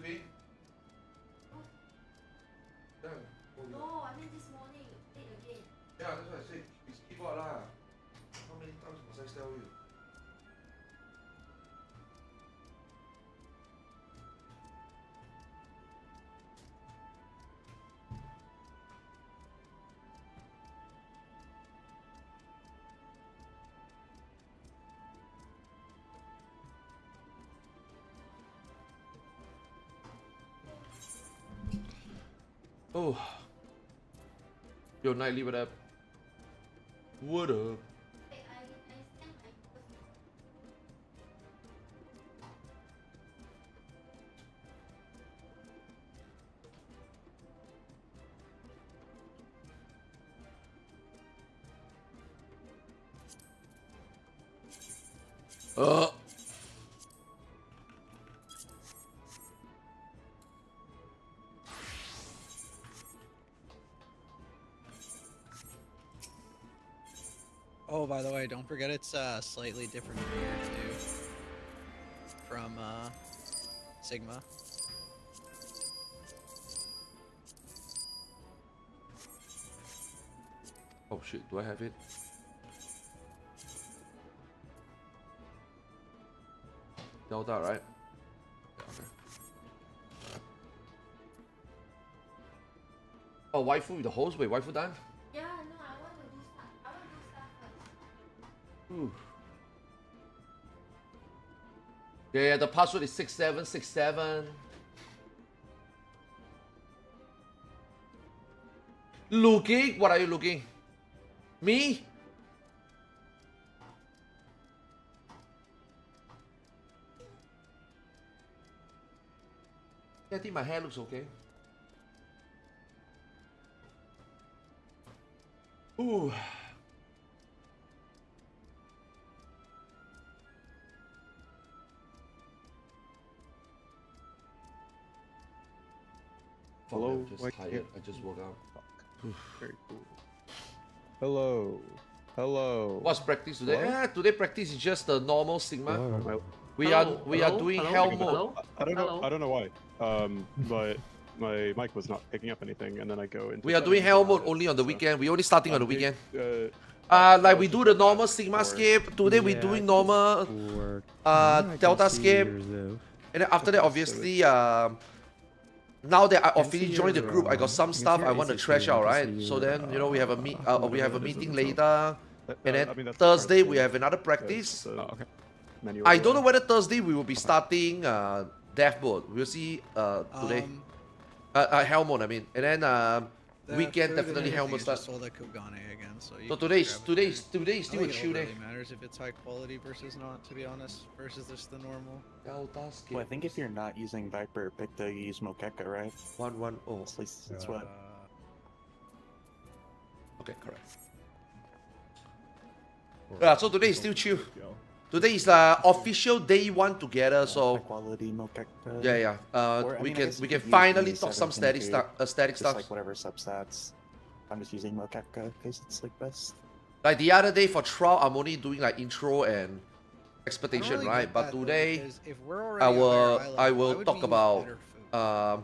sleeping? Yeah. No, I mean this morning. Late again. Yeah, that's what I said. It's keyboard lah. How many times must I tell you? Oh. Yo, Nightly, what up? What up? Oh, by the way, don't forget it's slightly different gear too from Sigma. Oh shit, do I have it? Delta, right? Yeah, okay. Oh, waifu with the host? Wait, waifu done? Yeah, no, I want to do stuff. I want to do stuff first. Ooh. Yeah, the password is 6767. Looking? What are you looking? Me? Yeah, I think my hair looks okay. Ooh. Hello, I'm just Mike. tired. I just woke up. Very cool. Hello. Hello. What's practice today? Hello? Yeah, today practice is just the normal Sigma. Hello. We are doing hell mode. I don't know why. But my mic was not picking up anything, and then I go into. We are doing hell mode only on the weekend. We only starting on the weekend. Like we do the normal Sigma skip. Today we doing normal Delta skip. And then after that, obviously, now that I officially joined the group, I got some stuff I want to trash out, right? So then, you know, we have a meeting later, and then Thursday we have another practice. I don't know whether Thursday we will be starting death mode. We'll see today. Hell mode, I mean, and then weekend definitely hell mode starts. So today is still a chill day. It really matters if it's high quality versus not, to be honest, versus just the normal. Delta skip. Well, I think if you're not using Viper, pick the use Mokeka, right? 110. At least that's what. Okay, correct. Yeah, so today is still chill. Today is official day one together, so quality Mokeka. yeah. Or, I we mean, I can guess finally use talk some 17 static stuff. just like whatever substats. I'm just using Mokeka because it's like best. Like the other day for trial, I'm only doing like intro and expectation, really right? get But that, though, today, because if we're I already will higher I level, will would talk we use about better food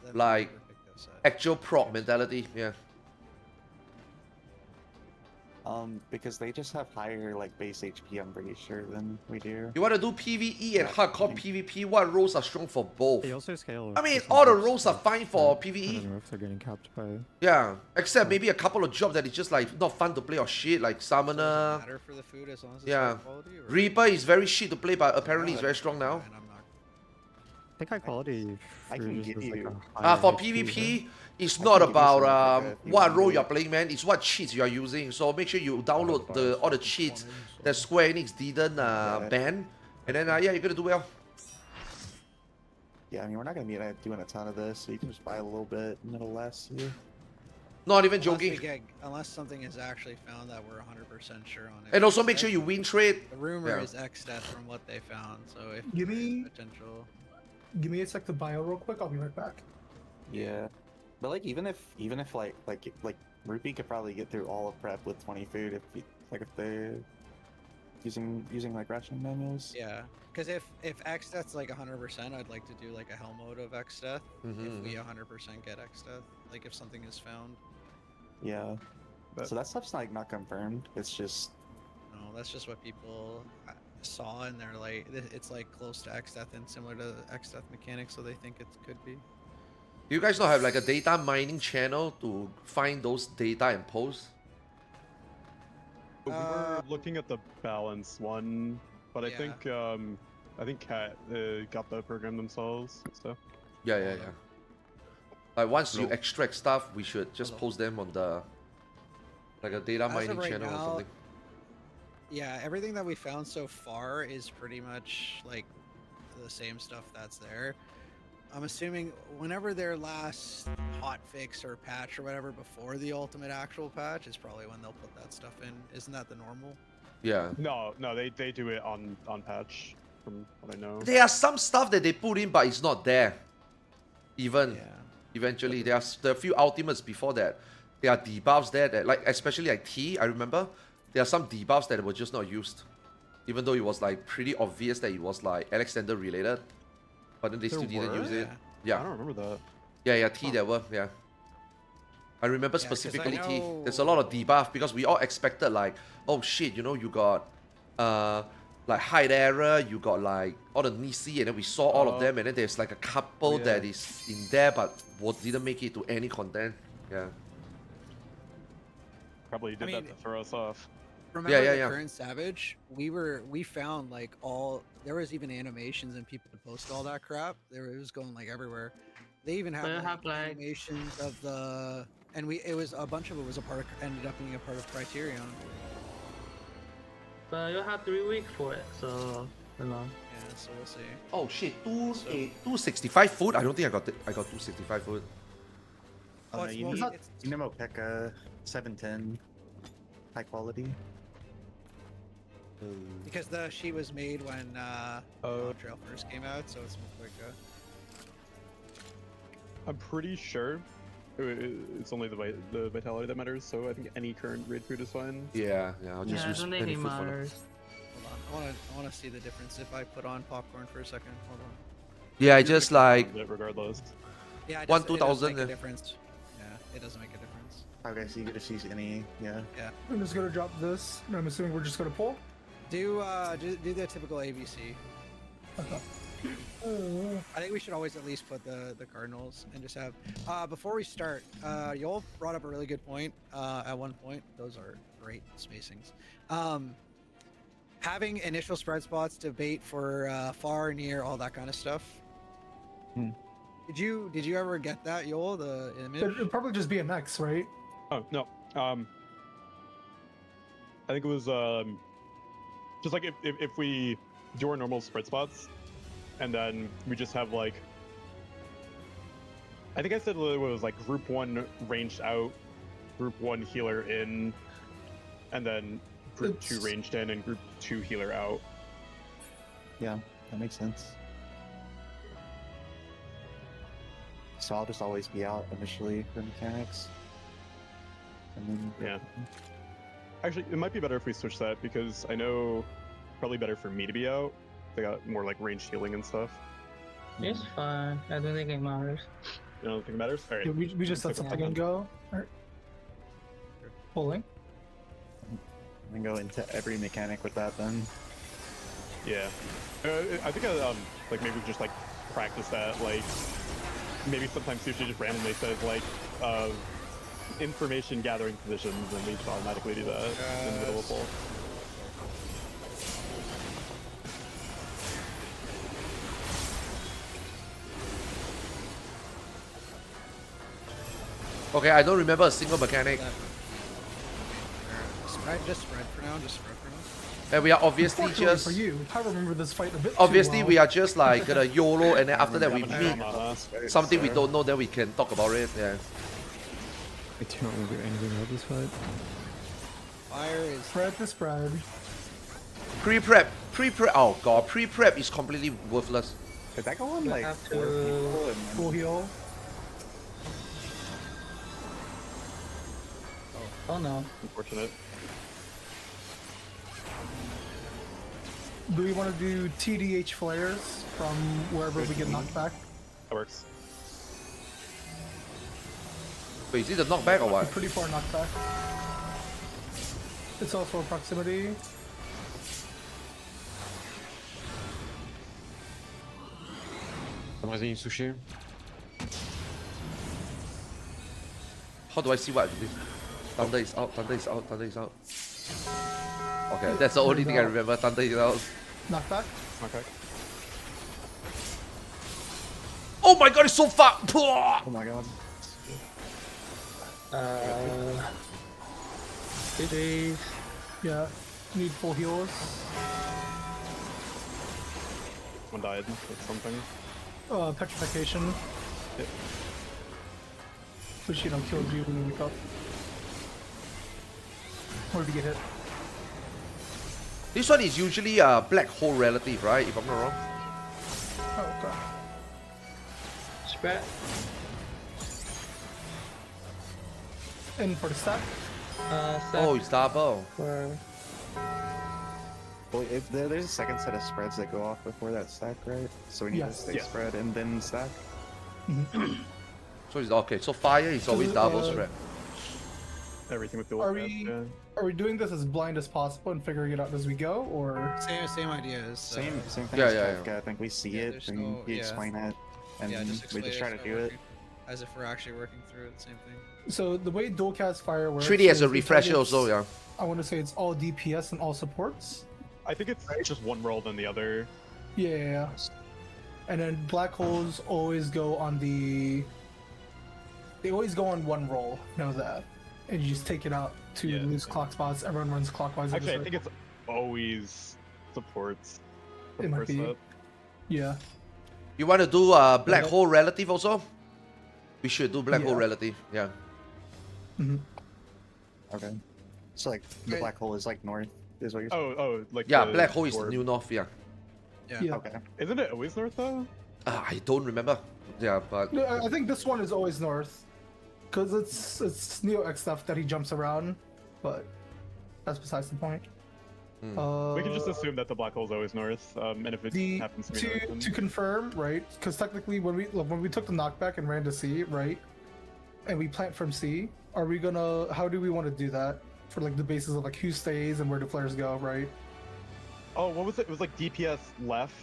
than like Viper pick this up? actual prop mentality. Yeah. Because they just have higher like base HP, I'm pretty sure, than we do. You want to do PvE and hardcore PvP? What roles are strong for both? They also scale. I mean, all the roles are fine for I PvE. don't know if they're getting capped by. Yeah, except maybe a couple of jobs that is just like not fun to play or shit, like So does it Summoner. matter for the food as long as it's Yeah. high quality, or? Reaper is very shit to play, but apparently it's very strong now. And I'm not. I think high quality. I can fruit give is like you- a higher For HP, PvP, it's I not can give you about some Mokeka if you what want role it. you're playing, man. It's what cheats you are using. So make sure you download all the cheats that Square Enix didn't ban, and then yeah, you're gonna do well. Yeah, I mean, we're not gonna be doing a ton of this, so you can just buy a little bit and it'll last you. Not even Unless we joking. get- unless something is actually found that we're 100% sure on it. And also make sure you win trade. The rumor Yeah. is X stats from what they found, so if Give there's me- potential. Give me a sec to bio real quick. I'll be right back. Yeah, but like even if like Rupee could probably get through all of prep with 20 food if they using like ration manuals. Yeah, because if X Death's like 100%, I'd like to do like a hell mode of X Death. If we 100% get X Death, like if something is found. Yeah. But- So that stuff's like not confirmed. It's just No, that's just what people saw, and they're like, it's like close to X Death and similar to X Death mechanics, so they think it could be. Do you guys not have like a data mining channel to find those data and post? We were looking at the balance one, but Yeah. I think Cat got the program themselves. So Yeah. Like once you No. extract stuff, we should just Hold on. post them on the like a data As of mining right channel or now, something. Yeah, everything that we found so far is pretty much like the same stuff that's there. I'm assuming whenever their last hot fix or patch or whatever before the ultimate actual patch is probably when they'll put that stuff in. Isn't that the normal? Yeah. no, they do it on patch from what I know. There are some stuff that they put in, but it's not there. Even Yeah. eventually, there are a few ultimates before that. There are debuffs there that, like, especially like T. I remember there are some debuffs that were just not used, even though it was like pretty obvious that it was like Alexander related, but then they still didn't use it. I Yeah, don't remember that. yeah. T there were, yeah. I remember 'cause I specifically T. know- There's a lot of debuff because we all expected like, oh shit, you know, you got like hide error, you got like all the Nisi, and then we saw all of them, and then there's like a couple yeah. that is in there but didn't make it to any content. Yeah. Probably did I mean, that to throw us off. Remember yeah, the yeah. current Savage? We found like there was even animations and people post all that crap. It was going like everywhere. They even But you have have, like- animations of the it was a bunch of it was ended up being a part of Criterion. But you have 3 weeks for it, so you know. Yeah, so we'll see. Oh shit, 265 food? I don't think I got 265 food. oh, no, it's you mostly- need Pekka 710 high quality. because the she was made when Montreal first came out, so it's more like I'm pretty sure it's only the vitality that matters. So I think any current raid food is fine. Yeah, I'll just Yeah, I use don't think any it food for now. matters. hold on. I want to see the difference if I put on popcorn for a second. Hold on. Yeah, I just like Regardless. Yeah, it 1,000, doesn't make a yeah. difference. Yeah, it doesn't make a difference. Okay, so you get to see any, yeah. I'm just gonna drop this. And I'm assuming we're just gonna pull. Do the typical ABC. Okay. I think we should always at least put the Cardinals and just have before we start. Y'all brought up a really good point at one point. Those are great spacings. Having initial spread spots to bait for far, near, all that kind of stuff. Hmm. Did you ever get that, Yoel, the image? It'd probably just be an X, right? Oh no. I think it was just like if we do our normal spread spots, and then we just have like I think I said it was like group 1 ranged out, group 1 healer in, and then group 2 It's- ranged in and group 2 healer out. Yeah, that makes sense. So I'll just always be out initially for mechanics. And then Yeah. Actually, it might be better if we switch that because I know probably better for me to be out. They got more like ranged healing and stuff. It's fine. I don't think it matters. You don't think it matters? All right. Yeah, we just let something and go. Alright. Pulling. and go into every mechanic with that then. Yeah. I think like maybe we just like practice that. Like maybe sometimes Sushi just randomly says like information gathering positions, and we just automatically do that in the middle of pull. Okay, I don't remember a single mechanic. Just spread for now. Just spread for now. And we are obviously Fortunately just for you, I remember this fight a bit. obviously too we well. are just like gonna YOLO, and then after that we Yeah, meet but- something we don't know, then we can talk about it. Yeah. I do not remember anything about this fight. Fire is Spread to spread. Pre-prep. Oh god, pre-prep is completely worthless. Did that go on like have 4 to- people? And Full heal. Oh no. Unfortunate. Do we want to do TDH flares from wherever we get knocked back? That works. Wait, is it the knockback or We're what? pretty far knocked back. It's also a proximity. J'aimerais sushi. How do I see what? Thunder is out, thunder is out, thunder is out. Okay, that's the only thing I remember. Thunder is out. Knockback. Okay. Oh my god, it's so far! Oh my god. GG's. Yeah. Need full heals. One died with something. Petrification. Yep. Which, you know, kills you when you wake up. Or if you get hit. This one is usually a black hole relative, right? If I'm not wrong. Oh, okay. Spread. And for the stack, Oh, it's double. For Well, if there's a second set of spreads that go off before that stack, right? So we need Yes. to stay Yeah. spread and then stack. So it's okay. So fire is always double spread. Everything with the Are old we- yeah. are we doing this as blind as possible and figuring it out as we go, or? Same idea as Same thing Yeah, as yeah, Kafka. I think we see Yeah, it there's and no- you yeah. explain it, and yeah, just we explain just try to it's do not it. working, as if we're actually working through it. Same thing. So the way dual cast fire works. Treat it as a is refresher targets- also, yeah. I want to say it's all DPS and all supports. I think it's just one roll than the other. Yeah. And then black holes always go on the. They always go on one roll. Know that, and you just take it out to Yeah. lose clock spots. Everyone runs clockwise. Actually, I think it's always supports. It might be. Set. Yeah. You want to do a black hole relative also? We should do black hole Yeah. relative, yeah. Okay. So like the Okay. black hole is like north, is what you're saying? Oh, like Yeah, the black hole is the orb. new north, yeah. Yeah. Okay. Isn't it always north though? I don't remember. Yeah, but No, I think this one is always north, because it's Neo X stuff that he jumps around, but that's besides the point. We can just assume that the black hole is always north, and if it The happens to be north, then... to confirm, right? Because technically, when we took the knockback and ran to C, right, and we plant from C, are we gonna? How do we want to do that for like the basis of like who stays and where do players go, right? Oh, what was it? It was like DPS left,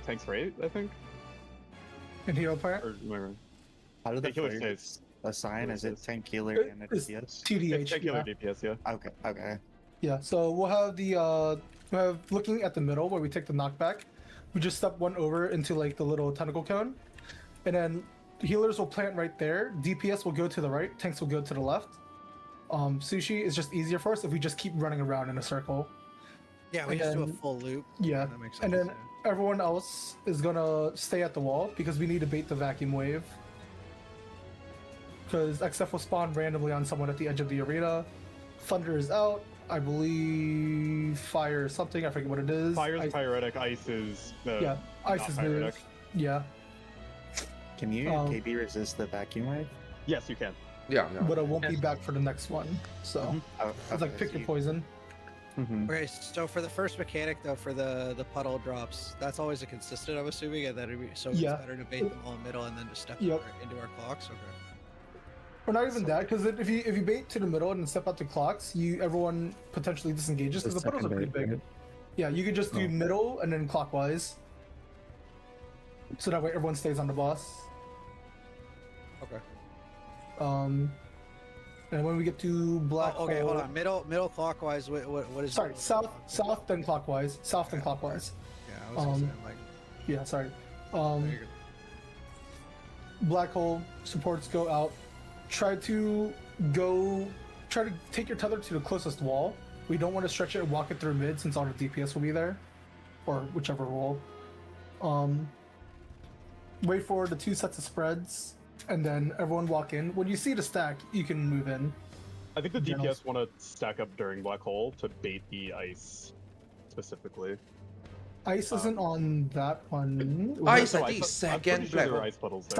tanks right, I think? In hero plant, Or am I wrong? How do the Yeah, killer players stays. assign? Killer Is it stays. tank healer and a It's DPS? It's TDH. tank killer Yeah. DPS, yeah. Okay. Okay. Yeah, so we'll have the we'll have looking at the middle where we take the knockback. We just step one over into like the little tentacle cone, and then healers will plant right there. DPS will go to the right. Tanks will go to the left. Sushi is just easier for us if we just keep running around in a circle. Yeah, we And just do a then- full loop. Yeah, That makes and sense. then everyone else is gonna stay at the wall because we need to bait the vacuum wave. Because XF will spawn randomly on someone at the edge of the arena. Thunder is out. I believe fire is something. I forget what it is. Fire is Ice- pyretic, ice is... yeah, ice not is pyretic. move. Yeah, Can you KB resist the vacuum wave? Yes, you can. yeah, yeah. but it won't be Yes. back for the next one. So Oh, it's like pick your poison. Mm-hmm. Okay, so for the first mechanic though, for the puddle drops, that's always a consistent, I'm assuming, and then so it's Yeah. better to bait them all in middle and then just step Yep. into our clocks. Okay. Or not even that, because if you bait to the middle and step out to clocks, everyone potentially disengages because the puddles are pretty big. Yeah, you could just do middle and then clockwise. So that way everyone stays on the boss. Okay. And when we get to black Okay, hole, hold on. Middle clockwise. What is? Sorry, south then clockwise, south then clockwise. Yeah, I was gonna say, like. Yeah, sorry. there you go. Black hole supports go out. Try to take your tether to the closest wall. We don't want to stretch it and walk it through mid since all the DPS will be there, or whichever wall. Wait for the two sets of spreads, and then everyone walk in. When you see the stack, you can move in. I think the Generals. DPS want to stack up during black hole to bait the ice, specifically. Ice isn't on that one. Ice, No, I think, I'm second pretty sure black there are hole. ice puddles there.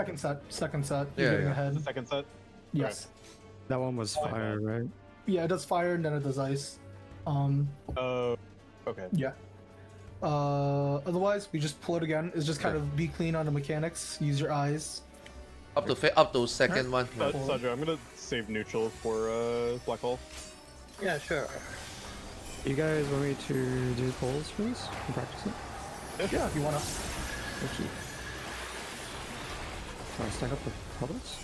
Second set. Yeah, You're getting yeah. ahead. The second set? Yes. That one was Oh, my fire, right? Yeah, it does fire and then it does ice. Oh, okay. Yeah. Otherwise, we just pull it again. It's just kind of be clean on the mechanics. Use your eyes. Up to second one. Yeah. Sandra, I'm gonna save neutral for black hole. Yeah, sure. You guys want me to do polls for this and practice it? Yeah, if you wanna. Thank you. Can I stack up the publics?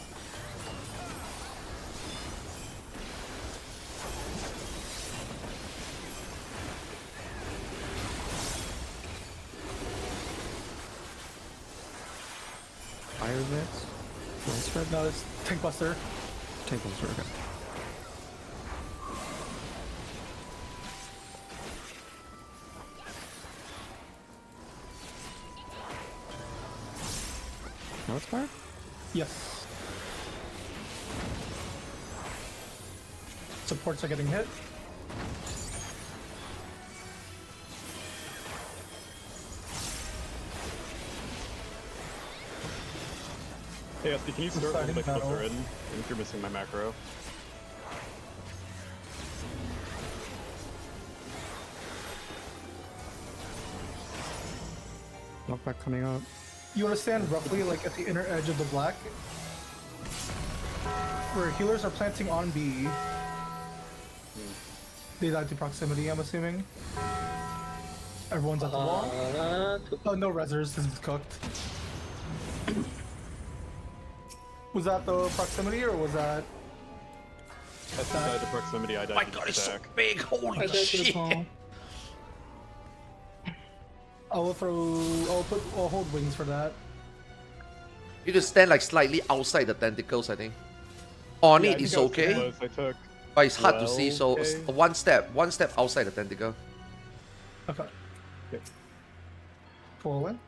Fire Mix? One spread? No, it's Tank Buster. Tank Buster, okay. Now it's fire? Yes. Supports are getting hit. Hey, SD, can you start a little bit Deciding closer battle. in if you're missing my macro? Knockback coming up. You want to stand roughly like at the inner edge of the black, where healers are planting on B. They died to proximity, I'm assuming. Everyone's at the wall. Oh, no resers. This is cooked. Was that the proximity or was that? That's inside the proximity. I died My to god, the it's so stack. big. Holy I go to the shit. pole. I'll hold wings for that. You just stand like slightly outside the tentacles, I think. On Yeah, I it is think I was okay, close. I took. but it's hard to see. So okay. one step outside the tentacle. Okay. Okay. Pull in.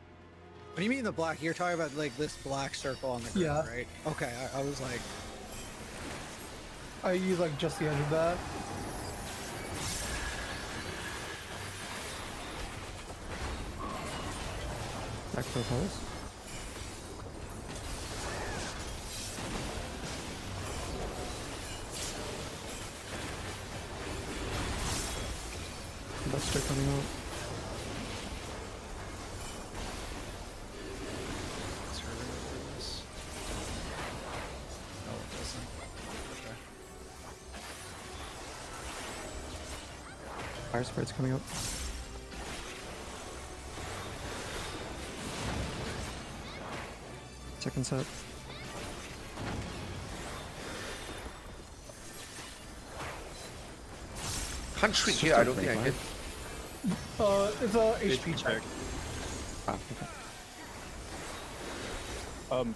When you mean the black, you're talking about like this black circle on the ground, Yeah. right? Okay, I was like, I use like just the edge of that. Back to the polls. Buster coming up. let's remember this. No, it doesn't. Okay. Fire spread's coming up. Second set. Can't trick here. I don't think I can. It's a HP check. Ah, okay.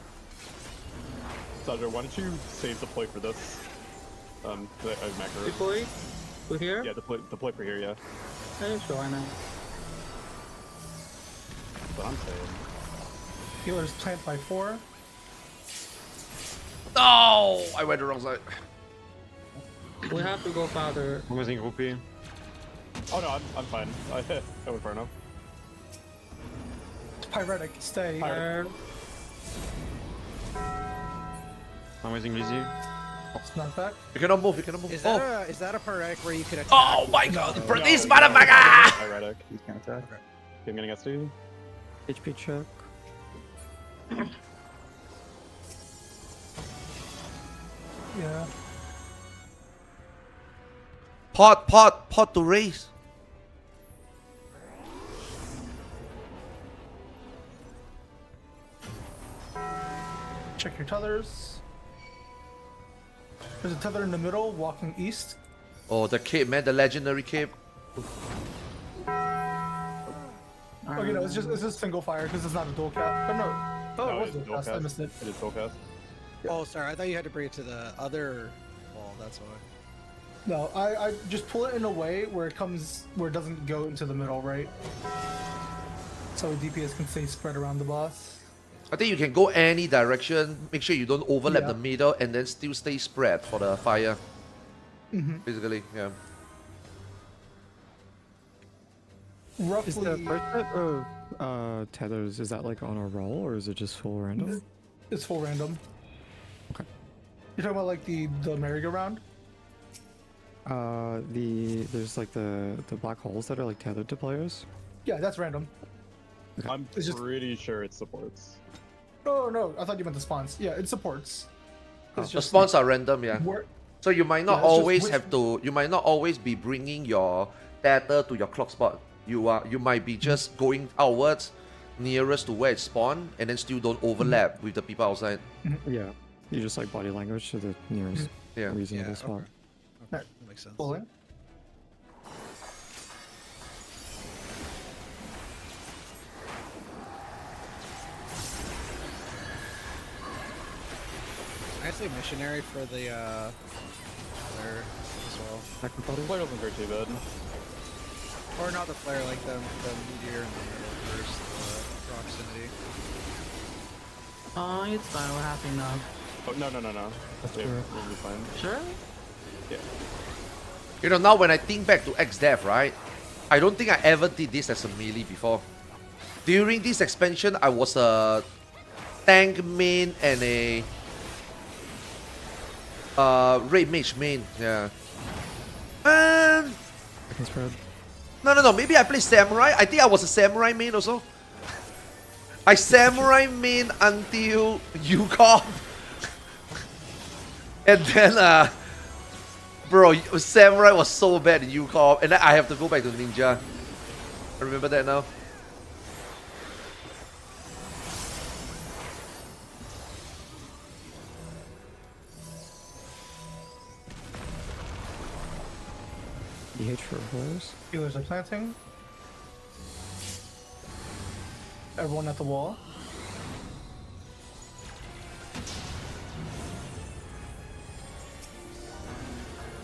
Sandra, why don't you save the play for this? The macro. Deploy? To here? Yeah, the play for here. Yeah, Yeah, sure, why not? that's what I'm saying. Healers plant by 4. No, I went the wrong side. We have to go farther. Oh no, I'm fine. I went far enough. Pyretic, stay. Fire. Snap back. You cannot move. You cannot move. Is Oh, that a paretic where you could attack? oh my god! For this No, motherfucker! Pyretic. You can't attack. Okay, I'm getting SD. HP check. Yeah. Pot to raise. Check your tethers. There's a tether in the middle, walking east. Oh, the cape, man, the legendary cape. Okay, no, it's just single fire because it's not a dual cast. Oh no, No, it was it's dual dual cast. I cast. missed it. It is full cast. Oh, sorry. I thought you had to bring it to the other wall. That's why. No, I just pull it in a way where it doesn't go into the middle, right? So DPS can stay spread around the boss. I think you can go any direction. Make sure you don't overlap Yeah. the middle and then still stay spread for the fire. Mm-hmm. Basically, yeah. Roughly. Is the first set of tethers, is that like on a roll or is it just full random? It's full random. Okay. You're talking about like the merry-go-round? There's like the black holes that are like tethered to players. Yeah, that's random. I'm It's just- pretty sure it supports. Oh no, I thought you meant the spawns. Yeah, it supports. It's The spawns are random, yeah. where- So you might not Yeah, it's just always which- have to. You might not always be bringing your tether to your clock spot. You might be just going outwards, nearest to where it spawned, and then still don't overlap with the people outside. Yeah. You just like body language to the nearest Yeah. reasonable Yeah, spot. okay. That makes sense. Pulling. I say missionary for the flare as well. Technical. Play doesn't very too bad. Or not the flare, like the meteor and the burst, the proximity. Oh, it's fine. We're happy now. Oh, no. That's Yeah, true. we'll be fine. Sure. Yeah. You know, now when I think back to X-Dev, right? I don't think I ever did this as a melee before. During this expansion, I was a tank main and a raid mage main. Yeah. I can spread. No. Maybe I played samurai. I think I was a samurai main also. I samurai main until UCOP. And then bro, samurai was so bad in UCOP, and then I have to go back to ninja. I remember that now. EH for horse. Healers are planting. Everyone at the wall.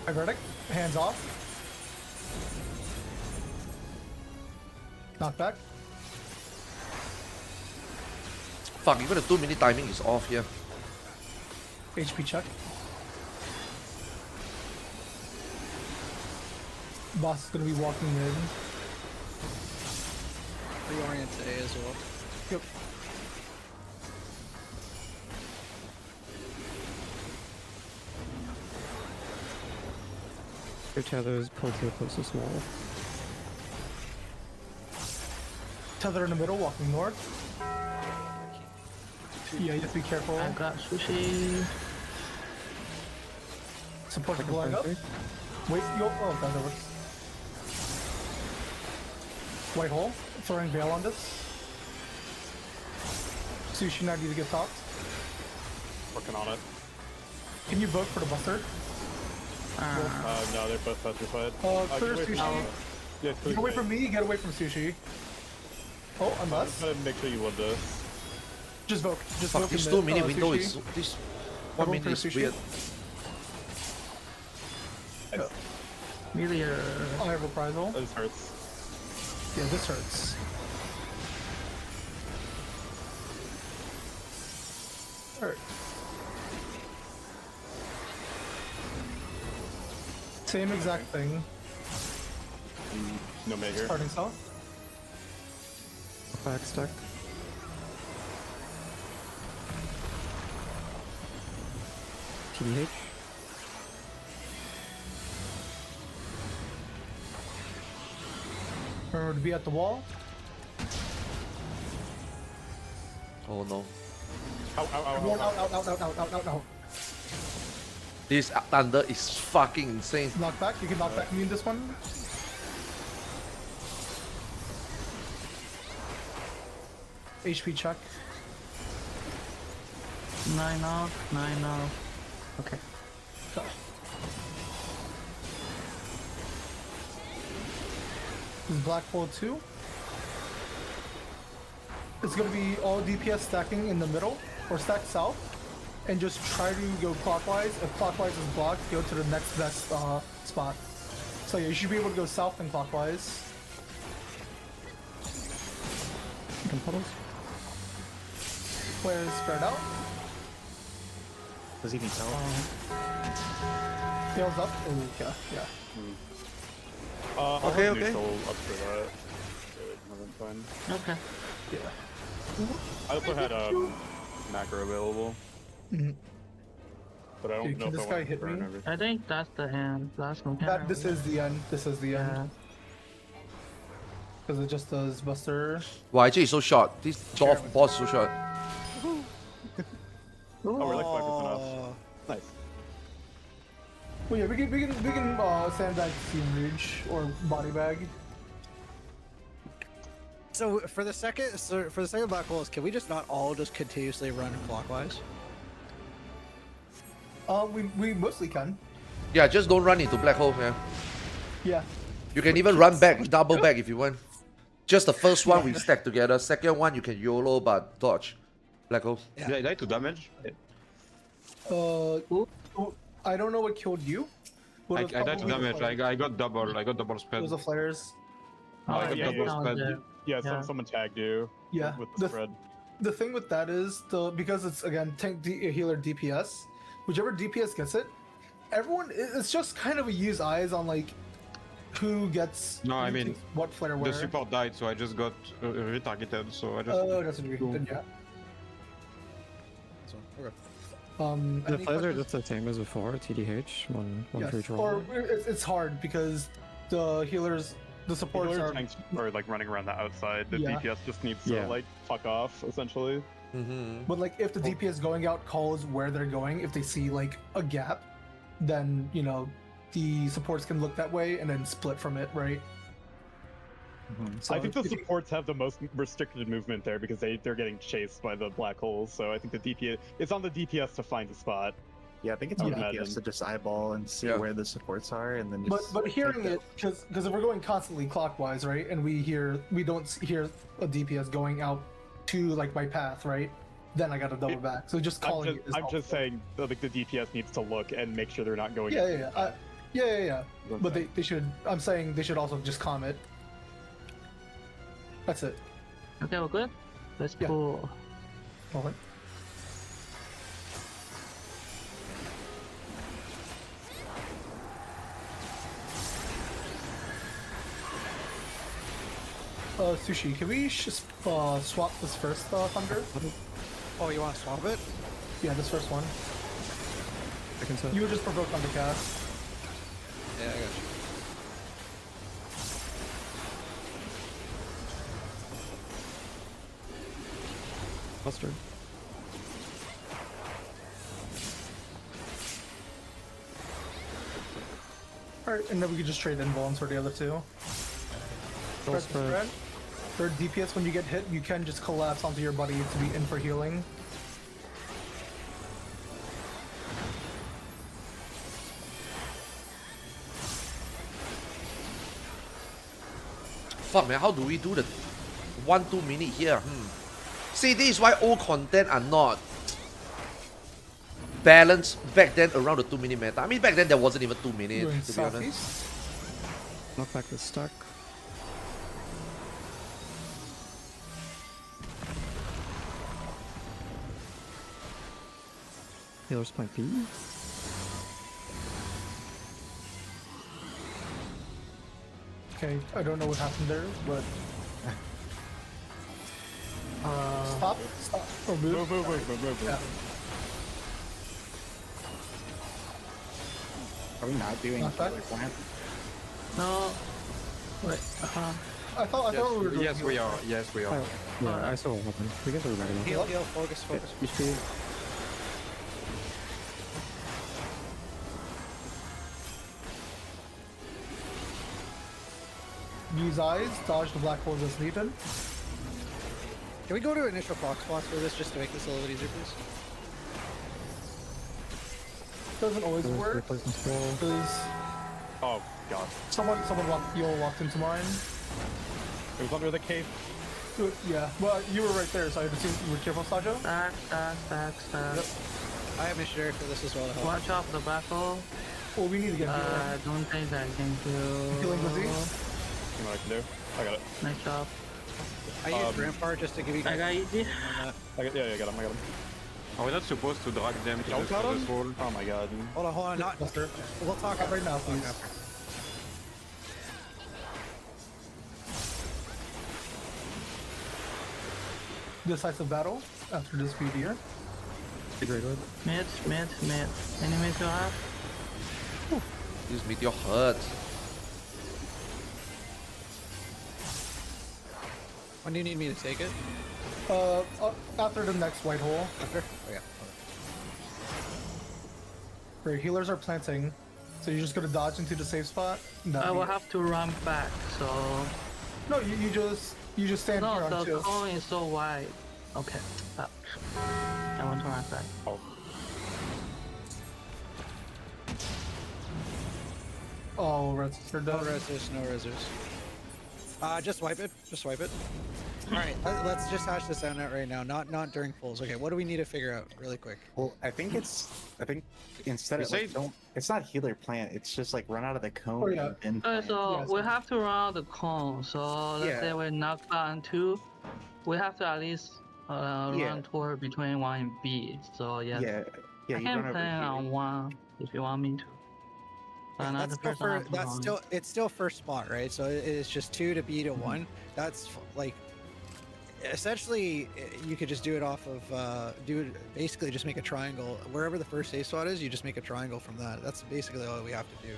Agretic, hands off. Knockback. Fuck, even the 2-minute timing is off here. HP check. Boss is gonna be walking in. Reorient today as well. Yep. Your tethers pulled to the closest wall. Tether in the middle, walking north. Yeah, you have to be careful. I got sushi. Support blowing up. Wait, yo, oh god, that works. White hole, throwing veil on this. Sushi not need to get topped. Working on it. Can you vote for the buster? No, they're both petrified. Clear get away sushi. from- Yeah, Get away from me, get away from sushi. Oh, I'm unless. gonna make sure you live this. Just vote. Just Fuck, vote this in 2-minute mid, window sushi. is this. Everyone 1 minute for is sushi. weird. Meteor. I have reprisal. This hurts. Yeah, this hurts. Alright. Same exact thing. No maker. Starting south. Back stack. TDH. Remember to be at the wall. Oh no. Everyone out, out, out, out, out, out, out, out. This thunder is fucking insane. Knock back. You can knock back me in this one. HP check. 9 off. 9 off. Okay. This is black hole 2. It's gonna be all DPS stacking in the middle or stack south, and just try to go clockwise. If clockwise is blocked, go to the next best spot. So yeah, you should be able to go south and clockwise. Puddles. Players spread out. Does he need help? Tails up. Oh yeah, yeah. I'll have Okay. neutral up for that. Good, no, that's fine. Okay. I also had macro available. Mhm. But I don't Dude, know can if this I guy want to hit burn me? everything. I think that's the end. Last one. This is the end. This is the end. Yeah. because it just does Buster. Wow, actually it's so short. This dwarf boss is so short. Oh, we're like 5% off. Oh, Nice. Well, yeah, we can sandbag Steam Rage or body bag. so for the second black holes, can we just not all just continuously run clockwise? We mostly can. Yeah, just don't run into black hole, man. Yeah. You can even run back, double back if you want. Just the first one we stack together. Second one you can YOLO but dodge. Black hole. Yeah. Did I die to damage? I don't know what killed you. I died to damage. I got double spread. It was the flares. Oh, I got yeah, double yeah. spread. Yeah, Yeah. someone tagged you. Yeah. With the spread. The thing with that is because it's again tank healer DPS, whichever DPS gets it, it's just kind of a use eyes on like who gets No, I mean, what flare where. The support died, so I just got retargeted. So I just. Oh, that's what we did, yeah. So, okay. The Any flares are questions? just the same as before, TDH, one for each Or roll. it's hard because the healers, the supports Healer are. tanks are like running around the outside. The Yeah. DPS just needs Yeah. to like fuck off, essentially. Mm-hmm. But like if the DPS going out calls where they're going, if they see like a gap, then you know the supports can look that way and then split from it, right? So I think the if you- supports have the most restricted movement there because they're getting chased by the black holes. So I think the DPS it's on the DPS to find a spot. Yeah, I think it's I on would DPS imagine. to just eyeball and see Yeah. where the supports are, and then But just. hearing it because if we're going constantly clockwise, right, and we don't hear a DPS going out to like my path, right? Then I got to double back. So just calling it. Is I'm just helpful. saying that like the DPS needs to look and make sure they're not going. Yeah. But they should. I'm saying they should also just calm it. That's it. Okay, we're good. Let's Yeah. pull. Moment. Sushi, can we swap this first thunder? Oh, you want to swap it? Yeah, this first one. Second set. You would just provoke on the cast. Yeah, I got you. Buster. Alright, and then we can just trade invulns for the other two. Roll Spread to spread. spread. Third DPS, when you get hit, you can just collapse onto your buddy to be in for healing. Fuck man, how do we do the 1-2 minute here? See, this is why old content are not balanced back then around the 2-minute meta. I mean back then there wasn't even 2 Going minutes to be honest. southeast. Knockback is stuck. Healers might be. Okay, I don't know what happened there, but stop, or move. Move. Yeah. Are we not doing Not bad. healer plant? No. Wait. I thought we were doing Yes, we are. Yes, we are. Oh, yeah, I saw what happened. We can do that again. Heal, focus. HP. Use eyes, dodge the black holes as needed. Can we go to initial clock spots for this just to make this a little bit easier, please? Doesn't always work Replacement scroll. because Oh god, someone walked into mine. it was under the cave. Yeah, well, you were right there, so I assume you were careful, Sajo. Stack. I have missionary for this as well to help. Watch out for the black hole. Well, we need to get healer. Don't think that can kill. Healing Lizzie. See what I can do. I got it. Nice job. I use Rampart just to give you I guys got easy. on that. I got him. Are we not supposed to drag them to Y'all the got him? furthest wall? Oh my god. Hold on, not. Buster. We'll talk Not right now, please. after. Decisive battle after this feud here. Great wood. Mid. Enemies you have? This meteor hurts. When do you need me to take it? After the next white hole. After? Oh, yeah. Where healers are planting, so you're just gonna dodge into the safe spot. I will have to run back, so... No, you just stand here No, on the two. cone is so wide. Okay. I want to run back. Oh, resist are No done. resist, no resist. Just wipe it. Just wipe it. All right, let's just hash this out right now. Not during pulls. Okay, what do we need to figure out really quick? Well, I think instead You of like, say- don't, it's not healer plant. It's just like run out of the cone. Oh, yeah. And plant. So Yes. we have to run out the cone. So let's say we knock down 2. We have to at least run toward between 1 and B. So yes. yeah, I you can run over plan on here. 1 if you want me to. That's still it's still first spot, right? So it's just 2 to B to 1. That's like essentially you could just do it off of basically just make a triangle wherever the first safe spot is. You just make a triangle from that. That's basically all we have to do.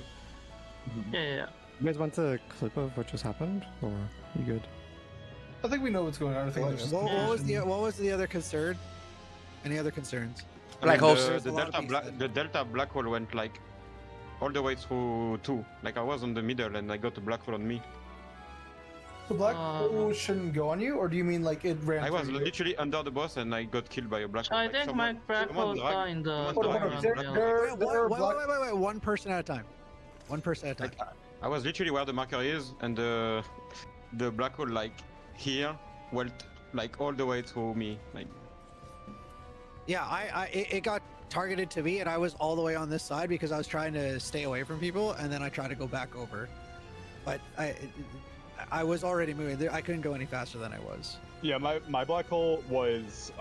Yeah. You guys want the clip of what just happened, or you good? I think we know what's going on. I think What, there's just what was the other concern? Any other concerns? Black holes. There's a lot of these The delta black hole went like all the way through 2. Like I was on the middle and I got a black hole on me. the black hole shouldn't go on you, or do you mean like it ran? I was through you? literally under the boss and I got killed by a black So hole. I Like, think my black hole dragged- in the... someone Hold on, dragged there, me. there are black. Wait, one person at a time. One person at a time. Like, I was literally where the marker is, and the black hole like here went like all the way through me. Like Yeah, it got targeted to me, and I was all the way on this side because I was trying to stay away from people, and then I tried to go back over, but I was already moving. I couldn't go any faster than I was. Yeah, my black hole was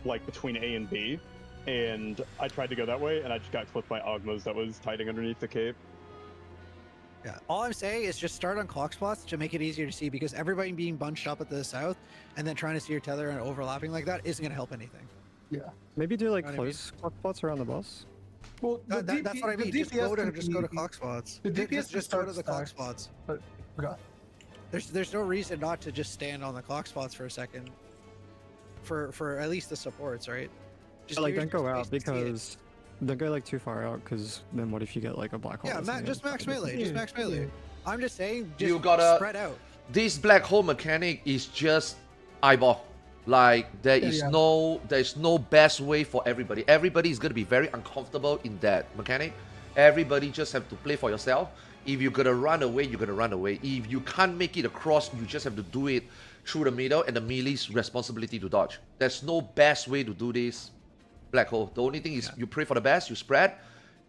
like between A and B, and I tried to go that way, and I just got clipped by Ogmas that was hiding underneath the cape. Yeah, all I'm saying is just start on clock spots to make it easier to see, because everybody being bunched up at the south and then trying to see your tether and overlapping like that isn't going to help anything. Yeah. Maybe do like Know what I mean? close clock spots around the boss. Well, the That's what I mean. the Just go can to be- clock spots. The DPS just go to starts the clock stacks, spots. But forgot. There's no reason not to just stand on the clock spots for a second. For at least the supports, right? Just Like use don't go your out space to see it. because don't go like too far out, because then what if you get like a black hole? Yeah, that's on the just other max side? melee. Just Yeah, max melee. yeah. I'm just saying, just You gotta- spread out. This black hole mechanic is just eyeball. Like there is Yeah. no best way for everybody. Everybody is gonna be very uncomfortable in that mechanic. Everybody just have to play for yourself. If you're gonna run away, you're gonna run away. If you can't make it across, you just have to do it through the middle, and the melee's responsibility to dodge. There's no best way to do this black hole. The only thing is you pray for the best, you spread.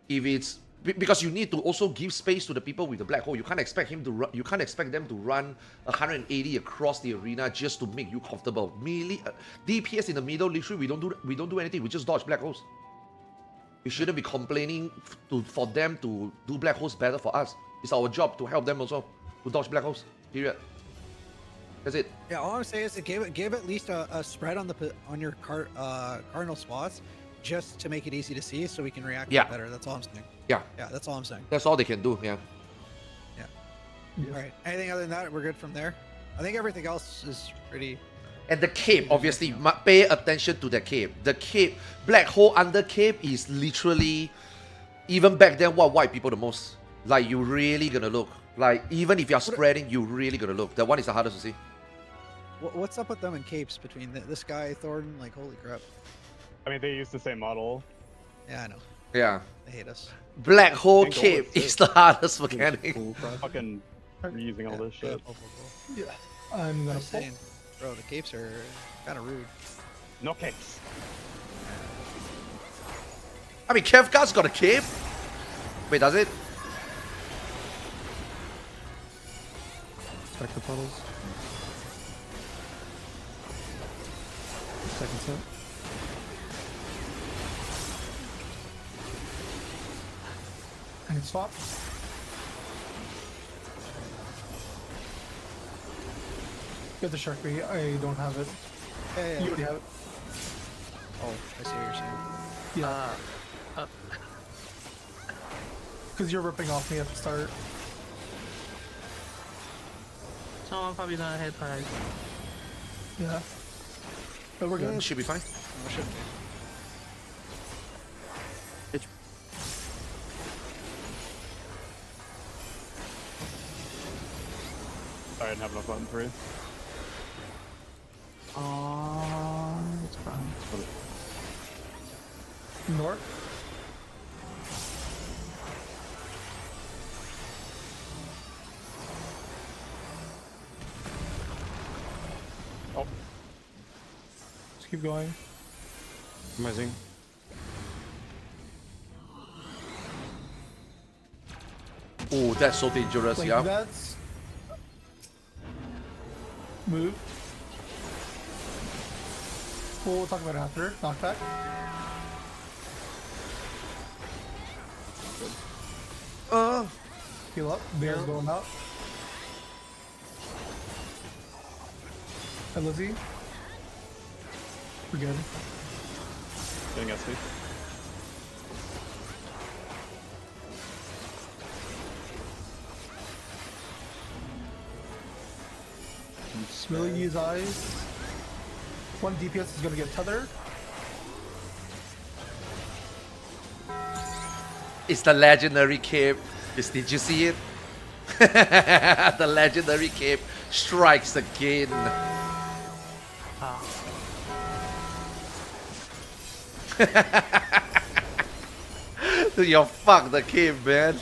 If it's because you need to also give space to the people with the black hole. You can't expect him to run, you can't expect them to run 180 across the arena just to make you comfortable. Melee DPS in the middle, literally we don't do anything. We just dodge black holes. We shouldn't be complaining for them to do black holes better for us. It's our job to help them also to dodge black holes. Period. That's it. Yeah, all I'm saying is to give at least a spread on your cardinal spots, just to make it easy to see, so we can react Yeah. better. That's all I'm saying. Yeah, Yeah, that's all I'm saying. that's all they can do. Yeah. All right. Anything other than that, we're good from there. I think everything else is pretty. And the cape, obviously, pay attention to the cape. The cape, black hole under cape is literally, even back then, what white people the most. Like, you really gonna look. Like, even if you're spreading, you really gonna look. That one is the hardest to see. What's up with them and capes between this guy Thornton? Like, holy crap. I mean, they use the same model. Yeah, I know. Yeah. They hate us. Black hole And gold cape is is the hardest mechanic. Fucking reusing all this Yeah, shit. pull. Yeah. I'm gonna I'm pull. saying, bro, the capes are kind of rude. No capes. I mean, Kevgar's got a cape. Wait, does it? Spectre puddles. Second set. And swap. Get the Sharpie. I don't have it. Yeah. You already have it. Oh, I see what you're saying. Yeah. Because you're ripping off me at the start. Someone probably gonna hit twice. Yeah. But we're good. Should be fine. Oh, should be. Sorry, I didn't have enough button for you. It's fine. North. Oh, Just keep going. Amazing. Oh, that's so dangerous, Like yeah. that's move. We'll talk about it after. Knockback. Heal up. Bear's going out. And Lizzie. We're good. getting SP. Smilly's eyes. One DPS is gonna get tethered. It's the legendary cape. Did you see it? The legendary cape strikes again. You're fucked, the cape, man.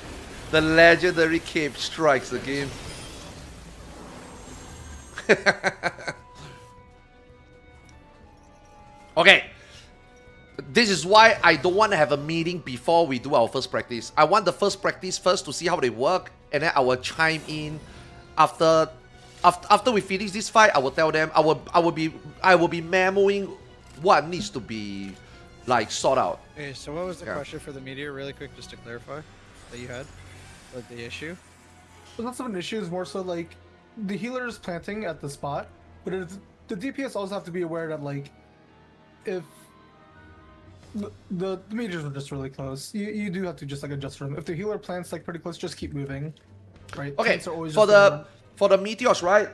The legendary cape strikes again. Okay. This is why I don't want to have a meeting before we do our first practice. I want the first practice first to see how they work, and then I will chime in after we finish this fight. I will tell them I will be memoing what needs to be like sought out. Okay, so what was the question for the meteor, really quick, just to clarify, that you had? Like the issue? It's not so an issue, it's more so like the healer is planting at the spot, but the DPS also have to be aware that like if the meteors are just really close, you do have to just like adjust them. If the healer plants like pretty close, just keep moving. Right? Okay, Plants are always for just the meteors, right?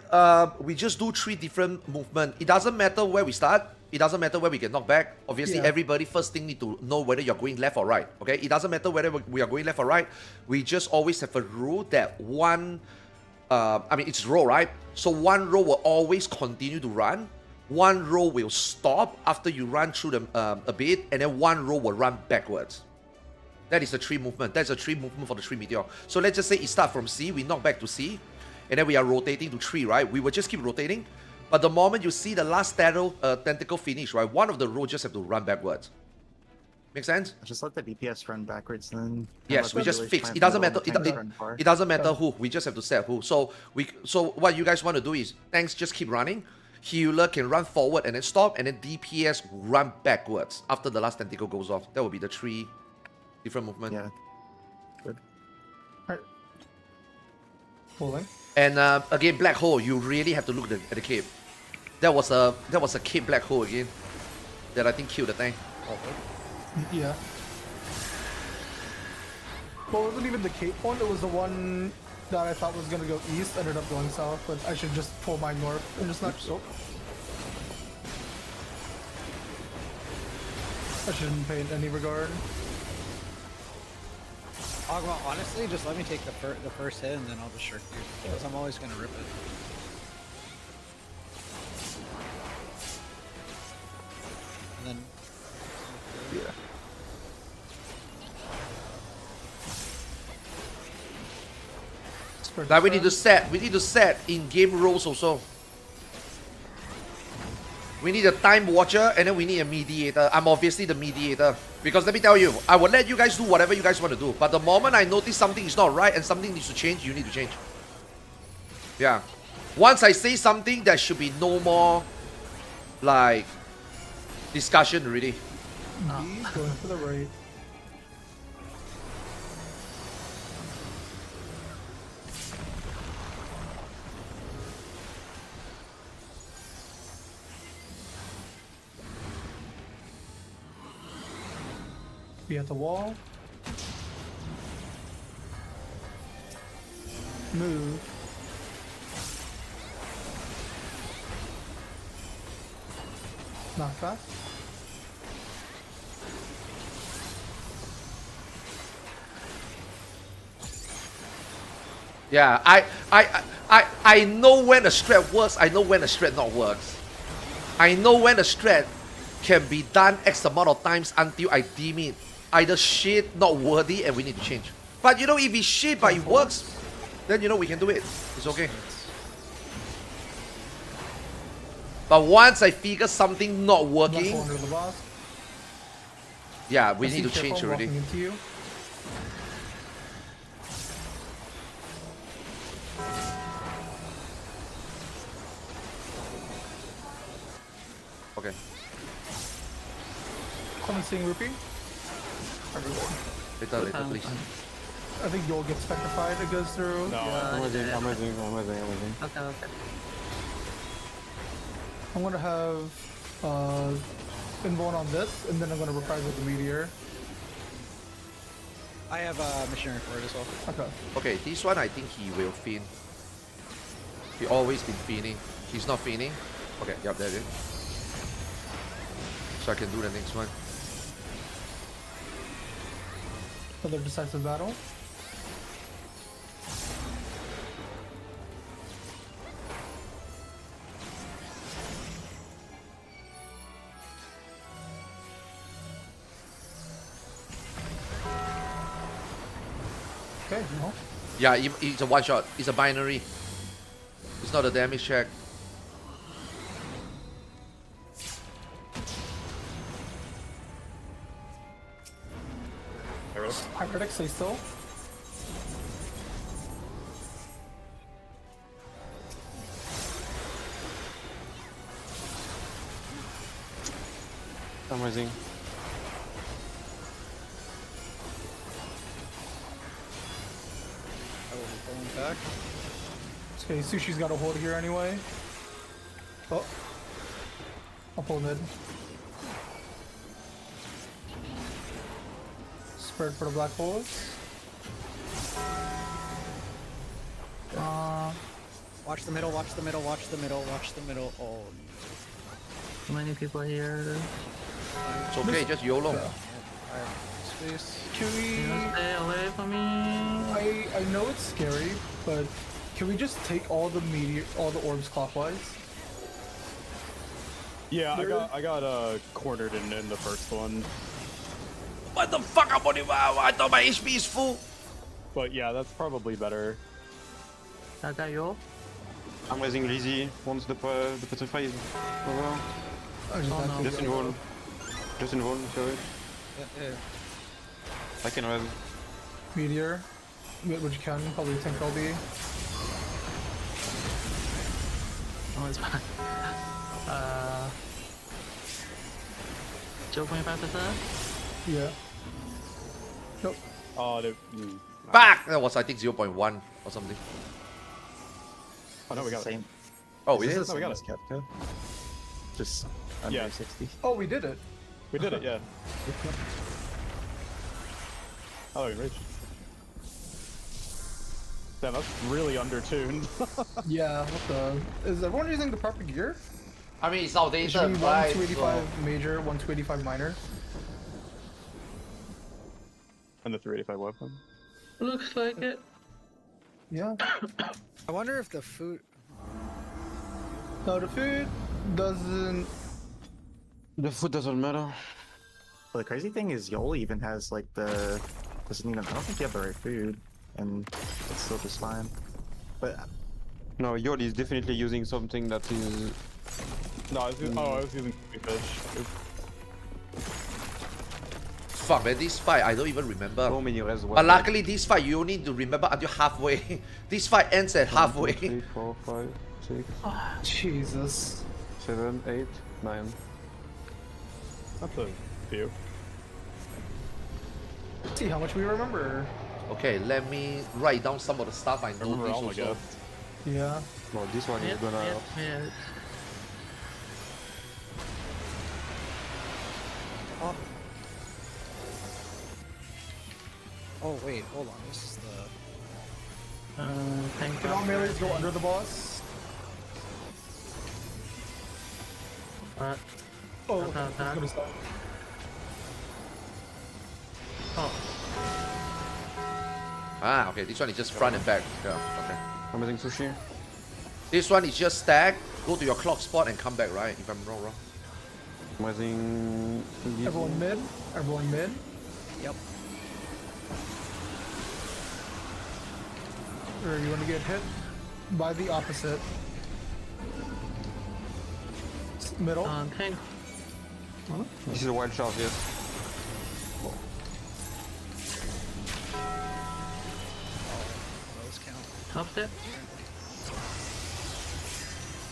We just do 3 different movement. It doesn't matter where we start. It doesn't matter where we get knocked back. Obviously, everybody first thing need to know whether you're going left or right. Okay, it doesn't matter whether we are going left or right. We just always have a rule that one, I mean it's row, right? So one row will always continue to run. One row will stop after you run through them a bit, and then one row will run backwards. That is the 3 movement. That's the 3 movement for the 3 meteor. So let's just say it starts from C, we knock back to C, and then we are rotating to 3, right? We will just keep rotating. But the moment you see the last tentacle finish, right, one of the rows just have to run backwards. Make sense? Just let the DPS run backwards then. Yes, we just fix. It doesn't matter. It doesn't matter who. We just have to set who. So what you guys want to do is tanks just keep running. Healer can run forward and then stop, and then DPS run backwards after the last tentacle goes off. That will be the 3 different movements. Yeah. Good. Alright. Pulling. And again, black hole. You really have to look at the cape. That was a cape black hole again. That I think killed the tank. Yeah. Well, it wasn't even the cape one. It was the one that I thought was gonna go east, ended up going south. But I should just pull mine north and just not soak. I shouldn't pay in any regard. Well, honestly, just let me take the first hit and then I'll just shirk you, because I'm always gonna rip it. And then... Yeah. Like we need to set in game roles also. We need a time watcher, and then we need a mediator. I'm obviously the mediator. Because let me tell you, I will let you guys do whatever you guys want to do. But the moment I notice something is not right and something needs to change, you need to change. Yeah. Once I say something, there should be no more, like, discussion already. B, going for the right. Be at the wall. Move. knockback. Yeah, I know when a strat works, I know when a strat not works. I know when a strat can be done X amount of times until I deem it either shit, not worthy, and we need to change. But you know, if it's shit but it works, then you know we can do it. It's okay. But once I figure something not working, Under the boss. yeah, we I need to see change Careful already. walking into you. Okay. Someone seeing Rupee? Later, please. I think Yol gets petrified. It goes through. No, I'm waiting. Okay, okay. I'm gonna have Inborn on this, and then I'm gonna reprise with the meteor. I have a missionary for it as well. Okay. Okay, this one I think he will fin. He always been finning. He's not finning. Okay, yep, there it is. So I can do the next one. Another decisive battle. Okay, no. Yeah, it's a one shot. It's a binary. It's not a damage check. Hyperdeck, stay still. Amazing. I will be pulling back. Okay, Sushi's got a hold here anyway. Oh. I'll pull mid. Spread for the black holes. Watch the middle, watch the middle, watch the middle, watch the middle. Oh, Too many people here. It's okay, just YOLO. alright. Space. Can Can you we... stay away from me? I know it's scary, but can we just take all the orbs clockwise? Yeah, I got cornered in the first one. What the fuck? I'm only wow, I thought my HP is full. But yeah, that's probably better. I got you. I'm raising Lizzie once the petrify is over. Oh no. Just involve. Just involve, sorry. I can rev. Meteor. Which you can, probably tank LB. Oh, it's fine. 0.5%? Yeah. Nope. Oh, Back! That was, I think, 0.1 or something. oh no, we got it. Same. Oh, we This did? is the we got same as Kepka. Just under Yeah. 60. Oh, we did it. We did it, yeah. Oh, we reached. Damn, that's really undertuned. Yeah, what the... Is everyone using the proper gear? I mean, it's It outdated, should be right? 1285 major, 1285 minor. And the 385 weapon. Looks like it. Yeah. I wonder if the food. No, the food doesn't... The food doesn't matter. Well, the crazy thing is Yol even has like the... Doesn't even... I don't think you have the right food. And it's still just fine. But... No, Yol is definitely using something that is. No, I was using fish. Fuck, man, this fight, I don't even remember. So many res. But luckily, this fight, you only need to remember until halfway. This fight ends at halfway. 1, 2, 3, 4, 5, 6, Jesus. 7, 8, 9. That's a few. Let's see how much we remember. Okay, let me write down some of the stuff I I remember noticed all my also. guests. Yeah. Well, this one is gonna. Yeah. Oh wait, hold on. This is the. Thank Can all melees go under the boss? Alright. Oh, attack. gonna start. Oh, Ah, okay. This one is just front and back. Yeah, okay. I'm using sushi. This one is just stack, go to your clock spot and come back, right? If I'm not wrong. I'm using. Everyone mid. Everyone mid. Yep. Or you want to get hit by the opposite. Middle. tank. This is a wild charge, yes. Those count. Top step.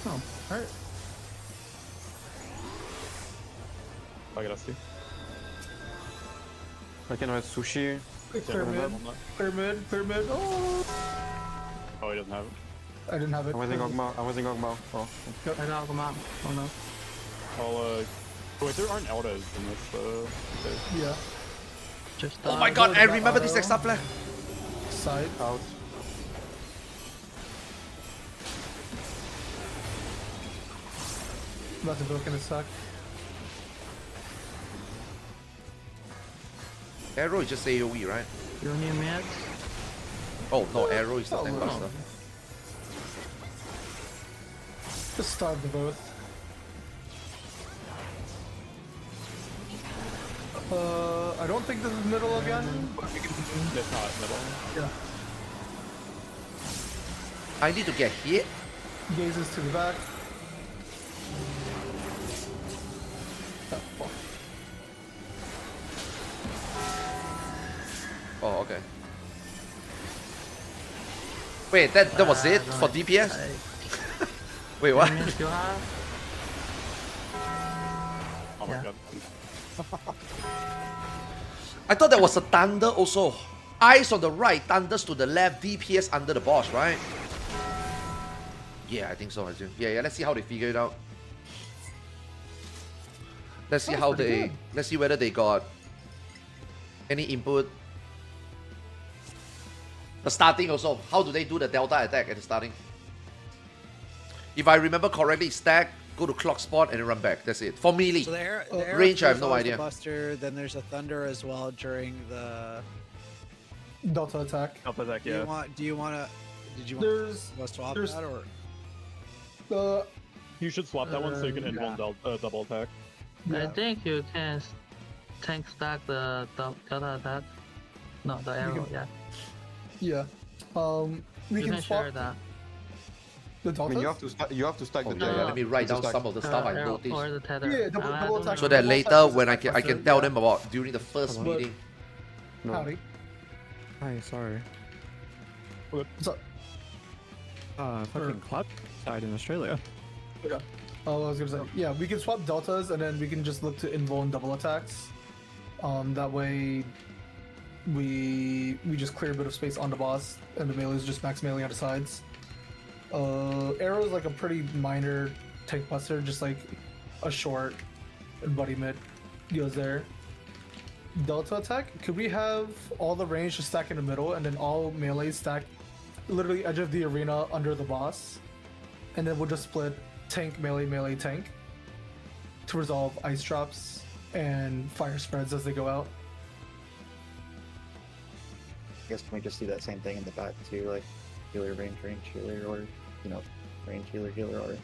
Oh, alright. I got see. I can have sushi. Clear mid. Clear mid. Clear mid. Oh! Oh, he doesn't have it. I didn't have it. I'm using Ogma. I'm using Ogma. Oh. I got come out. Oh no. I'll wait, there aren't Eldas in this phase. Yeah. Just Oh my god, I remember this next up play. Side. Out. About to book in a sec. Arrow is just AoE, right? You need meds? Oh no, arrow is the Oh, tank wow. buster. Just starve the both. I don't think this is middle again. But we can It's not middle. yeah. I need to get hit. Gazes to the back. Oh, fuck. Oh, okay. Wait, that was it for DPS? Wait, what? You have? Oh my Yeah. god. I thought that was a thunder also. Eyes on the right, thunders to the left, DPS under the boss, right? Yeah, I think so. Yeah, let's see how they figure it out. Let's see how pretty they... good. Let's see whether they got any input. The starting also. How do they do the delta attack at the starting? If I remember correctly, stack, go to clock spot, and then run back. That's it. For melee. So the arrow range, I have throws no off idea. The Buster, then there's a thunder as well during the. Delta attack. Alpha attack, Do yeah. you want? Do you want to? Did you want There's to swap there's- that or? You should swap that one so you can hit yeah. one double attack. I Yeah. think you can tank stack the delta attack. No, the arrow, can- yeah. Yeah. We You can can swap share that. the I deltas. mean, you have to stack Oh, the yeah, delta. let me write down Stack. some of the stuff I Arrow noticed. or the tether. Yeah, double- I double don't attack. So know. that Double later, attack when I is can faster, tell yeah. them about during the first But- meeting. No. Howdy. Hi, sorry. What's up? Fucking club died in Australia. Oh, I was gonna say, yeah, we can swap deltas and then we can just look to invuln double attacks. That way, we just clear a bit of space on the boss, and the melee is just max melee on the sides. Arrow is like a pretty minor tank buster, just like a short embodiment goes there. Delta attack, could we have all the range to stack in the middle and then all melee stack literally edge of the arena under the boss? And then we'll just split tank, melee, melee, tank to resolve ice drops and fire spreads as they go out. I guess can we just do that same thing in the back too, like healer, range, healer, or range, healer, or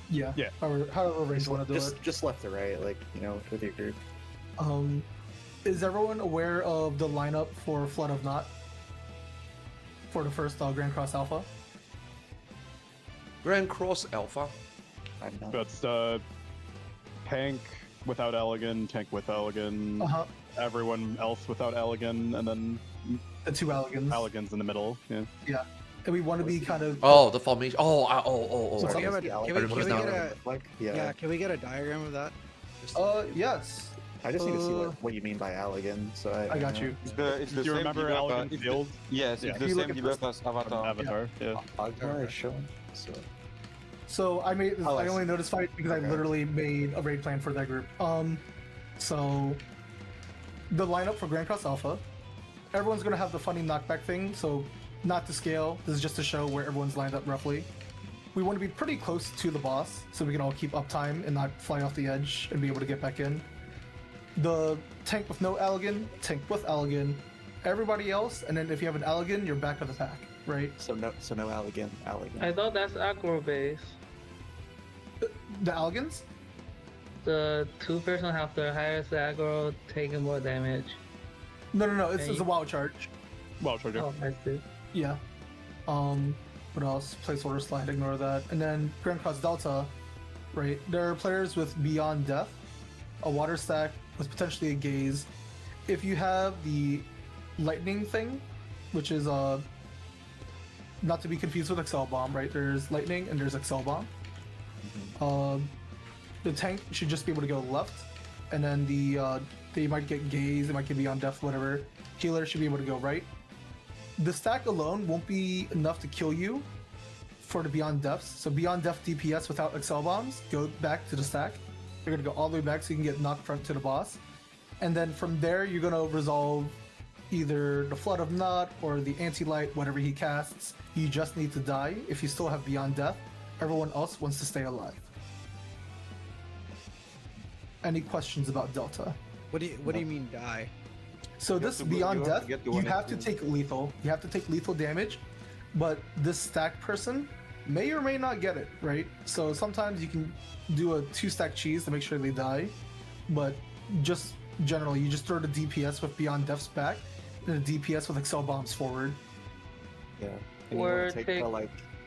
Yeah. Yeah. However range you want to do it. just left to right, like with your group. Is everyone aware of the lineup for Flood of Knot for the first Grand Cross Alpha? Grand Cross Alpha. I'm not. That's tank without Elegant, tank with Elegant, everyone else without Elegant, and then The two Elegans. Elegant's in the middle. Yeah. Yeah. And we want to be kind of. Oh, the formation. Oh. So Can we, Okay. can we get a? Like, Yeah. Can we get a diagram of that? Just- Yes. I just need to see what you mean by Allegan. So I got you. It's the Do you same remember debuff, Elegant it's Field? yes, Yeah. it's the If you same look at debuff as Avatar. Avatar, yeah. Agnar is showing. So I made. Oh, I I only see. noticed it because I Okay. literally made a raid plan for that group. So the lineup for Grand Cross Alpha, everyone's gonna have the funny knockback thing. So not to scale. This is just to show where everyone's lined up roughly. we want to be pretty close to the boss so we can all keep uptime and not fly off the edge and be able to get back in. The tank with no Allegan, tank with Allegan, everybody else, and then if you have an Allegan, you're back of the pack, right? So no Allegan. I thought that's aggro base. The Alligans? The 2-person have the highest aggro, taking more damage. No, it's a wild charge. Wild charge. Oh, I see. Yeah. What else? Placeholder slide, ignore that. And then Grand Cross Delta, right? There are players with Beyond Death, a water stack with potentially a gaze. If you have the lightning thing, which is not to be confused with Excel Bomb, right? There's lightning and there's Excel Bomb. The tank should just be able to go left, and then they might get gaze, they might get Beyond Death, whatever. Healer should be able to go right. The stack alone won't be enough to kill you for the Beyond Deaths. So Beyond Death DPS without Excel Bombs, go back to the stack. You're gonna go all the way back so you can get knocked front to the boss. And then from there, you're gonna resolve either the Flood of Nod or the Anti-Light, whatever he casts. You just need to die if you still have Beyond Death. Everyone else wants to stay alive. Any questions about Delta? What do you mean die? So this Beyond Death, you have to take lethal. You have to take lethal damage, but this stack person may or may not get it, right? So sometimes you can do a 2-stack cheese to make sure they die, but just generally, you just throw the DPS with Beyond Death's back and the DPS with Excel Bombs forward. Yeah. And you want to take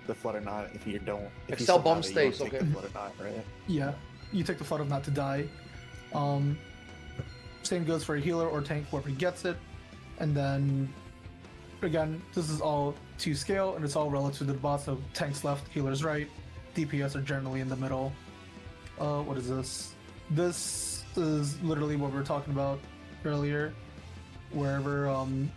the Flood or Not if you don't. If Excel you Bomb still have it, you stays, don't take okay. the Flood or Not, right? Yeah, you take the Flood of Not to die. Same goes for a healer or tank, whoever gets it. And then, again, this is all to scale, and it's all relative to the boss, so tanks left, healers right. DPS are generally in the middle. What is this? This is literally what we were talking about earlier. Wherever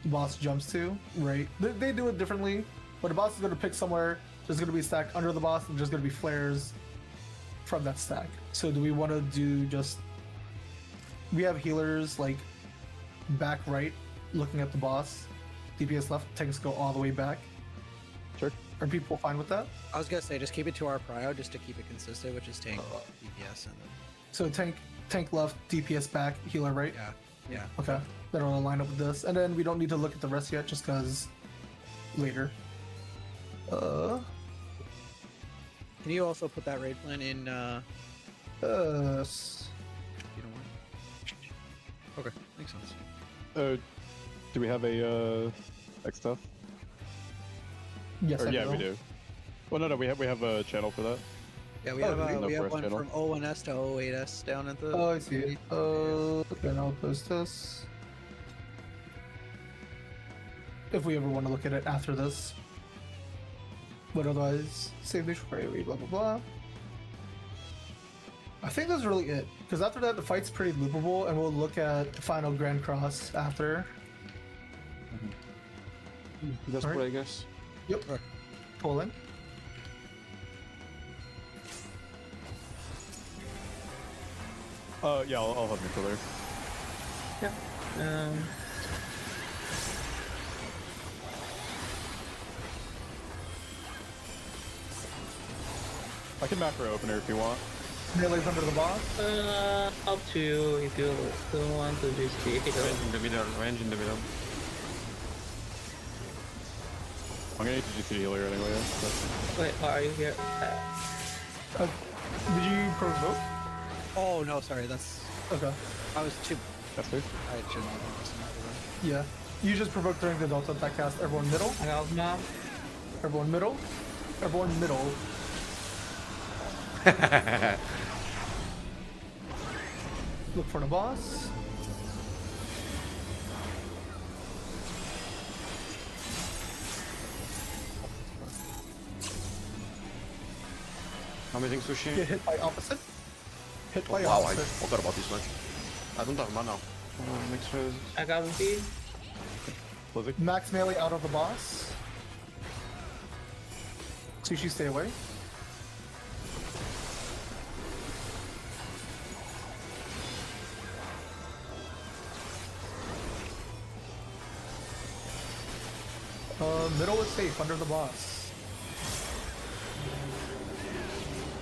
the boss jumps to, right? They do it differently, but the boss is going to pick somewhere. There's going to be a stack under the boss, and there's going to be flares from that stack. So do we want to do just... We have healers like back right, looking at the boss. DPS left, tanks go all the way back. Sure. Are people fine with that? I was gonna say just keep it to our prio just to keep it consistent, which is tank, DPS, and then So tank left, DPS back, healer right. yeah. Okay, that'll line up with this, and then we don't need to look at the rest yet, just because later. Can you also put that raid plan in? You know what? Okay, makes sense. Do we have a X stuff? Yes, Or, I yeah, will. we do. Well, no, we have a channel for that. Yeah, we Oh, have do we? we No, have for one channel. from 01S to 08S down at the. Oh, I see it. Then I'll post this. If we ever want to look at it after this. But otherwise, save this for blah blah blah. I think that's really it. Because after that, the fight's pretty loopable, and we'll look at the final Grand Cross after. That's Alright. cool, I guess. Yep. Pull in. Yeah, I'll have neutral there. Yeah. I can macro opener if you want. Melee's under the boss. Up to you if you don't want to just be Range in the middle, range in the middle. I'm gonna need to GC healer anyway. So. Wait, are you here? Did you provoke? Oh no, sorry, that's. Okay. I was too. That's fair. I shouldn't have listened to that. Yeah. You just provoke during the Delta attack cast. Everyone middle. I got map. Everyone middle. Everyone middle. Look for the boss. Amazing sushi. Get hit by opposite. Hit by Wow, I opposite. forgot about this one. I don't have mana. Next phase. I got Ruby. Blizzy. Max melee out of the boss. Sushi, stay away. Middle is safe under the boss.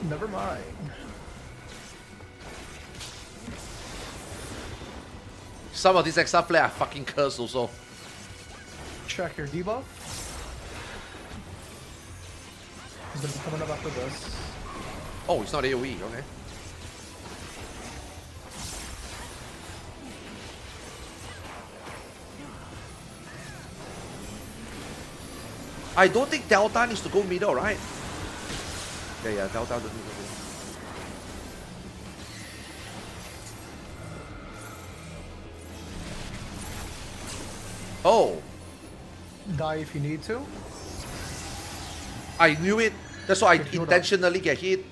Never mind. Some of these extra play are fucking cursed also. Check your debuff. He's gonna be coming up after this. Oh, it's not AoE, okay. I don't think Delta needs to go middle, right? Yeah, Delta doesn't need to go middle. Oh, Die if you need to. I knew it. That's why I intentionally get hit.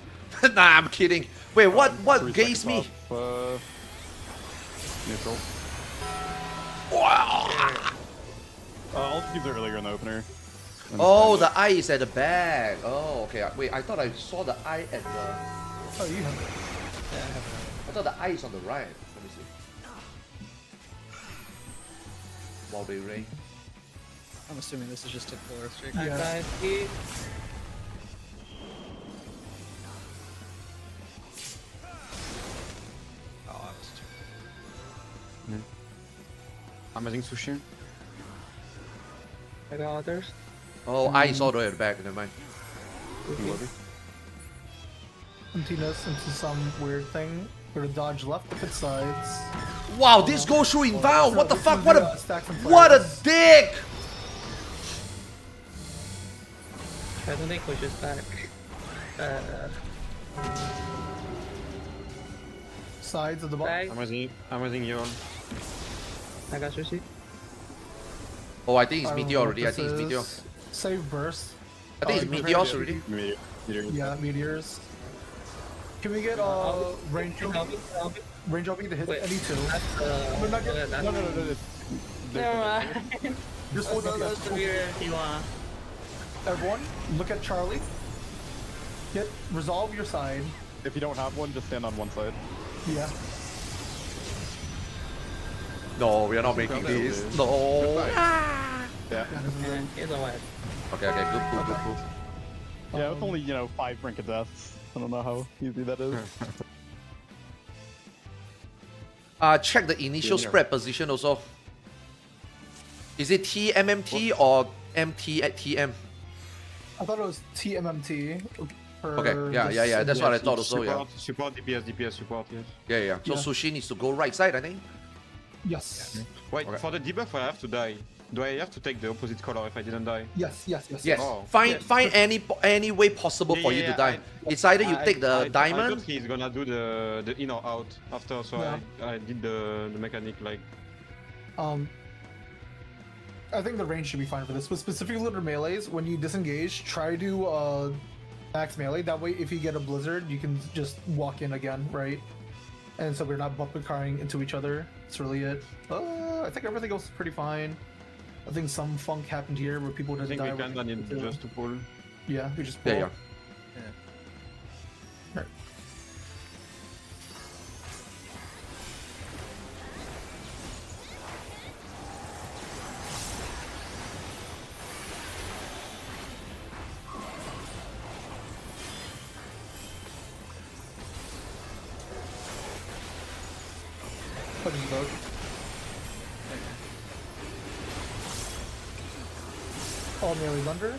Nah, I'm kidding. Wait, what 3 gazed seconds me? off, neutral. Wow. I'll just use it earlier in the opener. And Oh, then- the eye is at the back. Oh, okay. Wait, I thought I saw the eye at the... Oh, you have it. Yeah, I have I thought the eye is on the right. Let me see. Wow, they ray. I'm assuming this is just typical Earth Streak. Yeah. Oh, I was too. Amazing sushi. I got others. Oh, eye is all the way at the back. Never mind. Emptiness into some weird thing. We're gonna dodge left if it sides. Wow, this goes through inbound. What the This fuck? is What the, a... stacks and What a flares. dick! I don't think pushes back. Sides of the box. Bag. Amazing yawn. I got sushi. Oh, I think it's I don't Meteor know what already. I think this it's Meteor. is. Save burst. I think it's Meteors already. Yeah, meteors. Can we get range Help me, help me. range OP to hit Wait, any two? That's No, not yet. that's No. Never mind. Just hold on. That's weird if you want. Everyone, look at Charlie. Resolve your side. If you don't have one, just stand on one side. Yeah. No, we are not making this. No. Yeah. Yeah, it's alright. Okay, good pool, good pool. Yeah, it's only, 5 rank of deaths. I don't know how easy that is. Check the initial spread position also. Is it TMMT or MT at TM? I thought it was TMMT. Okay, yeah. That's what I thought also, yeah. Support DPS support, yes. Yeah. So Yeah. Sushi needs to go right side, I think. Yes. Wait, Okay. for the debuff I have to die. Do I have to take the opposite color if I didn't die? Yes. Yes. Oh. Find any way possible for you to die. It's either you take the I diamond. thought he's gonna do the in or out after, so Yeah. I did the mechanic like. I think the range should be fine for this, but specifically with melees, when you disengage, try to max melee. That way, if you get a blizzard, you can just walk in again, right? And so we're not bumper carring into each other. That's really it. I think everything else is pretty fine. I think some funk happened here where people I didn't think die. we can with- need just to pull. Yeah, we just pull. Yeah. Right. Punch his boat. All melees under.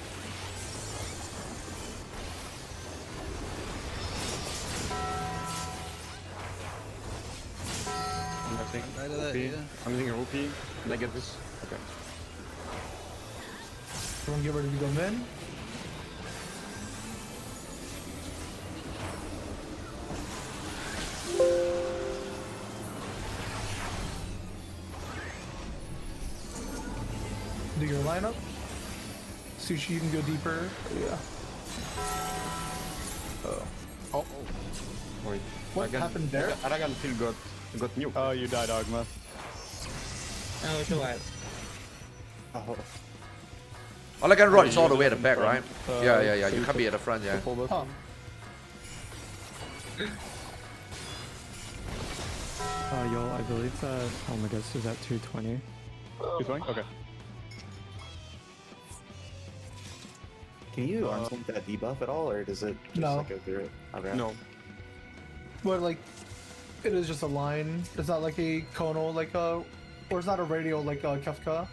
Nothing. Right of that, Rupee. yeah. I'm using a rupee. Can I get this? Okay. Everyone get ready to go mid. Do your lineup. Sushi, you can go deeper. Yeah. Oh. Wait. What happened there? Aragan still got nuked. Oh, you died, Ogma. Oh, it's alright. All I can run is all the way at the back, right? Uh, Yeah. You can't be at the front, yeah. Pull this. Huh. Yo, I believe that, oh my gosh, is that 220? Keep going? Okay. Can you arms link that debuff at all, or does it just No. like, go through it? Okay. No. But like, it is just a line. It's not like a conal like a, or it's not a radial like a Kefka.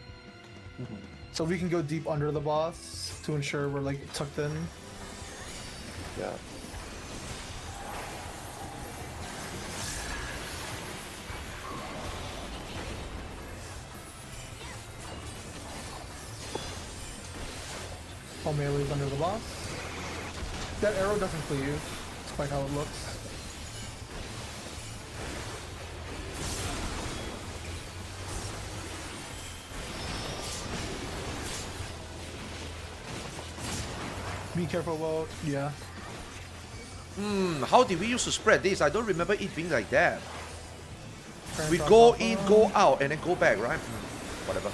So we can go deep under the boss to ensure we're like tucked in. Yeah. All melee's under the boss. That arrow doesn't cleave. It's quite how it looks. Be careful about, yeah. How did we used to spread this? I don't remember it being like that. We Turns go out- in, go out, and then go back, right? Whatever.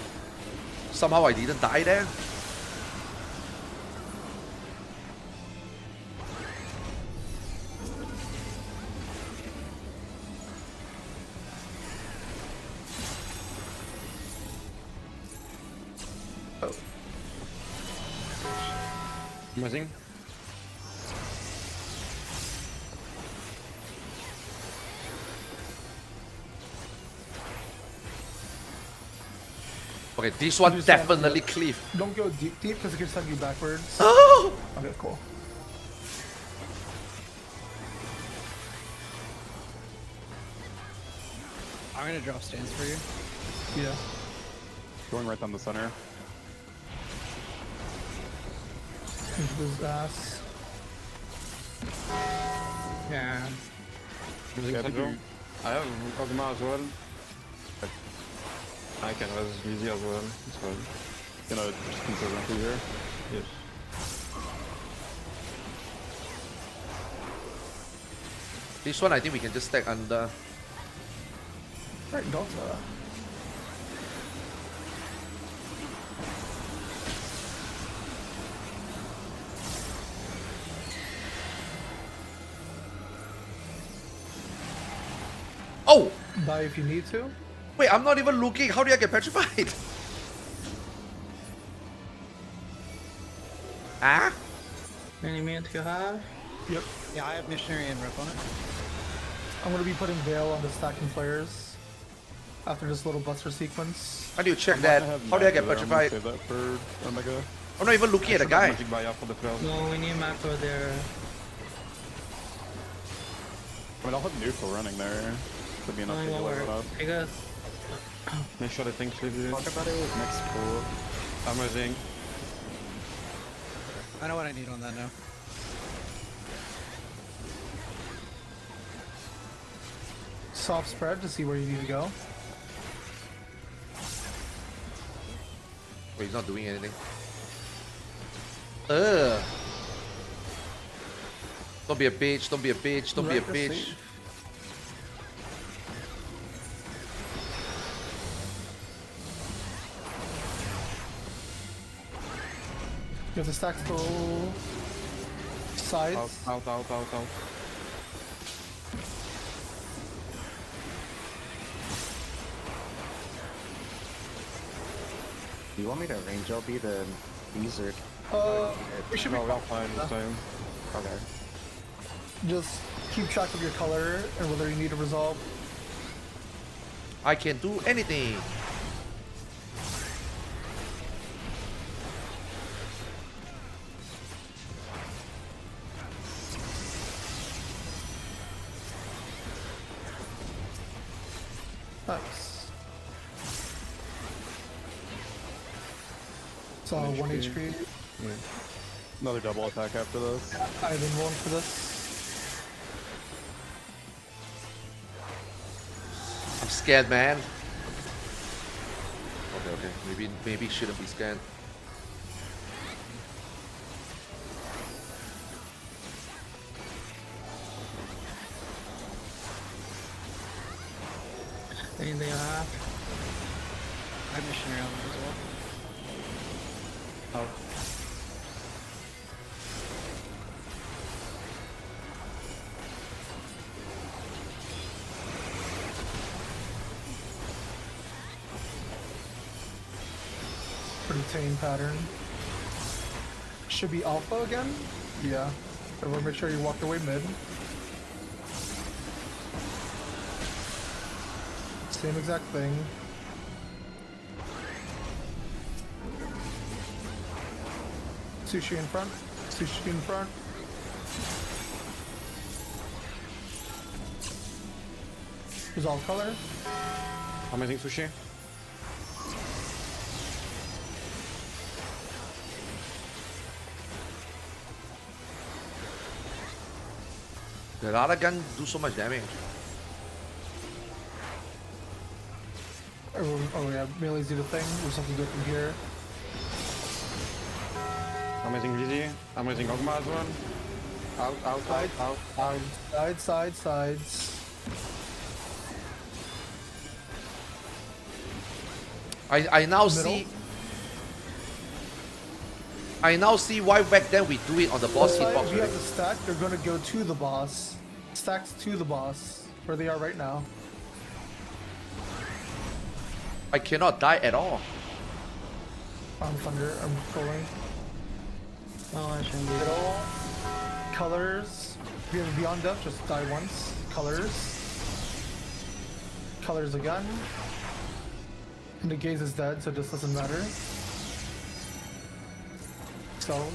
Somehow I didn't die there. Oh. Amazing. Okay, this one You just have to- definitely cleave. Don't go deep because it can send you backwards. Oh! Okay, cool. I'm gonna drop stands for you. Yeah. Going right down the center. Into his ass. Yeah. Using Yeah, Central. you- I have Ogma as well. I can res Lizzie as well. It's fine. Gonna just conserve through here. Yes. This one I think we can just stack under. Right, Delta. Oh! Die if you need to. Wait, I'm not even looking. How did I get petrified? Ah? Any minute you have? Yep. Yeah, I have missionary and rep on it. I'm gonna be putting Veil on the stacking players after this little buster sequence. How do you check I'm that? not gonna have How do I get macro there. I'm gonna petrified? Save that for Omega. I'm not even looking at the Should have guy. Magic Barrier for the flares. No, we need macro there. I mean, I'll have neutral running there. Could be enough No, to it heal won't everyone work. up. Because Make sure the thing sleeves Talk about it with next pool. Amazing. I know what I need on that now. Soft spread to see where you need to go. Wait, he's not doing anything. Ugh. Don't be a bitch, don't be a bitch, don't be a Right, bitch. let's see. You have to stack the sides. Out. Do you want me to range LB the these or? We should be No, we are fine this time. Okay. just keep track of your color and whether you need to resolve. I can do anything. Nice. So 1 HP. Another double attack after this. I have been rolling for this. I'm scared, man. Okay. Maybe shouldn't be scared. anything you have? I have missionary on it as well. Out. Pretty tame pattern. should be alpha again. Yeah. Everyone make sure you walk away mid. Same exact thing. Sushi in front. Sushi in front. Resolve color. Amazing sushi. The other gun do so much damage. Oh yeah, melee's do the thing. We just have to go from here. Amazing Lizzie. Amazing Ogma as well. Out. Sides. I now see why back then we do it on the boss hitbox. If you have the stack, they're gonna go to the boss. Stacks to the boss, where they are right now. I cannot die at all. On thunder, I'm going. Oh, I shouldn't be. Middle. Colors. If you have Beyond Death, just die once. Colors. Colors again. And the gaze is dead, so this doesn't matter. Cells.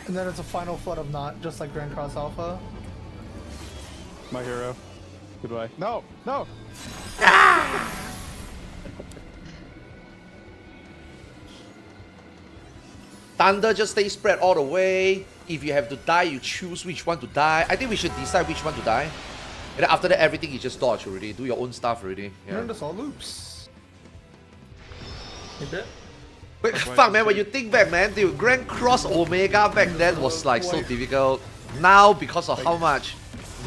And then it's a final flood of Knot, just like Grand Cross Alpha. My hero. Goodbye. No! No! Thunder just stay spread all the way. If you have to die, you choose which one to die. I think we should decide which one to die. And then after that, everything you just dodge already. Do your own stuff already. Yeah. And this all loops. You did? Wait, fuck man, when you think back man, dude, Grand Cross Omega back then was like so difficult. Now, because of how much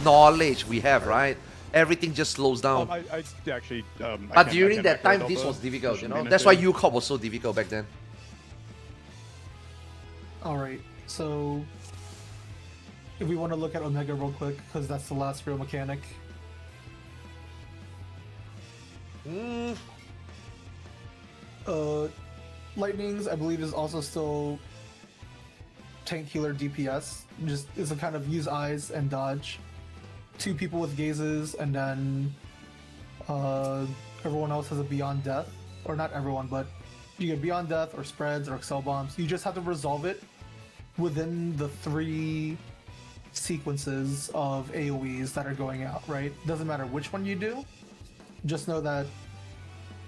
knowledge we have, right? Everything just slows down. I actually... But during that time, this was difficult, you know? That's why UCOP was so difficult back then. Alright, so... If we want to look at Omega real quick, because that's the last real mechanic. Lightnings, I believe, is also still tank healer DPS. Just is a kind of use eyes and dodge. 2 people with gazes, and then everyone else has a Beyond Death. Or not everyone, but you get Beyond Death or spreads or Excel bombs. You just have to resolve it within the 3 sequences of AoEs that are going out, right? Doesn't matter which one you do. Just know that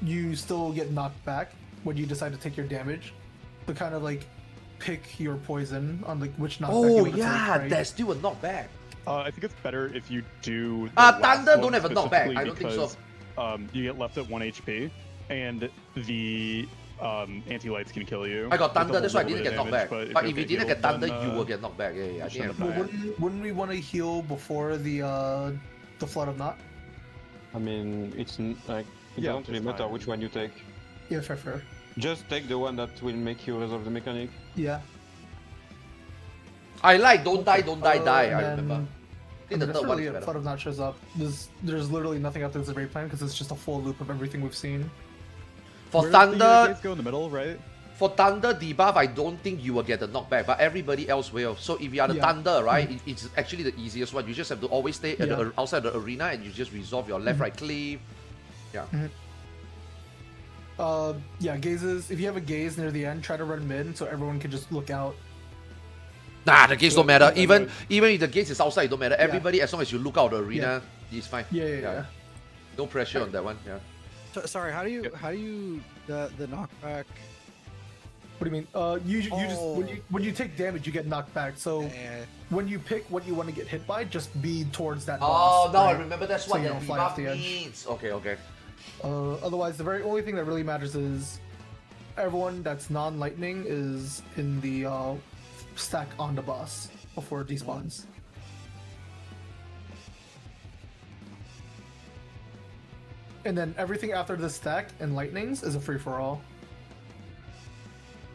you still get knocked back when you decide to take your damage. To kind of like pick your poison on like which knockback you want to take, right? There's still a knockback. I think it's better if you do. Thunder don't have a knockback. I don't think so. You get left at 1 HP, and the anti-lights can kill you. I got Thunder, that's why I didn't get knocked back. But if you didn't get Thunder, then, you will get knocked back. Yeah, I think wouldn't we want to heal before the Flood of Knot? I mean, it's like it doesn't really matter which one you take. Yeah, fair. Just take the one that will make you resolve the mechanic. Yeah. I like don't die, die. I remember. And the third one Flood of Knot shows up. There's literally nothing after the raid plan because it's just a full loop of everything we've seen. For Thunder, go in the middle, right? For Thunder debuff, I don't think you will get the knockback, but everybody else will. So if you are the Thunder, right, it's actually the easiest one. You just have to always stay at the, outside the arena and you just resolve your left-right cleave. Yeah. Yeah, gazes. If you have a gaze near the end, try to run mid so everyone can just look out. Nah, the gaze don't matter. Even if the gaze is outside, it don't matter. Everybody, as long as you look out the arena, it's fine. Yeah. No pressure on that one. Yeah. So, sorry, how do you the knockback? What do you mean? You just when you take damage, you get knocked back. So when you pick what you want to get hit by, just be towards that boss. Oh no, right? I remember that's what you that don't fly off the edge. means. Okay. Otherwise, the very only thing that really matters is everyone that's non-lightning is in the stack on the boss before it despawns. And then everything after the stack and lightnings is a free-for-all.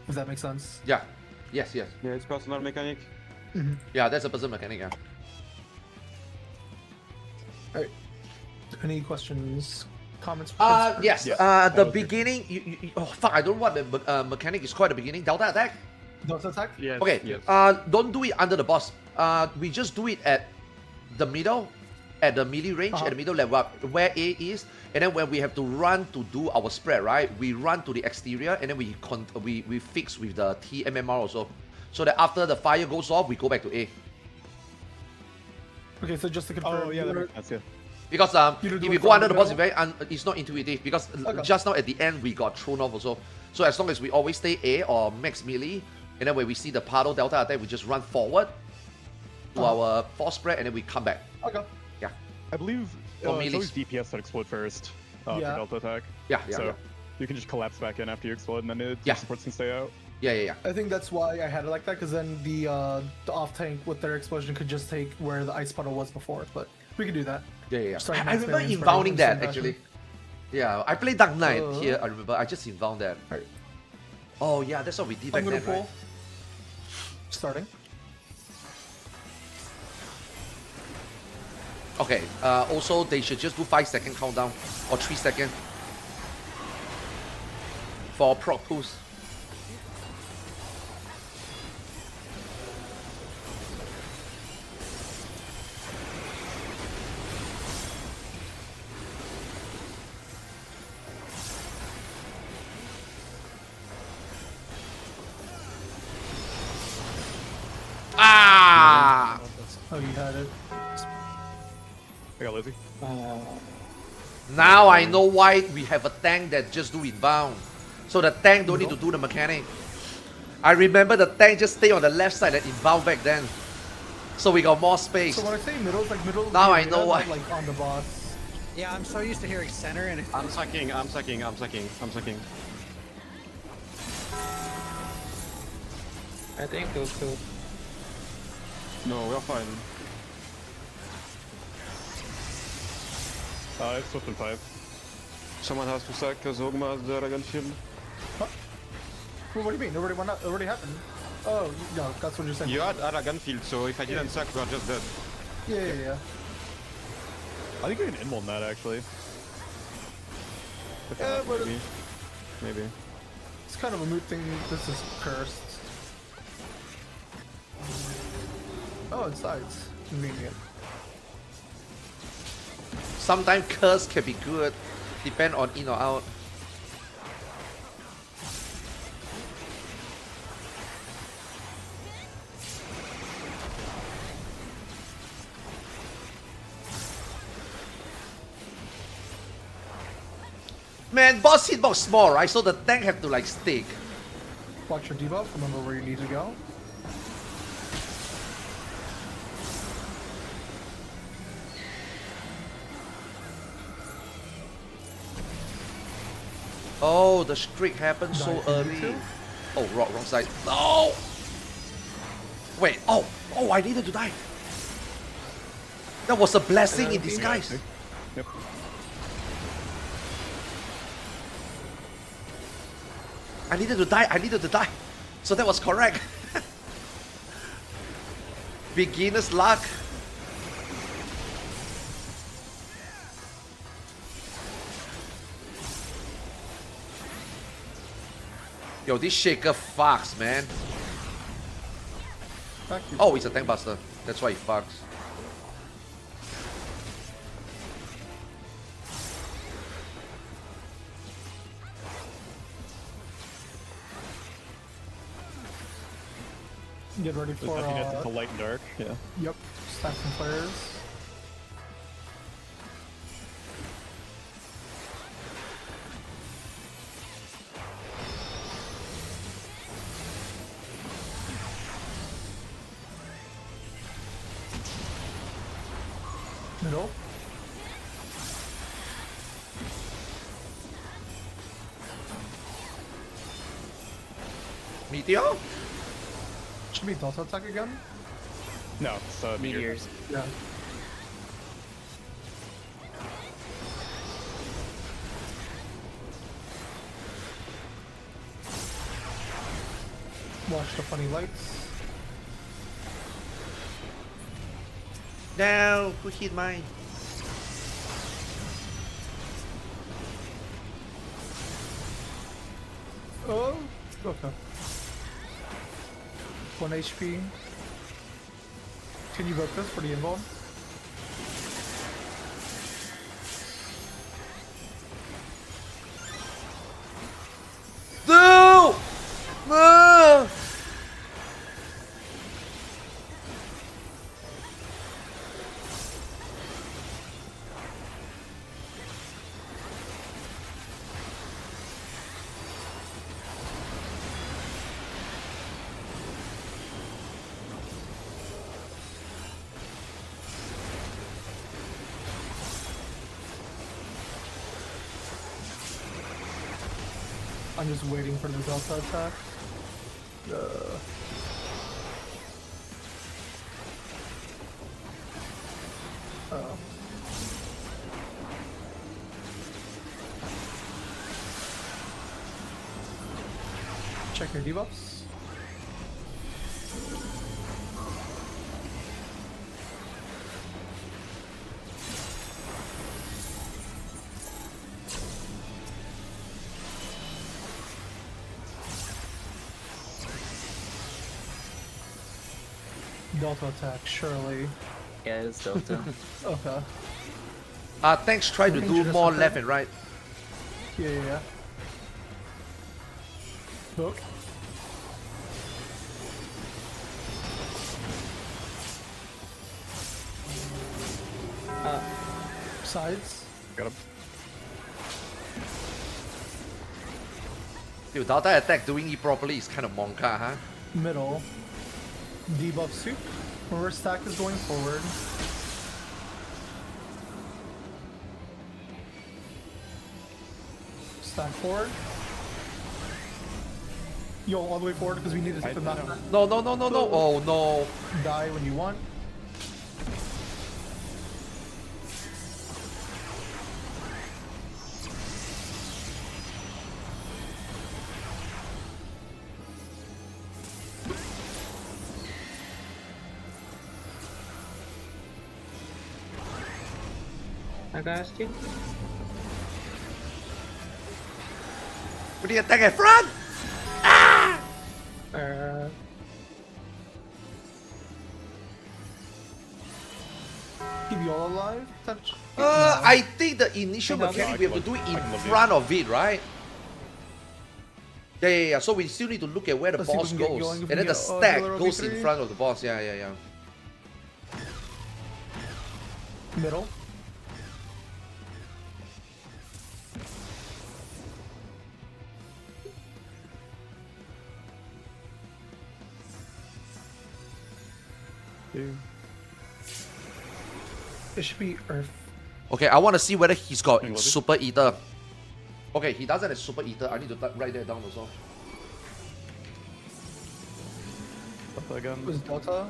If that makes sense. Yeah. Yes. Yeah, it's personal mechanic. Yeah, that's a personal mechanic, yeah. Alright. Any questions? comments? Yes. Yes, The that was it. beginning. Oh fuck! I don't know what the mechanic is called at the beginning. Delta attack. Delta attack? Yes. Okay. Yes. Don't do it under the boss. We just do it at the middle, at the melee range, at the middle level up, where A is, and then when we have to run to do our spread, right? We run to the exterior, and then we fix with the TMMR also, so that after the fire goes off, we go back to A. Okay, so just to confirm. Oh yeah, that makes sense. Yeah. Because You if do you it go from under the the boss, middle? it's not intuitive. Because Okay. just now at the end we got thrown off also. So as long as we always stay A or max melee, and then when we see the Pado Delta attack, we just run forward to our force spread, and then we come back. Okay. I believe Or it's melees. always DPS that explode first for Yeah. Delta attack. Yeah, So you can just collapse back in after you explode, and then the Yeah. supports can stay out. yeah. I think that's why I had it like that, because then the off tank with their explosion could just take where the ice puddle was before. But we could do that. Yeah. Starting I remember experience for inbounding that different actually. Yeah, I played Dark Knight Uh-huh. here. I remember I just inbound that. Alright. Oh yeah, that's what we did back I'm gonna then, pull. right? Starting. Okay. Also, they should just do 5-second countdown or 3-second for proc pulls. Ah! Oh, you had it. I got Lizzie. Now I know why we have a tank that just do inbound. So the tank don't need to do the mechanic. I remember the tank just stay on the left side and inbound back then. So we got more space. So when I say middle, it's like middle. of Now the I arena, know not why. Like on the boss. Yeah, I'm so used to hearing center and I'm sucking. I'm sucking. I'm sucking. I'm sucking. I think those two. No, we're fine. It's Swift and 5. Someone has to suck because Ogma has the dragon shield. Well, what do you mean? Already happened. Oh no, that's what you're saying. You had a gun field, so if I didn't suck, we're just dead. Yeah. I think we can inmol that actually. If Yeah, not, but maybe. It's kind of a moot thing. This is cursed. Oh, it sides. Convenient. Sometimes curse can be good, depend on in or out. Man, boss hitbox small, right? So the tank have to like stick. Watch your debuff. Remember where you need to go. Oh, the streak happened so Nice. early. Oh, wrong side. No! Wait, oh, I needed to die. That was a blessing in disguise. Yep. I needed to die. So that was correct. Beginner's luck. Yo, this shaker fucks, man. Oh, he's a tank buster. That's why he fucks. Get ready There's for. nothing to light and dark. Yeah. Yep. Stack some flares. Middle. Meteor? Should be Delta attack again. No, it's Meteors. Yeah. Watch the funny lights. No, who hit mine? Oh, okay. 1 HP. Can you vote this for the invuln? No! No! I'm just waiting for the delta attack. Oh. Check your debuffs. Delta attack, surely. Yeah, it's Delta. Okay. Thanks, try to do more left and right. Yeah. Book. Sides. Got him. Dude, Delta attack doing it properly is kind of monka, huh? Middle. Debuff soup. Reverse stack is going forward. Stack forward. Yo, all the way forward because we need to take the knockback. No, no, no, no, no. Oh, no. Die when you want. I got you. What do you attack at front? Keep you all alive. Touch. I think the initial No, mechanic I we have to can do it in love it. front of it, right? Yeah. So we still need to look at where the Let's see if boss we can get goes. going, if And we then the get, stack healer goes in OB3. front of the boss. Yeah. Middle. It should be Earth. Okay, I want to see whether he's got Can you look it? Super Eater. Okay, he doesn't have Super Eater. I need to write that down also. Delta again. Was Delta?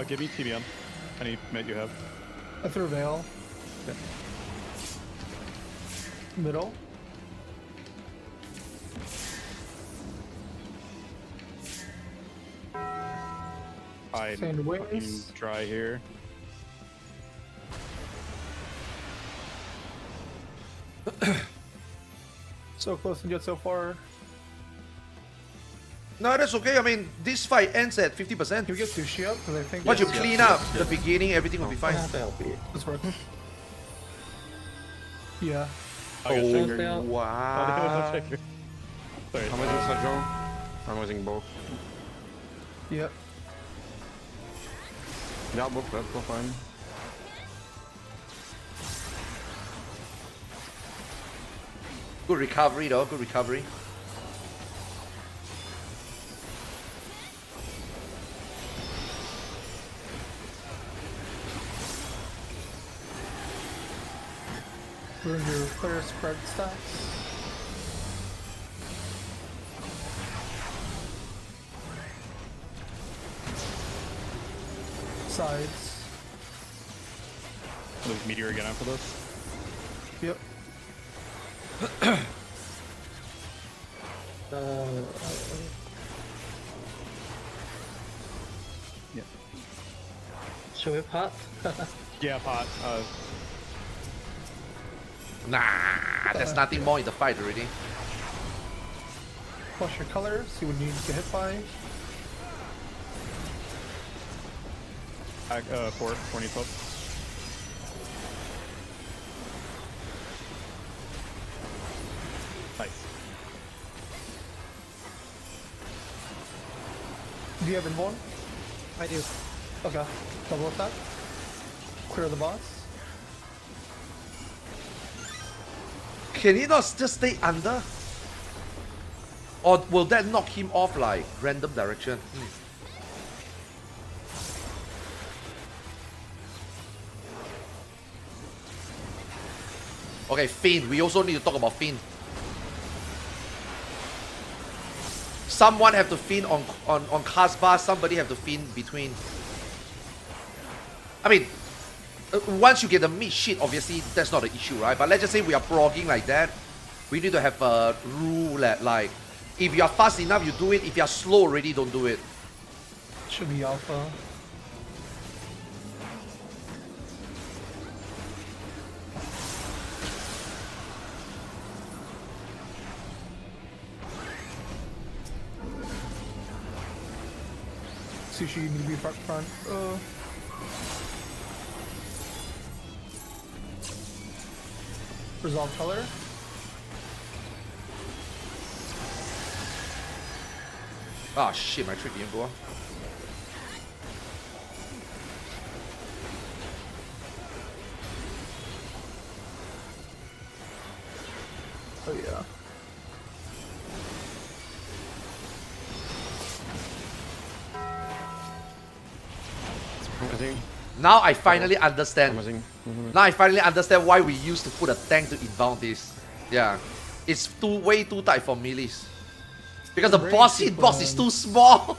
Give me TBM. Any med you have. I threw Veil. Okay. Middle. I'm Sand fucking wings. dry here. So close and yet so far. No, that's okay. I mean, this fight ends at 50%. Can we get sushi up? Because I think Once you clean up the beginning, everything will be fine. this works. Yeah. I got shaker. Fail. Wow. Sorry. I'm using Sajo. I'm using both. Yep. Yeah, both, that's so fine. Good recovery though, good recovery. Ruin your player spread stats. Sides. There's meteor again after this. Yep. Should we pot? Yeah, pot. Nah, there's nothing more in the fight already. Plus your color, see what you need to get hit by. 4, 2012. Nice. Do you have inborn? I do. Okay. Double attack. Clear the boss. Can he not just stay under? Or will that knock him off like random direction? Okay, Fiend. We also need to talk about Fiend. Someone have to Fiend on Casbah, somebody have to Fiend between. I mean, once you get the meat shit, obviously that's not an issue, right? But let's just say we are progging like that. We need to have a rule that like, if you are fast enough, you do it. If you are slow already, don't do it. Should be alpha. Sushi, you need to be front. Resolve color. Ah shit, my trick didn't go on. Oh yeah. Now I finally understand. Mm-hmm. Now I finally understand why we used to put a tank to inbound this. Yeah. It's way too tight for melees. Because the boss hitbox is too small.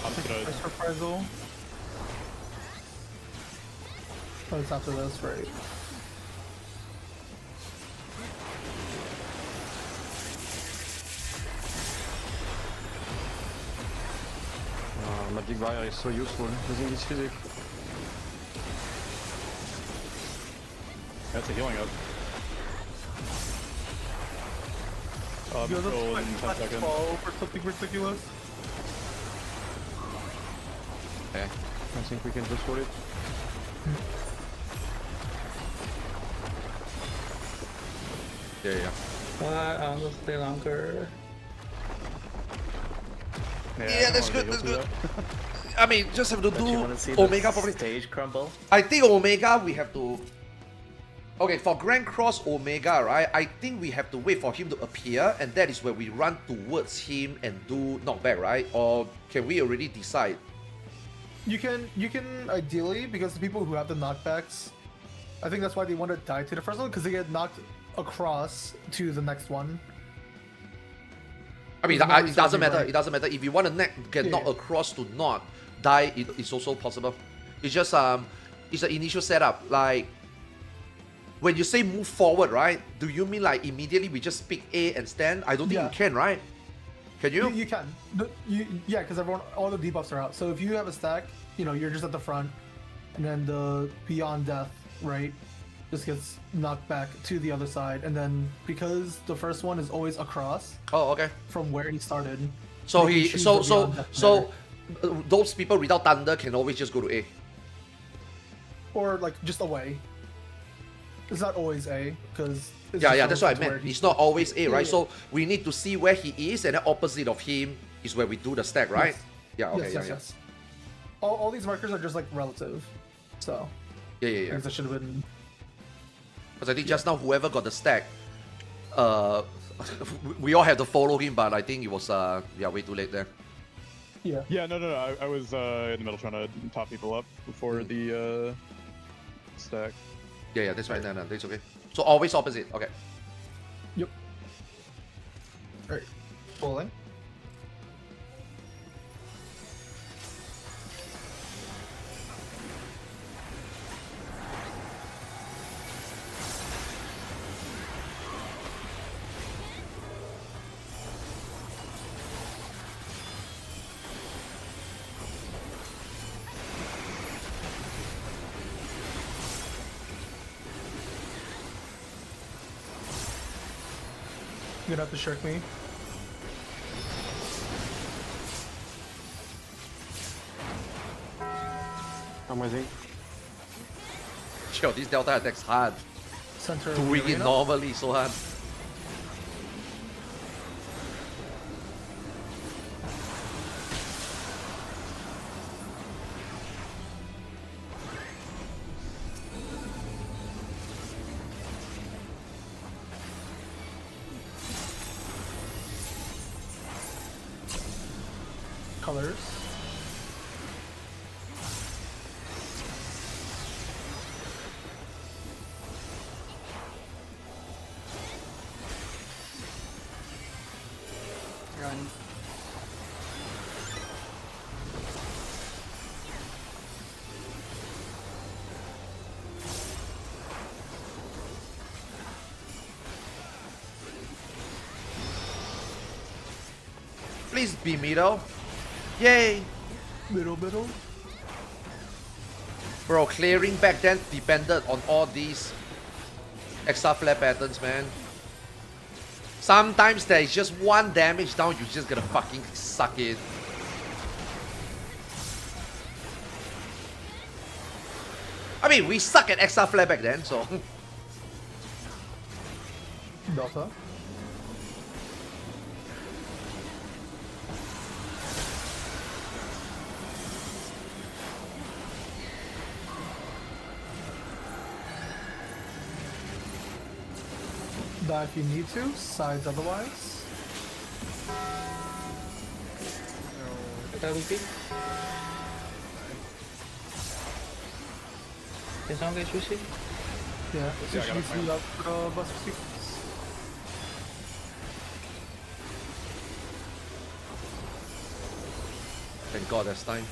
First reprisal. Oh, it's after this, right? Magic Barrier is so useful using this physic. That's a healing up. Yo, that's Goal like in 10 seconds. 12 or something ridiculous. Okay. I think we can just hold it. Yeah. I want to stay longer. Yeah, that's good. That's good. I mean, just have to Don't you do want to see Omega the probably. stage crumble? I think Omega we have to. Okay, for Grand Cross Omega, right? I think we have to wait for him to appear, and that is where we run towards him and do knockback, right? Or can we already decide? You can ideally, because the people who have the knockbacks, I think that's why they want to die to the first one, because they get knocked across to the next one. I mean, it doesn't matter. It doesn't matter. If you want to get knocked across to not die, it's also possible. It's just it's an initial setup. Like when you say move forward, right? Do you mean like immediately we just pick A and stand? I don't think you can, right? Can you? You can. Yeah, because all the debuffs are out. So if you have a stack, you're just at the front, and then the Beyond Death, right, just gets knocked back to the other side, and then because the first one is always across. Oh, okay. From where he started. So those people without thunder can always just go to A. Or like just away. It's not always A, because yeah, that's what I meant. It's not always A, right? Yeah. So we need to see where he is, and then opposite of him is where we do the stack, right? Yes. Yeah, okay, Yes. All these markers are just like relative. So yeah. That should have been. Because I think just now whoever got the stack, we all had to follow him, but I think it was way too late there. Yeah. Yeah, no. I was in the middle trying to top people up before the stack. Yeah, that's right. No, that's okay. So always opposite. Okay. Yep. Alright. Pulling. You're gonna have to shirk me. I'm waiting. Yo, this Delta attack's hard. Center of Doing the it arena. normally so hard. Colors. Run. Please be middle. Yay! Middle. Bro, clearing back then depended on all these extra flare patterns, man. Sometimes there is just one damage down, you just gotta fucking suck it. I mean, we suck at extra flare back then, so. Delta. Die if you need to, sides otherwise. Yeah, Yeah, I got a needs to be up bus sequence. Thank God that's time.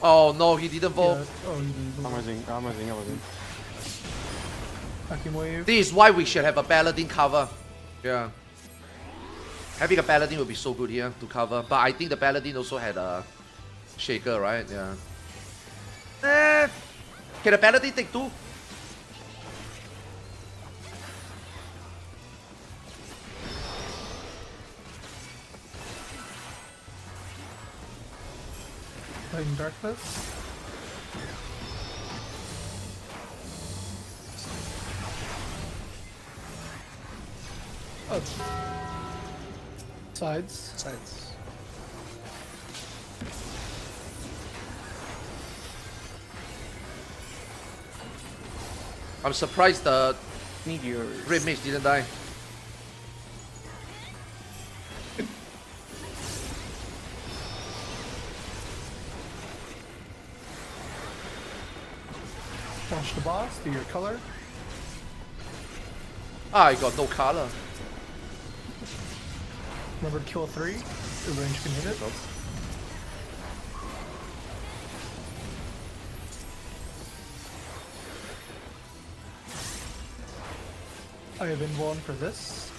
Oh no, he didn't vote. Yeah. Oh, you didn't. I'm waiting. Hacking wave. This is why we should have a paladin cover. Yeah. Having a paladin would be so good here to cover. But I think the paladin also had a shaker, right? Yeah. Can the paladin take two? Fighting darkness. Oh. Sides. Sides. I'm surprised the Meteors. Red Mage didn't die. Punch the boss, do your color. Ah, I got no color. Remember to kill 3. The range can hit it. I have invuln for this.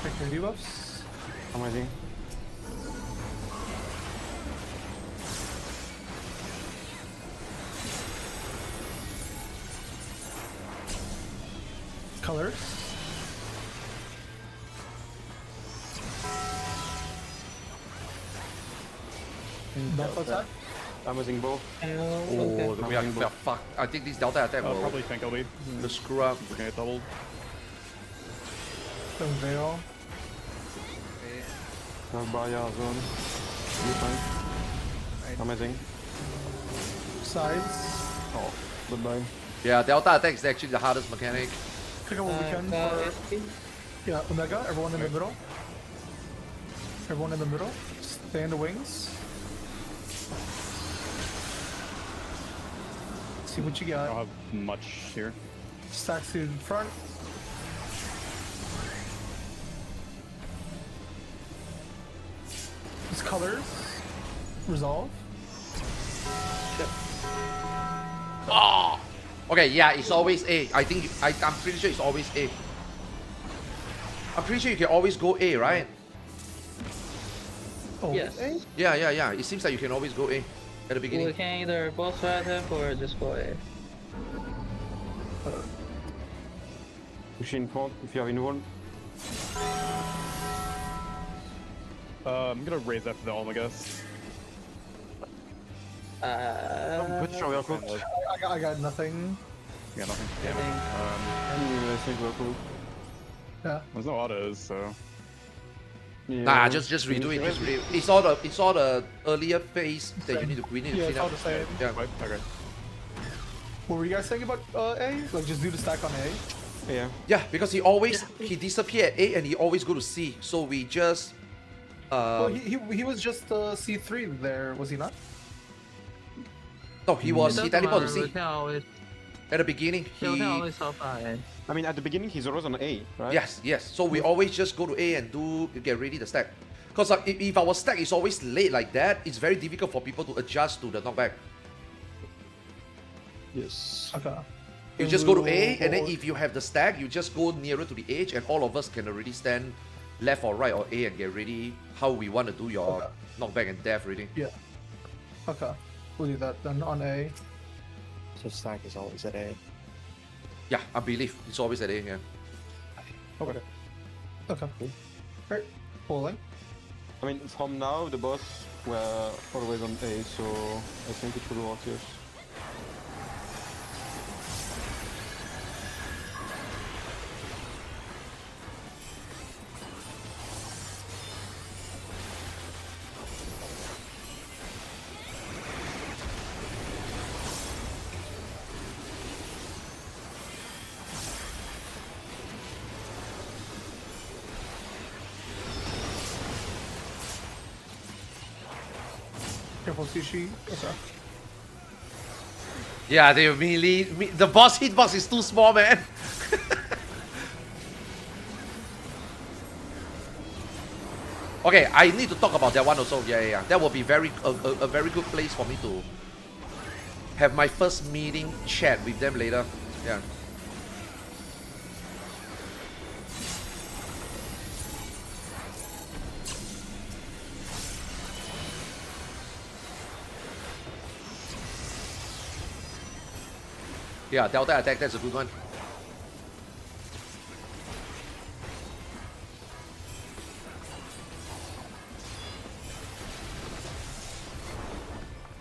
Take your debuffs. I'm waiting. Colors. Delta attack. I'm using both. Oh, we are fuck. I think this Delta attack will Probably think I'll be. screw up. We're gonna get doubled. Don't Veil. Barrier zone. Amazing. Sides. Oh, goodbye. Yeah, Delta attack is actually the hardest mechanic. Pick up what we can. Yeah, Omega, everyone in the middle. Everyone in the middle. Stay in the wings. See what you I got. don't have much here. Stacks to the front. His colors. Resolve. Oh! Okay, yeah, it's always A. I'm pretty sure it's always A. I'm pretty sure you can always go A, right? Oh, Yes. A? Yeah. It seems like you can always go A at the We beginning. can either both attack or just go A. Push in front if you have invuln. I'm gonna raise after the home, I guess. Put your Evercold. I got nothing. Yeah, nothing. I think we're cool. Yeah. There's no autos, so. Yeah. Nah, just redo it. Just redo it. It's all the earlier phase that we need to Yeah, clean it's all up. the same. Yeah. Okay. What were you guys saying about A? Like, just do the stack on A? Yeah. Yeah, because he disappear at A and he always go to C. So we just Well, he was just C3 there, was he not? no, he teleported to We C can always, at the beginning. we can always help A. I mean, at the beginning, he's always on A, right? Yes. So we always just go to A and get ready the stack. Because if our stack is always late like that, it's very difficult for people to adjust to the knockback. Yes. Okay. You just go to A, and then if you have the stack, you just go nearer to the edge, and all of us can already stand left or right or A and get ready how we want to do your knockback and death reading. Yeah. Okay. We'll do that then on A. So stack is always at A. Yeah, I believe it's always at A. Yeah. Okay. Okay. Right. Pulling. I mean, from now, the boss were always on A, so I think it should work, yes. Careful, sushi. Okay. Yeah, they the boss hitbox is too small, man. Okay, I need to talk about that one also. Yeah. That will be a very good place for me to have my first meeting chat with them later. Yeah. Yeah, Delta attack, that's a good one.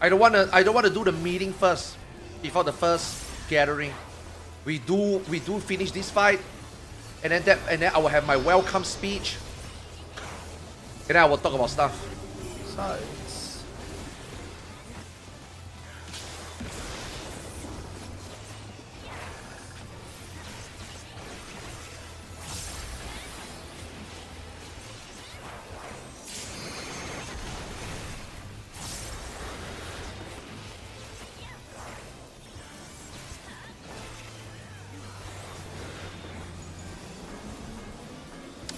I don't wanna do the meeting first before the first gathering. We do finish this fight, and then I will have my welcome speech. And then I will talk about stuff. Sides.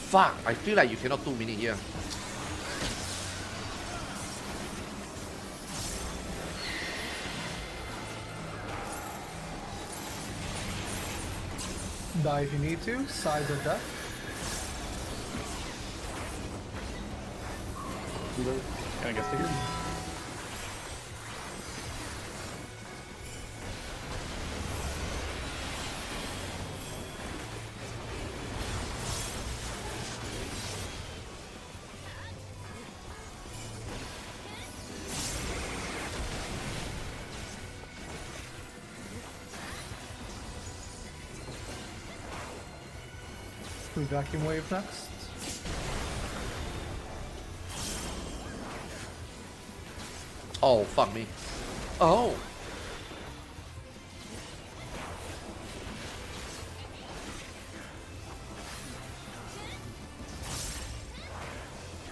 Fuck, I feel like you cannot 2 minutes here. Die if you need to. Sides or death. Can I guess here? We vacuum wave next. Oh, fuck me. Oh.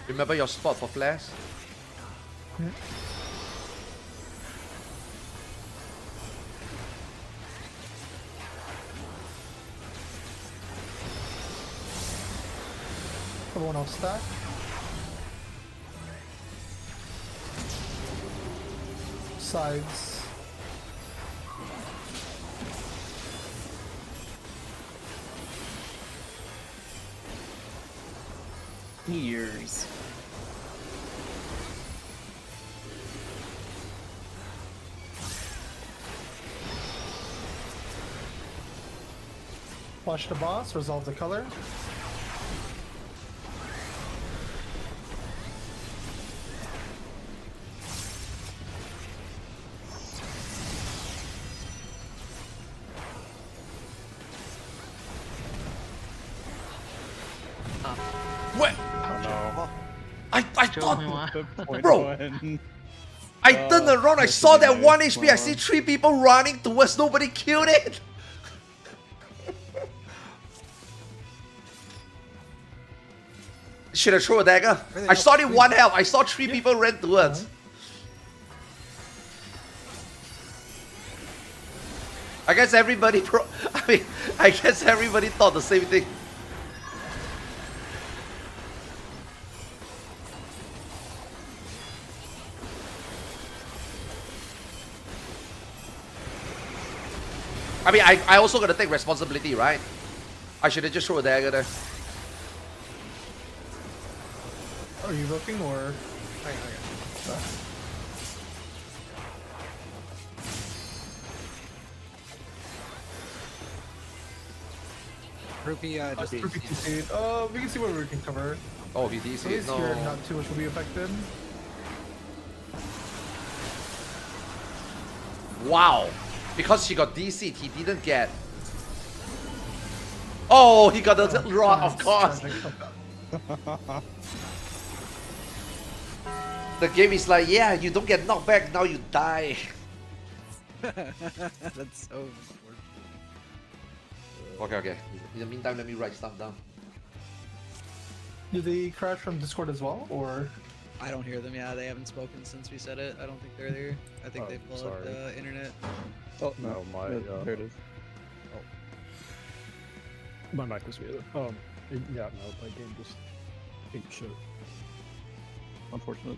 Remember your spot for flash? Yeah. Everyone else stack. Sides. Years. Flush the boss, resolve the color. What? Oh no. I Show me thought, one. bro, I turned around, I saw that 1 HP, I see 3 people running towards, nobody killed it. Should have thrown a dagger. I saw it 1 health, I saw 3 people ran towards. I guess everybody I guess everybody thought the same thing. I mean, I also gotta take responsibility, right? I should have just thrown a dagger there. Are you looking or? Rupee, just Rupee TC. We can see what we can cover. Oh, he DC. At least No. here, not too much will be affected. Wow. Because she got DC'd, he didn't get. Oh, he got the rod, of course. The game is like, yeah, you don't get knocked back, now you die. That's so. Okay. In the meantime, let me write stuff down. Did they crash from Discord as well, or? I don't hear them. Yeah, they haven't spoken since we said it. I don't think they're there. I think they followed the internet. Oh no, my there it is. my mic was muted. Yeah, no, my game just ate shit. Unfortunate.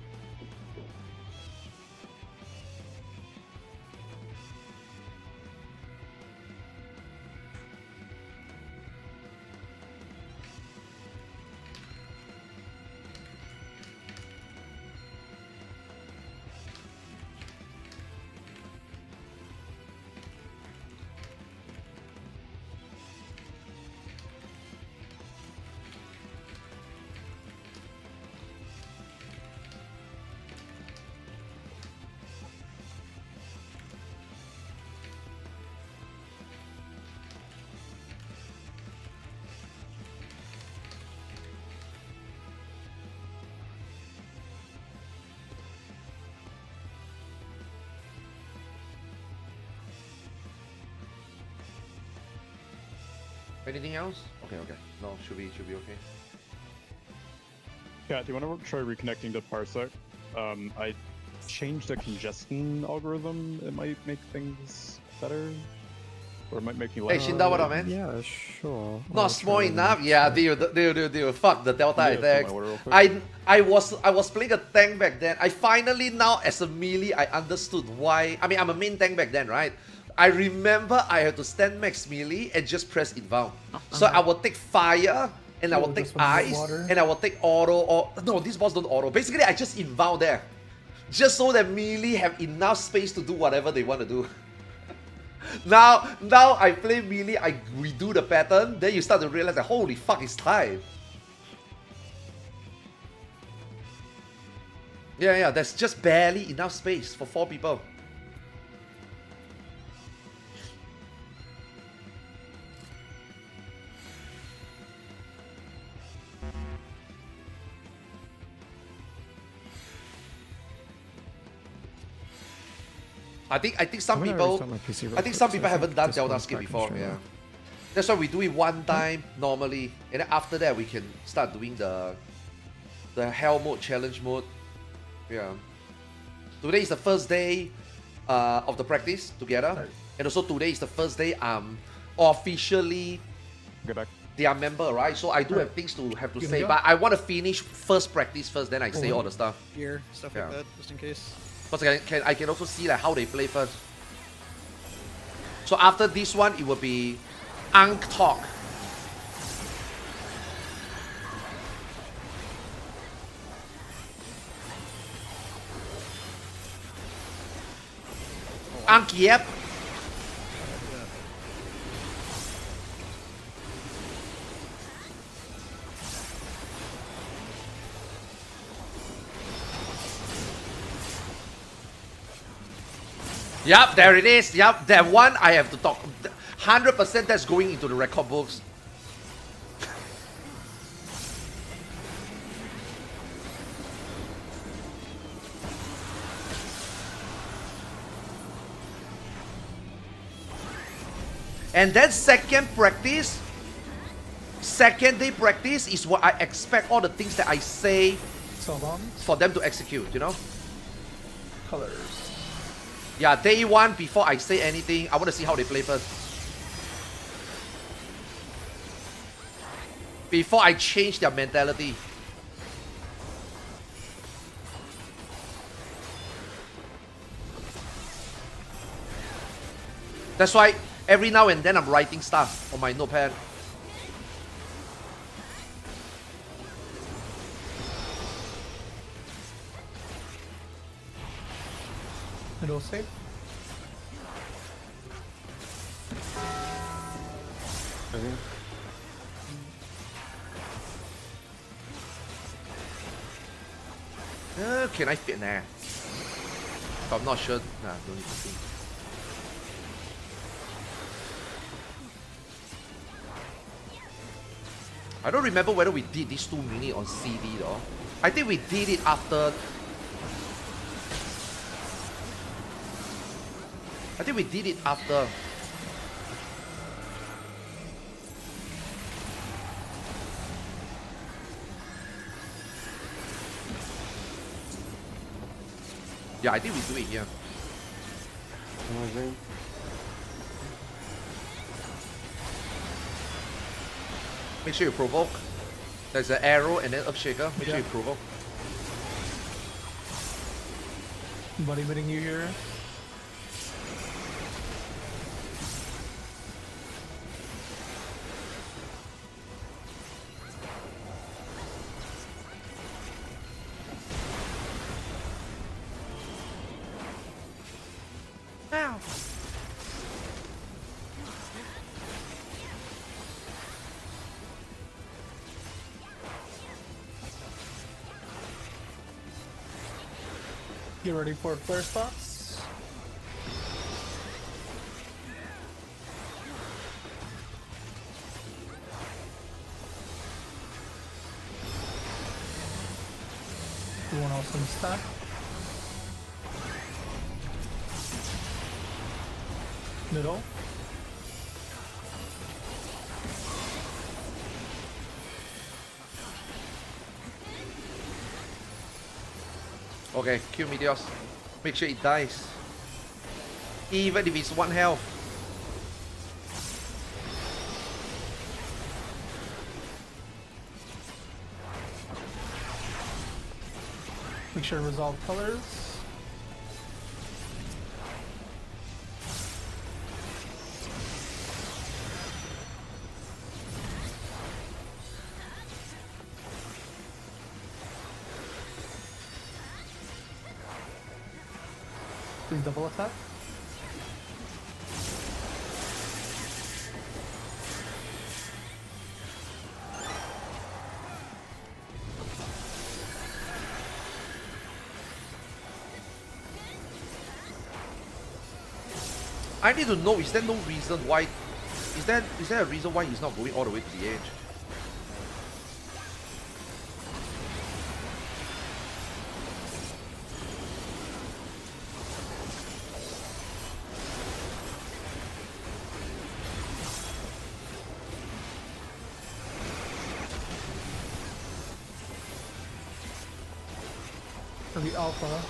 Anything else? Okay. No, should be okay. Yeah, do you want to try reconnecting to Parsec? I changed the congestion algorithm. It might make things better. Or it might make me Hey, less. Shinda, what up, man? Yeah, sure. Not small enough? Yeah, dude. Fuck the Delta Yeah, attack. put my order real quick. I was playing a tank back then. I finally now, as a melee, I understood why. I mean, I'm a main tank back then, right? I remember I had to stand max melee and just press inbound. So I will take fire, and I will take just wanna get ice, water. and I will take auto, or... No, these boss don't auto. Basically, I just inbound there. Just so that melee have enough space to do whatever they want to do. Now I play melee, I redo the pattern, then you start to realize that holy fuck, it's time. Yeah, there's just barely enough space for 4 people. I think some I'm gonna people, restart my PC real I think quick, some so people haven't done this Delta one's skip back in before. straight Yeah. away. That's why we do it one time normally, and then after that we can start doing the hell mode, challenge mode. Yeah. Today is the first day of the practice together, and also today is the first day I'm officially Get back. their member, right? So I do have things to have to You say, can go. but I want to finish first practice first, then I say all the stuff. Gear, stuff Yeah. like that, just in case. Because I can also see like how they play first. So after this one, it will be Ankh Talk. Ankh Yep. Yup, there it is. Yup, that one I have to talk. 100% that's going into the record books. And then second day practice is what I expect all the things that I say for them to execute, you know? Colors. Yeah, day one, before I say anything, I want to see how they play first. Before I change their mentality. That's why every now and then I'm writing stuff on my notepad. Middle safe. Can I fit? Nah. If I'm not sure, nah, don't need to think. I don't remember whether we did this 2 minute on CD though. I think we did it after. I think we did it after. Yeah, I think we do it here. Make sure you provoke. There's an arrow and then up shaker. Make sure you provoke. Body hitting you here. Ow. Get ready for flare spots. You want some stack? Middle. Okay, kill Meteos. Make sure it dies. Even if it's 1 health. Make sure to resolve colors. Please double attack. I need to know, is there no reason why... Is there a reason why he's not going all the way to the edge? for the alpha.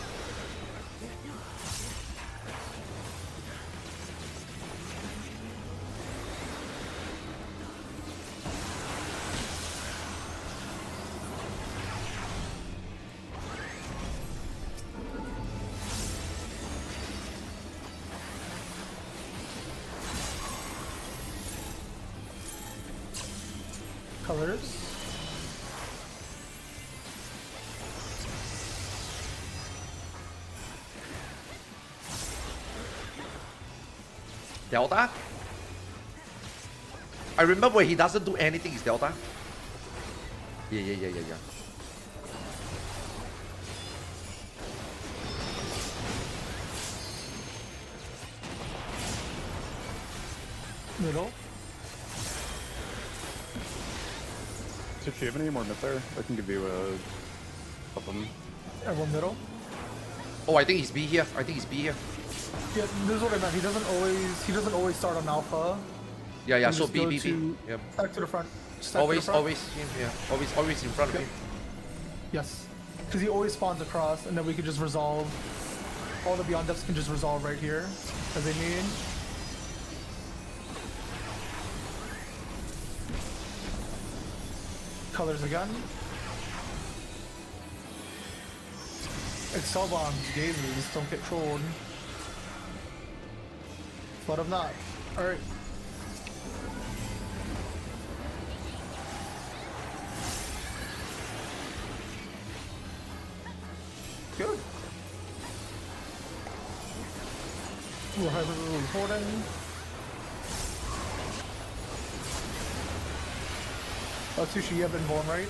Colors. Delta? I remember when he doesn't do anything, is Delta? Yeah. Middle. So if you have any more mid there, I can give you a of them. Everyone middle. Oh, I think he's B here. I think he's B here. Yeah, this is what I meant. He doesn't always start on alpha. Yeah, You so just B, go B. to- Yep. Back to the front. Stack to the Always front. him, yeah. Always in front of Yep. him. Yes. Because he always spawns across, and then we could just resolve. All the beyond depths can just resolve right here, as they need. Colors again. Excel bombs, gazes, don't get trolled. Flood of not. Alright. Good. We're reporting. Oh, Sushi, you have been born, right?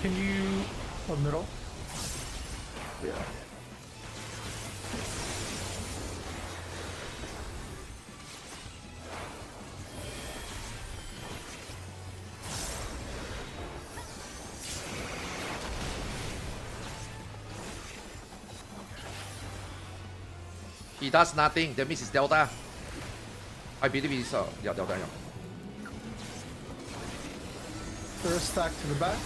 Can you... Oh, middle? Yeah. He does nothing. That means it's Delta. I believe he's yeah, Delta. Yeah. First stack to the back.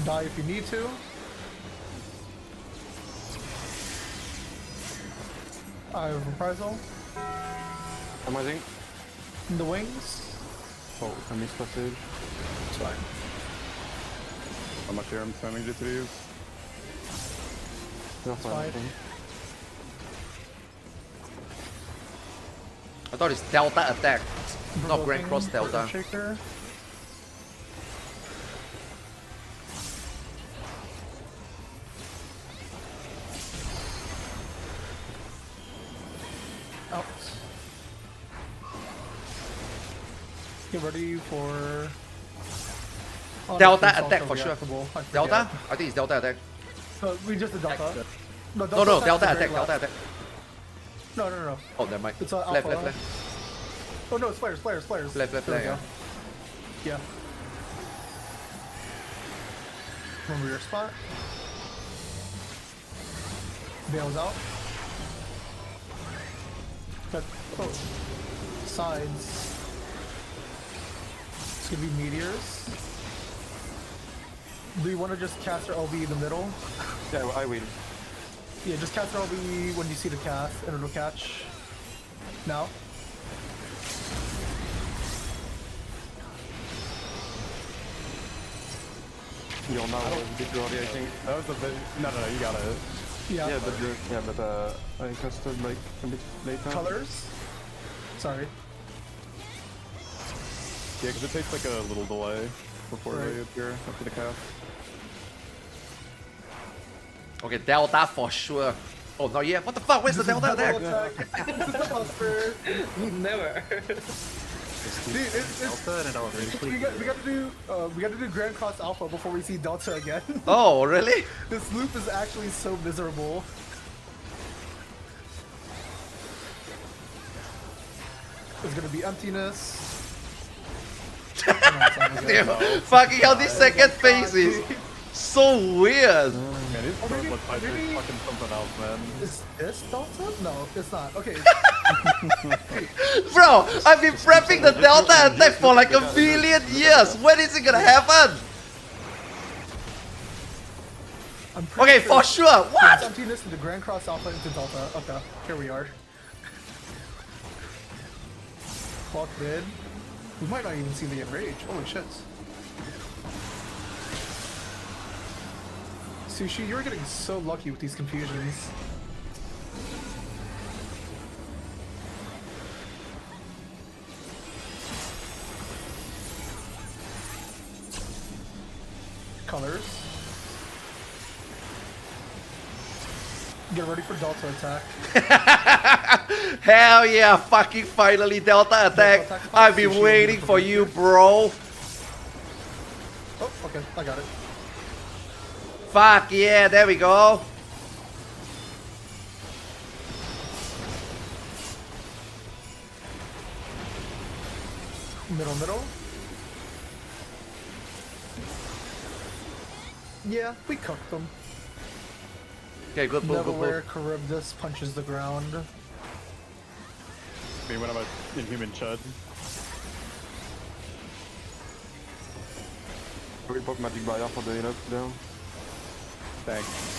Die if you need to. I have reprisal. Amazing. In the wings. Oh, I missed passage. It's fine. How much here I'm spamming GTDs? It's fine. I thought it's Delta attack, not Grand Cross Delta. Shaker. Out. Get ready for... Oh, Delta that's attack also for sure. reactable. I forget. Delta? I think it's Delta attack. We just did Delta. No, Delta Delta attack is the attack, very Delta last. attack. No. Oh, never mind. It's Left, alpha. left. Oh no, it's flares. Left, There we yeah. go. Yeah. Remember your spot. Bails out. But, oh. Sides. It's gonna be meteors. Do you want to just cast your LB in the middle? Yeah, I will. Yeah, just cast your LB when you see the cast, and it'll catch. Now. You're now a bit early, I think. That was a bit. No, you got it. Yeah. But I casted like a bit later. Colors. Sorry. Yeah, because it takes like a little delay before Right. they appear after the cast. Okay, Delta for sure. Oh, not yet. What the fuck? Where's the Delta attack? Never. Dude, it's Delta and an elevator. we got to do Grand Cross Alpha before we see Delta again. Oh, really? This loop is actually so miserable. There's gonna be emptiness. Oh, no, it's not gonna Damn, go. fucking hell, this second phase is so weird. Yeah, Man, these maybe- looks like they're maybe- fucking something else, man. Is this Delta? No, it's not. Okay. Bro, I've been prepping the Delta attack for like a million years. When is it gonna happen? I'm pretty Okay, for sure. What? Emptiness into Grand Cross Alpha into Delta. Okay, here we are. Clock mid. We might not even see the enrage. Holy shit. Sushi, you're getting so lucky with these confusions. Colors. Get ready for Delta attack. Hell yeah, fucking finally Delta attack. I've been waiting for you, bro. Oh, okay, I got it. Fuck yeah, there we go. Middle. Yeah, we cooked them. Okay, good move, good Neverwhere move. Charybdis punches the ground. I mean, when I'm an inhuman chud. We pop magic barrier for the enough down. Thanks.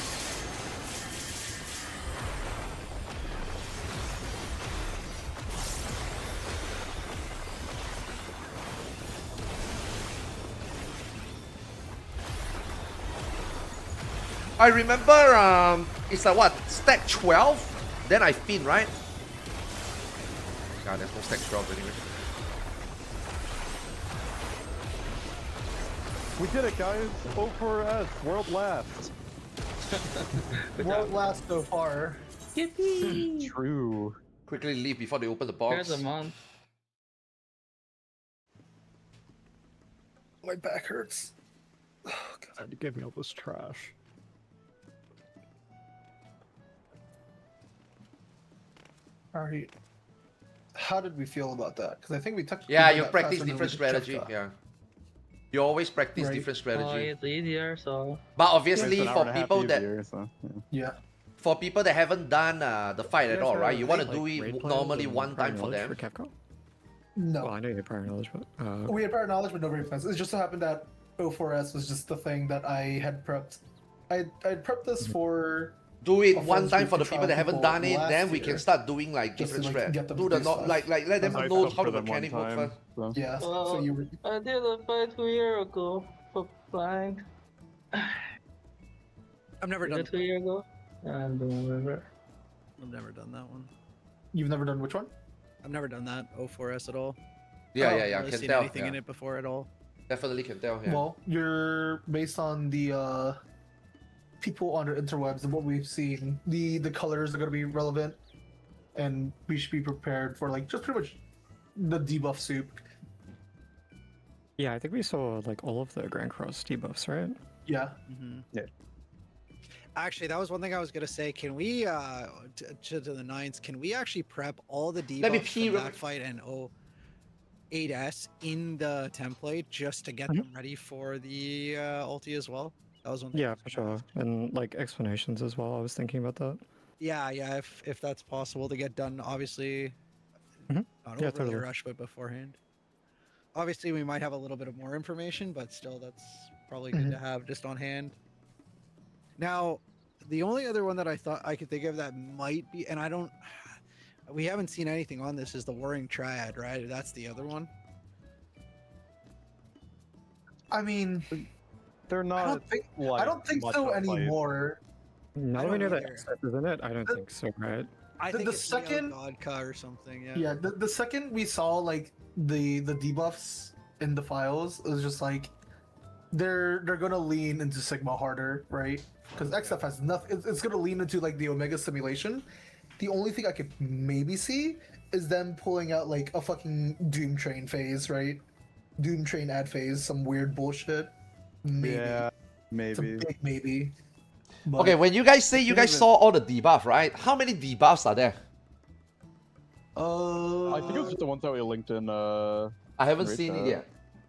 I remember, it's like what, stack 12? Then I fin, right? God, there's no stack 12 anyway. We did it, guys. O4S, world last. World last so far. Yippee! True. Quickly leave before they open the Here's box. a month. My back hurts. You gave me all this trash. Alright. How did we feel about that? Because I think we touched. Yeah, we did you that practice faster than different we strategy. checked that. Yeah. You always practice Right. different Oh, strategy. it's easier, so But obviously, It's an hour for and a half people that easier, so, yeah. Yeah. for people that haven't done the fight at all, right? You want to do raid it plans normally and one prior time for knowledge them. For Capcom? No. Well, I know you had prior knowledge, but We had prior knowledge, but no great plans. It just so happened that O4S was just the thing that I had prepped. I'd prepped this for Do it a one friends time group for the to people try that haven't people done it. last Then we year, can start doing like just to, different like, strat. get them Do to the do not stuff. like let them I know felt how for the them one mechanic work time, first. so. Yeah. So you were. I did a fight 2 years ago for blind. I've never Was done. it 2 years ago? I don't remember. I've never done that one. You've never done which one? I've never done that O4S at all. Yeah, Oh, yeah, yeah. Really Can seen tell. anything in Yeah. it before at all. Definitely can tell. Yeah. Well, you're based on the people on the interwebs and what we've seen. The colors are gonna be relevant, and we should be prepared for like just pretty much the debuff soup. yeah, I think we saw like all of the Grand Cross debuffs, right? Yeah. Yeah. Actually, that was one thing I was gonna say. Can we, to the nines, can we actually prep all the Let me debuffs pee from real that quick. fight and 8S in the template just to get them ready for the ulti as well? That was one thing. I Yeah, was for gonna sure. ask. And like explanations as well. I was thinking about that. Yeah, if that's possible to get done, obviously. Mhm. Not Yeah, overly totally. rush, but beforehand. Obviously, we might have a little bit of more information, but still, that's probably good to have just on hand. Now, the only other one that I thought I could think of that might be, and I don't, we haven't seen anything on this, is the Warring Triad, right? That's the other one. I mean, They're not. I don't think much so of a fight. anymore. Now I that we know don't that either. XF is in it, I don't think so, right? I The- think the it's Leo second- Godka or something. Yeah. Yeah, the second we saw like the debuffs in the files, it was just like they're gonna lean into Sigma harder, right? Because XF has nothing. It's gonna lean into like the Omega simulation. The only thing I could maybe see is them pulling out like a fucking Doom Train phase, right? Doom Train ad phase, some weird bullshit. Maybe. Yeah, It's a maybe. big maybe. But Okay, when you guys say you guys even- saw all the debuff, right? How many debuffs are there? I think it was just the ones that we linked in. I haven't Right, seen it yet.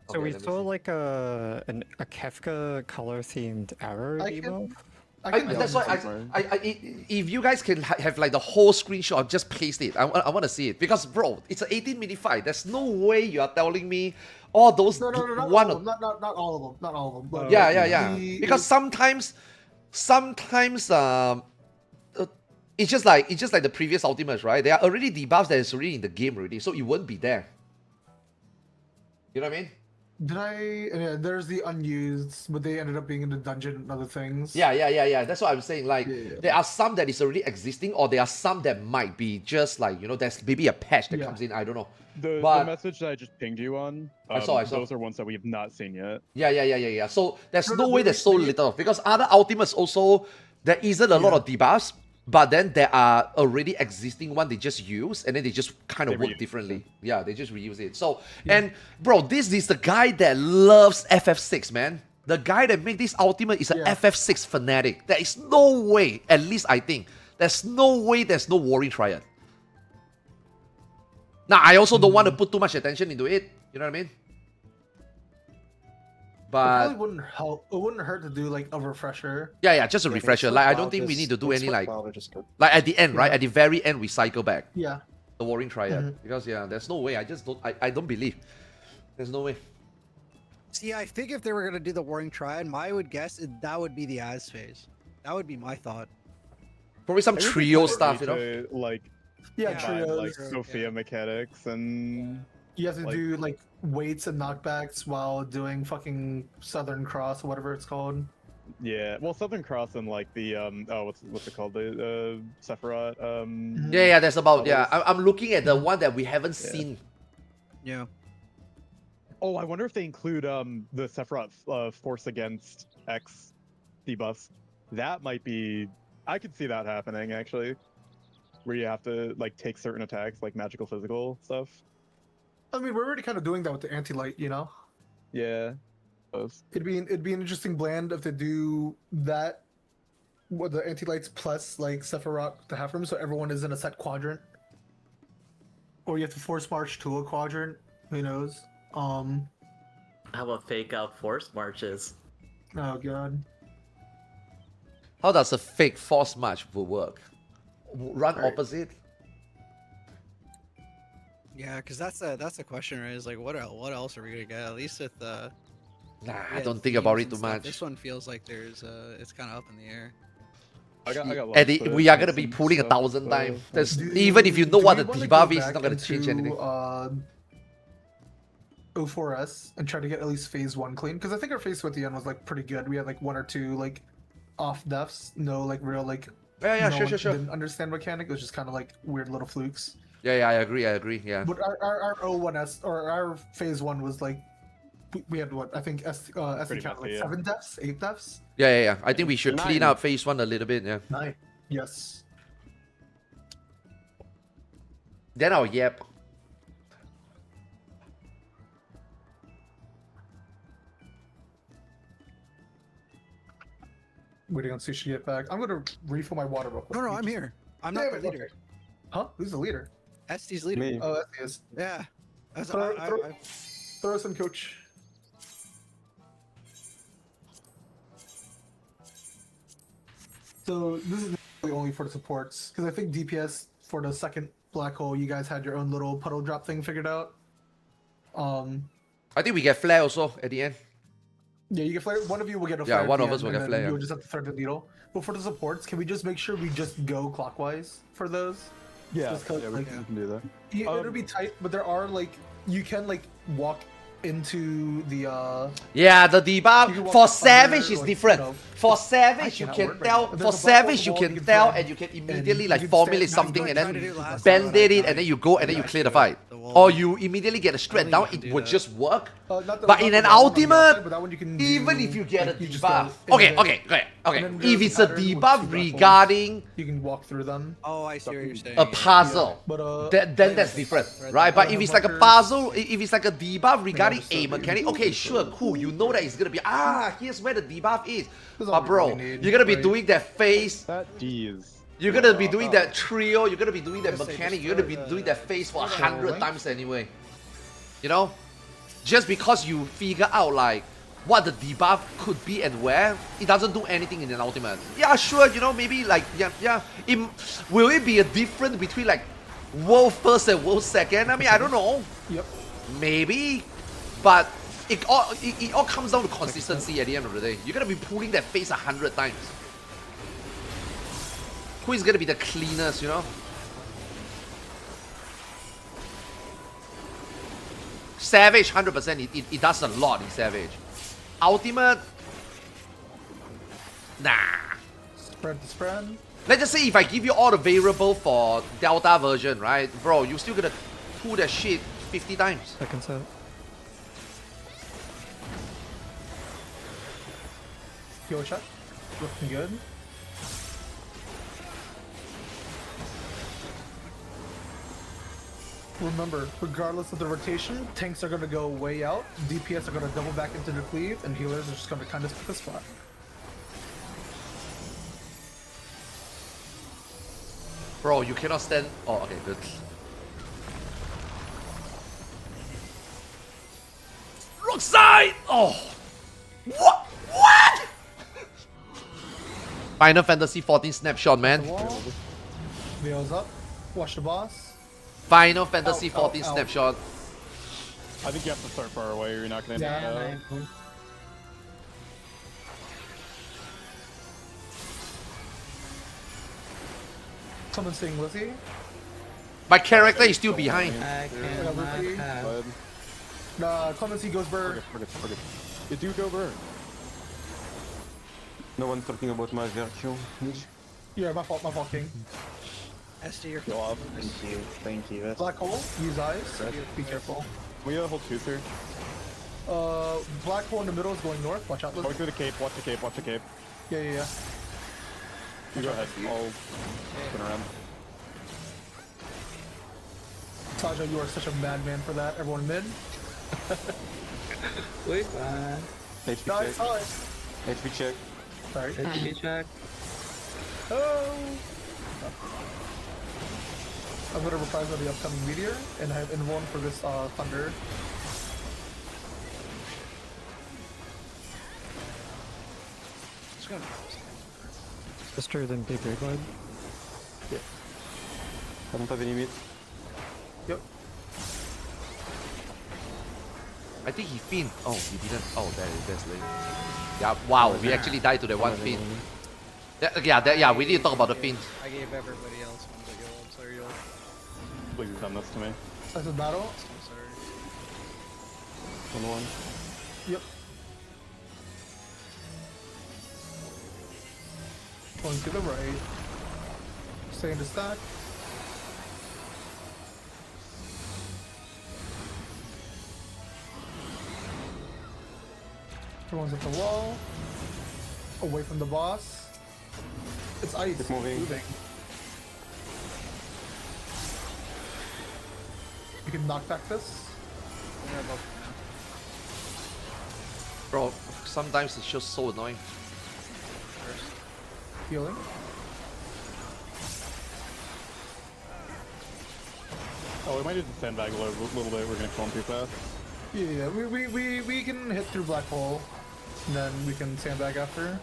So Okay, we let me saw see. like a Kefka color themed arrow I can- debuff. That's why if you guys can have like the whole screenshot, just paste it. I want to see it because bro, it's an 18-minute fight. There's no way you are telling me all those No, not one. all of them. Not all of them. Not all of them. But Yeah. Because sometimes it's just like the previous Ultimates, right? There are already debuffs that is already in the game already, so it won't be there. You know what I mean? Yeah, there's the unused, but they ended up being in the dungeon and other things. Yeah. That's what I'm saying. Like, there are some that is already existing, or there are some that might be just like, you know, there's maybe a patch that comes in. I don't know. The message that I just pinged you on, I saw. Those are ones that we have not seen yet. Yeah. So there's no way there's so little, because other Ultimates also, there isn't a lot of debuffs, but then there are already existing one they just use, and then they just kind of work differently. Yeah, they just reuse it. So, and bro, this is the guy that loves FF6, man. The guy that made this Ultimate is an FF6 fanatic. There is no way, at least I think, there's no way there's no Warring Triad. Now, I also don't want to put too much attention into it. You know what I mean? It probably wouldn't help. It wouldn't hurt to do like a refresher. Yeah, just a refresher. Like, I don't think we need to do any like at the end, right? At the very end, we cycle back. Yeah. The Warring Triad, because there's no way. I just don't. I don't believe. There's no way. See, I think if they were gonna do the Warring Triad, my would guess that would be the Az phase. That would be my thought. Probably some trio stuff, you know. Like trios. Like Sophia mechanics and. You have to do like weights and knockbacks while doing fucking Southern Cross or whatever it's called. Yeah, well, Southern Cross and like the what's it called, the Sephiroth. Yeah, that's about I'm looking at the one that we haven't seen. Yeah. Oh, I wonder if they include the Sephiroth Force Against X debuffs. That might be. I could see that happening actually, where you have to like take certain attacks, like magical, physical stuff. I mean, we're already kind of doing that with the anti-light, you know. Yeah. It'd be an interesting blend if they do that, with the anti-lights plus like Sephiroth to have room, so everyone is in a set quadrant. Or you have to force march to a quadrant. Who knows? How about fake out force marches? Oh god. How does a fake force march work? Run opposite? Yeah, because that's a question, right? Is like, what else are we gonna get? At least with the. Nah, I don't think about it too much. This one feels like there's it's kind of up in the air. We are gonna be pulling 1,000 times. Even if you know what the debuff is, it's not gonna change anything. O4S and try to get at least phase 1 clean, because I think our phase 2 at the end was like pretty good. We had like 1 or 2 like off deaths, no like real like sure. Didn't understand mechanic. It was just kind of like weird little flukes. Yeah, I agree. Yeah. But our O1S or our phase 1 was like we had what I think SD count like 7 deaths, 8 deaths. Yeah. I think we should clean up phase 1 a little bit. Yeah. 9. Yes. Then I'll yap. Waiting on Sushi to get back. I'm gonna refill my water real quick. No, I'm here. I'm not the leader. Huh? Who's the leader? Esti's leader. Me. Oh, Esti is. Yeah. Throw us in, coach. So this is only for the supports, because I think DPS for the second black hole, you guys had your own little puddle drop thing figured out. I think we get flare also at the end. Yeah, you get flare. One of you will get a flare. Yeah, one of us will get flare. You'll just have to thread the needle. But for the supports, can we just make sure we just go clockwise for those? Yeah, just we can do that. It'll be tight, but there are like you can like walk into the yeah, the debuff for Savage is different. For Savage you can tell, and you can immediately like formulate something and then band-aid it and then you go and then you clear the fight. Or you immediately get a straight down, it would just work. But in an ultimate, even if you get a debuff, okay. If it's a debuff regarding you can walk through them. Oh, I see what you're saying. A puzzle, then that's different, right? But if it's like a puzzle, if it's like a debuff regarding a mechanic, okay, sure, cool. You know that it's gonna be here's where the debuff is. But bro, you're gonna be doing that phase. You're gonna be doing that trio. You're gonna be doing that mechanic. You're gonna be doing that phase for 100 times anyway. You know, just because you figure out like, what the debuff could be and where, it doesn't do anything in an ultimate. Yeah, sure, you know, maybe like, will it be a difference between like world first and world second? I mean, I don't know. Yep. Maybe, but it all comes down to consistency at the end of the day. You're gonna be pulling that face 100 times. Who is gonna be the cleanest, you know? Savage, 100%, it does a lot in Savage. Ultimate, nah. Spread the spread. Let's just say if I give you all the variable for Delta version, right? Bro, you still gonna pull that shit 50 times. Second set. Yo, shot. Looking good. Remember, regardless of the rotation, tanks are going to go way out, DPS are going to double back into the cleave, and healers are just going to kind of pick a spot. Bro, you cannot stand. Oh, okay, good. Wrong side! Oh! What? What? Final Fantasy 14 snapshot, man. Veil's up. Watch the boss. Final Fantasy 14 snapshot. I think you have to start far away or you're not going to end up. Someone's saying Lizzie. My character is still behind. Nah, Clemency goes bird. Forget. You do go bird. No one's talking about my virtue. Yeah, my fault, King. SD, you're Thank you. Black hole, use eyes. Be careful. We have a whole tooth here. Black hole in the middle is going north. Watch out. Going through the cape. Watch the cape. Yeah. You go ahead. I'll spin around. Saja, you are such a madman for that. Everyone mid. Wait, fine. HP Nice, check. nice. HP check. Sorry. HP check. Oh. I'm gonna reprise on the upcoming meteor, and I have Involn for this thunder. Sister, then big red line. Yeah. I don't have any meat. Yep. I think he finned. Oh, he didn't. Oh, that's late. Yeah, wow, we actually died to that one fin. Yeah, we need to talk about the fins. I gave everybody else one, but I'm sorry, y'all. Please have done this to me. That's a battle. I'm sorry. 1-1. Yep. Going to the right. Stay in the stack. Everyone's at the wall. Away from the boss. It's ice. It's moving. You can knock back this. Bro, sometimes it's just so annoying. Healing. Oh, we might just sandbag a little bit. We're gonna kill him too fast. Yeah, we can hit through black hole, and then we can sandbag after.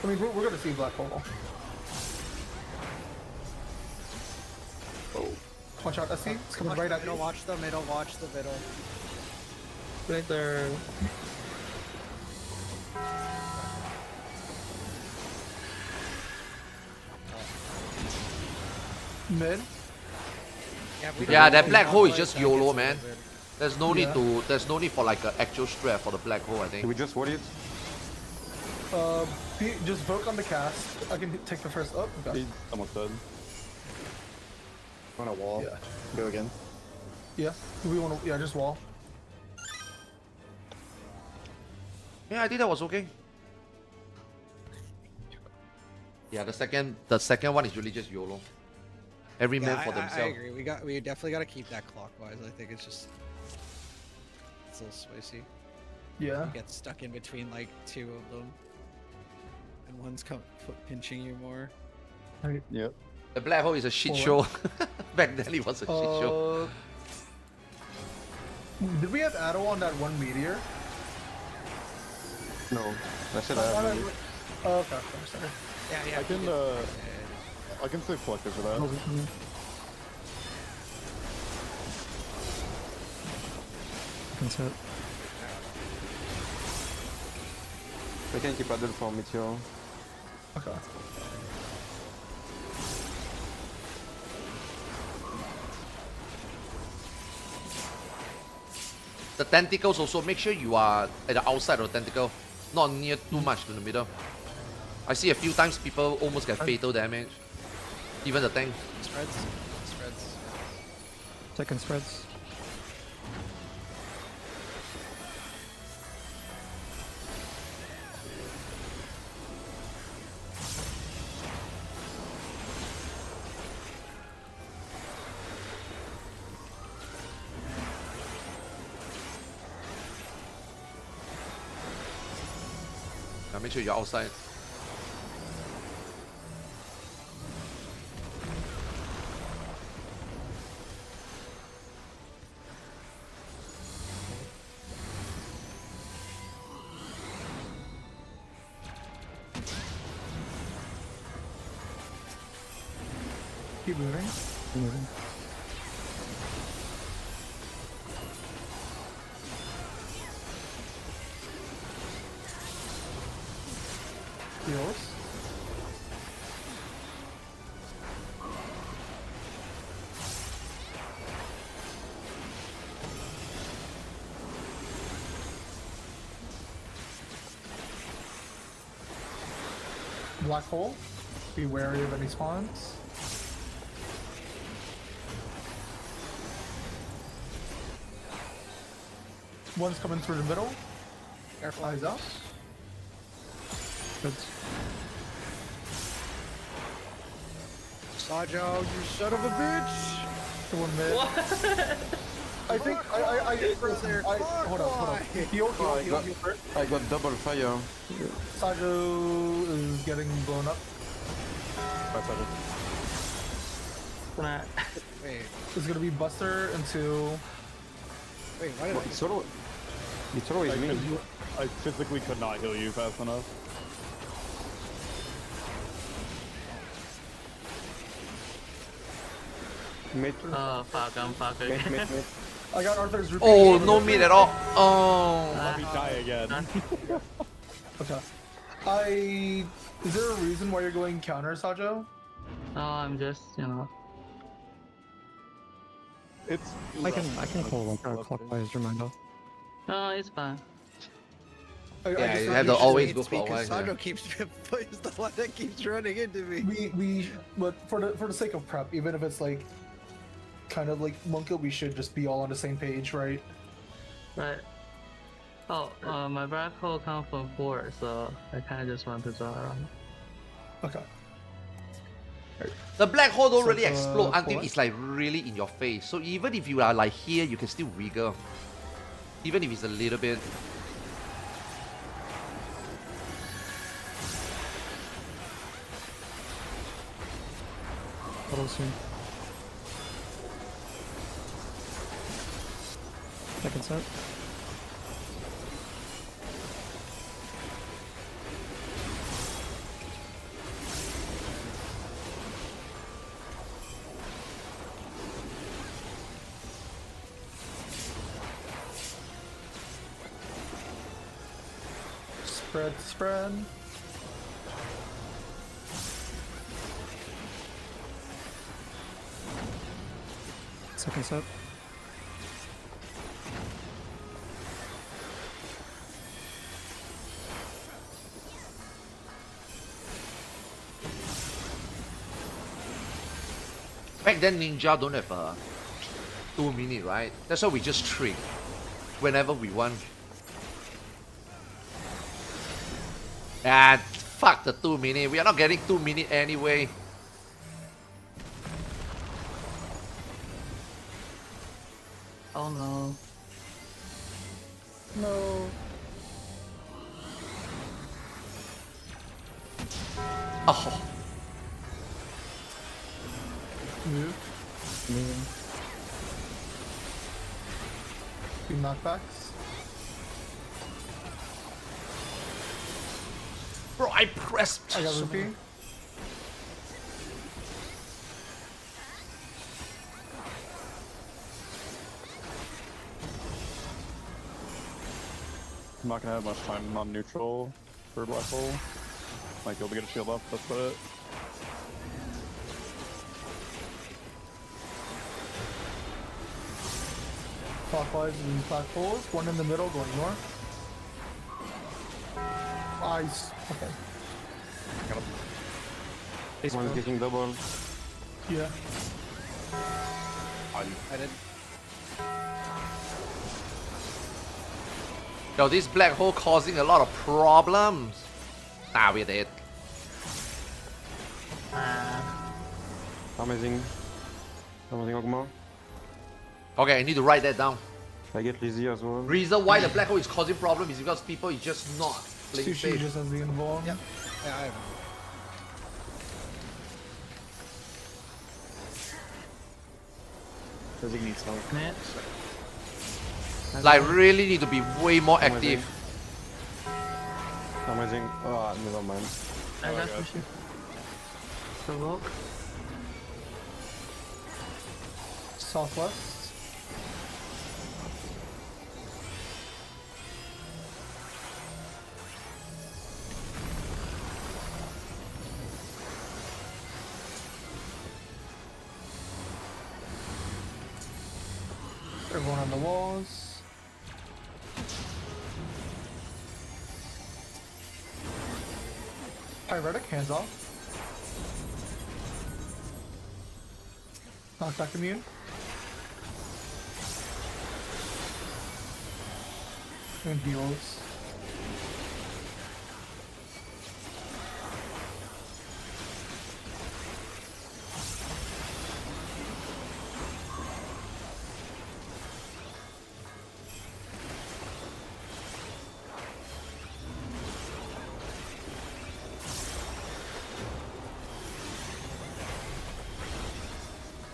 I mean, we're gonna see black hole. Oh, watch out, SC. It's coming right at you. Watch the middle. Watch the middle. Right there. Mid. Yeah, that black hole is just YOLO, man. There's no need to. There's no need for like an actual strat for the black hole. I think. Can we just wall it? Just vote on the cast. I can take the first up. Okay. He's almost dead. On a wall. Yeah. Go again. Yeah. We want to. Yeah, just wall. Yeah, I think that was okay. Yeah, the second one is really just YOLO. Every man for I themselves. agree. We definitely got to keep that clockwise. I think it's a little spicy. Yeah. You get stuck in between like two of them, and one's pinching you more. Right. Yep. The black hole is a shit show. Back then it was a shit show. Did we have Addo on that one meteor? No, I said I Oh, have. okay, I'm sorry. Yeah. I can say collective for that. Consent. I can keep Adel for Meteor. Okay. The tentacles also, make sure you are at the outside of the tentacle, not near too much to the middle. I see a few times people almost get fatal damage. Even the tank. Spreads. Second spreads. Now make sure you're outside. Keep moving. Heals. Black hole. Be wary of any spawns. One's coming through the middle. Careful, eyes up. Sajo, you son of a bitch! To 1 minute. I think hold on. Heal first. I got double fire. Sajo is getting blown up. Wait, It's gonna be Buster into. wait, why did I... It's always me. I physically could not heal you fast enough. Mid. Oh fuck, I'm fucked Mid. again. I got Arthur's repeat. Oh, no mid at all. Oh. Let me die again. Okay. Is there a reason why you're going counter, Sajo? No, I'm just, you know. It's. I can call like a clockwise reminder. No, it's fine. Yeah, you have to always go for a while. Sajo keeps is the one that keeps running into me. But for the sake of prep, even if it's like kind of like Monka, we should just be all on the same page, right? Right. Oh, my black hole comes from 4, so I kind of just want to draw around. Okay. The black hole don't really So, explode until what? it's like really in your face. So even if you are like here, you can still wriggle. Even if it's a little bit. Auto soon. Second set. Spread. Second set. Back then, Ninja don't have a 2 minute, right? That's why we just trick whenever we want. Ah, fuck the 2 minute. We are not getting 2 minute anyway. Oh no. No. Oh, Move. Moving. 2 knockbacks. Bro, I pressed. I got rupee. I'm not gonna have much time on neutral for black hole. Might be able to get a shield up, that's about it. Clockwise and black holes. One in the middle going north. Ice. Okay. One is getting double. Yeah. I did. Yo, this black hole causing a lot of problems. Nah, we're dead. Amazing. Amazing Ogma. Okay, I need to write that down. I get Lizzie as well. Reason why the black hole is causing problem is because people is just not playing Sushi safe. just has the involved. Yeah, I have. Does he need help? Like, really need to be way more active. Amazing. Oh, never mind. I got pushing. Provoke. Southwest. Everyone on the walls. Pyretic, hands off. Knockback immune. And heals.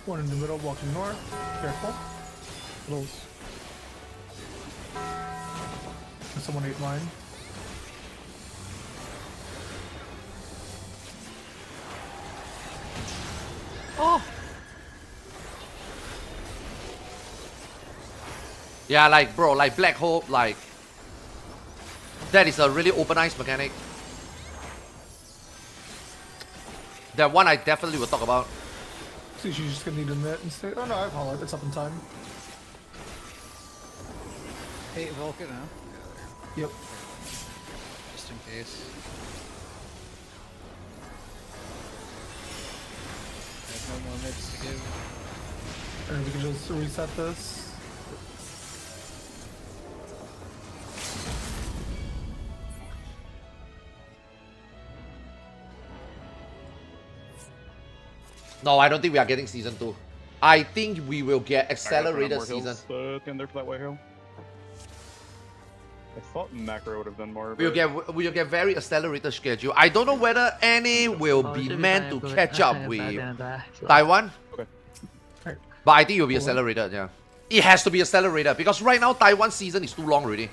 One in the middle walking north. Careful. Littles. Someone ate mine. Oh! Yeah, like, bro, like black hole, like... That is a really open eyes mechanic. That one I definitely will talk about. So she's just gonna need a minute and say, oh no, I have Hollow. It's up in time. Hey, Vulcan, huh? Yep. Just in case. I have no more mids to give. And we can just reset this. No, I don't think we are getting season 2. I think we will get accelerated season. At the end there for that white hill. I thought macro would have done more. We'll get very accelerated schedule. I don't know whether any will be meant to catch up with Taiwan. Okay. But I think it will be accelerated, yeah. It has to be accelerated because right now Taiwan season is too long already.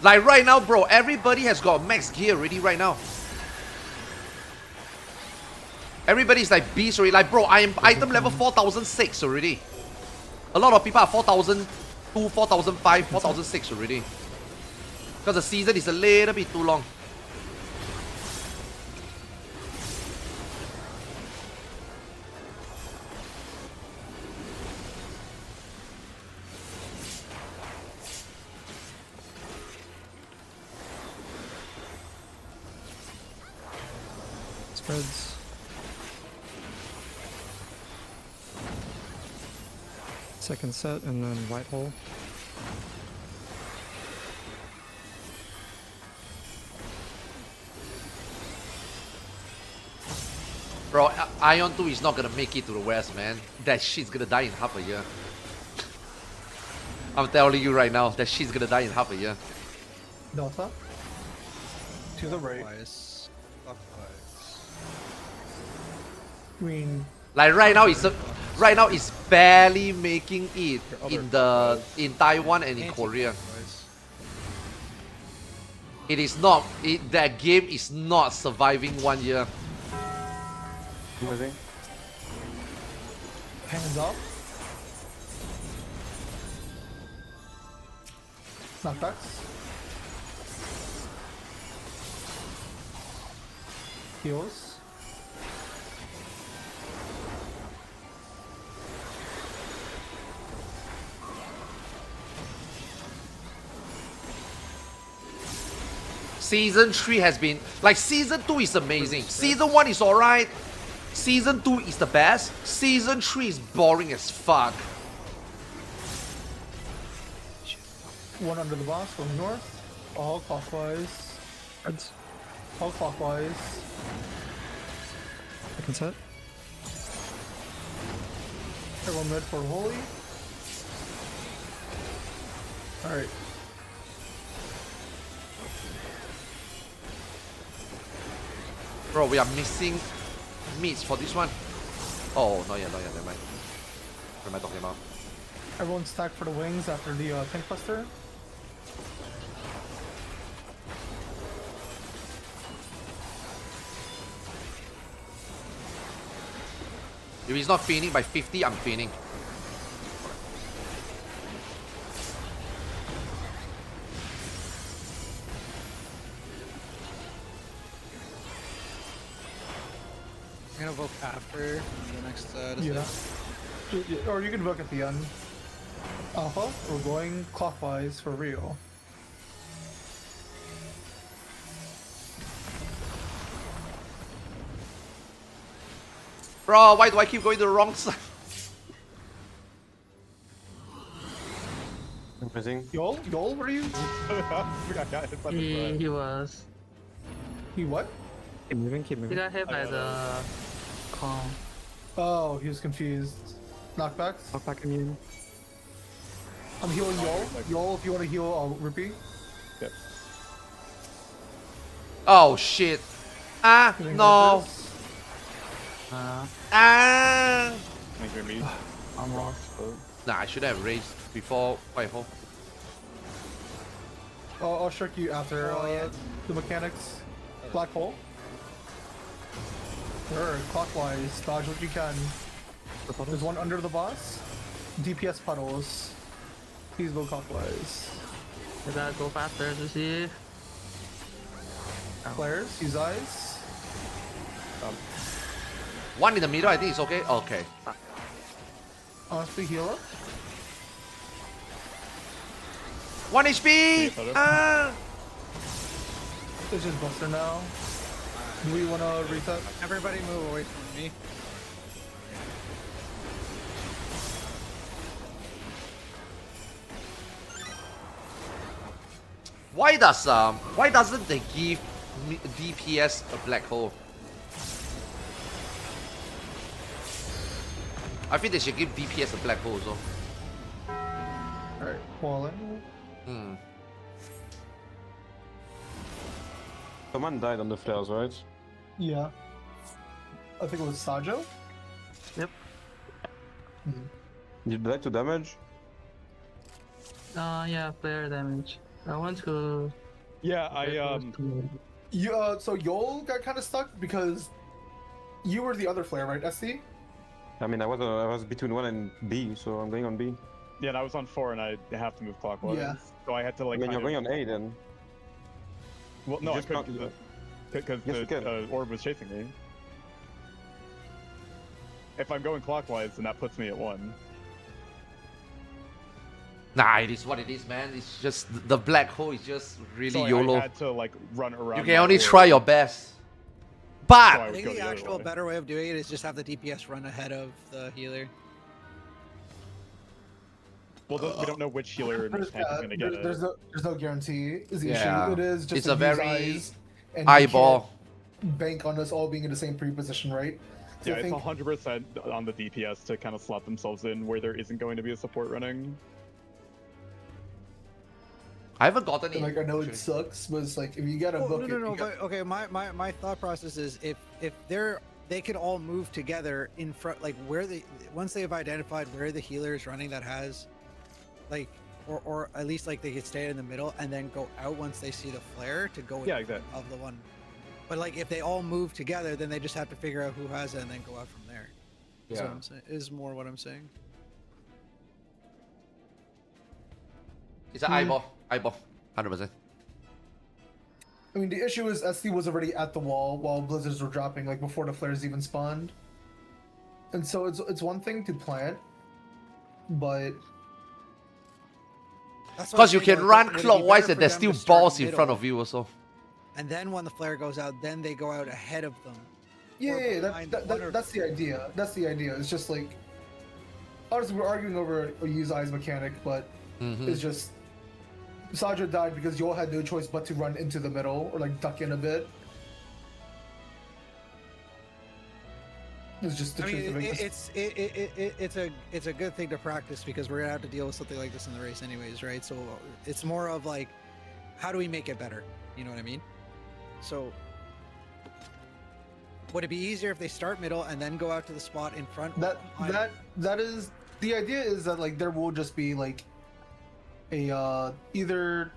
Like right now, bro, everybody has got max gear already right now. Everybody's like beast already. Like, bro, I am item level 4006 already. A lot of people are 4002, 4005, 4006 already. Because the season is a little bit too long. Spreads. Second set and then white hole. Bro, Ion 2 is not gonna make it to the west, man. That shit's gonna die in half a year. I'm telling you right now, that shit's gonna die in half a year. Delta. To the right. Clockwise. Green. Like right now, it's right now is barely making it in Taiwan and in Korea. It is not. That game is not surviving 1 year. Moving. Hands up. Knockbacks. Heals. Season 3 has been like Season 2 is amazing. Season 1 is alright. Season 2 is the best. Season 3 is boring as fuck. One under the boss, going north. All clockwise. Cards. All clockwise. Second set. Everyone mid for holy. Alright. Bro, we are missing meats for this one. Oh, not yet, never mind. What am I talking about? Everyone stacked for the wings after the tank buster. If he's not feigning by 50, I'm feigning. I'm gonna vote after the next Yeah. Or you can vote at the end. Alpha, we're going clockwise for real. Bro, why do I keep going to the wrong side? Moving. Yol, were you? He was. He what? Keep moving, keep He moving. got hit by the con. Oh, he was confused. Knockbacks. Knock back immune. I'm healing Yol. Yol, if you want to heal, I'll repeat. Yep. Oh shit. Ah, Healing no. Raptors. Ah. Thank you, me. Almost. Nah, I should have raised before White Hole. I'll shirk you after the mechanics. Black hole. Sure, clockwise. Dodge what you can. There's one under the boss. DPS puddles. Please go clockwise. We gotta go faster to see. Flares, use eyes. One in the middle, I think it's okay. Okay. Honestly, healer. 1 HP! Ah! It's just Buster now. Do we want to reset? Everybody move away from me. Why doesn't they give DPS a black hole? I think they should give DPS a black hole also. Alright, falling. Someone died on the flares, right? Yeah. I think it was Sajo. Yep. You died to damage? Yeah, flare damage. I want to. Yeah, You so Yol got kind of stuck because you were the other flare, right, SC? I mean, I was between 1 and B, so I'm going on B. yeah, and I was on 4 and I have to move clockwise. Yeah. So I had to I like. mean, you're kind going on A then. Well, no, I just couldn't not- because Yes, you can. the orb was chasing me. If I'm going clockwise, then that puts me at 1. Nah, it is what it is, man. It's just the black hole is just really So YOLO. I had to like run around. You can my only orb. try your best. So But I I would think go the the other actual way. better way of doing it is just have the DPS run ahead of the healer. Well, we don't know which healer in this tank is gonna get it. There's no guarantee. Is the Yeah. issue? It is just It's a very eyes, and you eyeball. can't bank on us all being in the same pre-position, right? So Yeah, I it's think 100% on the DPS to kind of slot themselves in where there isn't going to be a support running. I haven't gotten it. like I know actually. it sucks, but it's like if you gotta Oh, book no, it, no, you no. gotta- But okay, my thought process is if they're they could all move together in front, like where once they've identified where the healer is running that has, like, or at least like they could stay in the middle and then go out once they see the flare to go in front of the one. But like if they all move together, then they just have to figure out who has it and then go out from there. Yeah. So I'm saying, is more what I'm saying. It's an eyeball, 100%. I mean, the issue is SD was already at the wall while blizzards were dropping, like before the flares even spawned. And so it's one thing to plant, but because you can run clockwise and there's still balls in front of you also. And then when the flare goes out, then they go out ahead of them. Yeah, that's the idea. That's the idea. It's just like, honestly, we're arguing over a use eyes mechanic, but it's just Sajo died because Yol had no choice but to run into the middle or like duck in a bit. It's just the truth of it. It's a good thing to practice because we're gonna have to deal with something like this in the race anyways, right? So it's more of like, how do we make it better? You know what I mean? So would it be easier if they start middle and then go out to the spot in front? That is the idea. Is that like there will just be like a either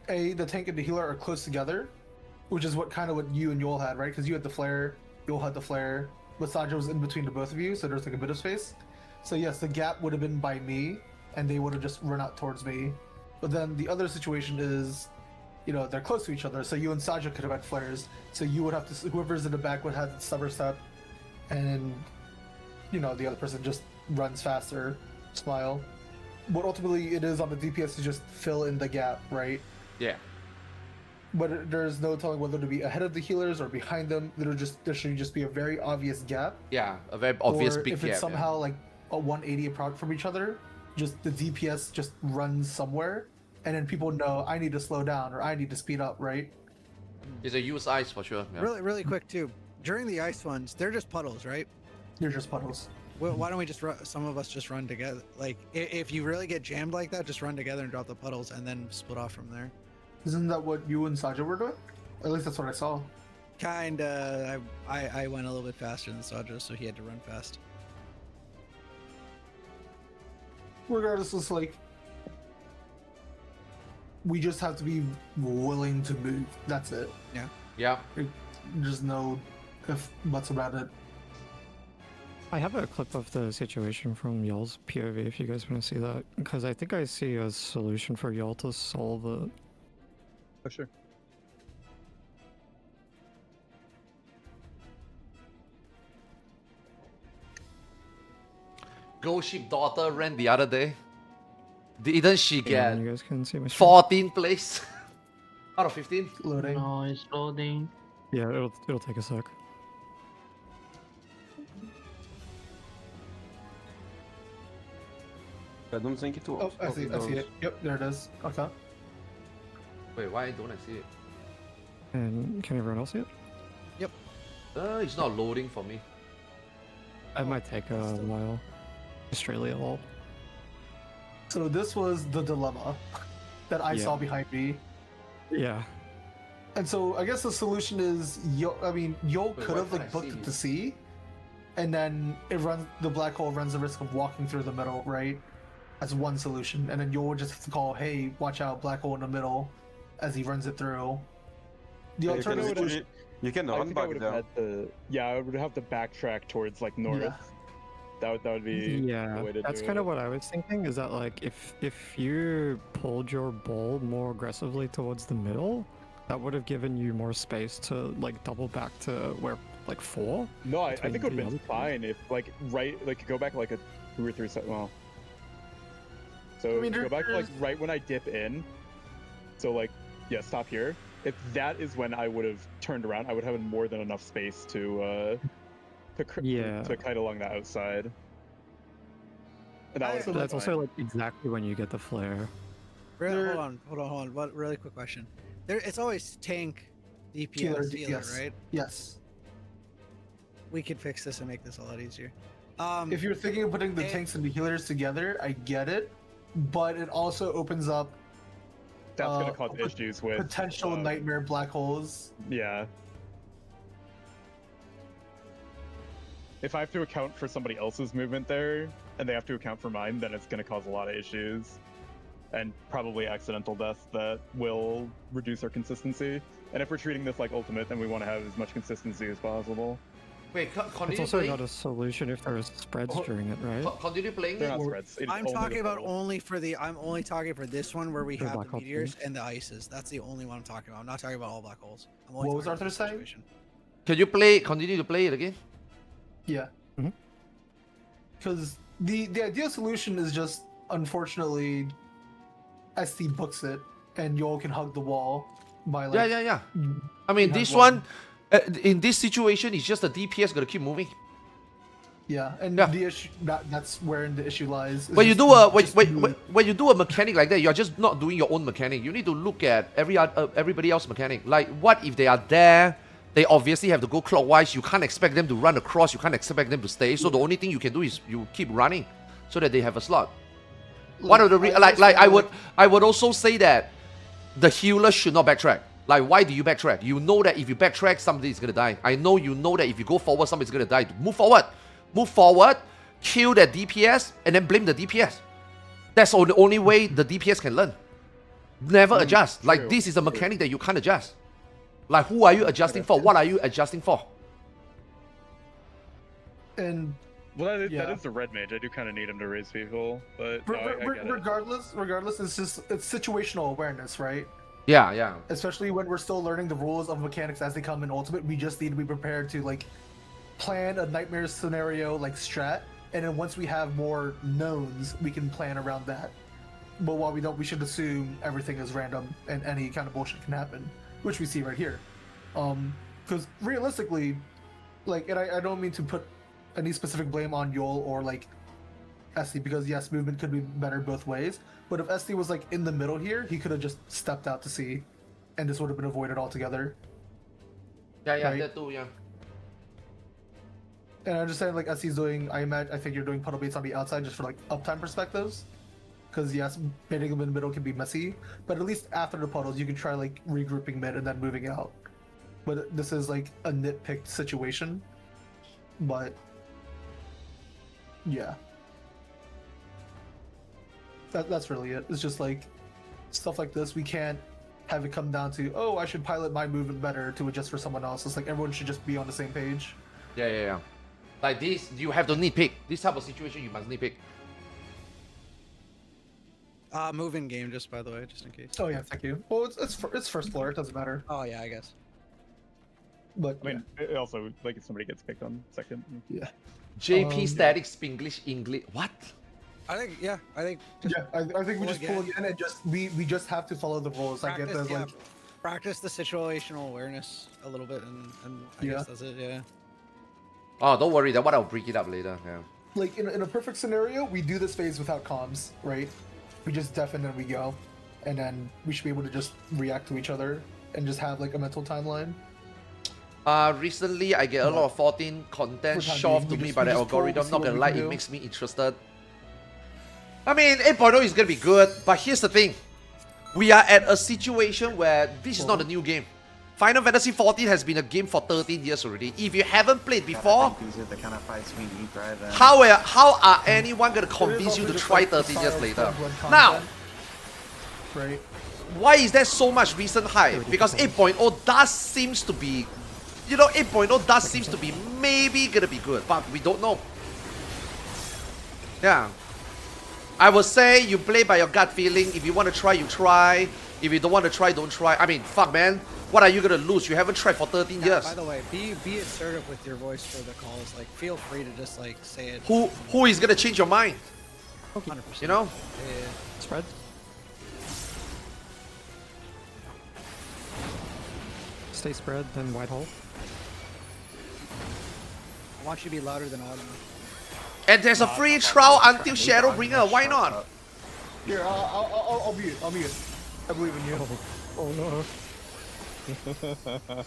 the tank and the healer are close together, which is what you and Yol had, right? Because you had the flare, Yol had the flare, but Sajo was in between the both of you, so there's like a bit of space. So yes, the gap would have been by me, and they would have just run out towards me. But then the other situation is, you know, they're close to each other, so you and Sajo could have had flares. So you would have to, whoever's in the back would have stubber step, and you know the other person just runs faster, smile. But ultimately, it is on the DPS to just fill in the gap, right? Yeah. But there's no telling whether to be ahead of the healers or behind them. There should just be a very obvious gap. Yeah, a very obvious or big if gap. it's somehow like a 180 apart from each other, just the DPS just runs somewhere, and then people know I need to slow down or I need to speed up, right? It's a use ice for sure. Yeah. Really quick too. During the ice ones, they're just puddles, right? They're just puddles. Well, why don't we just some of us just run together? Like, if you really get jammed like that, just run together and drop the puddles, and then split off from there. Isn't that what you and Sajo were doing? At least that's what I saw. Kinda. I went a little bit faster than Sajo, so he had to run fast. Regardless, it's like we just have to be willing to move. That's it. Yeah. Yeah. There's no if buts about it. I have a clip of the situation from Yol's POV if you guys want to see that, because I think I see a solution for Yol to solve it. Oh, sure. Ghost Ship Daughter ran the other day. Didn't she get You guys can see my 14th place out of 15? Loading. No, it's loading. Yeah, it'll take a sec. I don't think it works. Oh, I see it. Yep, there it is. Okay. Wait, why don't I see it? And can everyone else see it? Yep. It's not loading for me. It might take a while. Australia lol. So this was the dilemma that I saw behind me. Yeah. And so I guess the solution is, Yol could have like booked it to C, and then the black hole runs the risk of walking through the middle, right? As one solution, and then Yol would just have to call, "Hey, watch out, black hole in the middle," as he runs it through. The alternative, you can run back there. I would have to backtrack towards like north. Yeah. That would be the way to that's do kind it. of what I was thinking. Is that like if you pulled your ball more aggressively towards the middle, that would have given you more space to like double back to where like 4. No, I think it would have been fine if like go back like a 2 or 3 seconds. Well, so go back like right when I dip in. So like stop here. If that is when I would have turned around, I would have more than enough space to kite along the outside. And that's also like exactly when you get the flare. Hold on. What really quick question? It's always tank, DPS, healer, right? Yes. We could fix this and make this a lot easier. If you're thinking of putting the tanks and the healers together, I get it, but it also opens up. That's gonna cause issues with potential nightmare black holes. Yeah. if I have to account for somebody else's movement there, and they have to account for mine, then it's going to cause a lot of issues. And probably accidental deaths that will reduce our consistency. And if we're treating this like ultimate, then we want to have as much consistency as possible. Wait, continue It's also playing. not a solution if there are spreads during it, right? Continue playing. They're not spreads. It's I'm only talking the about portal. only for the. I'm only talking for this one where we For have black the hole meteors things. and the ices. That's the only one I'm talking about. I'm not talking about all black holes. I'm only What was talking about Arthur this saying? situation. Can you play? Continue to play it again? Yeah. Mhm. Because the ideal solution is just, unfortunately, ST books it, and Yol can hug the wall by like. Yeah. I mean, you this have one, in this situation, it's just the DPS gonna keep moving. Yeah, and Yeah. the issue that's where the issue lies. is When you just- do a just when you do a mechanic like that, you're just not doing your own mechanic. You need to look at everybody else mechanic. Like, what if they are there? They obviously have to go clockwise. You can't expect them to run across. You can't expect them to stay. So the only thing you can do is you keep running, so that they have a slot. One of the I would also say that the healer should not backtrack. Like, why do you backtrack? You know that if you backtrack, somebody's gonna die. I know you know that if you go forward, somebody's gonna die. Move forward, kill that DPS, and then blame the DPS. That's the only way the DPS can learn. Never adjust. Like, this is a mechanic that you can't adjust. Like, who are you adjusting for? What are you adjusting for? And Well, that Yeah. is the red mage. I do kind of need him to raise people, but no, I get it. regardless, it's situational awareness, right? Yeah. Especially when we're still learning the rules of mechanics as they come in Ultimate, we just need to be prepared to like plan a nightmare scenario like strat, and then once we have more knowns, we can plan around that. But while we don't, we should assume everything is random and any kind of bullshit can happen, which we see right here. Because realistically, like, and I don't mean to put any specific blame on Yol or like ST, because yes, movement could be better both ways. But if ST was like in the middle here, he could have just stepped out to sea, and this would have been avoided altogether. Yeah, Right. that too, yeah. And I understand like ST's doing. I think you're doing puddle baits on the outside just for like uptime perspectives. Because yes, baiting them in the middle can be messy, but at least after the puddles, you can try like regrouping mid and then moving out. But this is like a nitpicked situation. But yeah, that's really it. It's just like stuff like this. We can't have it come down to, oh, I should pilot my movement better to adjust for someone else. It's like everyone should just be on the same page. Yeah. Like this, you have to nitpick. This type of situation, you must nitpick. Move-in game, just by the way, just in case. Oh yeah, thank you. Well, it's first floor. It doesn't matter. Oh yeah, I guess. But I mean, it also, like, if somebody gets picked on second. yeah. JP static Spanglish English. What? I think yeah, I think I think we just pull again. again and just we just have to follow the rules. I get practice, that, like practice the situational awareness a little bit, and I Yeah. guess that's it. Yeah. Oh, don't worry. That one I'll break it up later. Yeah. like in a perfect scenario, we do this phase without comms, right? We just deafen and we go, and then we should be able to just react to each other and just have like a mental timeline. Recently I get a lot of 14 content For time shoved to being, we me just- by we the just pull, algorithm. see Not what gonna we lie, can it do. makes me interested. I mean, 8.0 is gonna be good, but here's the thing. We are at a situation where this is not a new game. Final Fantasy 14 has been a game for 13 years already. If you haven't played before, These are the kind of fights we need, right? And how are anyone gonna convince you to try 13 years later? Now, Right. why is there so much recent hype? Because 8.0 does seems to be, 8.0 does seems to be maybe gonna be good, but we don't know. Yeah. I would say you play by your gut feeling. If you want to try, you try. If you don't want to try, don't try. I mean, fuck, man. What are you gonna lose? You haven't tried for 13 years. By the way, be assertive with your voice for the calls. Like, feel free to just like say it. Who is gonna change your mind? 100%. You know? Yeah. Spread. Stay spread, then white hole. I want you to be louder than audible. And there's a free trial until Shadowbringer. Why not? Here, I'll mute. I'll mute. I believe in you. Oh no.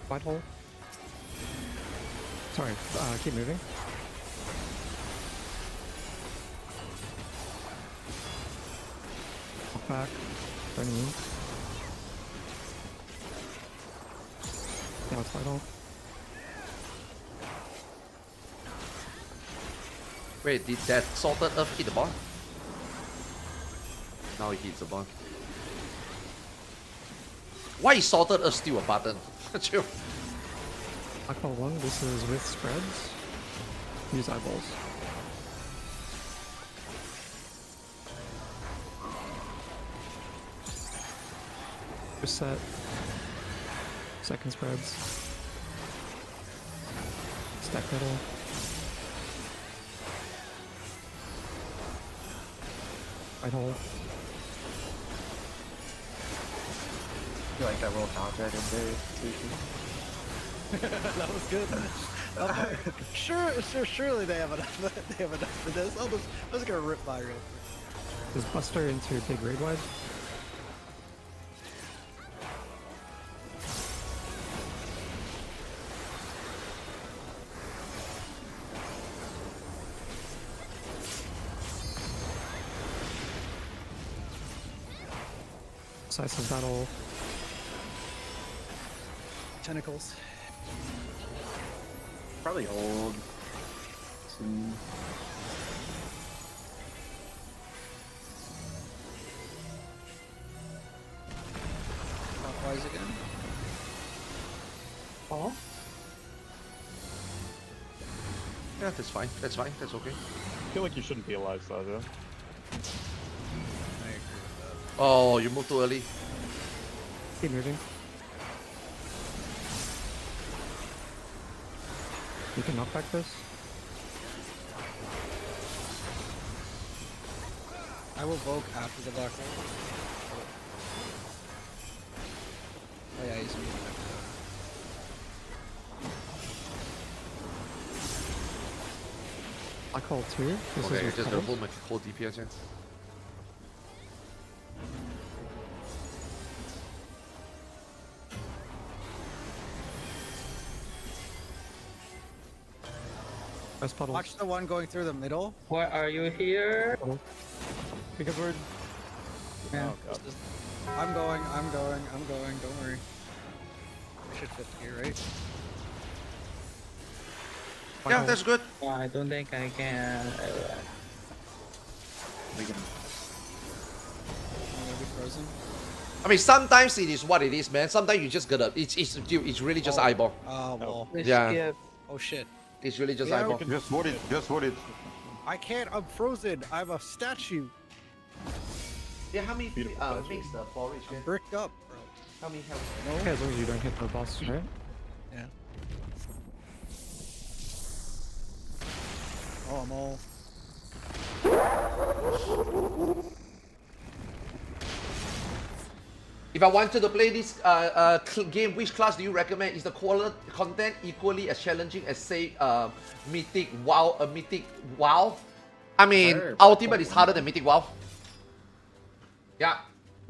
White hole. Sorry, keep moving. Walk back. Turn in. Now it's white hole. Wait, did that salted earth hit the ball? Now it hits the ball. Why is salted earth still a button? Chill. Black hole 1, this is with spreads. Use eyeballs. First set. Second spreads. Stack middle. Right hole. I feel like that little dodge right in there. That was good. Surely they have enough. They have enough for this. I was gonna rip by real quick. Is Buster into big raid wide? Decisive battle. Tentacles. Probably hold. Some... Clockwise again. Oh. Yeah, that's fine. That's fine. That's okay. I feel like you shouldn't be alive, Saja. I agree with that. Oh, you moved too early. Keep moving. You can knock back this. I will Vogue after the black hole. Oh yeah, he's moving back. Black hole 2. This Okay, is you're with just gonna petals. hold my whole DPS in. Press puddles. Watch the one going through the middle. Why are you here? Because we're... Yeah. Oh god. I'm going, don't worry. I should fit here, right? Yeah, that's good. Oh, I don't think I can. We can... I'm gonna be frozen. I mean, sometimes it is what it is, man. Sometimes you just gotta. It's really just eyeball. Oh, well. Yeah. Oh shit. It's really just Yeah, eyeball. Just hold it, just hold it. I can't, I'm frozen. I'm a statue. Yeah, how many Beautiful statue. makes the porridge? I'm bricked up, bro. How many health? Okay, as long as you don't hit the boss, right? Yeah. Oh, I'm all... If I wanted to play this game, which class do you recommend? Is the content equally as challenging as, say, Mythic WoW? Mythic WoW? I mean, Sure, Ultimate is harder than Mythic WoW. Yeah.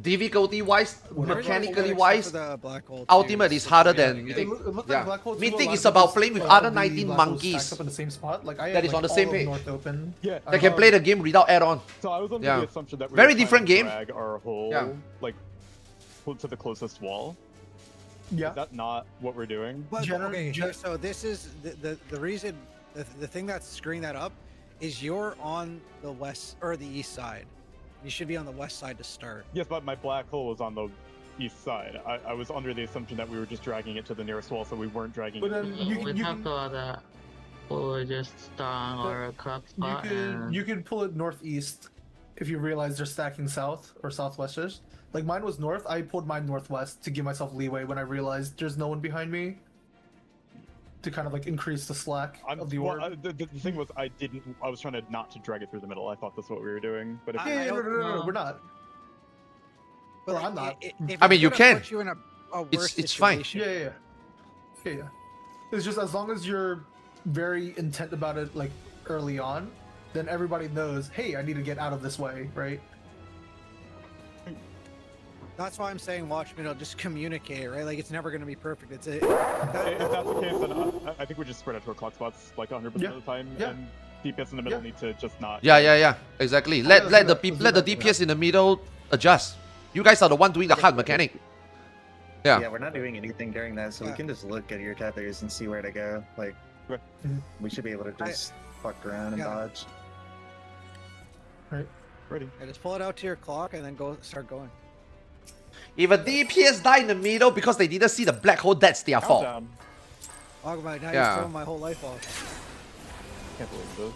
Difficulty wise, Whatever. mechanically Except wise, for the black hole Ultimate too, is so harder yeah, than yeah. Mythic. It looked Yeah. like Black Hole 2 Mythic allowed is you about to playing with just, other the 19 Black Holes monkeys stacked up in the same spot. Like I that had, is on the all same of page. North open. Yeah. that can play the game without add-on. So I was under Yeah. the assumption that we Very were trying different to game. drag our whole, Yeah. like, to the closest wall. Yeah. Is that not what we're doing? But, okay, Gen- so this is the reason, the thing that's screwing that up is you're on the west or the east side. You should be on the west side to start. Yes, but my black hole was on the east side. I was under the assumption that we were just dragging it to the nearest wall, so we weren't dragging But it. then We you have can, to or just start on our clock spot and you can pull it northeast if you realize they're stacking south or southwesters. Like mine was north. I pulled mine northwest to give myself leeway when I realized there's no one behind me. To kind of like increase the slack of the orb. The thing was, I was trying to not to drag it through the middle. I thought that's what we were doing. But if Yeah, no, don't no, know. we're not. But Or like, I'm not. If I mean, it's you gonna can. Put you in a It's- worse it's fine. situation. Yeah. It's just as long as you're very intent about it, like early on, then everybody knows. Hey, I need to get out of this way, right? That's why I'm saying watch middle. Just communicate, right? Like it's never gonna be perfect. It's a. If that's the case, then I think we just spread out to our clock spots like 100% of the time, and DPS in the middle need to just not. Yeah. Exactly. Let the DPS in the middle adjust. You guys are the one doing the hard mechanic. Yeah, we're not doing anything during that, so we can just look at your tethers and see where to go. Like, we should be able to just fuck around and dodge. Right. Ready. Yeah, just pull it out to your clock and then start going. If a DPS die in the middle because they didn't see the black hole, that's their fault. Oh my, now you're throwing my whole life off. Can't believe this.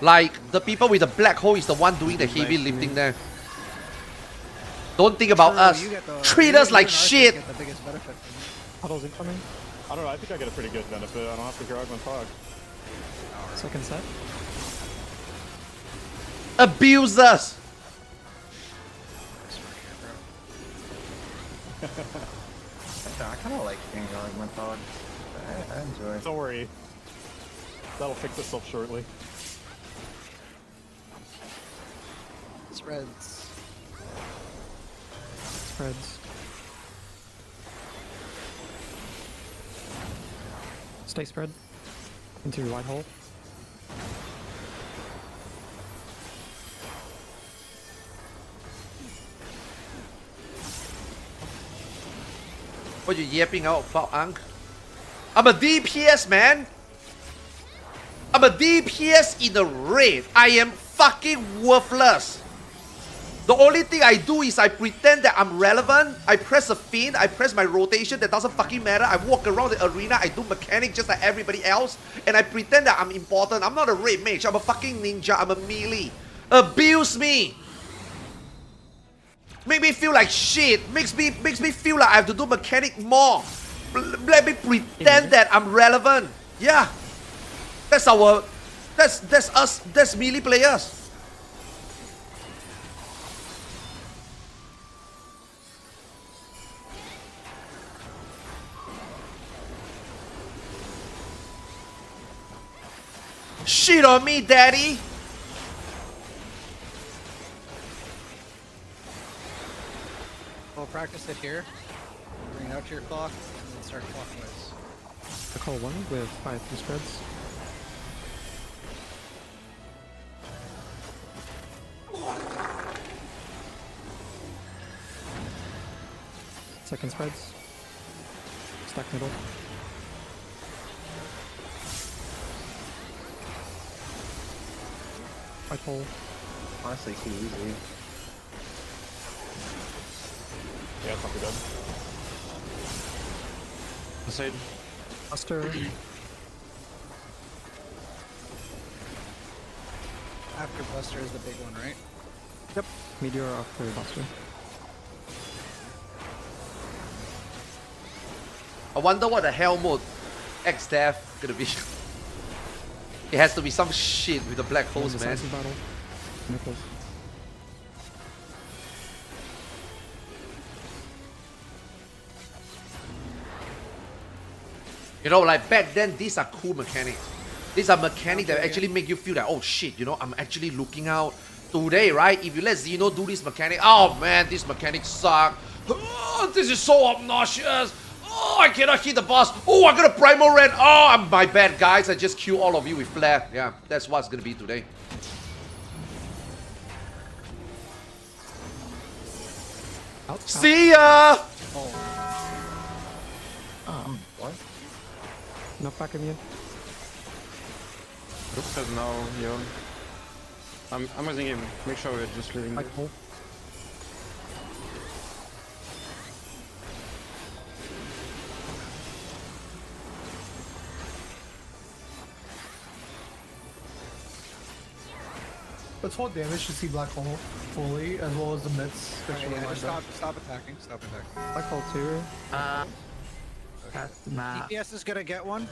Like, the people with the black hole is the one doing the heavy lifting there. Don't think about us. Treat us like shit. Get the biggest benefit from it. Puddles incoming. I don't know, I think I get a pretty good benefit. I don't have to hear Ogman talk. Second set. Abuse us. I kind of like hearing Ogman talk. I enjoy it. Don't worry. That'll fix itself shortly. Spreads. Stay spread. Into your wide hole. What you yapping out about, Ankh? I'm a DPS, man. I'm a DPS in the raid. I am fucking worthless. The only thing I do is I pretend that I'm relevant. I press a feint, I press my rotation, that doesn't fucking matter. I walk around the arena, I do mechanic just like everybody else, and I pretend that I'm important. I'm not a raid mage, I'm a fucking ninja, I'm a melee. Abuse me! Make me feel like shit. Makes me feel like I have to do mechanic more. Let me pretend that I'm relevant. Yeah. That's us, that's melee players. Shit on me, daddy! We'll practice it here. Bring it out to your clock, and then start clockwise. I call one with 5 spreads. Second spreads. Stack middle. White hole. Honestly, too easy. Yeah, it's not too bad. Aside. Buster. After Buster is the big one, right? Yep. Meteor after Buster. I wonder what the hell mode X-Death gonna be. It has to be some shit with the black holes, man. Battle. Nipples. You know, like back then, these are cool mechanics. These are mechanics that actually make you feel like, oh shit, you know, I'm actually looking out. Today, right, if you let Xeno do this mechanic, oh man, this mechanic suck. Oh, this is so obnoxious. Oh, I cannot hit the boss. Oh, I got a primal red. Oh, I'm my bad, guys. I just kill all of you with flare. Yeah, that's what's gonna be today. See ya! What? Knock back immune. Looks as now, yo. I'm raising him. Make sure we're just leaving. White hole. Let's hold damage to see black hole fully, as well as the myths. Just stop attacking. Stop attacking. White hole 2. Nah. DPS is gonna get one.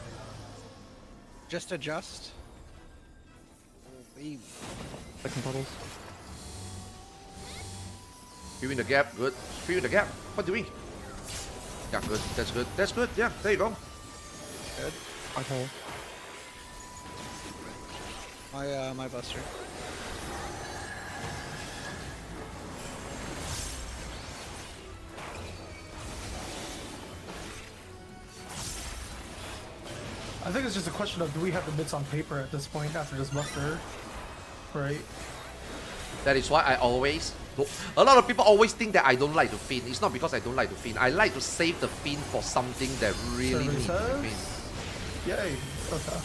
Just adjust. Holy. Second puddles. Spewing the gap, good. Spewing the gap. What do we? Yeah, good. That's good. That's good. Yeah, there you go. Good. White hole. My Buster. I think it's just a question of do we have the bits on paper at this point after this buster, right? That is why I always... A lot of people always think that I don't like to feed. It's not because I don't like to feed. I like to save the feed for something that really needs to feed. Yay. Okay.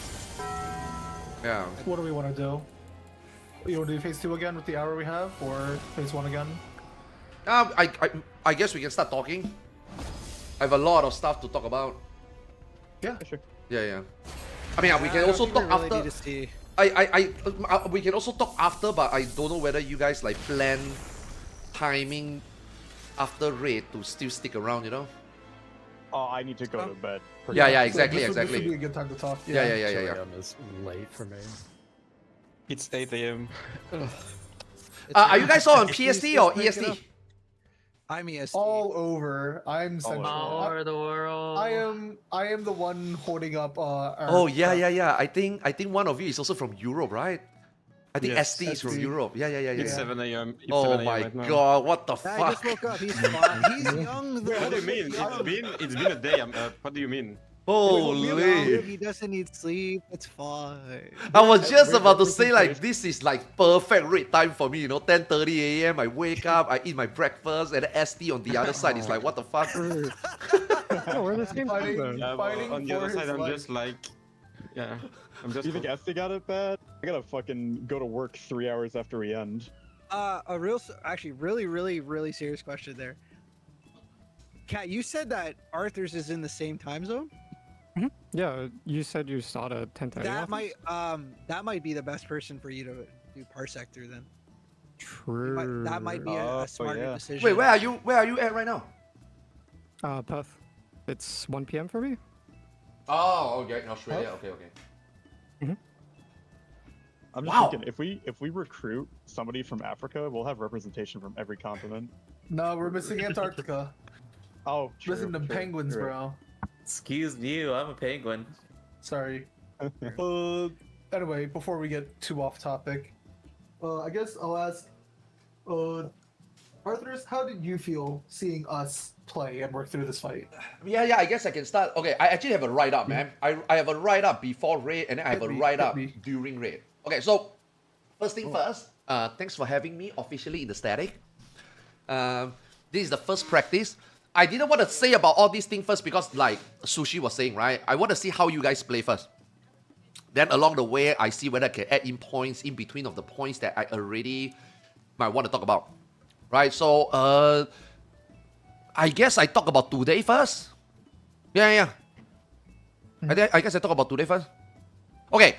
Yeah. What do we want to do? You want to do phase 2 again with the hour we have, or phase 1 again? I guess we can start talking. I have a lot of stuff to talk about. Yeah, sure. Yeah. I mean, we can also talk really after. Need to see. We can also talk after, but I don't know whether you guys like plan timing after raid to still stick around, you know? Oh, I need to go to bed. Yeah, exactly. This would be a good time to talk. Yeah. It's late for me. It's 8 a.m. Are you guys all on PST or EST? I'm EST. All over. I'm central. All over the world. I am the one holding up. Oh yeah. I think one of you is also from Europe, right? I think Yes, ST is from Europe. Yeah. It's 7 a.m. Oh my god, what the I fuck? just woke up. He's fine. He's young. What do you mean? It's been a day. What do you mean? Holy! He doesn't need sleep. It's fine. I was just about to say like this is like perfect raid time for me, you know, 10:30 a.m. I wake up, I eat my breakfast, and the ST on the other side is like, what the fuck? Oh, we're the same Fighting, time. Yeah, fighting on the for other his side, I'm life. just like, yeah, I'm just. Do you think ST got it bad? I gotta fucking go to work 3 hours after we end. Actually, really serious question there. Kat, you said that Arthur's is in the same time zone. Yeah, you said you start at 10:30. That might be the best person for you to do parsec through then. True. That might be a smarter decision. Wait, where are you? Where are you at right now? Perth. It's 1 p.m. for me. Oh, okay, in Australia. Okay. I'm just thinking if we recruit somebody from Africa, we'll have representation from every continent. No, we're missing Antarctica. Oh, true, Missing the penguins, true. bro. Excuse you, I'm a penguin. Sorry. Anyway, before we get too off topic, I guess I'll ask, Arthurs, how did you feel seeing us play and work through this fight? Yeah, I guess I can start. Okay, I actually have a write-up, man. I have a write-up before raid, and then I have a write-up during raid. Okay, so, first thing first, thanks for having me officially in the static. This is the first practice. I didn't want to say about all these things first because, like Sushi was saying, right? I want to see how you guys play first. Then along the way, I see whether I can add in points in between of the points that I already might want to talk about. Right, so, I guess I talk about today first. Yeah. I guess I talk about today first. Okay,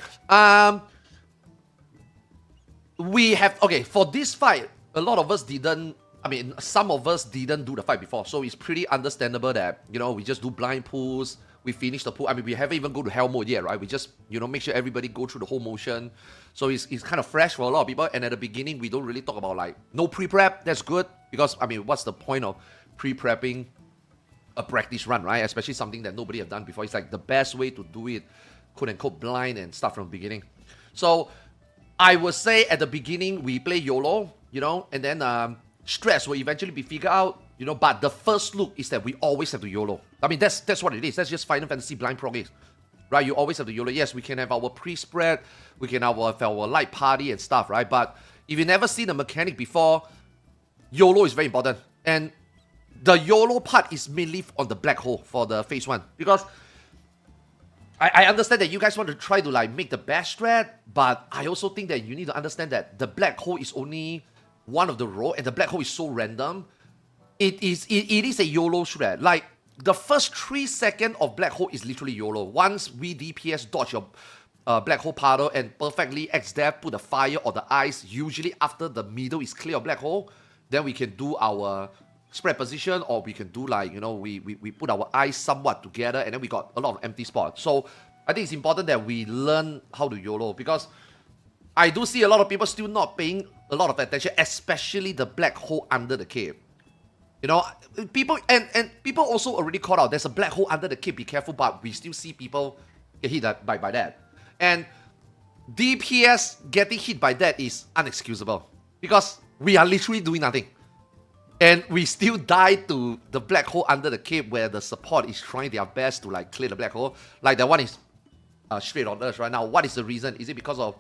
we have, for this fight, a lot of us didn't, some of us didn't do the fight before, so it's pretty understandable that, you know, we just do blind pulls, we finish the pull. We haven't even go to hell mode yet, right? We just, you know, make sure everybody go through the whole motion. So it's kind of fresh for a lot of people, and at the beginning, we don't really talk about, like, no pre-prep, that's good, because, what's the point of pre-prepping a practice run, right? Especially something that nobody have done before. It's like the best way to do it, quote-unquote, blind and start from the beginning. So, I would say at the beginning, we play YOLO, you know, and then stress will eventually be figured out, you know, but the first look is that we always have to YOLO. That's what it is. That's just Final Fantasy blind prog, right? You always have to YOLO. Yes, we can have our pre-spread, we can have our light party and stuff, right? But if you never seen the mechanic before, YOLO is very important. And the YOLO part is mainly on the black hole for the phase 1. Because I understand that you guys want to try to like make the best strat, but I also think that you need to understand that the black hole is only one of the row, and the black hole is so random. It is a YOLO strat. Like, the first 3 seconds of black hole is literally YOLO. Once we DPS dodge your black hole puddle and perfectly X-Dev put the fire or the ice, usually after the middle is clear of black hole, then we can do our spread position, or we can do like, you know, we put our eyes somewhat together, and then we got a lot of empty spots. So I think it's important that we learn how to YOLO, because I do see a lot of people still not paying a lot of attention, especially the black hole under the cave. You know, people and people also already caught out there's a black hole under the cave, be careful, but we still see people get hit by that. And DPS getting hit by that is unexcusable, because we are literally doing nothing. And we still die to the black hole under the cave, where the support is trying their best to like clear the black hole. Like that one is straight orders right now. What is the reason? Is it because of,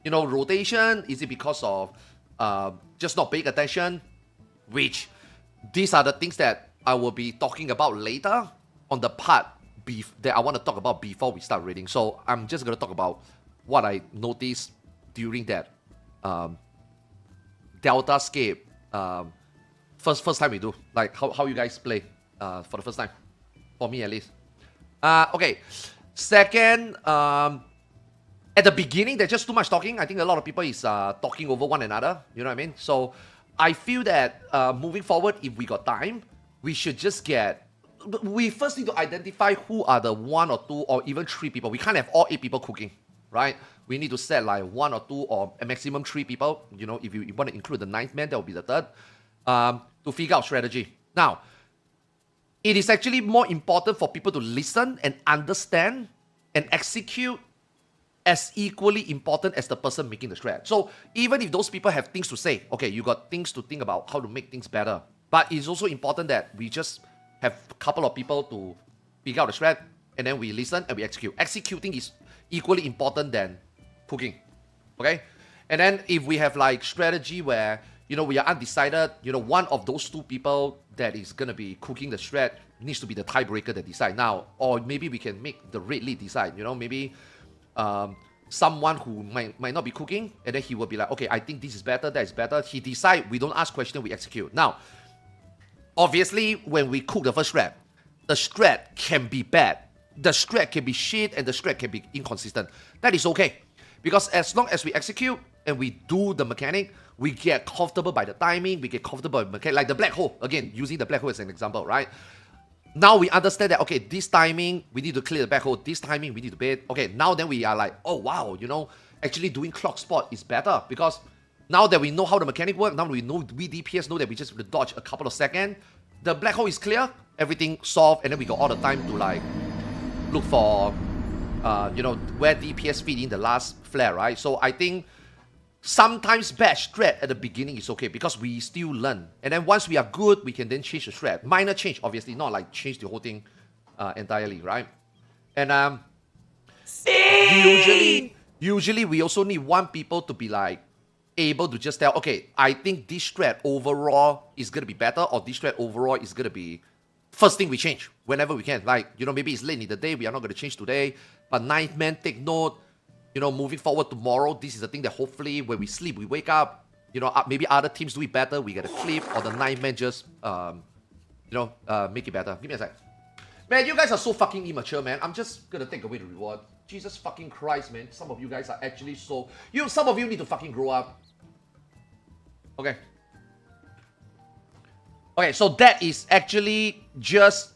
rotation? Is it because of just not paying attention? Which these are the things that I will be talking about later on the part that I want to talk about before we start reading. So I'm just going to talk about what I noticed during that Delta scape first time we do. Like how you guys play for the first time. For me at least. Okay. Second, at the beginning, there's just too much talking. I think a lot of people is talking over one another. You know what I mean? So I feel that moving forward, if we got time, we should just we first need to identify who are the 1 or 2 or even 3 people. We can't have all 8 people cooking, right? We need to set like 1 or 2 or a maximum 3 people. If you want to include the 9th man, that will be the 3rd, to figure out strategy. Now, it is actually more important for people to listen and understand and execute as equally important as the person making the strat. So even if those people have things to say, okay, you got things to think about how to make things better. But it's also important that we just have a couple of people to figure out the strat, and then we listen and we execute. Executing is equally important than cooking, okay? And then if we have like strategy where, we are undecided, one of those 2 people that is going to be cooking the strat needs to be the tiebreaker that decide now. Or maybe we can make the red lead decide, maybe someone who might not be cooking, and then he will be like, okay, I think this is better, that is better. He decide, we don't ask question, we execute. Now, obviously, when we cook the first strat, the strat can be bad. The strat can be shit, and the strat can be inconsistent. That is okay. Because as long as we execute and we do the mechanic, we get comfortable by the timing, we get comfortable by the mechanic. Like the black hole, again, using the black hole as an example, right? Now we understand that, okay, this timing, we need to clear the black hole. This timing, we need to bait. Okay, now then we are like, oh, wow, actually doing clock spot is better. Because now that we know how the mechanic works, now we DPS know that we just have to dodge a couple of seconds. The black hole is clear, everything solved, and then we got all the time to like look for, where DPS feed in the last flare, right? So I think sometimes bad strat at the beginning is okay because we still learn. And then once we are good, we can then change the strat. Minor change, obviously, not like change the whole thing entirely, right? And usually we also need 1 people to be like able to just tell, okay, I think this strat overall is going to be better, or this strat overall is going to be first thing we change whenever we can. Like, maybe it's late in the day, we are not going to change today, but 9th man, take note, moving forward tomorrow, this is the thing that hopefully when we sleep, we wake up, maybe other teams do it better, we get a clip, or the 9th man just, make it better. Give me a sec. Man, you guys are so fucking immature, man. I'm just gonna take away the reward. Jesus fucking Christ, man. Some of you guys are actually so... Some of you need to fucking grow up. Okay. Okay, so that is actually just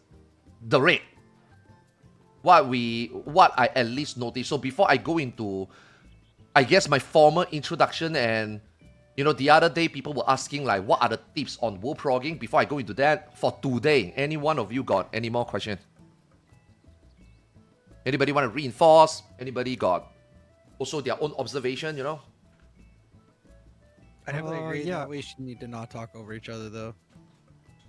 the rate. What I at least noticed. So before I go into, I guess, my formal introduction, and the other day people were asking like, what are the tips on world progging? Before I go into that, for today, any one of you got any more questions? Anybody want to reinforce? Anybody got also their own observation? I definitely agree that we should need to not talk over each other though.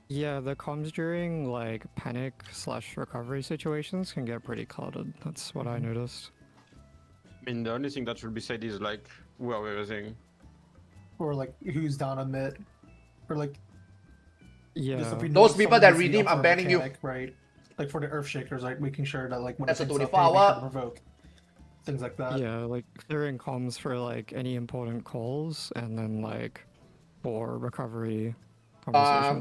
Yeah, the comms during like panic/recovery situations can get pretty clouded. That's what I noticed. I mean, the only thing that should be said is like, where we're using. Or like, who's down on mid. Or like, yeah, those people that redeem, I'm banning you. Right? Like for the Earth Shakers, like making sure that like when that's a it's 24-hour provoke. Things like that. Yeah, like clearing comms for like any important calls, and then like for recovery.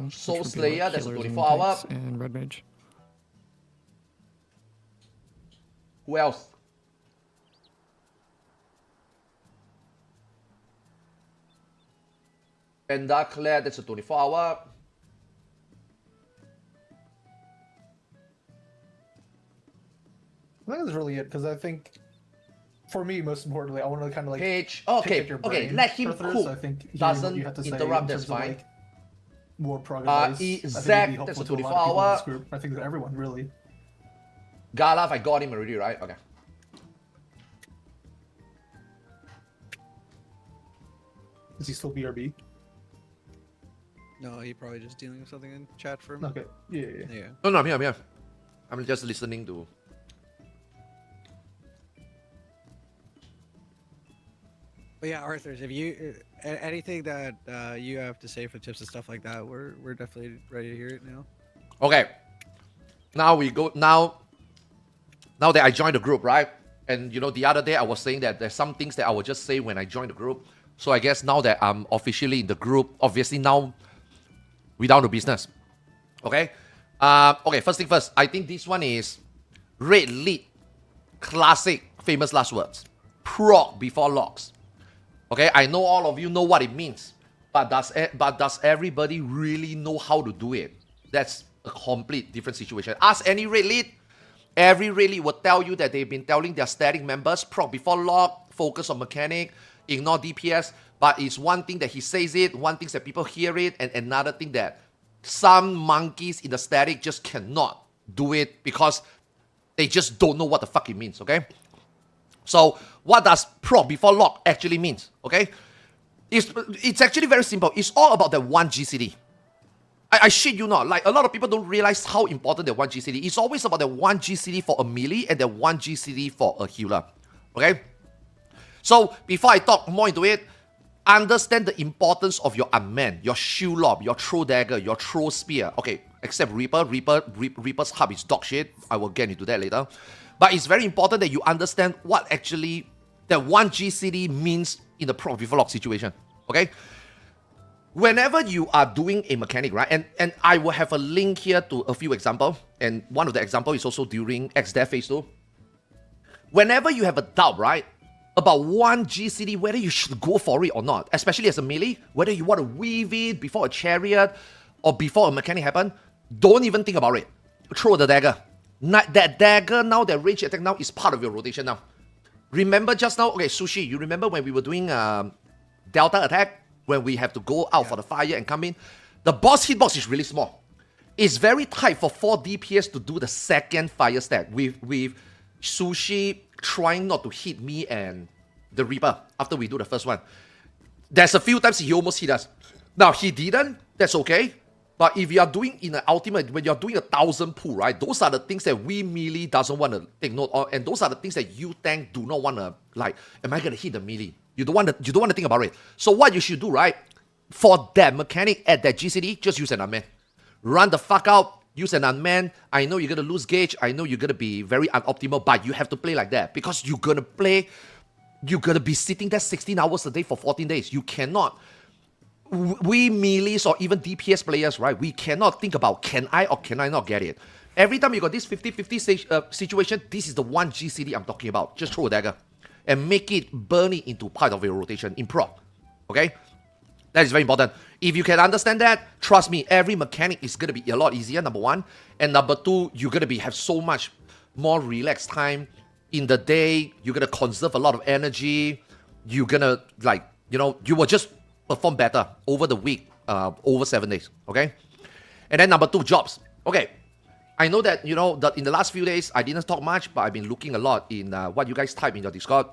Soul Slayer, that's a 24-hour. And Red Mage. Who else? And Dark Claire, that's a 24-hour. I think that's really it, because I think, for me, most importantly, I want to kind of like... Page. Okay, let him cook. So I think doesn't interrupt, that's fine. Like, more progress. Zach, that's a 24-hour. I think that everyone, really. Galaf, I got him already, right? Okay. Is he still BRB? No, he probably just dealing with something in chat for him. Okay. Yeah. No, I'm here. I'm just listening to... But yeah, Arthurs, if you anything that you have to say for tips and stuff like that, we're definitely ready to hear it now. Okay. Now we go. Now that I joined the group, right? And you know, the other day I was saying that there's some things that I would just say when I joined the group. So I guess now that I'm officially in the group, obviously now we down to business. Okay. Okay. First thing first. I think this one is red lead, classic, famous last words. Proc before locks. Okay. I know all of you know what it means, but does everybody really know how to do it? That's a complete different situation. Ask any red lead. Every red lead will tell you that they've been telling their static members proc before lock, focus on mechanic, ignore DPS. But it's one thing that he says it, one thing that people hear it, and another thing that some monkeys in the static just cannot do it because they just don't know what the fuck it means, okay? So what does proc before lock actually means, okay? It's actually very simple. It's all about the one GCD. I shit you not. Like, a lot of people don't realize how important the one GCD. It's always about the one GCD for a melee and the one GCD for a healer. Okay? So, before I talk more into it, understand the importance of your unmanned, your shield lob, your throw dagger, your throw spear. Okay, except Reaper. Reaper's hub is dog shit. I will get into that later. But it's very important that you understand what actually the one GCD means in the proc before lock situation. Okay? Whenever you are doing a mechanic, right, and I will have a link here to a few examples, and one of the examples is also during XDev phase 2. Whenever you have a doubt, right, about one GCD, whether you should go for it or not, especially as a melee, whether you want to weave it before a chariot or before a mechanic happen, don't even think about it. Throw the dagger. That dagger now, that range attack now is part of your rotation now. Remember just now, okay, Sushi, you remember when we were doing Delta attack? When we have to go out for the fire and come in, the boss hitbox is really small. It's very tight for 4 DPS to do the second fire stack with Sushi trying not to hit me and the Reaper after we do the first one. There's a few times he almost hit us. Now, he didn't. That's okay. But if you are doing in an ultimate, when you're doing 1,000 pull, right, those are the things that we melee doesn't want to take note of, and those are the things that you tank do not want to, like, am I going to hit the melee? You don't want to think about it. So what you should do, right, for that mechanic at that GCD, just use an unmanned. Run the fuck out, use an unmanned. I know you're going to lose gauge. I know you're going to be very unoptimal, but you have to play like that because you're going to be sitting there 16 hours a day for 14 days. You cannot. We melees or even DPS players, right, we cannot think about can I or can I not get it. Every time you got this 50-50 situation, this is the one GCD I'm talking about. Just throw a dagger and make it burn it into part of your rotation in proc. Okay? That is very important. If you can understand that, trust me, every mechanic is going to be a lot easier, number one. And number two, you're going to have so much more relaxed time in the day. You're going to conserve a lot of energy. You're going to, like, you know, you will just perform better over the week, over 7 days. Okay? And then number two, jobs. Okay. I know that, you know, that in the last few days, I didn't talk much, but I've been looking a lot in what you guys type in your Discord.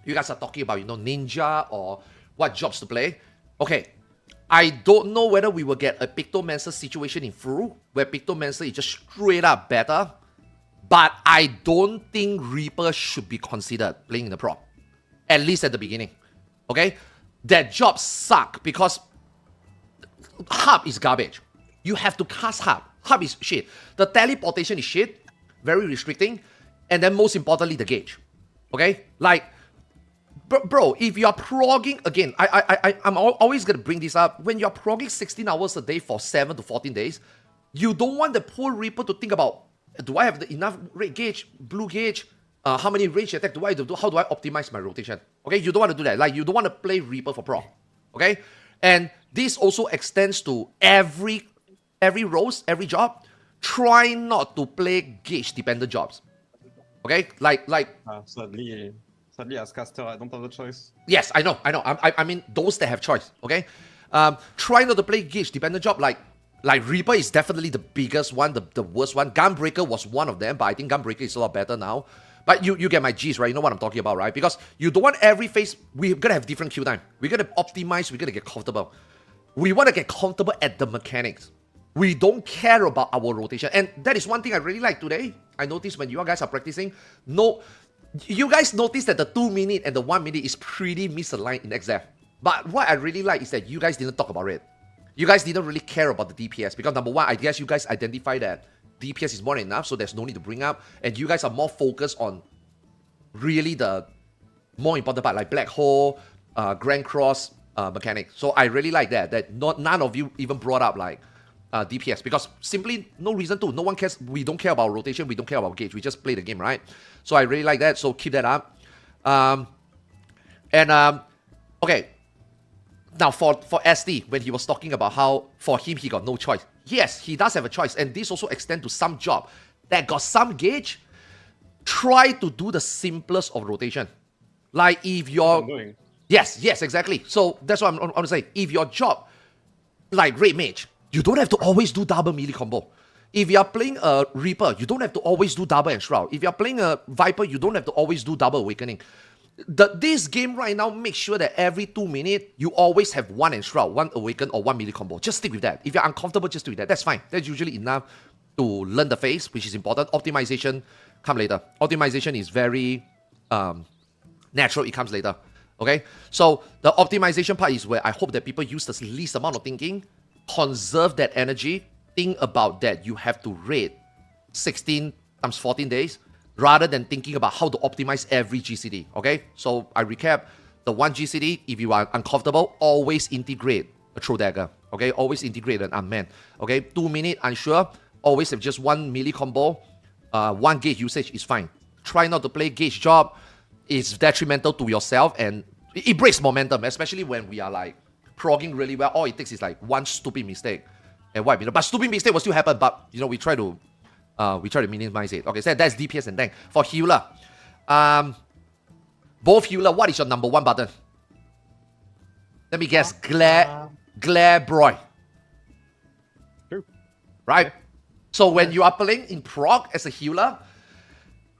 You guys are talking about, you know, ninja or what jobs to play. Okay, I don't know whether we will get a Pictomancer situation in Furu, where Pictomancer is just straight up better, but I don't think Reaper should be considered playing in the proc, at least at the beginning. Okay, that job suck because hub is garbage. You have to cast hub. Hub is shit. The teleportation is shit, very restricting, and then most importantly, the gauge. Okay, like, bro, if you are progging again, I'm always gonna bring this up. When you're progging 16 hours a day for 7 to 14 days, you don't want the poor Reaper to think about, do I have enough red gauge, blue gauge? How many range attack do I do? How do I optimize my rotation? Okay, you don't want to do that. Like, you don't want to play Reaper for prog. Okay, and this also extends to every roles, every job. Try not to play gauge dependent jobs. Okay, like. Sadly, as caster, I don't have the choice. Yes, I know. I mean those that have choice. Okay, try not to play gauge dependent job. Like Reaper is definitely the biggest one, the worst one. Gunbreaker was one of them, but I think Gunbreaker is a lot better now. But you get my G's, right? You know what I'm talking about, right? Because you don't want every phase. We're gonna have different queue time. We're gonna optimize. We're gonna get comfortable. We want to get comfortable at the mechanics. We don't care about our rotation, and that is one thing I really like today. I noticed when you guys are practicing, no, you guys notice that the 2 minute and the 1 minute is pretty misaligned in XF. But what I really like is that you guys didn't talk about it. You guys didn't really care about the DPS because number one, I guess you guys identify that DPS is more than enough, so there's no need to bring up. And you guys are more focused on really the more important part, like Black Hole, Grand Cross mechanic. So I really like that none of you even brought up like DPS because simply no reason to. No one cares. We don't care about rotation. We don't care about gauge. We just play the game, right? So I really like that. So keep that up. Okay. Now for SD, when he was talking about how for him he got no choice. Yes, he does have a choice, and this also extends to some job that got some gauge. Try to do the simplest of rotation. Like if you're yes, exactly. So that's what I'm saying. If your job like Red Mage, you don't have to always do double melee combo. If you're playing a Reaper, you don't have to always do double Enshroud. If you're playing a Viper, you don't have to always do double Awakening. This game right now makes sure that every 2 minutes, you always have one Enshroud, one Awaken, or one melee combo. Just stick with that. If you're uncomfortable, just stick with that. That's fine. That's usually enough to learn the phase, which is important. Optimization come later. Optimization is very natural. It comes later. Okay? So the optimization part is where I hope that people use the least amount of thinking, conserve that energy, think about that you have to raid 16 times 14 days rather than thinking about how to optimize every GCD, okay? So I recap, the one GCD, if you are uncomfortable, always integrate a throw dagger, okay? Always integrate an unmanned, okay? 2 minute unsure, always have just one melee combo, one gauge usage is fine. Try not to play gauge job, it's detrimental to yourself and it breaks momentum, especially when we are like progging really well. All it takes is like one stupid mistake and wipe, but stupid mistake will still happen, but we try to minimize it. Okay, so that's DPS and tank. For healer, both healer, what is your number one button? Let me guess, Glare Broy. True. Right? Yeah. So when you are playing in prog as a healer,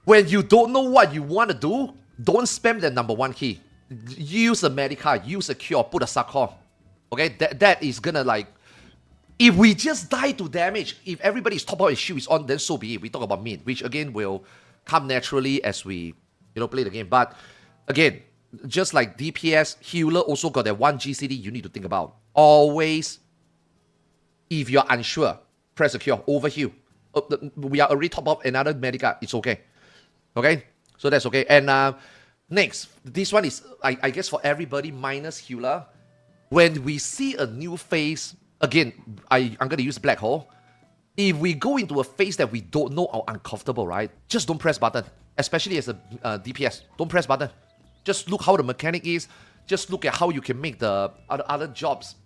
when you don't know what you want to do, don't spam the number one key. Use a Medica, use a cure, put a Succor. Okay, that is gonna like, if we just die to damage, if everybody's top of his shield is on, then so be it. We talk about mid, which again will come naturally as we, play the game. But again, just like DPS, healer also got that one GCD you need to think about. Always, if you're unsure, press a cure, overheal. We are already top of another Medica, it's okay. Okay? So that's okay. And next, this one is, I guess for everybody minus healer, when we see a new phase, again, I'm going to use Black Hole. If we go into a phase that we don't know or uncomfortable, right? Just don't press button. Especially as a DPS. Don't press button. Just look how the mechanic is. Just look at how you can make the other jobs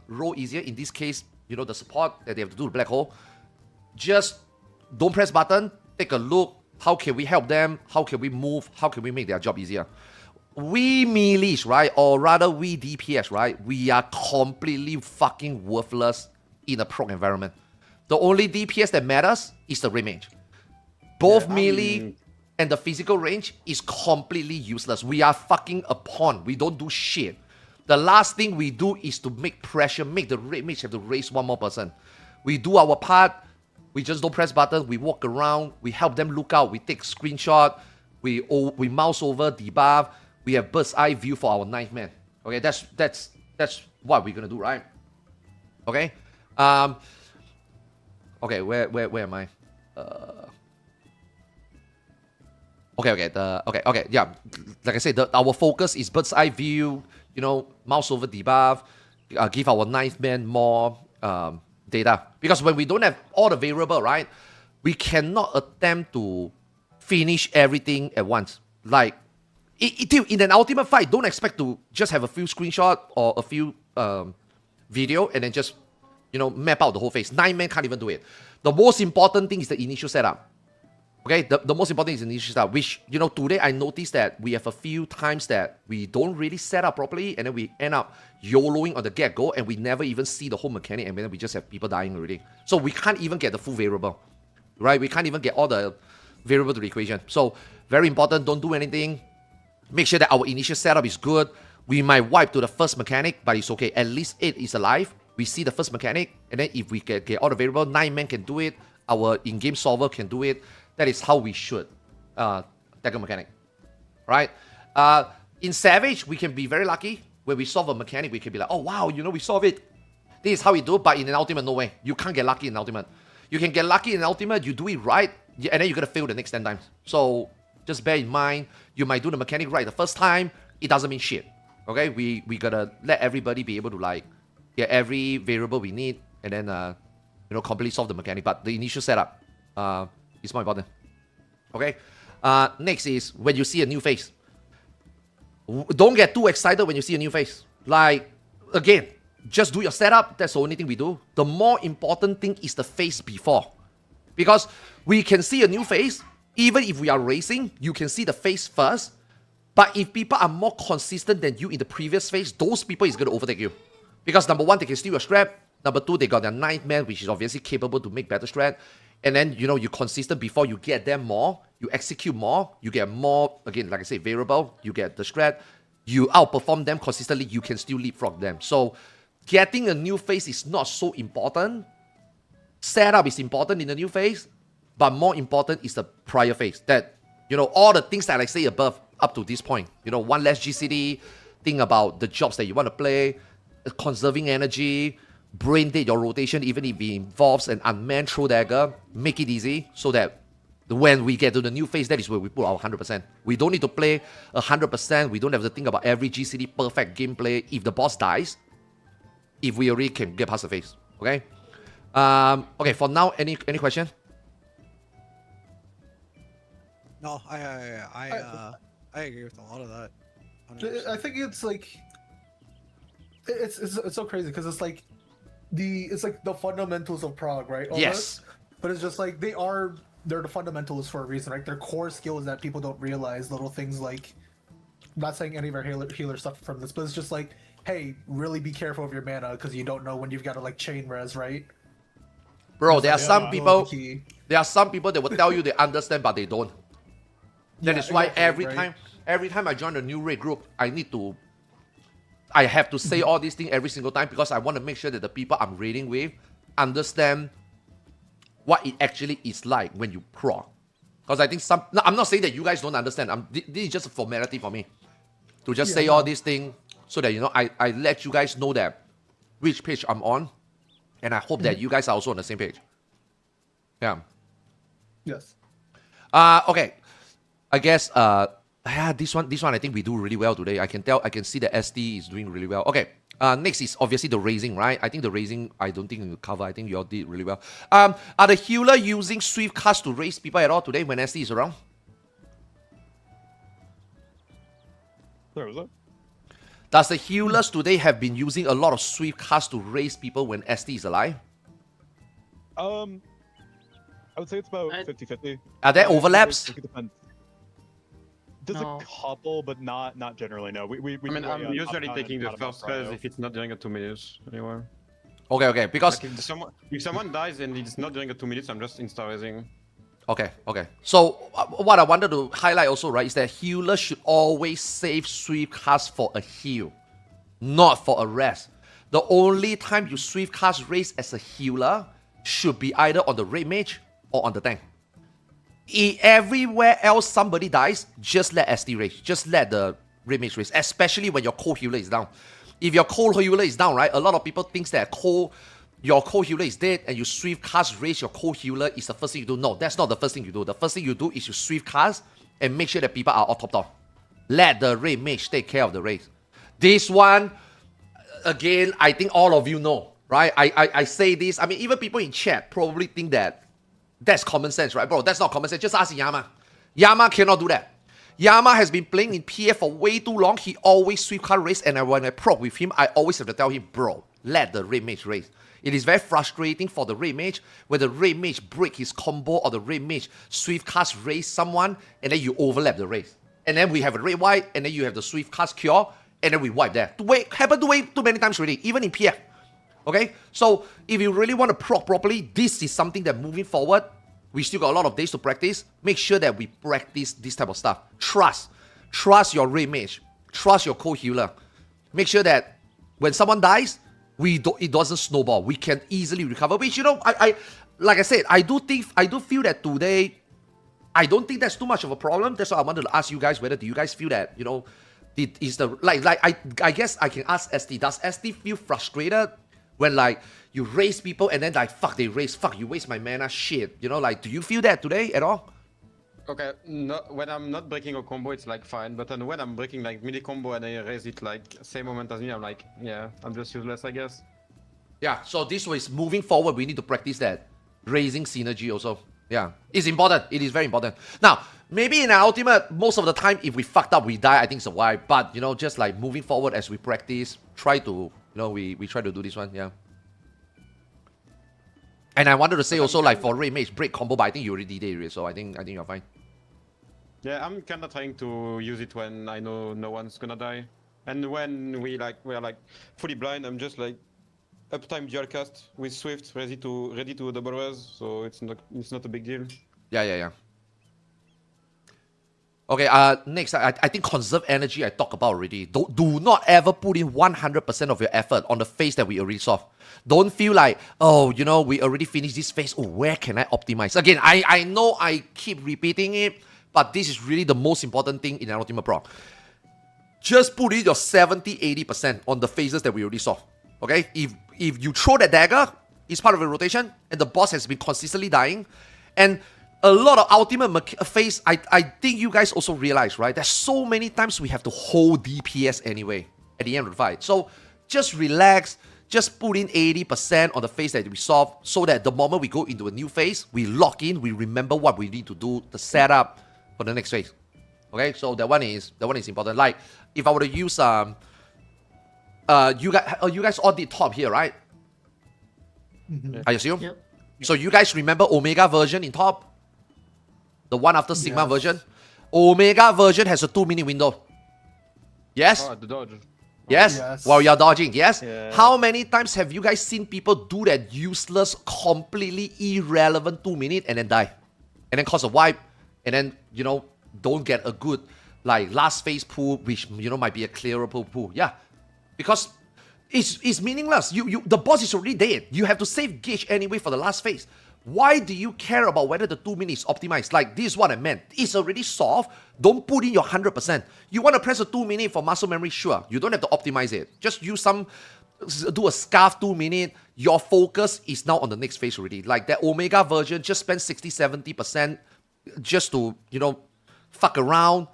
roll easier. In this case, the support that they have to do with Black Hole. Just don't press button. Take a look. How can we help them? How can we move? How can we make their job easier? We melees, right? Or rather, we DPS, right? We are completely fucking worthless in a prog environment. The only DPS that matters is the range. Both melee and the physical range is completely useless. We are fucking a pawn. We don't do shit. The last thing we do is to make pressure, make the red mage have to raise one more person. We do our part. We just don't press button. We walk around. We help them look out. We take screenshot. We mouse over, debuff. We have bird's eye view for our 9th man. Okay, that's what we're gonna do, right? Okay. Okay, where am I? Okay, yeah. Like I said, our focus is bird's eye view. Mouse over debuff. Give our 9th man more data, because when we don't have all the variable, right, we cannot attempt to finish everything at once. Like. In an ultimate fight, don't expect to just have a few screenshot or a few video and then just, map out the whole phase. 9 men can't even do it. The most important thing is the initial setup. Okay, the most important thing is the initial setup, which, today I noticed that we have a few times that we don't really set up properly and then we end up YOLOing on the get-go and we never even see the whole mechanic and then we just have people dying already. So we can't even get the full variable, right? We can't even get all the variable to the equation. So very important, don't do anything. Make sure that our initial setup is good. We might wipe to the first mechanic, but it's okay. At least 8 is alive. We see the first mechanic, and then if we get all the variable, 9 men can do it. Our in-game solver can do it. That is how we should dagger mechanic, right? In Savage, we can be very lucky. When we solve a mechanic, we can be like, oh wow, you know, we solve it. This is how we do it, but in an ultimate, no way. You can't get lucky in ultimate. You can get lucky in ultimate, you do it right, and then you're gonna fail the next 10 times. So just bear in mind, you might do the mechanic right the first time, it doesn't mean shit. Okay, we gotta let everybody be able to like get every variable we need, and then you know, completely solve the mechanic. But the initial setup is more important. Okay. Next is when you see a new face. Don't get too excited when you see a new face. Like, again, just do your setup. That's the only thing we do. The more important thing is the face before. Because we can see a new face, even if we are racing, you can see the face first. But if people are more consistent than you in the previous phase, those people is going to overtake you. Because number one, they can steal your strat. Number two, they got their 9th man, which is obviously capable to make better strat. And then, you know, you're consistent before you get them more. You execute more. You get more, again, like I say, variable. You get the strat. You outperform them consistently. You can still leapfrog them. So getting a new phase is not so important. Setup is important in the new phase. But more important is the prior phase. That, you know, all the things that I say above up to this point. You know, one less GCD. Think about the jobs that you want to play. Conserving energy. Brain dead your rotation, even if it involves an unmanned throw dagger. Make it easy so that when we get to the new phase, that is where we put our 100%. We don't need to play 100%. We don't have to think about every GCD perfect gameplay. If the boss dies, if we already can get past the phase. Okay? Okay, for now, any question? No, I agree with a lot of that. 100%. I think it's like it's so crazy because it's like the fundamentals of Prague, right? Yes. But it's just like they're the fundamentals for a reason, right? They're core skills that people don't realize. Little things like, I'm not saying any of our healer stuff from this, but it's just like, hey, really be careful of your mana because you don't know when you've got to like chain res, right? Bro, there are some people that will tell you they understand, but they don't. That is why every time I join a new raid group, I have to say all these things every single time because I want to make sure that the people I'm raiding with understand what it actually is like when you pro. Because I think I'm not saying that you guys don't understand. This is just a formality for me to just say all these things so that, you know, I let you guys know that which page I'm on, and I hope that you guys are also on the same page. Yeah. Yes. Okay. I guess this one I think we do really well today. I can see that SD is doing really well. Okay. Next is obviously the raising, right? I think the raising, I don't think you cover. I think you all did really well. Are the healer using swift cast to raise people at all today when SD is around? Where was it? Does the healers today have been using a lot of swift cast to raise people when SD is alive? I would say it's about 50-50. Are there overlaps? It depends. There's a couple, but not generally. No, I'm usually taking the first phase if it's not during a 2 minutes anyway. Okay, because like if someone dies and it's not during a 2 minutes, I'm just insta raising. Okay. So what I wanted to highlight also, right, is that healers should always save swift cast for a heal, not for a rest. The only time you swift cast raise as a healer should be either on the raid mage or on the tank. Everywhere else somebody dies, just let SD raise. Just let the raid mage raise, especially when your core healer is down. If your core healer is down, right, a lot of people think that your core healer is dead and you swift cast raise your core healer is the first thing you do. No, that's not the first thing you do. The first thing you do is you swift cast and make sure that people are all topped off. Let the raid mage take care of the raid. This one, again, I think all of you know, right? I say this. I mean, even people in chat probably think that that's common sense, right, bro? That's not common sense. Just ask Yama. Yama cannot do that. Yama has been playing in PF for way too long. He always swift card race, and when I proc with him, I always have to tell him, bro, let the raid mage race. It is very frustrating for the raid mage when the raid mage break his combo or the raid mage swift cast race someone, and then you overlap the race. And then we have a raid wipe, and then you have the swift cast cure, and then we wipe that. Happened way too many times already, even in PF. Okay, so if you really want to proc properly, this is something that moving forward, we still got a lot of days to practice. Make sure that we practice this type of stuff. Trust your raid mage. Trust your co-healer. Make sure that when someone dies, it doesn't snowball. We can easily recover. Which, you know, like I said, I do feel that today I don't think that's too much of a problem. That's why I wanted to ask you guys whether do you guys feel that, you know, is the I guess I can ask ST. Does ST feel frustrated when like you raise people and then like fuck they raise, fuck you waste my mana, shit. You know, like do you feel that today at all? Okay, no, when I'm not breaking a combo, it's like fine. But then when I'm breaking like mini combo and I raise it like same moment as me, I'm like, yeah, I'm just useless, I guess. Yeah. So this was moving forward. We need to practice that raising synergy also. Yeah, it's important. It is very important. Now, maybe in our ultimate, most of the time, if we fucked up, we die. I think it's a why. But you know, just like moving forward as we practice, try to, you know, we try to do this one. Yeah. And I wanted to say also like for Ray Mage break combo, but I think you already did it, so I think you're fine. Yeah, I'm kind of trying to use it when I know no one's gonna die, and when we're like fully blind, I'm just like uptime dual cast with Swift, ready to double res, so it's not a big deal. Yeah. Okay, next, I think conserve energy I talked about already. Do not ever put in 100% of your effort on the phase that we already solved. Don't feel like, oh, you know, we already finished this phase. Oh, where can I optimize? Again, I know I keep repeating it, but this is really the most important thing in an Ultimate Pro. Just put in your 70-80% on the phases that we already solved. Okay? If you throw that dagger, it's part of a rotation, and the boss has been consistently dying, and a lot of ultimate phase, I think you guys also realize, right? There's so many times we have to hold DPS anyway at the end of the fight. So just relax, just put in 80% on the phase that we solve, so that the moment we go into a new phase, we lock in, we remember what we need to do, the setup for the next phase. Okay, so that one is important. Like if I were to use you guys all did top here, right? Mm-hmm. I assume. Yep. So you guys remember Omega version in top? The one after Sigma version? Omega version has a 2-minute window. Yes? Oh, the dodge. Yes? Yes. While you're dodging, yes? Yeah. How many times have you guys seen people do that useless, completely irrelevant 2-minute and then die? And then cause a wipe, and then, you know, don't get a good, like, last phase pull, which, you know, might be a clearable pull. Yeah. Because it's meaningless. The boss is already dead. You have to save gauge anyway for the last phase. Why do you care about whether the 2 minutes is optimized? Like, this is what I meant. It's already solved. Don't put in your 100%. You want to press a 2-minute for muscle memory? Sure. You don't have to optimize it. Just use do a scarf 2-minute. Your focus is now on the next phase already. Like that Omega version, just spend 60-70% just to, you know, fuck around,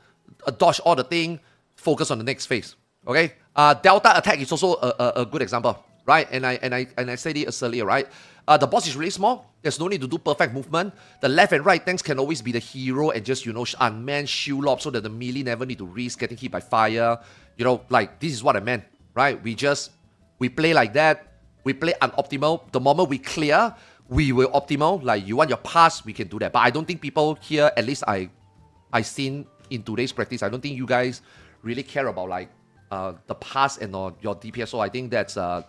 dodge all the thing, focus on the next phase. Okay? Delta attack is also a good example, right? And I said it earlier, right? The boss is really small. There's no need to do perfect movement. The left and right tanks can always be the hero and just, you know, unman shield lob so that the melee never need to risk getting hit by fire. You know, like, this is what I meant, right? We play like that. We play unoptimal. The moment we clear, we will optimal. Like, you want your pass, we can do that. But I don't think people here, at least I seen in today's practice, I don't think you guys really care about, like, the pass and your DPS. So I think that's a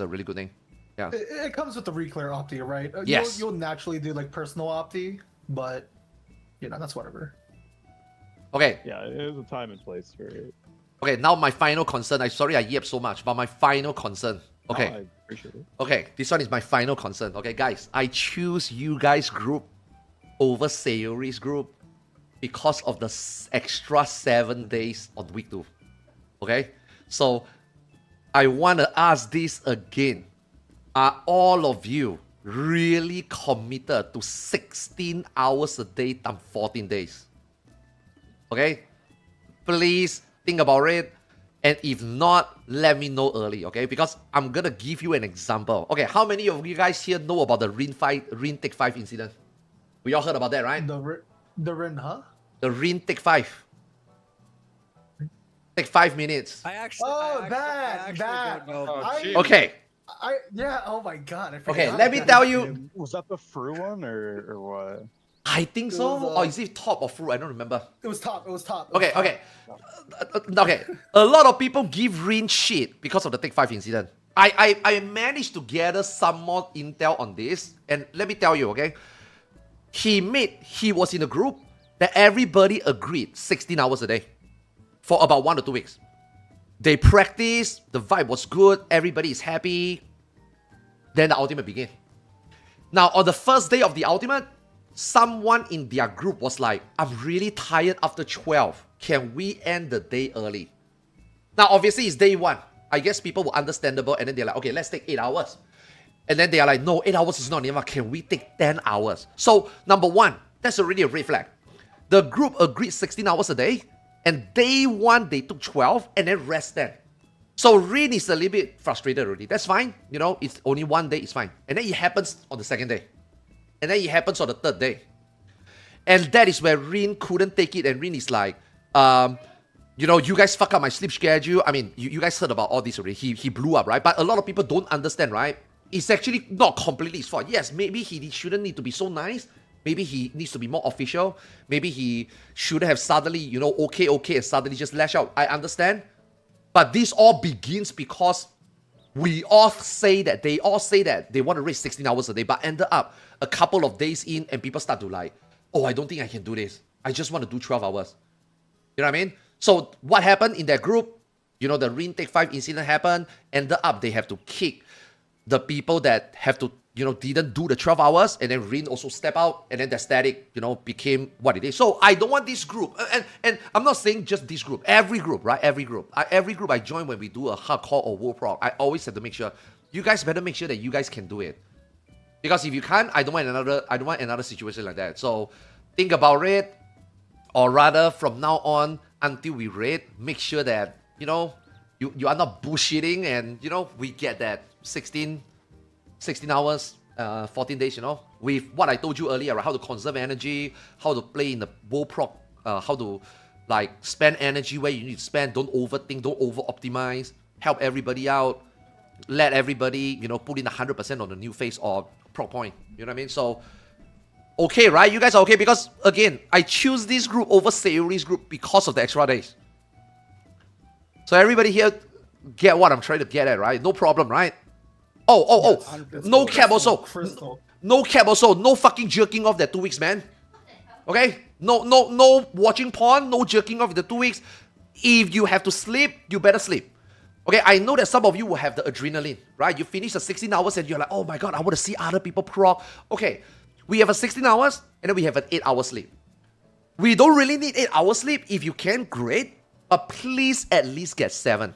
really good thing. Yeah. It comes with the reclear opti, right? Yes. You'll naturally do like personal opti, but you know, that's whatever. Okay. Yeah, there's a time and place for it. Okay, now my final concern. I'm sorry I yapped so much, but my final concern. Okay. No, I appreciate it. Okay, this one is my final concern. Okay, guys, I choose you guys group over Sayori's group because of the extra 7 days on week 2. Okay, so I want to ask this again. Are all of you really committed to 16 hours a day times 14 days? Okay? Please think about it. And if not, let me know early, okay? Because I'm going to give you an example. Okay, how many of you guys here know about the Rin Take 5 incident? We all heard about that, right? The Rin, huh? The Rin Take 5. Take 5 minutes. That. That. Don't know. Okay. Yeah. Oh my god. I forgot Okay, let me tell you. Was that the Fru one or what? I think so. It was, or is it top or fruit? I don't remember. It was top. Okay. Okay. A lot of people give Rin shit because of the Take 5 incident. I managed to gather some more intel on this, and let me tell you, okay? He was in a group that everybody agreed 16 hours a day for about 1 to 2 weeks. They practiced, the vibe was good, everybody is happy. Then the ultimate began. Now, on the first day of the ultimate, someone in their group was like, I'm really tired after 12. Can we end the day early? Now, obviously, it's day 1. I guess people were understandable, and then they're like, okay, let's take 8 hours. And then they are like, no, 8 hours is not enough. Can we take 10 hours? So, number 1, that's already a red flag. The group agreed 16 hours a day, and day 1, they took 12, and then rest 10. So, Rin is a little bit frustrated already. That's fine. You know, it's only 1 day, it's fine. And then it happens on the 2nd day. And then it happens on the 3rd day. And that is where Rin couldn't take it, and Rin is like, you know, you guys fuck up my sleep schedule. I mean, you guys heard about all this already. He blew up, right? But a lot of people don't understand, right? It's actually not completely his fault. Yes, maybe he shouldn't need to be so nice. Maybe he needs to be more official. Maybe he should have suddenly, you know, okay, and suddenly just lash out. I understand. But this all begins because they all say that they want to race 16 hours a day, but ended up a couple of days in and people start to like, oh, I don't think I can do this. I just want to do 12 hours. You know what I mean? So what happened in that group? You know, the Rin Take 5 incident happened. Ended up they have to kick the people that have to, you know, didn't do the 12 hours, and then Rin also step out, and then the static, you know, became what it is. So I don't want this group, and I'm not saying just this group, every group, right? Every group I join when we do a hardcore or war prog, I always have to make sure you guys better make sure that you guys can do it, because if you can't, I don't want another situation like that. So think about it, or rather from now on until we raid, make sure that, you know, you are not bullshitting, and, you know, we get that 16 hours, 14 days, you know, with what I told you earlier, right? How to conserve energy, how to play in the war prog, how to like spend energy where you need to spend, don't overthink, don't over-optimize, help everybody out, let everybody, you know, put in 100% on the new phase or prog point, you know what I mean? So, okay, right? You guys are okay? Because, again, I choose this group over Sayori's group because of the extra days. So everybody here get what I'm trying to get at, right? No problem, right? Oh, no cap also. No cap also. No fucking jerking off that 2 weeks, man. Okay? No watching porn, no jerking off the 2 weeks. If you have to sleep, you better sleep. Okay, I know that some of you will have the adrenaline, right? You finish the 16 hours and you're like, oh my god, I want to see other people prog. Okay, we have a 16 hours and then we have an 8-hour sleep. We don't really need 8 hours sleep. If you can, great. But please at least get 7.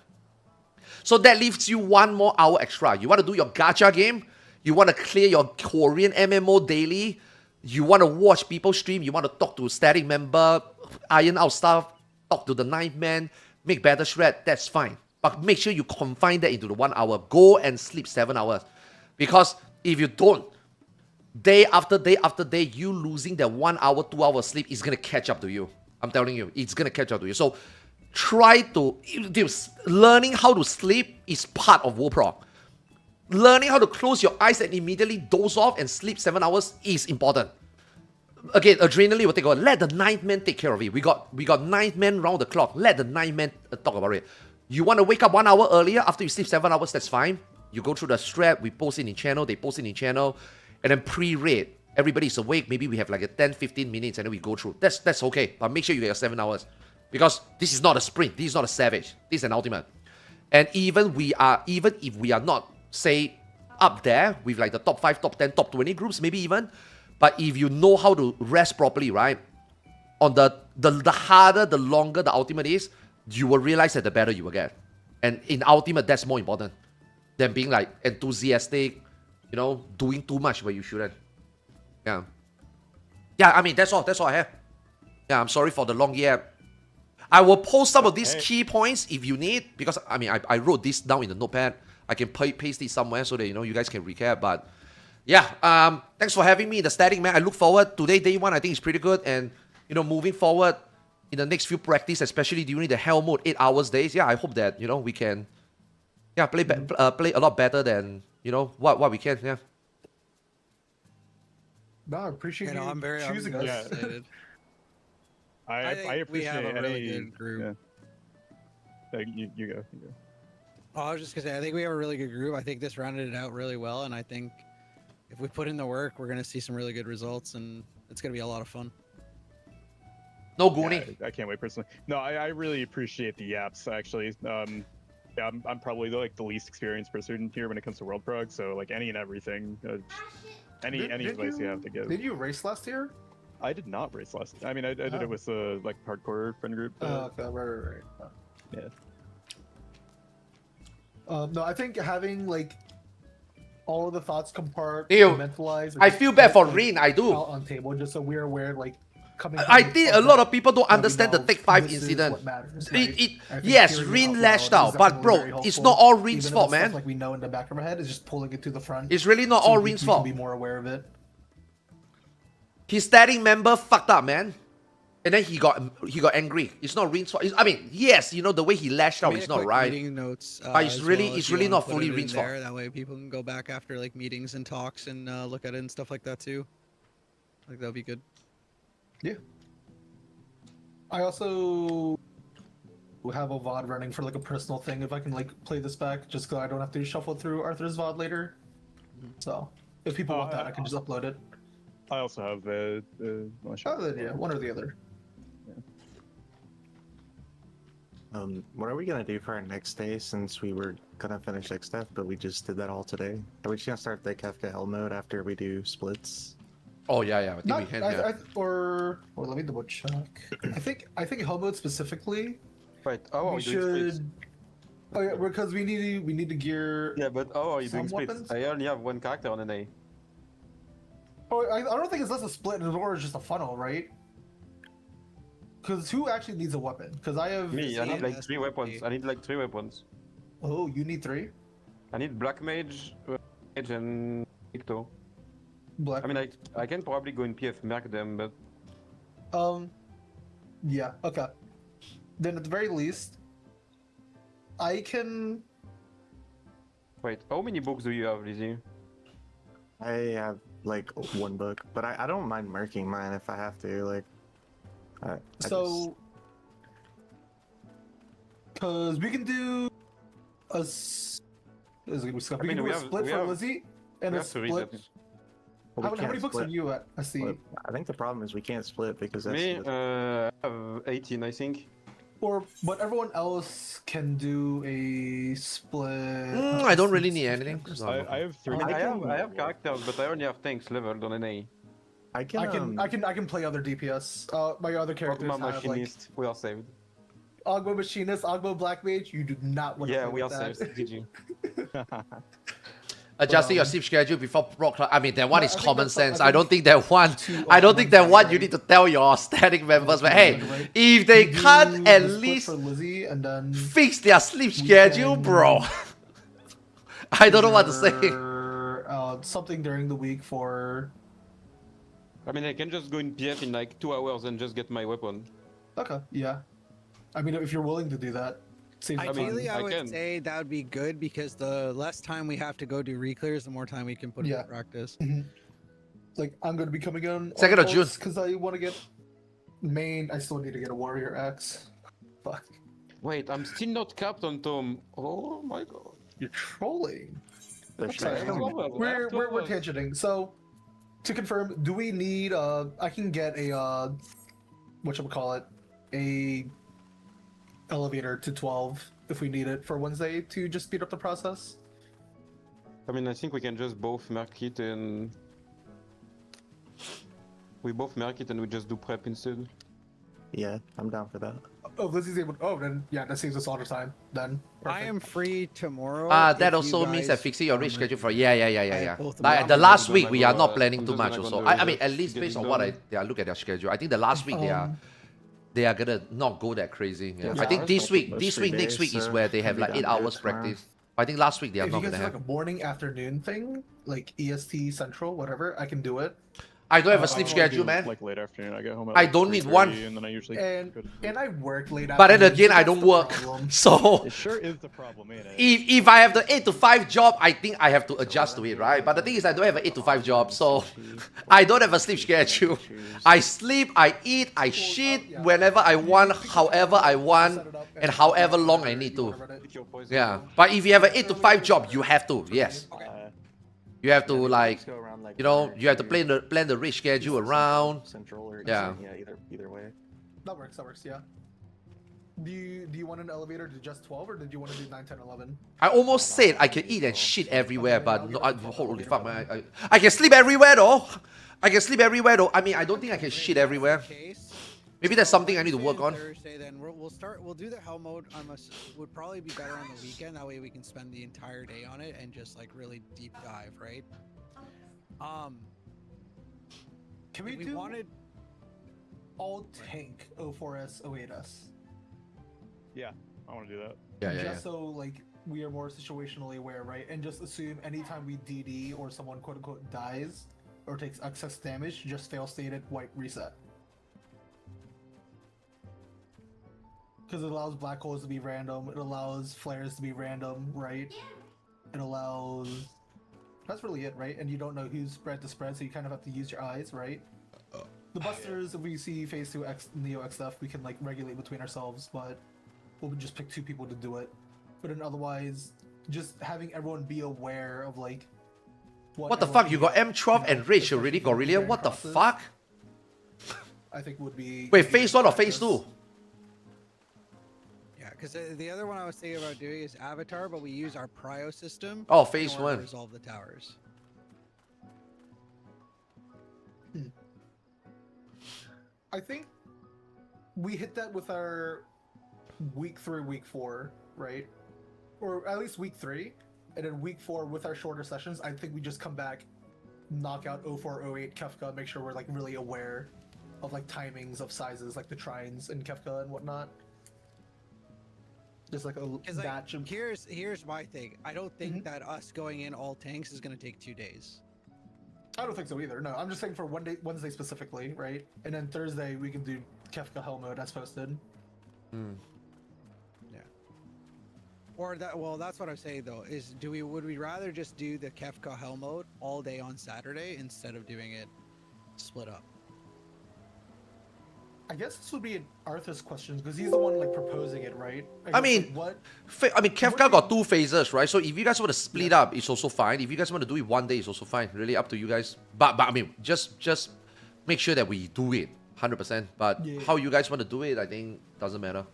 So that leaves you 1 more hour extra. You want to do your gacha game? You want to clear your Korean MMO daily? You want to watch people stream? You want to talk to a static member, iron out stuff, talk to the 9th man, make better shred? That's fine. But make sure you confine that into the 1 hour. Go and sleep 7 hours. Because if you don't, day after day after day, you losing that 1 hour, 2 hour sleep is going to catch up to you. I'm telling you, it's going to catch up to you. So try to, learning how to sleep is part of WoPro. Learning how to close your eyes and immediately doze off and sleep 7 hours is important. Again, adrenaline will take over. Let the 9th man take care of it. We got 9th man round the clock. Let the 9th man talk about it. You want to wake up 1 hour earlier after you sleep 7 hours, that's fine. You go through the strap, we post it in channel, they post it in channel, and then pre-raid, everybody's awake, maybe we have like a 10-15 minutes and then we go through. That's okay, but make sure you get your 7 hours. Because this is not a sprint, this is not a savage, this is an ultimate. And even if we are not, say, up there with like the top 5, top 10, top 20 groups, maybe even, but if you know how to rest properly, right, on the harder, the longer the ultimate is, you will realize that the better you will get. And in ultimate, that's more important than being like enthusiastic, you know, doing too much where you shouldn't. Yeah. Yeah, I mean, that's all I have. Yeah, I'm sorry for the long I will post some of these key points if you need, because I mean, I wrote this down in the notepad. I can paste it somewhere so that, you know, you guys can recap. But yeah, thanks for having me, the static man. I look forward. Today, day 1, I think is pretty good. And, you know, moving forward in the next few practice, especially during the hell mode 8 hours days, yeah, I hope that, you know, we can, yeah, play a lot better than, you know, what we can, yeah. No, I appreciate you I'm choosing us. excited. I appreciate we have a really any good group. Yeah. You go. Oh, I was just gonna say, I think we have a really good group. I think this rounded it out really well, and I think if we put in the work, we're gonna see some really good results, and it's gonna be a lot of fun. No Goonie. Yeah, I can't wait personally. No, I really appreciate the yaps actually. Yeah, I'm probably like the least experienced person here when it comes to World Prog, so like any and everything. Any advice you have to give. Did you race last year? I did not race last. I mean, I did it with a like hardcore friend group. Okay, right. Yeah. No, I think having like all of the thoughts Ew. compartmentalized. I feel bad for Rin, I do. Out on table, just so we're aware, like coming. I think a lot of people don't we understand the know Take 5 this is incident. what matters, It, right? it, I think yes, hearing it Rin out lashed loud out, is but definitely bro, very it's helpful. not all Rin's Even if fault, it's stuff man. Like we know in the back of our head, is just pulling it to the front. It's really not so all we Rin's can fault. be more aware of it. His standing member fucked up, man. And then he got angry. It's not Rin's fault. I mean, yes, you know the way he lashed out Made is a not quick right. Meeting notes, But it's as really, well, it's if you really wanna not put fully it in Rin's fault. there. That way people can go back after like meetings and talks and look at it and stuff like that too. Like that would be good. Yeah. I also have a VOD running for like a personal thing. If I can like play this back, just so I don't have to shuffle through Arthur's VOD later. So if people want that, I can just upload it. I also have Oh, then yeah, one or the other. What are we gonna do for our next day since we were gonna finish XDev, but we just did that all today? Are we just gonna start the Kafka Hell mode after we do splits? Oh yeah, I think we can. Yeah. Or let me double check. I think Hell mode specifically. Right. Oh, We we splits? should. Oh yeah, because we need to gear. Yeah, but how are you doing some splits? weapons? I only have one character on an A. Oh, I don't think it's less a split and more just a funnel, right? Because who actually needs a weapon? Because I have. Me, I need like has 3 to weapons. be. I need like 3 weapons. Oh, you need 3. I need Black Mage, Mage, and Icto. Black. I mean, I can probably go in PF Merc them, but Yeah. Okay. Then at the very least, I can. wait, how many books do you have, Lizzie? I have like 1 book, but I don't mind marking mine if I have to. Like, I So, because we can do a. Is it gonna be stuff? We I can mean, do we a have- split we for have- Lizzie and we a have to read split. that. Well, we How many can't books are split. you at? I see. Well, I think the problem is we can't split because that's Me, I have 18, I think. But everyone else can do a split. I don't really need anything. I have 3. I have characters, but I only have tanks leveled on an A. I can. I can play other DPS. My other characters Ogma have like Machinist, we are saved. Ogma Machinist, Ogma Black Mage. You do not want to Yeah, play we are with saved. that. GG. Adjusting your sleep schedule before rock climb. I mean, that one No, is I think common that's- sense. I I don't think that one. Two I don't on think one that one. side, You right? need to tell your static members, but hey, Right. if they You can't do at the split least for Lizzie and then fix their sleep schedule, can- bro. I don't know what to say. Something during the week for. I mean, I can just go in PF in like 2 hours and just get my weapon. Okay, yeah. I mean, if you're willing to do that, saves time. Ideally, I I would can. say that would be good because the less time we have to go do reclears, the more time we can put Yeah. into practice. Like I'm gonna be coming on 2nd of June. because I want to get main. I still need to get a warrior axe. Fuck, Wait, I'm still not capped on Tom. Oh my god. you're trolling. The Okay. shit. We're tangenting. So to confirm, do we need I can get a whatchamacallit, a elevator to 12 if we need it for Wednesday to just speed up the process. I mean, I think we can just both mark it and... We both mark it and we just do prep instead. Yeah, I'm down for that. Oh, Lizzie's able. Oh, then yeah, that saves us all the time. Then I perfect. am free tomorrow. That if you also means that guys fixing your are rich ready. schedule for yeah. have both of Like them. the I'm last just week gonna we are go, not planning I'm too just much gonna also. go I mean, just at least get based it on what done. I look at their schedule. I think the last week they are gonna not go that crazy. Yeah. I think Yeah, this week, those 3 next week days, is where they have can like be 8 done here hours tomorrow. practice. I think last week they are If not you gonna guys have have. like a morning afternoon thing, like EST Central, whatever, I can do it. I don't have a I sleep can schedule, man. Like late afternoon, I get home at I like don't need 3:30, one. and then I usually And go to and I work late. But then afternoon, again, so I that's don't the work. problem. So It sure is the problem, ain't it? if I have the 8 to 5 job, I think I have to adjust to it, right? But the thing is, I don't have an 8 to 5 job, so I don't have a sleep schedule. I sleep, I eat, I shit whenever I want, however I want, and however long I need to. Pick your poison. Yeah. But if you have an 8 to 5 job, you have to, yes. You have to like, you know, you have to plan the rich schedule around. Central or Yeah. Eastern, yeah, either way. That works. Yeah. Do you want an elevator to just 12, or did you want to do 9, 10, 11? I almost said I can eat and shit everywhere, but no, holy fuck, man. I can sleep everywhere though. I can sleep everywhere though. I mean, I don't think I can shit everywhere. Maybe that's something I need to work on. Thursday, then we'll do the hell mode. Would probably be better on the weekend. That way we can spend the entire day on it and just like really deep dive, right? Can we do all tank 04S 08S? Yeah, I want to do that. Yeah. So like we are more situationally aware, right? And just assume anytime we DD or someone quote unquote dies or takes excess damage, just fail state it, wipe, reset. Because it allows black holes to be random, it allows flares to be random, right? It allows... That's really it, right? And you don't know who's spread to spread, so you kind of have to use your eyes, right? The busters, if we see phase 2 X, Neo X stuff, we can like regulate between ourselves, but we'll just pick 2 people to do it. But then otherwise, just having everyone be aware of like... What the fuck? You got M12 and Rage already, Gorillion? What the fuck? I think would be... Wait, phase 1 or phase 2? Yeah, because the other one I was thinking about doing is Avatar, but we use our Prio system. Oh, phase 1. To resolve the towers. I think we hit that with our week 3, week 4, right? Or at least week 3, and then week 4 with our shorter sessions. I think we just come back, knock out 04, 08 Kefka, make sure we're like really aware of like timings of sizes, like the trines in Kefka and whatnot. Just like a batch of... Here's my thing. I don't think that us going in all tanks is going to take 2 days. I don't think so either. No, I'm just saying for Wednesday specifically, right? And then Thursday we can do Kefka Hell mode as posted. Yeah. Or that. Well, that's what I'm saying though. Is would we rather just do the Kefka Hell mode all day on Saturday instead of doing it split up? I guess this would be an ARTHARS question because he's the one like proposing it, right? I mean, Kefka got 2 phases, right? So if you guys want to split up, it's also fine. If you guys want to do it one day, it's also fine. Really up to you guys. But I mean, just make sure that we do it 100%. But how you guys want to do it, I think doesn't matter.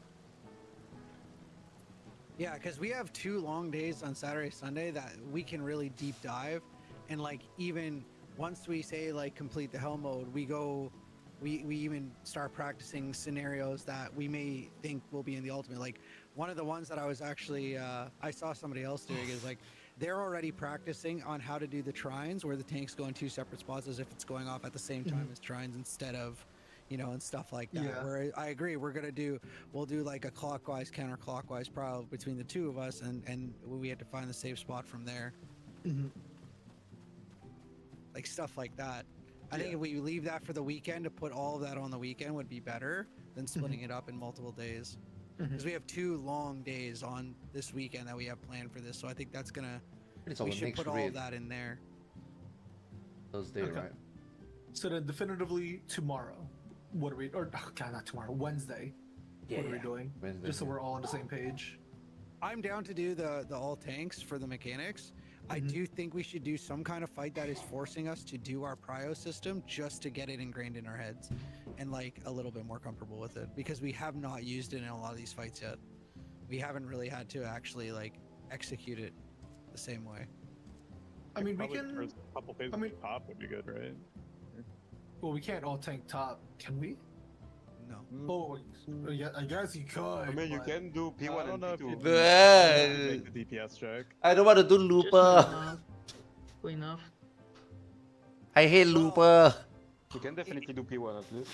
Yeah, because we have 2 long days on Saturday, Sunday that we can really deep dive, and like even once we say like complete the hell mode, we even start practicing scenarios that we may think will be in the ultimate. Like one of the ones that I was actually I saw somebody else doing is like they're already practicing on how to do the trines where the tanks go in 2 separate spots as if it's going off at the same time as trines instead of, and stuff like that. Yeah. Where I agree, we'll do like a clockwise, counterclockwise prowl between the 2 of us, and we had to find the safe spot from there. Like stuff like that. I think if we leave that for the weekend, to put all of that on the weekend would be better than splitting it up in multiple days. Because we have 2 long days on this weekend that we have planned for this, so I think that's gonna. We should put all of that in there. Thursday, right? So then, definitively tomorrow, what are we? Or God, not tomorrow. Wednesday. What are we doing? Wednesday, just so we're all on the same page. I'm down to do the all tanks for the mechanics. I do think we should do some kind of fight that is forcing us to do our Prio system just to get it ingrained in our heads and like a little bit more comfortable with it, because we have not used it in a lot of these fights yet. We haven't really had to actually like execute it the same way. I mean, we Probably can. first couple phases of top would be good, right? Well, we can't all tank top, can we? No. Oh, yeah, I guess you could. I mean, you but- can do I P1 don't and know if P2. you make the DPS check. I don't want to do Looper. Good enough. I hate Looper. You can definitely do P1 at least.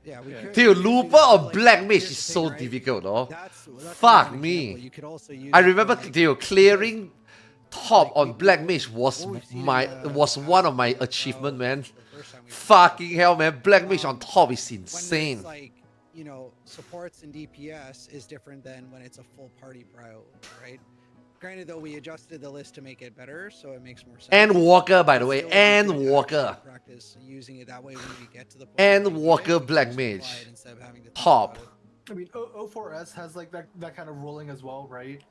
Yeah, we could. Dude, Looper or Black Mage is so difficult, though. That's Fuck an me. example. You could also use I it for, remember, like, dude, clearing top on Black Mage was we've seen was one of my achievement, man. the first time we Fucking hell, man. Black Mage on top is when insane. it's like, supports and DPS is different than when it's a full party prio, right? Granted, though, we adjusted the list to make it better, so it makes more sense. And Walker, by the Still, way, we and could Walker. actually practice using it that way when we get to the point And where we Walker can Black just apply Mage. it instead of having to think Top. about it. I mean, 04S has like that kind of ruling as well, right?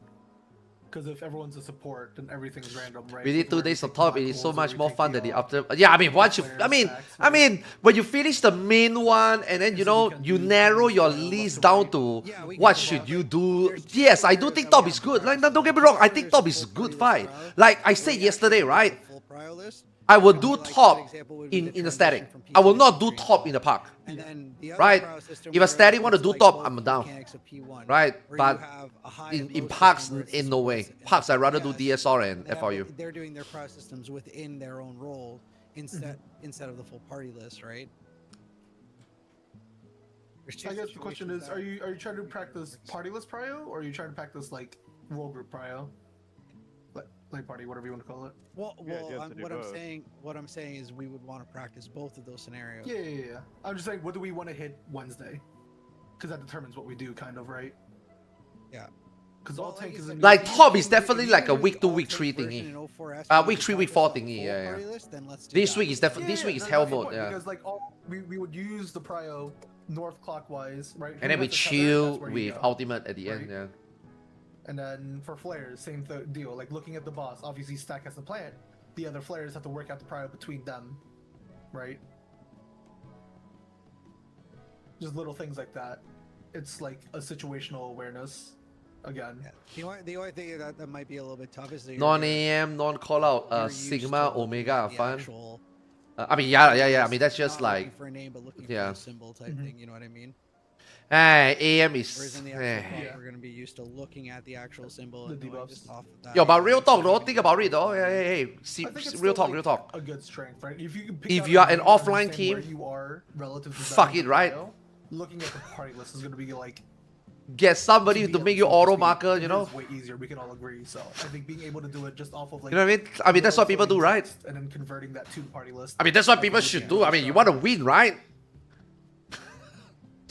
Because if everyone's a support, then everything's random, right? We need So 2 days we of take the top. black It is so holes or much we more take fun the, than the after. Yeah, I mean, once you, players' stacks, right? when you finish the main one, and then you know you narrow your list down to what should you do. Yes, I do think top is good. Like, don't get me wrong, I think top is good fight. Like I said yesterday, right? I will do top in the static. I will not do top in the park. Right? If a static want to do top, I'm down. Right? But in parks, in no way. Parks, I'd rather do DSR and FRU. They're doing their power systems within their own role instead of the full party list, right? I guess the question is, are you trying to practice partyless prio, or are you trying to practice like role group prio, like party, whatever you want to call it? Well, what I'm saying is we would want to practice both of those scenarios. Yeah. I'm just saying, what do we want to hit Wednesday? Because that determines what we do, kind of, right? Yeah. Because all tank is like top is definitely like a week 2 week 3 thingy. Week 3 week 4 thingy. Yeah. This week is definitely hell mode. Yeah. Because like we would use the prio north clockwise, right? And then we chill with ultimate at the end. Yeah. And then for flares, same deal. Like looking at the boss, obviously stack has the plant. The other flares have to work out the prio between them, right? Just little things like that. It's like a situational awareness. Again, the only thing that might be a little bit tough is the non-AM, non-call out, Sigma, Omega are fun. I mean, yeah. I mean, that's just like, for a name, but looking for a symbol type thing. You know what I mean? AM is. Whereas in the actual we're gonna be used to looking at the actual symbol and just off of that. Yo, but real talk, though. Think about it, though. Hey. See, real talk, real talk. A good strength, right? If you can pick if you are an offline team, where you are relative to fuck it, right? Looking at the party list is gonna be like. Get somebody to make you auto marker, you know? It's way easier, we can all agree. So I think being able to do it just off of like, you know what I mean? I mean, that's what people do, right? And then converting that to the party list. I mean, that's what people should do. I mean, you want to win, right?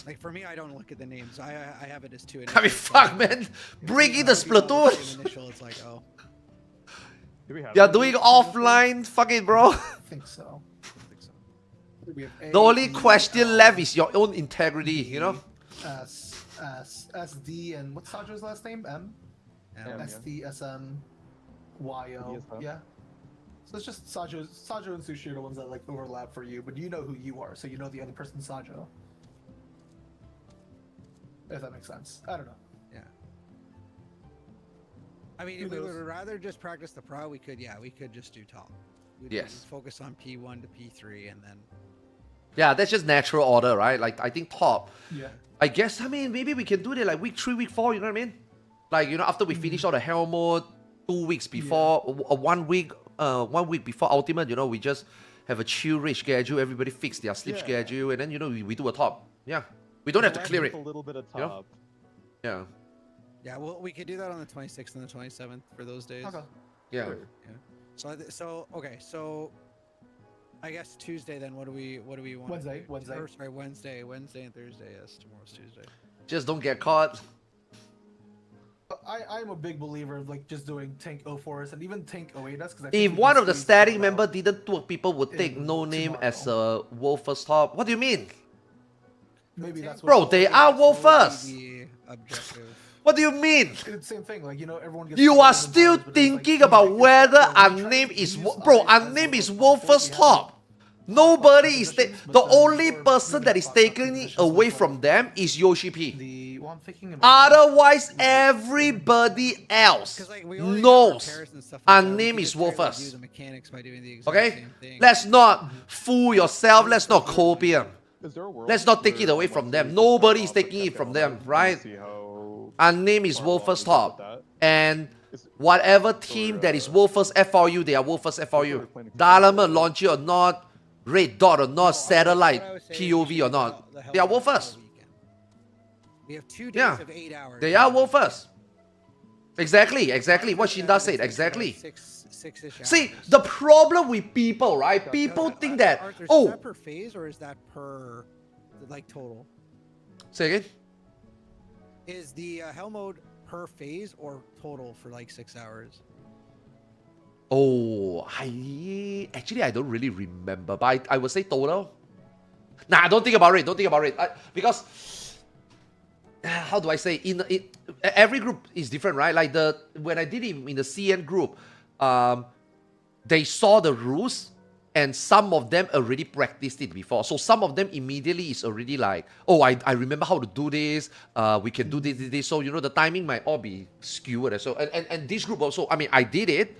Like for me, I don't look at the names. I have it as 2. I mean, fuck, man. Bringing the Splatoon. It's like, oh. You're doing offline? Fuck it, bro. I think so. The only question left is your own integrity, you know? SD and what's Sajo's last name? M? SD, SM, YO. Yeah. So it's just Sajo and Sushi are the ones that like overlap for you, but you know who you are, so you know the other person's Sajo. If that makes sense. I don't know. Yeah. I mean, if we would rather just practice the pro, we could just do top. We'd yes. Focus on P1 to P3 and then. Yeah, that's just natural order, right? Like, I think top. Yeah. I guess, I mean, maybe we can do that like week 3, week 4, you know what I mean? Like, you know, after we finish all the hell mode, 2 weeks before, 1 week before ultimate, you know, we just have a chill raid schedule, everybody fix their sleep schedule, and then, you know, we do a top. Yeah. We don't have to clear it. A little bit of top. You know? Yeah. Yeah, well, we could do that on the 26th and the 27th for those days. Okay. Yeah. Sure. Yeah. So I guess Tuesday then. What do we want? Wednesday. Or, sorry, Wednesday and Thursday. Yes, tomorrow's Tuesday. Just don't get caught. I'm a big believer of like just doing tank 04s and even tank 08s because if one of the static member didn't talk, people would take no name as a world first top. What do you mean? Maybe that's what bro. They are world first. What do you mean? It's the same thing, like, you know, everyone gets you are still thinking about whether unnamed is unnamed is world first top. Nobody is the only person that is taking it away from them is Yoshi P. Otherwise, everybody else knows unnamed is world first. Okay? Let's not fool yourself. Let's not copium. Let's not take it away from them. Nobody is taking it from them, right? Unnamed is world first top. And whatever team that is world first FRU, they are world first FRU. Diamond, Launcher or not, Red Dot or not, Satellite, POV or not, they are world first. We have 2 days of 8 hours. They are world first. Exactly. What Shinda said, exactly. See, the problem with people, right? People think that, is that per phase or is that per, like, total? Say again? Is the hell mode per phase or total for like 6 hours? Oh, I don't really remember, but I would say total. Nah, don't think about it. Because how do I say, every group is different, right? Like when I did it in the CN group, they saw the rules and some of them already practiced it before. So some of them immediately is already like, oh, I remember how to do this. We can do this. So, you know, the timing might all be skewed. So, and this group also, I mean, I did it,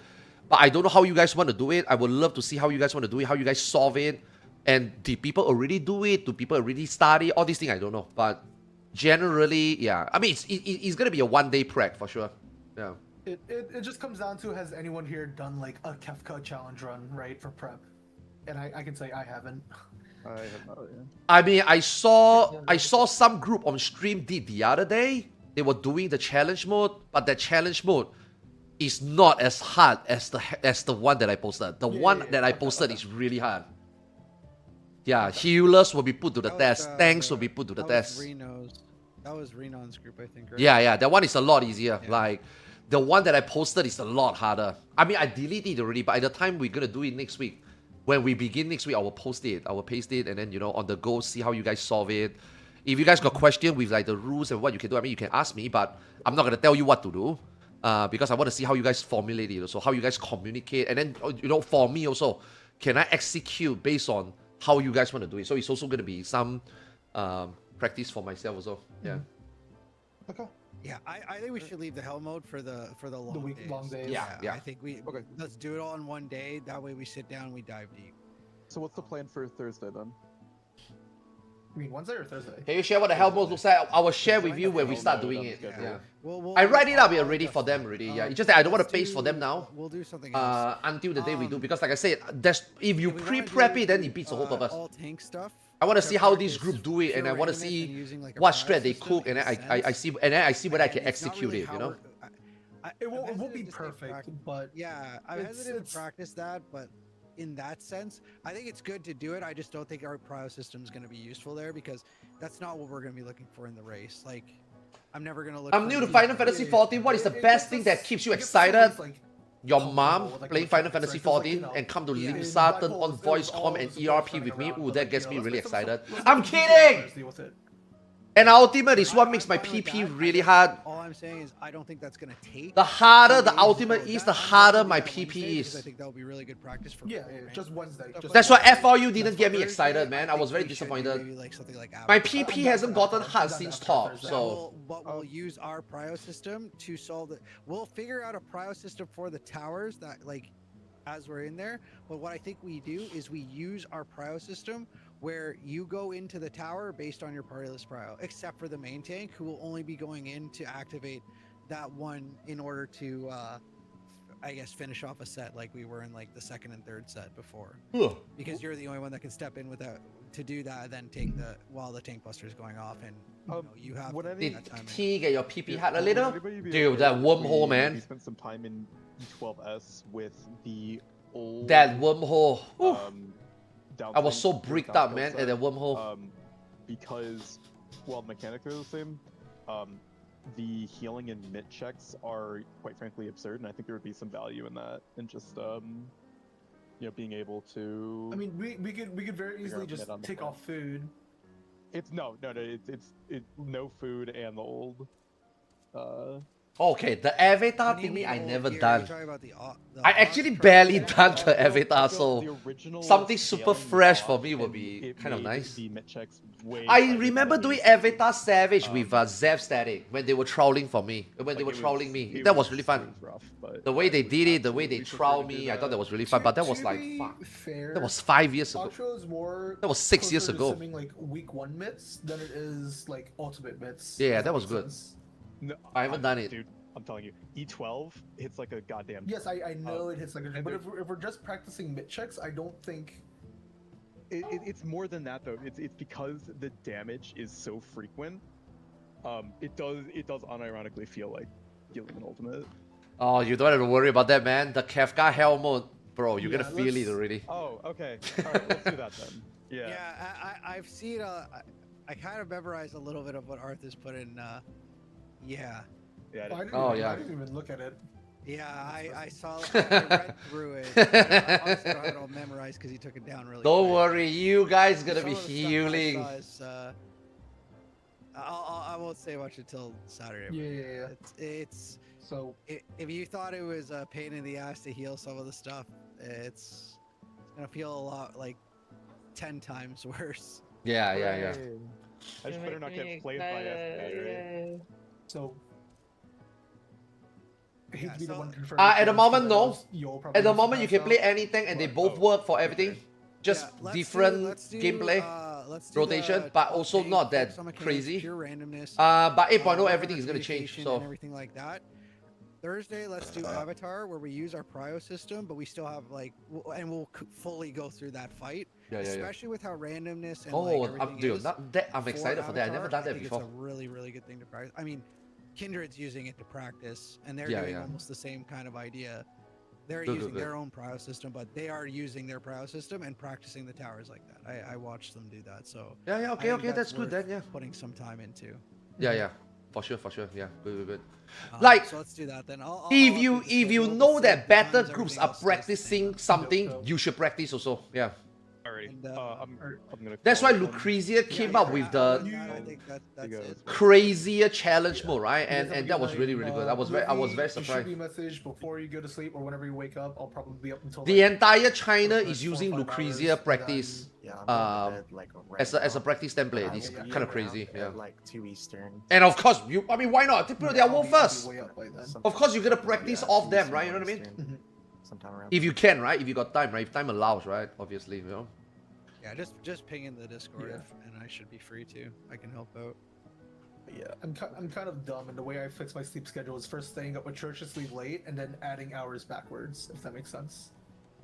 but I don't know how you guys want to do it. I would love to see how you guys want to do it, how you guys solve it. And did people already do it? Do people already study? All these things, I don't know. But generally, yeah. I mean, it's going to be a one-day prac for sure. Yeah. It just comes down to, has anyone here done like a Kefka challenge run, right, for prep? And I can say I haven't. I have not, yeah. I mean, I saw some group on stream did the other day. They were doing the challenge mode, but the challenge mode is not as hard as the one that I posted. The one that I posted is really hard. Yeah, healers will be put to the test. Tanks will be put to the test. That was Renon's group, I think, right? Yeah, that one is a lot easier. Yeah. Like, the one that I posted is a lot harder. I mean, I deleted it already, but by the time we're going to do it next week, when we begin next week, I will post it. I will paste it, and then, you know, on the go, see how you guys solve it. If you guys got question with, like, the rules and what you can do, I mean, you can ask me, but I'm not going to tell you what to do. Because I want to see how you guys formulate it, also how you guys communicate, and then, you know, for me also, can I execute based on how you guys want to do it? So it's also going to be some practice for myself also. Yeah. Okay. Yeah, I think we should leave the hell mode for the long days. Yeah. I think let's do it all in one day. That way we sit down, we dive deep. So what's the plan for Thursday then? I mean, Wednesday or Thursday? Can you share what the hell mode looks like? I will share with you when we start doing it. Yeah. I write it up already for them already. Yeah. It's just that I don't want to paste for them now. We'll do something else. Until the day we do, because like I said, if you pre-prep it, then it beats the whole purpose. All tank stuff. I want to see how this group do it, and I want to see what strat they cook, and I see whether I can execute it. You know. It won't be perfect, but yeah, I'm hesitant to practice that, but in that sense, I think it's good to do it. I just don't think our prio system is going to be useful there, because that's not what we're going to be looking for in the race. Like, I'm never going to look. I'm new to Final Fantasy 14. What is the best thing that keeps you excited? Your mom playing Final Fantasy 14 and come to Limsa, turn on voice comm and ERP with me. Ooh, that gets me really excited. I'm kidding! And ultimate is what makes my PP really hard. All I'm saying is I don't think that's going to take. The harder the ultimate is, the harder my PP is. I think that would be really good practice for. Yeah, just Wednesday. That's why FRU didn't get me excited, man. I was very disappointed. My PP hasn't gotten hard since top, so. But we'll use our prio system to solve it. We'll figure out a prio system for the towers that, like, as we're in there. But what I think we do is we use our prio system where you go into the tower based on your partyless prio, except for the main tank, who will only be going in to activate that one in order to, I guess, finish off a set like we were in like the second and third set before. Because you're the only one that can step in without to do that, then take the while the tank buster is going off, and you have. Did T get your PP hard a little? Dude, that wormhole, man. We spent some time in E12S with the old. That wormhole. I was so bricked up, man, at that wormhole. Because, well, mechanics are the same. The healing and mid checks are, quite frankly, absurd, and I think there would be some value in that, and just, you know, being able to. I mean, we could very easily just take off food. It's no, it's no food and the old. Okay, the avatar thingy I never done. I actually barely done the avatar, so something super fresh for me would be kind of nice. I remember doing Avatar Savage with Zev Static when they were trolling for me. When they were trolling me, that was really fun. The way they did it, the way they trolled me, I thought that was really fun. But that was like, fuck. That was 5 years ago. That was 6 years ago. Like week 1 mitts than it is like ultimate mitts. Yeah, that was good. No, I haven't done it. Dude, I'm telling you, E12 hits like a goddamn. Yes, I know it hits like a. But if we're just practicing mid checks, I don't think. It's more than that though. It's because the damage is so frequent. It does unironically feel like dealing an ultimate. Oh, you don't have to worry about that, man. The Kefka hell mode, bro. You're gonna feel it already. Oh, okay. All right, let's do that then. Yeah. Yeah, I've seen. I kind of memorized a little bit of what Arthur's put in. Yeah. Yeah. I didn't even look at it. Yeah, I saw it. I read through it. I honestly don't have it all memorized because he took it down really Don't quick. worry, you guys gonna be healing. I won't say much until Saturday. Yeah. It's So if you thought it was a pain in the ass to heal some of the stuff, it's gonna feel a lot like 10 times worse. Yeah. I just better not get played by Saturday. So. I hate to be the one confirming At the things, moment, but I no. know you'll probably At the use moment, you can pass play out. anything and they But- both work for everything. Just let's different do, gameplay. let's do rotation, the but top also eight, not that focus on mechanics, crazy. Pure randomness. But 8.0 whatever everything is gonna change. communication So and everything like that. Thursday, let's do Avatar, where we use our prio system, but we still have like, and we'll fully go through that fight. Yeah. Especially with how randomness and Oh, like everything dude, is I'm excited for that. I never done that think before. It's a really, really good thing to practice. I mean, Kindred's using it to practice, and they're Yeah, doing yeah. almost the same kind of idea. They're Good, using good. their own prio system, but they are using their prio system and practicing the towers like that. I watched them do that, so Yeah, I okay, think that's good worth then, yeah. putting some time into. Yeah. For sure. Yeah, good. So let's do that then. If I'll you update the if you schedule, know the that save battle times, groups everything are else stays the same. practicing something, you should practice also. Yeah. Alrighty. And, I'm gonna. That's why call some- Lucrezia came up with other the than that, I think that's it. crazier challenge mode, right? You guys have a And good that was night. really good. I was very Just shoot surprised. me a message before you go to sleep or whenever you wake up. I'll probably be up until The like, entire China the first is 4 or using 5 Lucrezia hours, and practice Yeah, I'm going to bed, like, right as a now. practice template. I It's will be kind of around crazy, at, yeah. like 2 Eastern. And of course, I mean, why not? They put their I'll world be- I'll be first. way up by then. Of course, you're gonna practice Yeah, off 2 them, Eastern, right? You know 1 what I mean? Eastern, sometime around. If you can, right? If you got time, right? If time allows, right? Obviously, you know. Yeah, just ping in the Discord, Yeah. and I should be free too. I can help out. Yeah, I'm kind of dumb, and the way I fix my sleep schedule is first staying up with church to sleep late, and then adding hours backwards, if that makes sense.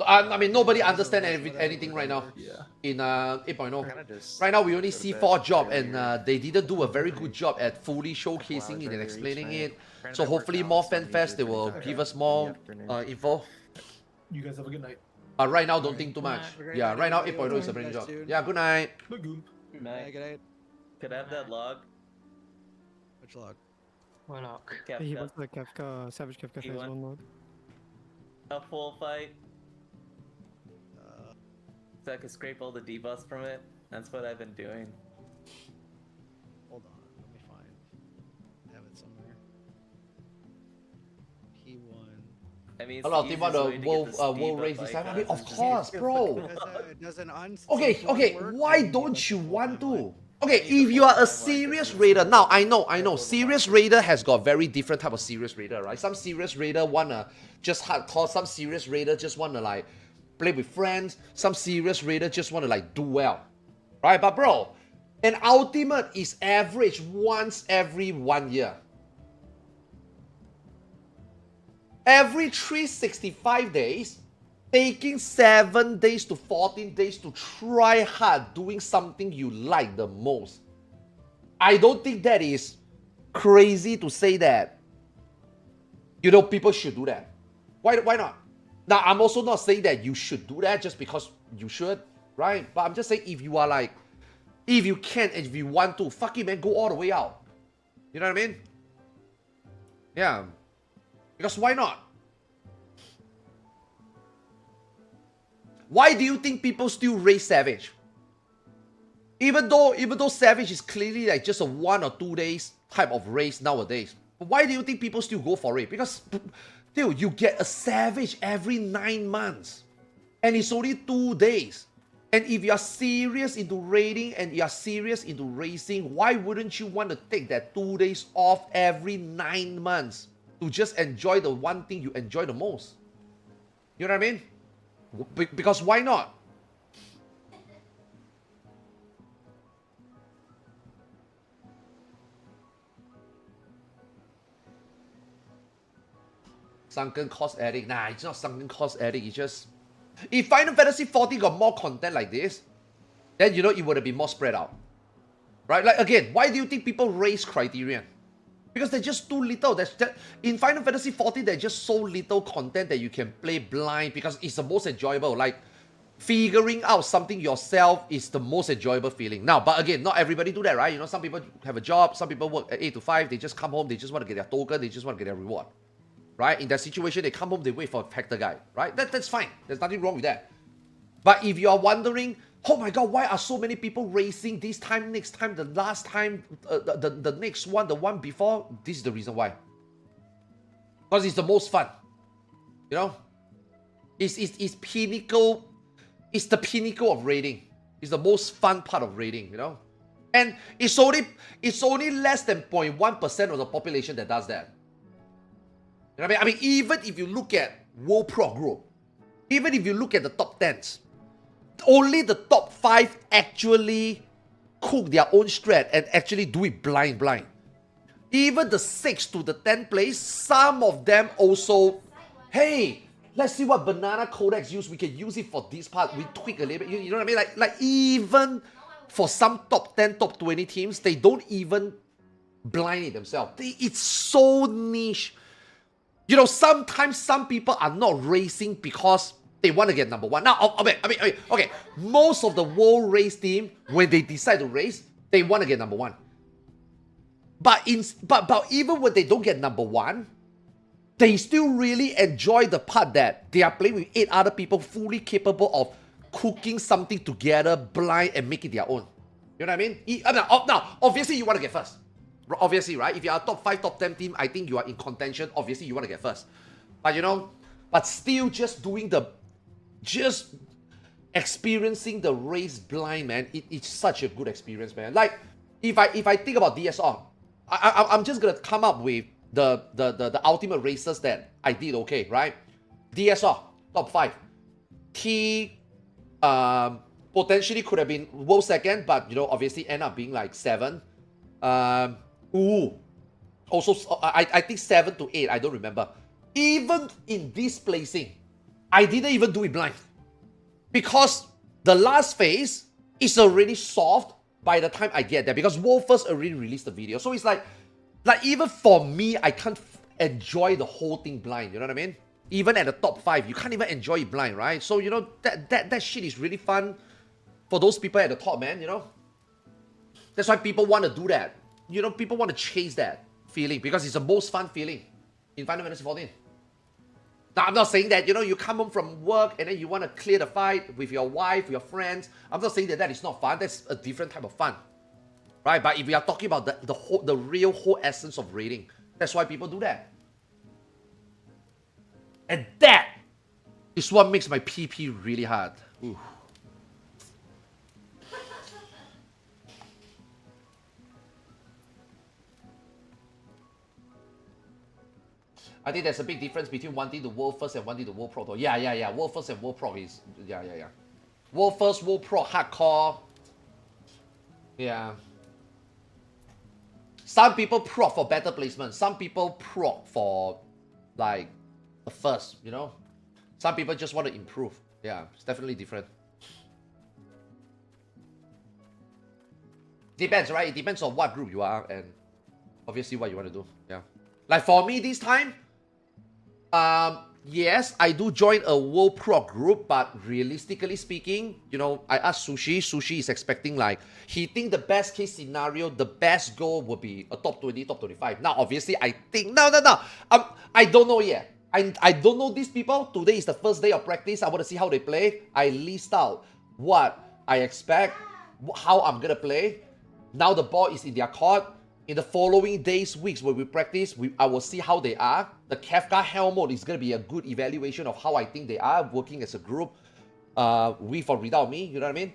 I mean, nobody understands anything right now Yeah. in 8.0. Kinda just Right now, we only go to see bed 4 job, and earlier. they didn't do a very good job at fully showcasing it and earlier each explaining night. it. Granted, So I work hopefully, out, more so I'm fan usually fest, they pretty will tired give us in the more afternoon. info. You guys have a good night. Right now, don't think too much. Great Yeah, night, right now, everybody. 8.0 is a We'll brain talk job. soon. Yeah, good night. Lagoon. Yeah, Night. good night. Could I have that log? Which log? Why not? He Kefka. wants the Kefka, Savage Kefka phase P1. 1 log. A full fight. Uh, So I could scrape all the debuffs from it. That's what I've been doing. hold on, let me find. I have it somewhere. P1. I mean, it's A lot of the people easiest way the to get world, this world debuff race this time. I icon mean, of is just course, get bro. Does an Okay, unsynced okay. work? Why Then don't that's you a want full-time to? one. Okay, if you are a serious raider, now I know, serious raider has got very different type of serious raider, right? Some serious raider wanna just hardcore, some serious raider just wanna like play with friends, some serious raider just wanna like do well, right? But bro, an ultimate is average once every 1 year. Every 365 days, taking 7 days to 14 days to try hard doing something you like the most. I don't think that is crazy to say that, you know, people should do that. Why not? Now, I'm also not saying that you should do that just because you should, right? But I'm just saying if you are like, if you can and if you want to, fuck it, man, go all the way out. You know what I mean? Yeah. Because why not? Why do you think people still race Savage? Even though Savage is clearly like just a 1 or 2 days type of race nowadays. But why do you think people still go for it? Because, dude, you get a Savage every 9 months. And it's only 2 days. And if you're serious into raiding and you're serious into racing, why wouldn't you want to take that 2 days off every 9 months to just enjoy the one thing you enjoy the most? You know what I mean? Because why not? Sunken cost addict. Nah, it's not sunken cost addict. It's just... If Final Fantasy 14 got more content like this, then, you know, it would have been more spread out. Right? Like, again, why do you think people raise Criterion? Because there's just too little. In Final Fantasy 14, there's just so little content that you can play blind because it's the most enjoyable. Like, figuring out something yourself is the most enjoyable feeling. Now, but again, not everybody do that, right? You know, some people have a job, some people work at 8 to 5, they just come home, they just want to get their token, they just want to get their reward. Right? In that situation, they come home, they wait for a factor guy. Right? That's fine. There's nothing wrong with that. But if you are wondering, oh my god, why are so many people racing this time, next time, the last time, the next one, the one before? This is the reason why. Because it's the most fun. You know? It's pinnacle. It's the pinnacle of raiding. It's the most fun part of raiding, you know? And it's only less than 0.1% of the population that does that. You know what I mean? I mean, even if you look at World Pro Group, even if you look at the top 10s, only the top 5 actually cook their own strat and actually do it blind. Even the 6th to the 10th place, some of them also, hey, let's see what banana codex use. We can use it for this part. We tweak a little bit. You know what I mean? Like even for some top 10, top 20 teams, they don't even blind it themselves. It's so niche. You know, sometimes some people are not racing because they want to get number 1. Now, okay, most of the world race team, when they decide to race, they want to get number 1. But even when they don't get number 1, they still really enjoy the part that they are playing with 8 other people fully capable of cooking something together blind and make it their own. You know what I mean? Now, obviously you want to get first. Obviously, right? If you are a top 5, top 10 team, I think you are in contention. Obviously, you want to get first. But you know, but still just experiencing the race blind, man, it's such a good experience, man. Like, if I think about DSR, I'm just gonna come up with the ultimate races that I did okay, right? DSR, top 5. T potentially could have been world second, but you know, obviously end up being like 7. Also, I think 7 to 8, I don't remember. Even in this placing, I didn't even do it blind. Because the last phase is already solved by the time I get there. Because World First already released the video. So it's like even for me, I can't enjoy the whole thing blind. You know what I mean? Even at the top 5, you can't even enjoy it blind, right? So, you know, that shit is really fun for those people at the top, man, you know? That's why people want to do that. You know, people want to chase that feeling because it's the most fun feeling in Final Fantasy 14. Now, I'm not saying that, you know, you come home from work and then you want to clear the fight with your wife, your friends. I'm not saying that is not fun. That's a different type of fun, right? But if we are talking about the real whole essence of raiding, that's why people do that. And that is what makes my PP really hard. Ooh. I think there's a big difference between wanting the World First and wanting the World Pro though. Yeah. World First and World Pro is... Yeah. World First, World Pro, hardcore. Yeah. Some people proc for better placement. Some people proc for, like, the first, you know? Some people just want to improve. Yeah, it's definitely different. Depends, right? It depends on what group you are and obviously what you want to do. Yeah. Like for me this time, yes, I do join a World Pro group, but realistically speaking, you know, I asked Sushi. Sushi is expecting like, he think the best case scenario, the best goal would be a top 20, top 25. Now, obviously, I think, no. I don't know yet. I don't know these people. Today is the first day of practice. I want to see how they play. I list out what I expect, how I'm going to play. Now the ball is in their court. In the following days, weeks, when we practice, I will see how they are. The Kafka Hell mode is going to be a good evaluation of how I think they are working as a group, with or without me, you know what I mean?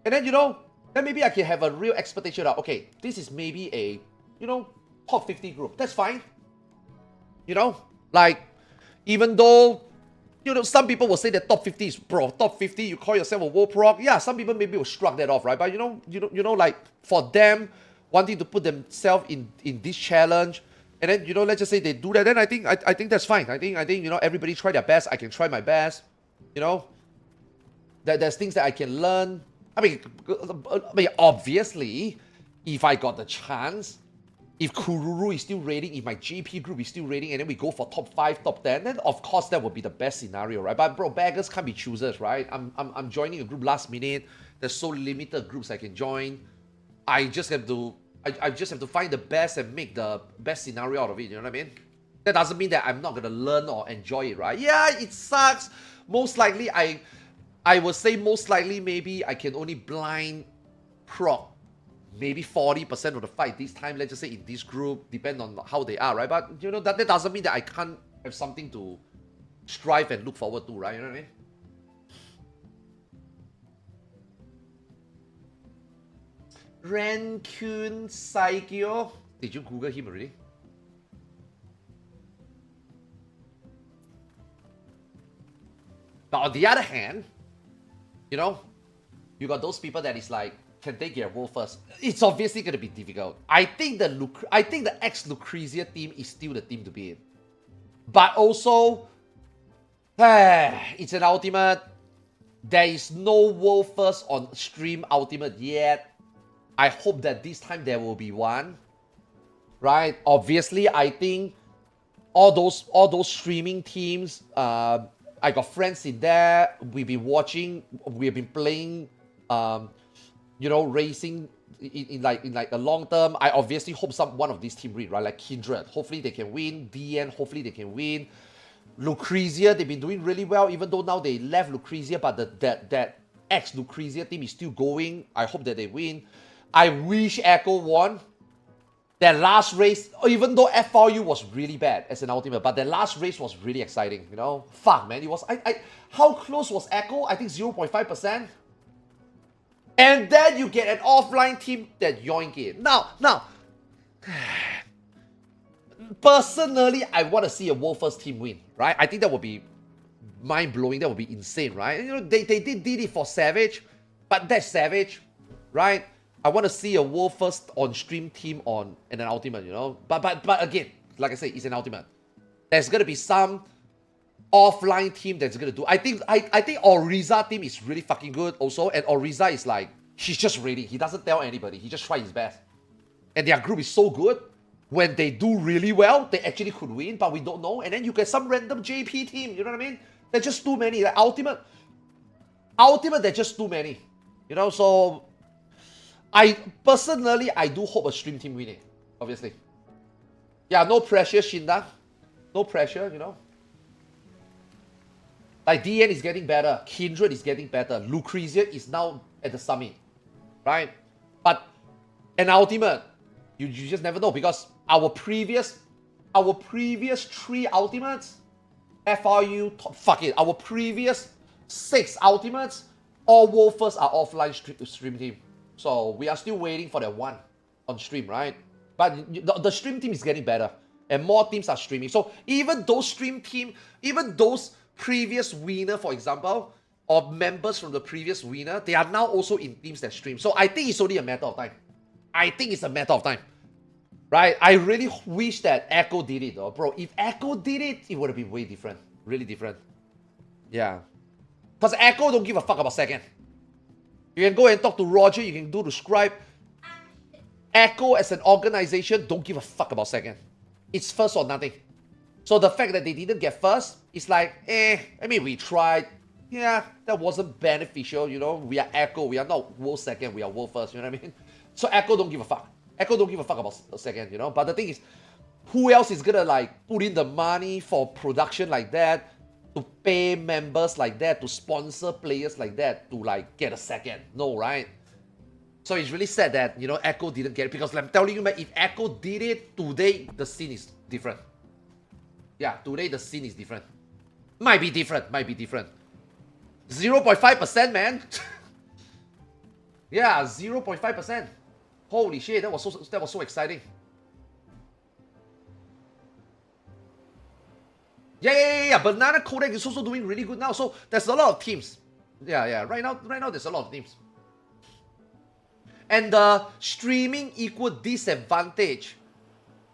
And then, you know, then maybe I can have a real expectation of, okay, this is maybe a, you know, top 50 group. That's fine. You know, like, even though, you know, some people will say that top 50 is pro. Top 50, you call yourself a world pro. Yeah, some people maybe will shrug that off, right? But, you know, like, for them, wanting to put themselves in this challenge, and then, you know, let's just say they do that, then I think that's fine. I think you know, everybody try their best. I can try my best. You know, there's things that I can learn. I mean, obviously, if I got the chance, if Kururu is still raiding, if my GP group is still raiding, and then we go for top 5, top 10, then of course that would be the best scenario, right? But bro, beggars can't be choosers, right? I'm joining a group last minute. There's so limited groups I can join. I just have to find the best and make the best scenario out of it, you know what I mean? That doesn't mean that I'm not gonna learn or enjoy it, right? Yeah, it sucks. Most likely I would say most likely maybe I can only blind proc maybe 40% of the fight this time, let's just say in this group, depend on how they are, right? But you know, that doesn't mean that I can't have something to strive and look forward to, right? You know what I mean? Rancune Saikyo. Did you Google him already? But on the other hand, you know, you got those people that is like, can they get world first? It's obviously going to be difficult. I think the ex-Lucrezia team is still the team to be in. But also, it's an ultimate. There is no world first on stream ultimate yet. I hope that this time there will be one. Right? Obviously, I think all those streaming teams, I got friends in there. We've been watching, we've been playing, you know, racing in like a long term. I obviously hope one of these teams win, right? Like Kindred, hopefully they can win. DN, hopefully they can win. Lucrezia, they've been doing really well, even though now they left Lucrezia, but that ex-Lucrezia team is still going. I hope that they win. I wish Echo won. That last race, even though FRU was really bad as an ultimate, but the last race was really exciting, you know? Fuck, man, it was... how close was Echo? I think 0.5%. And then you get an offline team that yoink it. Now, personally, I want to see a world first team win, right? I think that would be mind-blowing. That would be insane, right? You know, they did it for Savage, but that's Savage, right? I want to see a world first on stream team on and an ultimate, you know. But again, like I say, it's an ultimate. There's gonna be some offline team that's gonna do. I think Oriza team is really fucking good also, and Oriza is like, he's just ready. He doesn't tell anybody. He just tries his best. And their group is so good. When they do really well, they actually could win, but we don't know. And then you get some random JP team. You know what I mean? There's just too many. Like ultimate, there's just too many. You know, so I do hope a stream team winning, obviously. Yeah, no pressure, Shinda. No pressure, you know. Like DN is getting better, Kindred is getting better, Lucrezia is now at the summit, right? But an ultimate, you just never know, because our previous 3 ultimates, FRU, fuck it, our previous 6 ultimates, all world first are offline stream team. So we are still waiting for that one on stream, right? But the stream team is getting better and more teams are streaming. So even those stream team, even those previous winner, for example, or members from the previous winner, they are now also in teams that stream. So I think it's only a matter of time. I think it's a matter of time, right? I really wish that Echo did it though, bro. If Echo did it, it would have been way different, really different. Yeah. Because Echo don't give a fuck about second. You can go and talk to Roger, you can do the scribe. Echo as an organization don't give a fuck about second. It's first or nothing. So the fact that they didn't get first, it's like, I mean, we tried. Yeah, that wasn't beneficial, you know. We are Echo, we are not world second, we are world first, you know what I mean? So Echo don't give a fuck. Echo don't give a fuck about second, you know. But the thing is, who else is gonna like put in the money for production like that? To pay members like that, to sponsor players like that, to like get a second. No, right? So it's really sad that, you know, Echo didn't get it, because I'm telling you, man, if Echo did it, today the scene is different. Yeah, today the scene is different. Might be different, 0.5%, man. Yeah, 0.5%. Holy shit, that was so exciting. Yeah. Banana Kodak is also doing really good now. So there's a lot of teams. Yeah. Right now there's a lot of teams. And the streaming equal disadvantage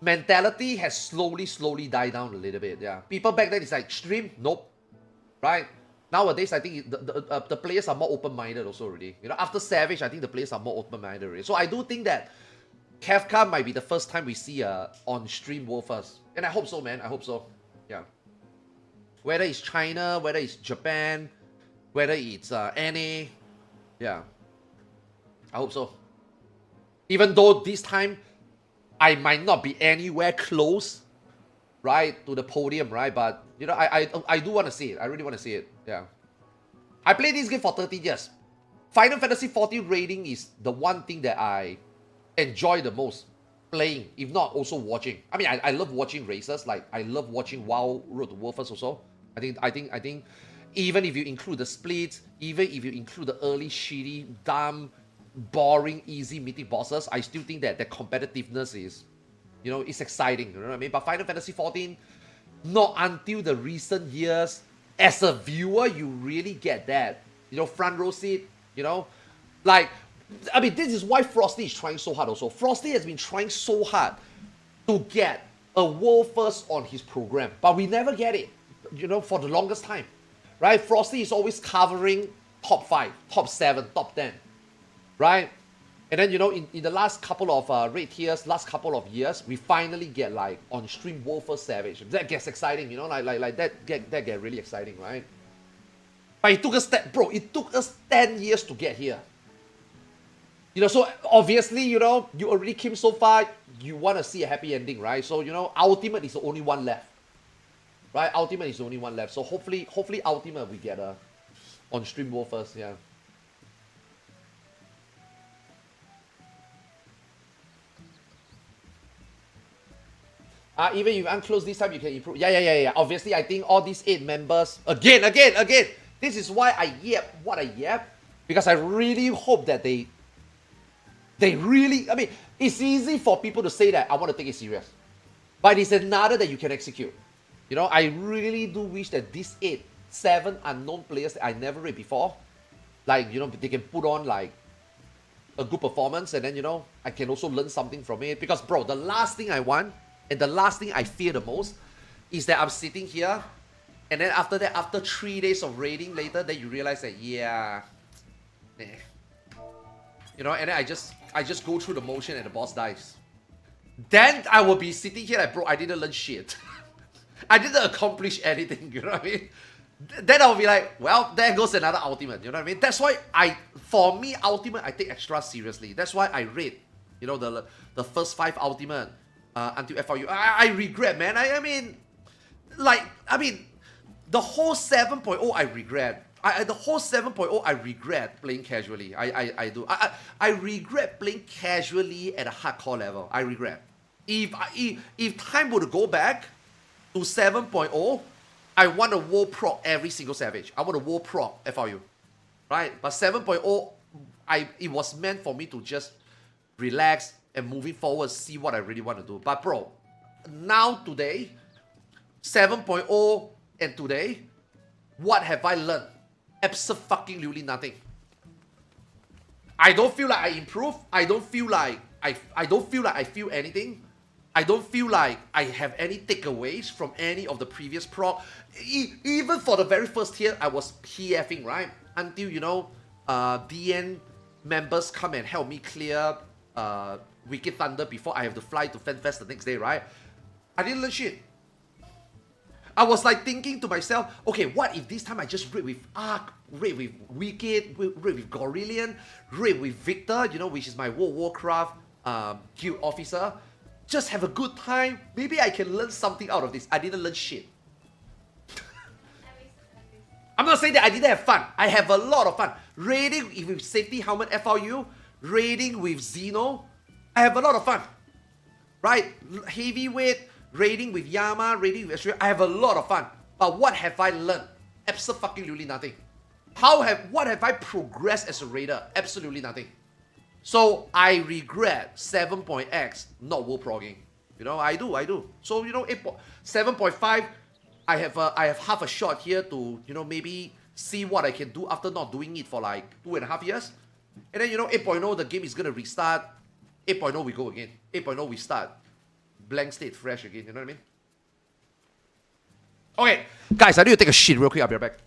mentality has slowly died down a little bit. Yeah. People back then is like, stream? Nope. Right? Nowadays, I think the players are more open-minded also already. You know, after Savage, I think the players are more open-minded already. So I do think that Kefka might be the first time we see on-stream world first. And I hope so, man. I hope so. Yeah. Whether it's China, whether it's Japan, whether it's NA. Yeah. I hope so. Even though this time, I might not be anywhere close, right, to the podium, right? But, you know, I do want to see it. I really want to see it. Yeah. I played this game for 13 years. Final Fantasy 14 raiding is the one thing that I enjoy the most playing, if not also watching. I mean, I love watching races. Like I love watching WoW Road to World First also. I think even if you include the splits, even if you include the early shitty, dumb, boring, easy mythic bosses, I still think that the competitiveness is, you know, it's exciting. You know what I mean? But Final Fantasy 14, not until the recent years, as a viewer, you really get that. You know, front row seat, you know? Like, I mean, this is why Frosty is trying so hard also. Frosty has been trying so hard to get a world first on his program, but we never get it, you know, for the longest time, right? Frosty is always covering top 5, top 7, top 10, right? And then, you know, in the last couple of raid tiers, last couple of years, we finally get like on stream world first Savage. That gets exciting, you know, like that get really exciting, right? But it took us, bro, it took us 10 years to get here. You know, so obviously, you know, you already came so far, you want to see a happy ending, right? So, you know, Ultimate is the only one left. Right? Ultimate is the only one left. So hopefully Ultimate we get a on stream world first, yeah. Even if you unclose this time, you can improve. Yeah. Obviously, I think all these 8 members, again. This is why I yap what I yap. Because I really hope that they really, I mean, it's easy for people to say that I want to take it serious. But it's another that you can execute. You know, I really do wish that these 7 unknown players that I never read before, like, you know, they can put on like a good performance, and then, you know, I can also learn something from it. Because, bro, the last thing I want and the last thing I fear the most is that I'm sitting here, and then after that, after 3 days of raiding later, then you realize that, yeah, you know, and then I just go through the motion and the boss dies. Then I will be sitting here like, bro, I didn't learn shit. I didn't accomplish anything, you know what I mean? Then I'll be like, well, there goes another Ultimate, you know what I mean? That's why for me, Ultimate, I take extra seriously. That's why I rate, you know, the first 5 Ultimate until FRU. I regret, man. I mean, the whole 7.0 I regret. The whole 7.0 I regret playing casually. I do. I regret playing casually at a hardcore level. I regret. If time were to go back to 7.0, I want to WoW proc every single Savage. I want to WoW proc FRU. Right? But 7.0, it was meant for me to just relax and moving forward, see what I really want to do. But bro, now today, 7.0 and today, what have I learned? Absolutely nothing. I don't feel like I improve. I don't feel like I feel anything. I don't feel like I have any takeaways from any of the previous proc. Even for the very first tier, I was PFing, right? Until, you know, DN members come and help me clear Wicked Thunder before I have to fly to FanFest the next day, right? I didn't learn shit. I was like thinking to myself, okay, what if this time I just raid with Ark, raid with Wicked, raid with Gorillion, raid with Victor, you know, which is my World of Warcraft guild officer. Just have a good time. Maybe I can learn something out of this. I didn't learn shit. I'm not saying that I didn't have fun. I have a lot of fun. Raiding with Safety Helmet FRU, raiding with Xeno, I have a lot of fun. Right? Heavyweight, raiding with Yama, raiding with Australia, I have a lot of fun. But what have I learned? Absolutely nothing. What have I progressed as a raider? Absolutely nothing. So I regret 7.x not world progging. You know, I do. So, you know, 7.5, I have half a shot here to, you know, maybe see what I can do after not doing it for like 2.5 years. And then, you know, 8.0, the game is gonna restart. 8.0 we go again. 8.0 we start. Blank state fresh again, you know what I mean? Okay, guys, I need to take a shit real quick. I'll be right back.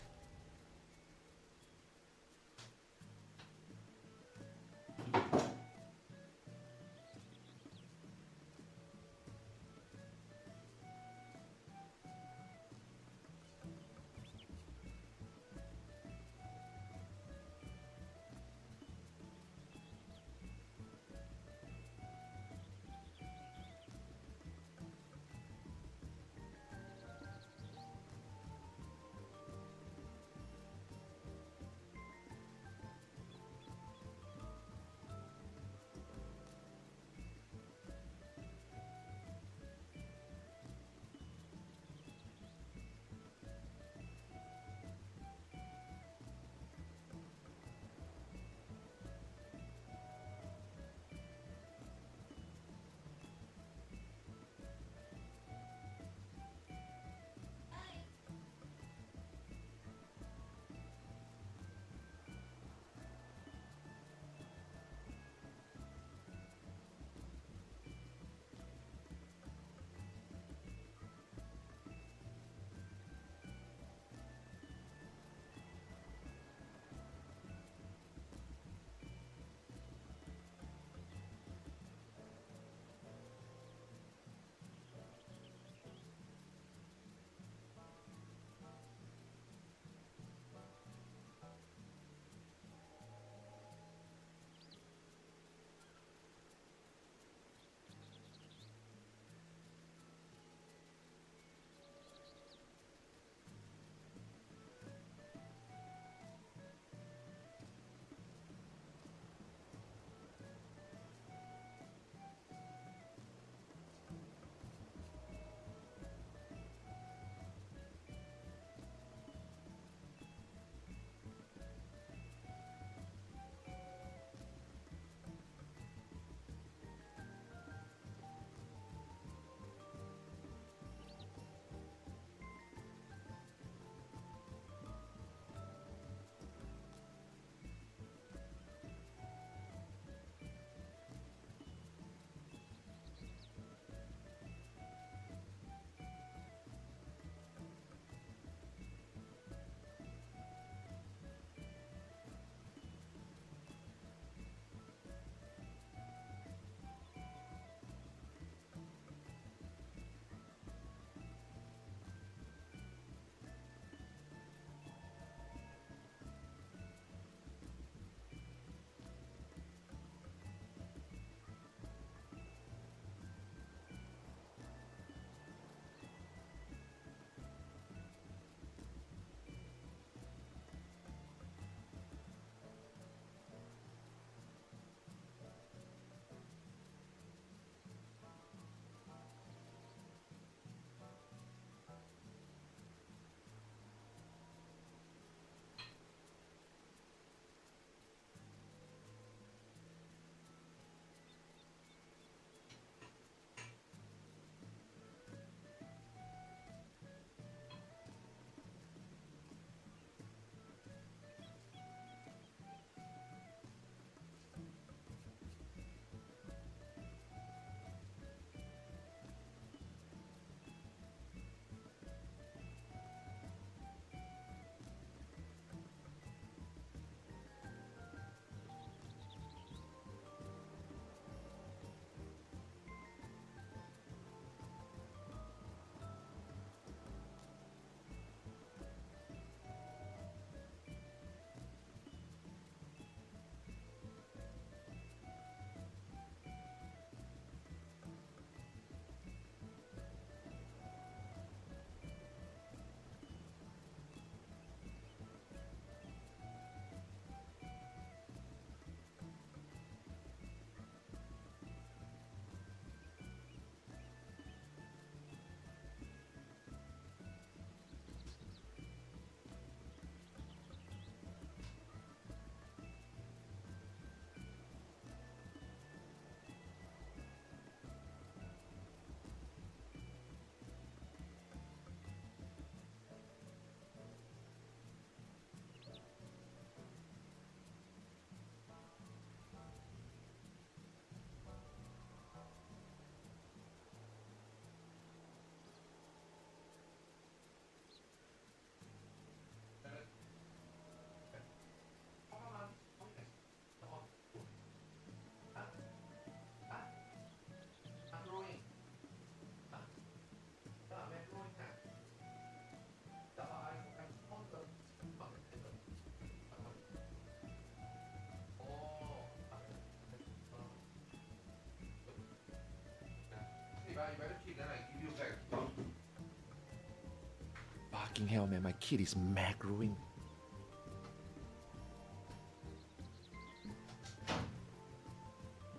Fucking hell, man. My kid is macroing.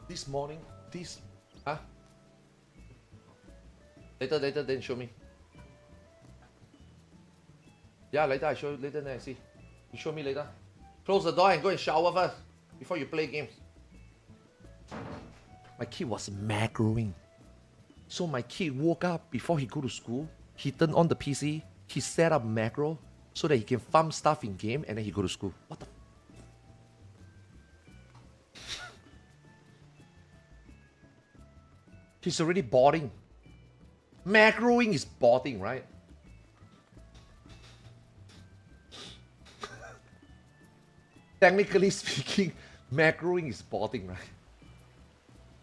This morning, huh? Later, then show me. Yeah, later I show you. Later, then I see. You show me later. Close the door and go and shower first before you play games. My kid was macroing. So my kid woke up before he go to school. He turned on the PC. He set up macro so that he can farm stuff in game and then he go to school. What the? He's already boarding. Macroing is boarding, right? Technically speaking, macroing is boarding, right?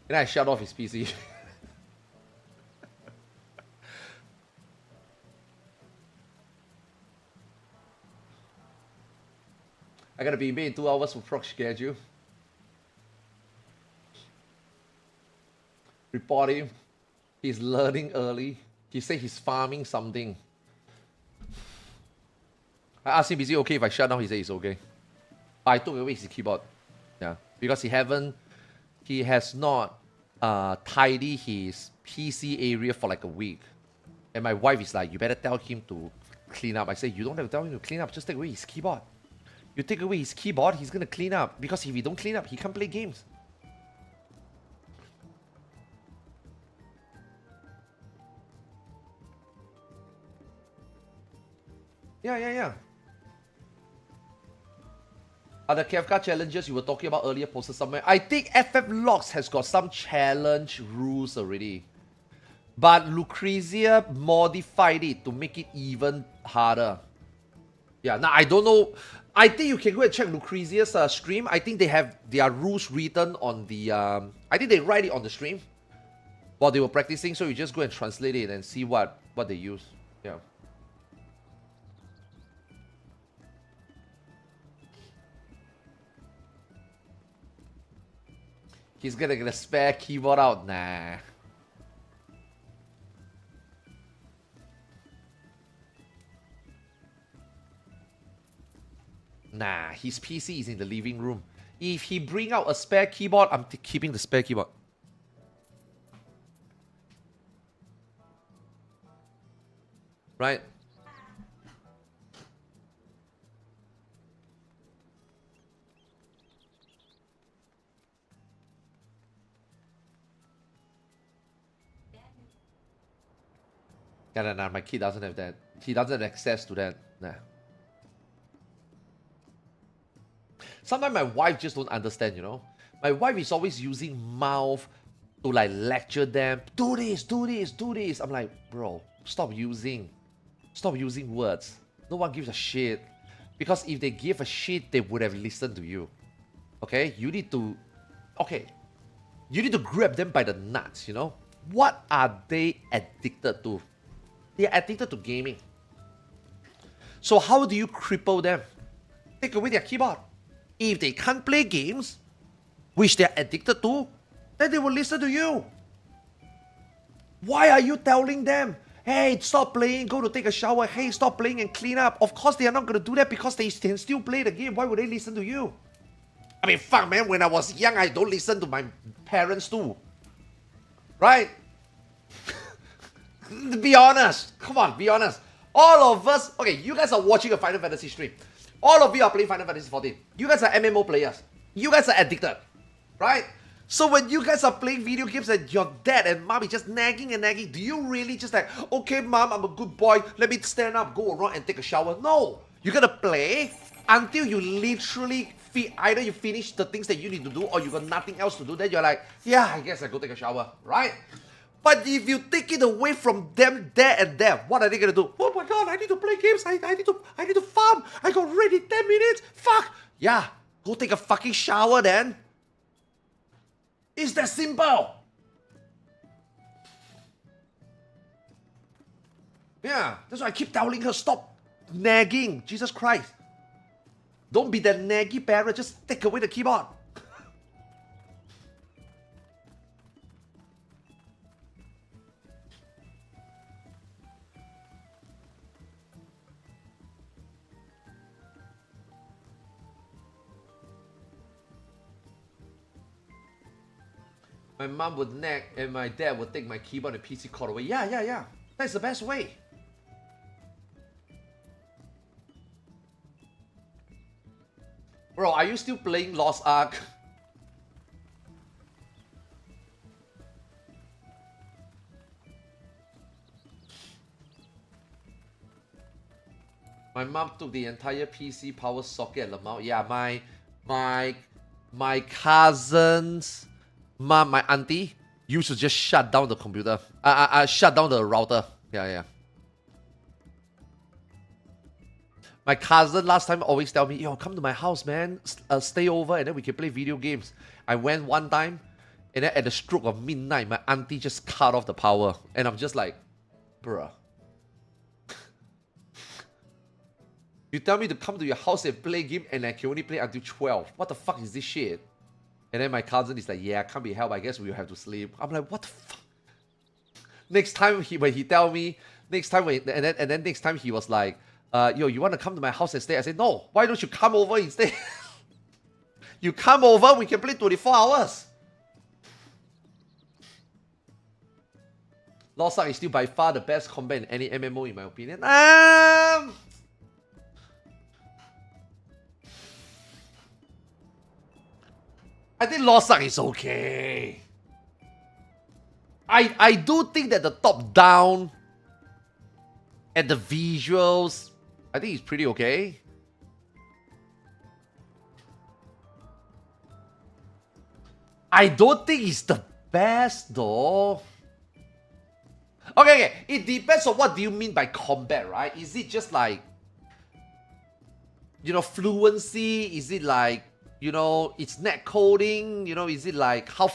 And I shut off his PC. I gotta be in bed in 2 hours for proc schedule. Report him. He's learning early. He said he's farming something. I asked him, is it okay if I shut down? He said it's okay. I took away his keyboard. Yeah. Because he has not tidied his PC area for like a week. And my wife is like, you better tell him to clean up. I said, you don't have to tell him to clean up, just take away his keyboard. You take away his keyboard, he's gonna clean up. Because if he don't clean up, he can't play games. Yeah. Are the Kafka challenges you were talking about earlier posted somewhere? I think FF Logs has got some challenge rules already. But Lucrezia modified it to make it even harder. Yeah, now I don't know. I think you can go and check Lucrezia's stream. I think they have their rules written on the... I think they write it on the stream while they were practicing. So you just go and translate it and see what they use. Yeah. He's gonna get a spare keyboard out. Nah. Nah, his PC is in the living room. If he bring out a spare keyboard, I'm keeping the spare keyboard. Right? Nah, my kid doesn't have that. He doesn't have access to that. Nah. Sometimes my wife just don't understand, you know. My wife is always using mouth to like lecture them. Do this, do this, do this. I'm like, bro, stop using words. No one gives a shit. Because if they give a shit, they would have listened to you. Okay? You need to grab them by the nuts, you know. What are they addicted to? They are addicted to gaming. So how do you cripple them? Take away their keyboard. If they can't play games, which they're addicted to, then they will listen to you. Why are you telling them, hey, stop playing, go to take a shower, hey, stop playing and clean up? Of course they are not going to do that because they can still play the game. Why would they listen to you? I mean, fuck, man, when I was young, I don't listen to my parents too. Right? Be honest. Come on, be honest. All of us, okay, you guys are watching a Final Fantasy stream. All of you are playing Final Fantasy 14. You guys are MMO players. You guys are addicted. Right? So when you guys are playing video games and your dad and mom is just nagging and nagging, do you really just like, okay, mom, I'm a good boy, let me stand up, go around and take a shower? No. You gotta play until you literally either you finish the things that you need to do or you got nothing else to do. Then you're like, yeah, I guess I go take a shower. Right? But if you take it away from them there and there, what are they gonna do? Oh my god, I need to play games. I need to farm. I got ready 10 minutes. Fuck. Yeah, go take a fucking shower then. It's that simple. Yeah, that's why I keep telling her, stop nagging. Jesus Christ. Don't be that naggy parent. Just take away the keyboard. My mom would nag and my dad would take my keyboard and PC cord away. Yeah. That's the best way. Bro, are you still playing Lost Ark? My mom took the entire PC power socket at Lamau. Yeah, my cousin's mom, my auntie, used to just shut down the computer. Shut down the router. Yeah. My cousin last time always tell me, yo, come to my house, man. Stay over and then we can play video games. I went one time and then at the stroke of midnight, my auntie just cut off the power. And I'm just like, bruh. You tell me to come to your house and play game and I can only play until 12. What the fuck is this shit? And then my cousin is like, yeah, can't be helped. I guess we'll have to sleep. I'm like, what the fuck? Next time when he tell me, next time and then next time he was like, yo, you want to come to my house and stay? I said, no, why don't you come over instead? You come over, we can play 24 hours. Lost Ark is still by far the best combat in any MMO in my opinion. I think Lost Ark is okay. I do think that the top down and the visuals, I think it's pretty okay. I don't think it's the best though. Okay, it depends on what do you mean by combat, right? Is it just like, you know, fluency? Is it like, you know, it's net coding? You know, is it like how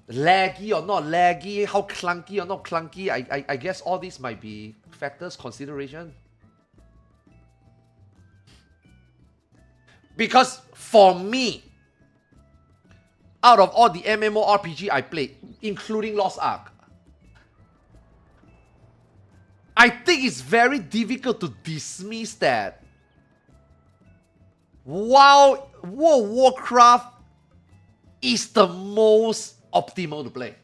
laggy or not laggy? How clunky or not clunky? I guess all these might be factors, consideration. Because for me, out of all the MMORPG I played, including Lost Ark, I think it's very difficult to dismiss that World of Warcraft is the most optimal to play.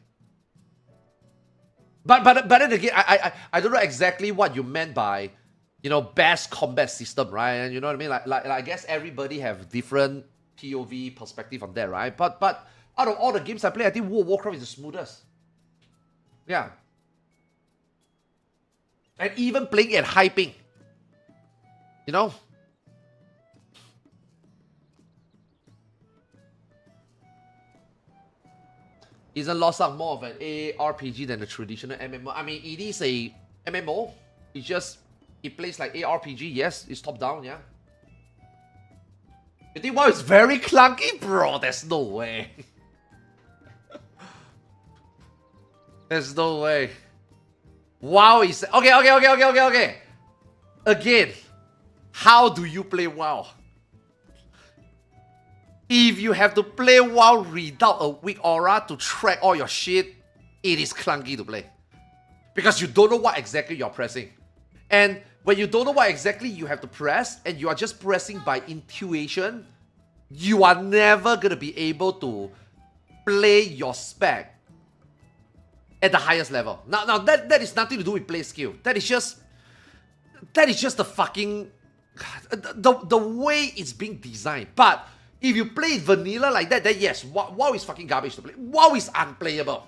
But then again, I don't know exactly what you meant by, you know, best combat system, right? And you know what I mean? Like I guess everybody have different POV perspective on that, right? But out of all the games I play, I think World of Warcraft is the smoothest. Yeah. And even playing at high ping. You know? Isn't Lost Ark more of an ARPG than the traditional MMO? I mean, it is a MMO. It's just, it plays like ARPG. Yes, it's top down, yeah. You think WoW is very clunky? Bro, there's no way. There's no way. WoW is... Okay. Again, how do you play WoW? If you have to play WoW without a weak aura to track all your shit, it is clunky to play. Because you don't know what exactly you're pressing. And when you don't know what exactly you have to press, and you are just pressing by intuition, you are never going to be able to play your spec at the highest level. Now that is nothing to do with play skill. That is just the fucking... The way it's being designed. But if you play vanilla like that, then yes, WoW is fucking garbage to play. WoW is unplayable.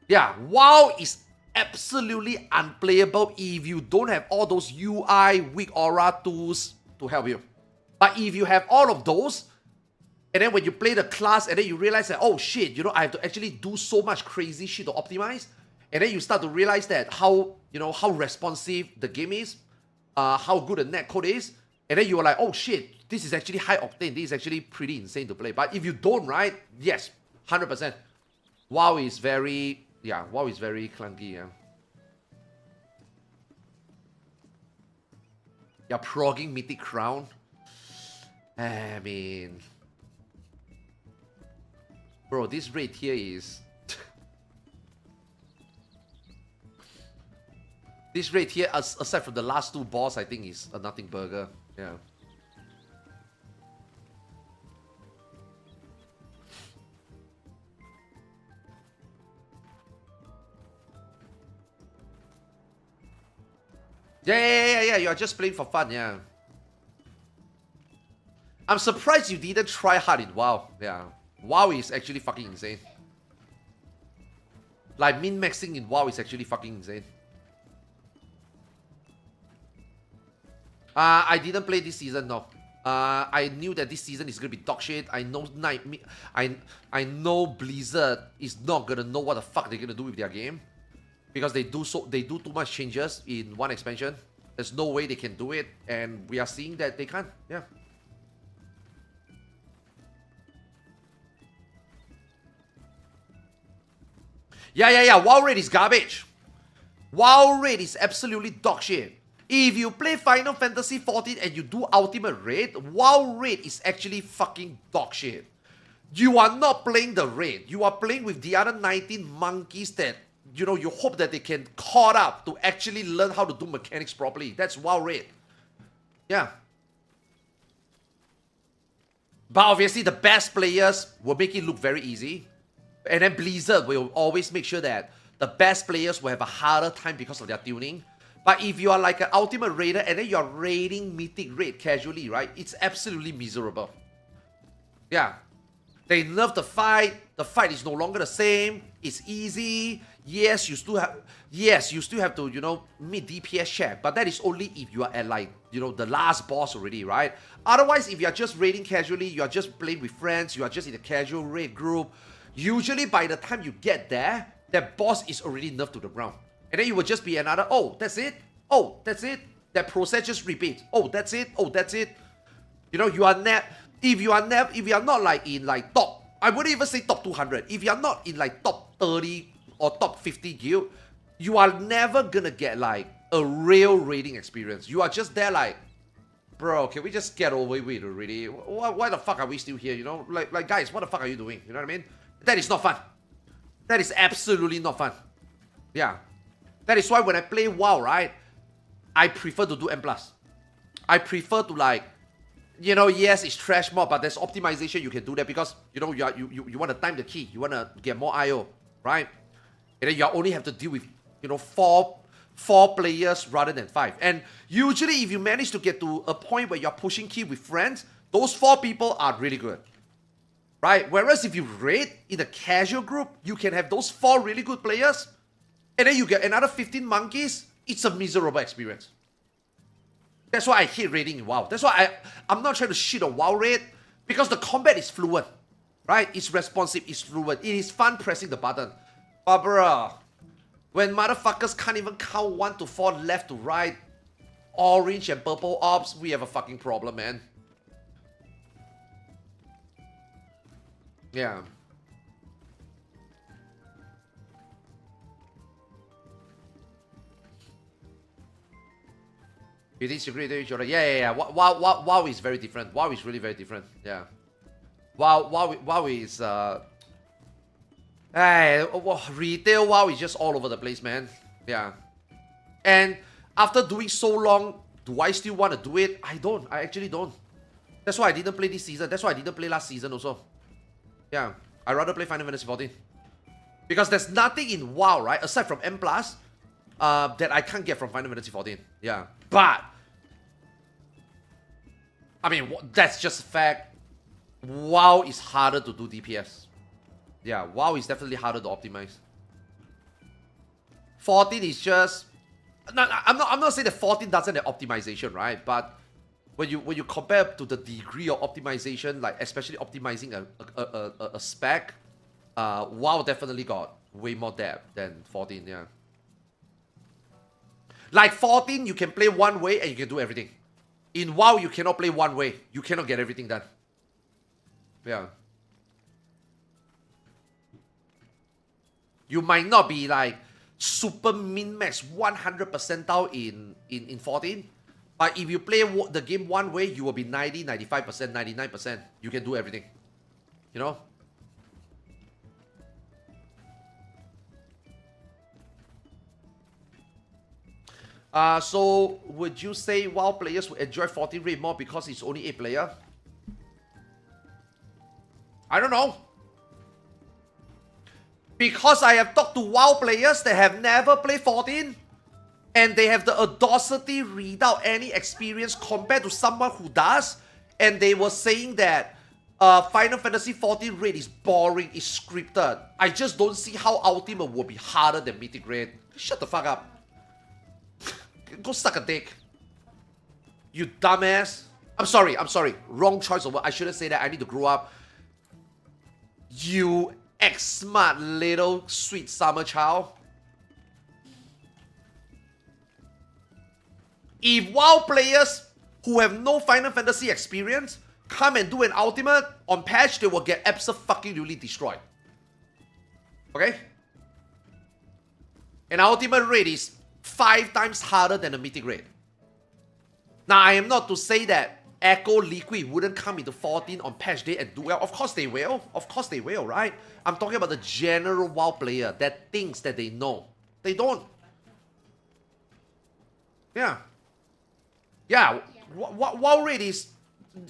Yeah, WoW is absolutely unplayable if you don't have all those UI, weak aura tools to help you. But if you have all of those, and then when you play the class and then you realize that, oh shit, you know, I have to actually do so much crazy shit to optimize. And then you start to realize that how responsive the game is, how good the netcode is. And then you are like, oh shit, this is actually high octane. This is actually pretty insane to play. But if you don't, right, yes, 100%. WoW is very clunky, yeah. You're progging Mythic Crown. I mean... Bro, this raid here is... This raid here, aside from the last two boss, I think is a nothing burger. Yeah. Yeah. You're just playing for fun, yeah. I'm surprised you didn't try hard in WoW. Yeah. WoW is actually fucking insane. Like, min-maxing in WoW is actually fucking insane. I didn't play this season, no. I knew that this season is gonna be dog shit. I know I know Blizzard is not gonna know what the fuck they're gonna do with their game. Because they do too much changes in one expansion. There's no way they can do it, and we are seeing that they can't. Yeah. Yeah. WoW rate is garbage. WoW rate is absolutely dog shit. If you play Final Fantasy 14 and you do ultimate raid, WoW rate is actually fucking dog shit. You are not playing the raid. You are playing with the other 19 monkeys that, you know, you hope that they can caught up to actually learn how to do mechanics properly. That's WoW raid. Yeah. But obviously the best players will make it look very easy. And then Blizzard will always make sure that the best players will have a harder time because of their tuning. But if you are like an ultimate raider and then you're raiding mythic raid casually, right? It's absolutely miserable. Yeah. They nerf the fight. The fight is no longer the same. It's easy. Yes, you still have to, you know, meet DPS check. But that is only if you are at like, you know, the last boss already, right? Otherwise, if you are just raiding casually, you are just playing with friends, you are just in a casual raid group, usually by the time you get there, that boss is already nerfed to the ground. And then you will just be another, oh, that's it? Oh, that's it? That process just repeats. Oh, that's it? Oh, that's it? You know, you are if you are not like in like top, I wouldn't even say top 200. If you are not in like top 30 or top 50 guild, you are never gonna get like a real raiding experience. You are just there like, bro, can we just get away with it already? Why the fuck are we still here, you know? Like guys, what the fuck are you doing? You know what I mean? That is not fun. That is absolutely not fun. Yeah. That is why when I play WoW, right, I prefer to do M+. I prefer to like, you know, yes, it's trash mod, but there's optimization you can do that because, you know, you want to time the key. You want to get more IO, right? And then you only have to deal with, you know, four players rather than 5. And usually if you manage to get to a point where you're pushing key with friends, those 4 people are really good. Right? Whereas if you raid in a casual group, you can have those 4 really good players, and then you get another 15 monkeys. It's a miserable experience. That's why I hate raiding in WoW. That's why I'm not trying to shit on WoW raid, because the combat is fluent. Right? It's responsive, it's fluent. It is fun pressing the button. But bruh, when motherfuckers can't even count 1 to 4 left to right, orange and purple ops, we have a fucking problem, man. Yeah. You disagree with each other? Yeah. WoW is very different. WoW is really very different. Yeah. WoW is retail WoW is just all over the place, man. Yeah. And after doing so long, do I still want to do it? I don't. I actually don't. That's why I didn't play this season. That's why I didn't play last season also. Yeah, I'd rather play Final Fantasy 14. Because there's nothing in WoW, right, aside from M+, that I can't get from Final Fantasy 14. Yeah, but, I mean, that's just a fact. WoW is harder to do DPS. Yeah, WoW is definitely harder to optimize. 14 is just... I'm not saying that 14 doesn't have optimization, right? But when you compare to the degree of optimization, like especially optimizing a spec, WoW definitely got way more depth than 14, yeah. Like 14, you can play one way and you can do everything. In WoW, you cannot play one way. You cannot get everything done. Yeah. You might not be like super min-max 100 percentile in 14. But if you play the game one way, you will be 90, 95%, 99%. You can do everything. You know? So, would you say WoW players would enjoy 14 raid more because it's only 8 player? I don't know. Because I have talked to WoW players that have never played 14. and they have the audacity without any experience compared to someone who does, and they were saying that Final Fantasy 14 raid is boring, is scripted. I just don't see how Ultimate will be harder than Mythic raid. Shut the fuck up. Go suck a dick. You dumbass. I'm sorry. Wrong choice of word. I shouldn't say that. I need to grow up. You X-smart little sweet summer child. If WoW players who have no Final Fantasy experience come and do an ultimate on patch, they will get abso-fucking-lutely destroyed. Okay? An ultimate raid is 5 times harder than a mythic raid. Now, I am not to say that Echo Liquid wouldn't come into 14 on patch day and do well. Of course they will. Of course they will, right? I'm talking about the general WoW player that thinks that they know. They don't. Yeah. Yeah. WoW raid is...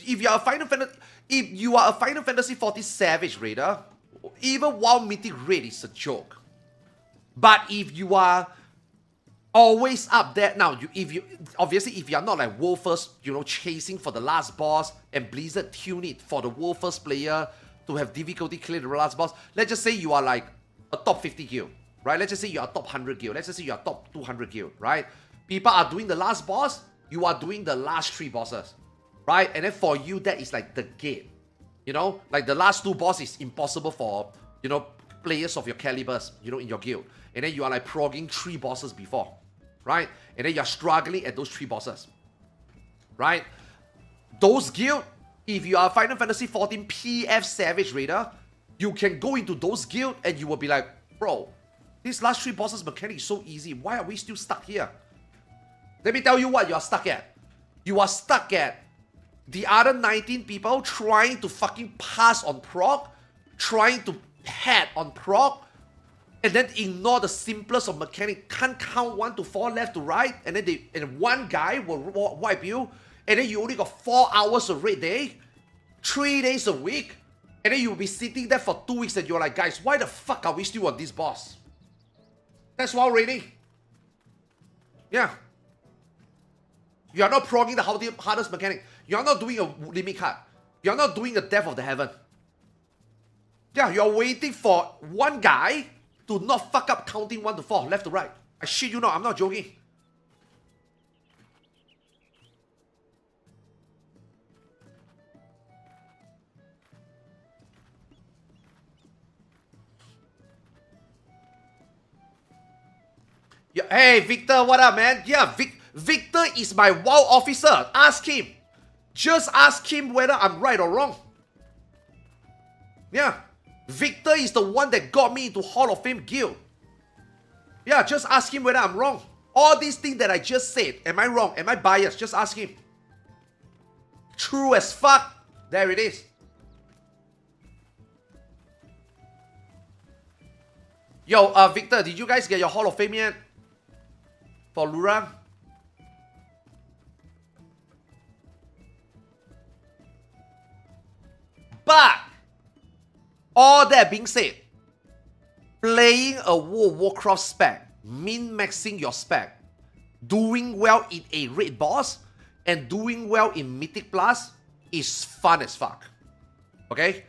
If you are a Final Fantasy 14 Savage raider, even WoW Mythic raid is a joke. But if you are always up there now, obviously if you are not like world first, chasing for the last boss and Blizzard tune it for the world first player to have difficulty clear the last boss. Let's just say you are like a top 50 guild, right? Let's just say you are top 100 guild. Let's just say you are top 200 guild, right? People are doing the last boss. You are doing the last 3 bosses, right? And then for you, that is like the gate. Like the last 2 bosses is impossible for, players of your calibers, in your guild. And then you are like progging 3 bosses before, right? And then you're struggling at those 3 bosses, right? Those guild, if you are a Final Fantasy 14 PF Savage Raider, you can go into those guild and you will be like, bro, these last 3 bosses mechanic is so easy. Why are we still stuck here? Let me tell you what you are stuck at. You are stuck at the other 19 people trying to fucking pass on proc, trying to head on proc, and then ignore the simplest of mechanic. Can't count 1 to 4 left to right, and then one guy will wipe you, and then you only got 4 hours of raid day, 3 days a week, and then you'll be sitting there for 2 weeks and you're like, guys, why the fuck are we still on this boss? That's WoW raiding. Yeah. You are not progging the hardest mechanic. You are not doing a limit cut. You are not doing a Death of the Heaven. Yeah, you are waiting for one guy to not fuck up counting 1 to 4, left to right. I shit you not, I'm not joking. Yeah, hey, Victor, what up, man? Yeah, Victor is my WoW officer. Ask him. Just ask him whether I'm right or wrong. Yeah. Victor is the one that got me into Hall of Fame guild. Yeah, just ask him whether I'm wrong. All these things that I just said, am I wrong? Am I biased? Just ask him. True as fuck. There it is. Yo, Victor, did you guys get your Hall of Fame yet? For Lura? But, all that being said, playing a World of Warcraft spec, min-maxing your spec, doing well in a raid boss, and doing well in Mythic Plus is fun as fuck. Okay?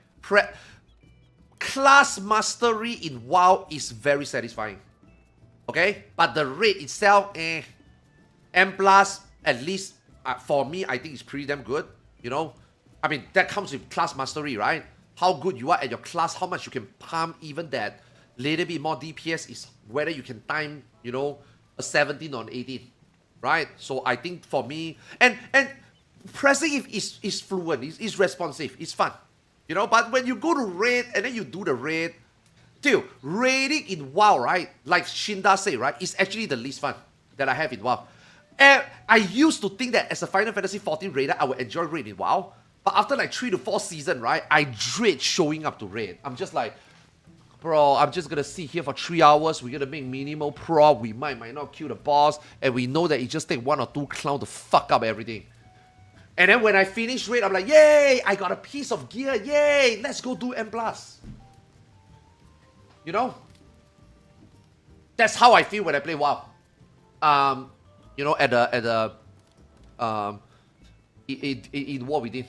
Class mastery in WoW is very satisfying. Okay? But the raid itself, M+, at least for me, I think it's pretty damn good. I mean, that comes with class mastery, right? How good you are at your class, how much you can pump even that little bit more DPS is whether you can time, a 17 or an 18, right? So I think for me, and pressing is fluent, is responsive, it's fun, But when you go to raid and then you do the raid, dude, raiding in WoW, right? Like Shinda said, right? It's actually the least fun that I have in WoW. And I used to think that as a Final Fantasy 14 raider, I would enjoy raid in WoW. But after like 3 to 4 seasons, right, I dread showing up to raid. I'm just like, bro, I'm just gonna sit here for 3 hours. We're gonna make minimal prop. We might not kill the boss. And we know that it just takes 1 or 2 clowns to fuck up everything. And then when I finish raid, I'm like, yay, I got a piece of gear. Yay, let's go do M+. That's how I feel when I play WoW. you know, at the in what we did.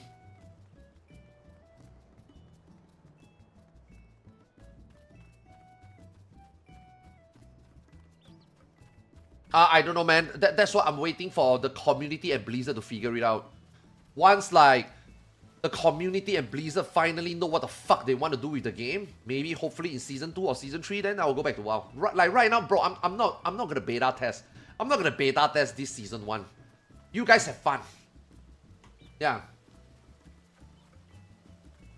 I don't know, man. That's what I'm waiting for the community and Blizzard to figure it out. Once, like, the community and Blizzard finally know what the fuck they want to do with the game, maybe hopefully in Season 2 or Season 3, then I'll go back to WoW. Like, right now, bro, I'm not gonna beta test. I'm not gonna beta test this Season 1. You guys have fun. Yeah.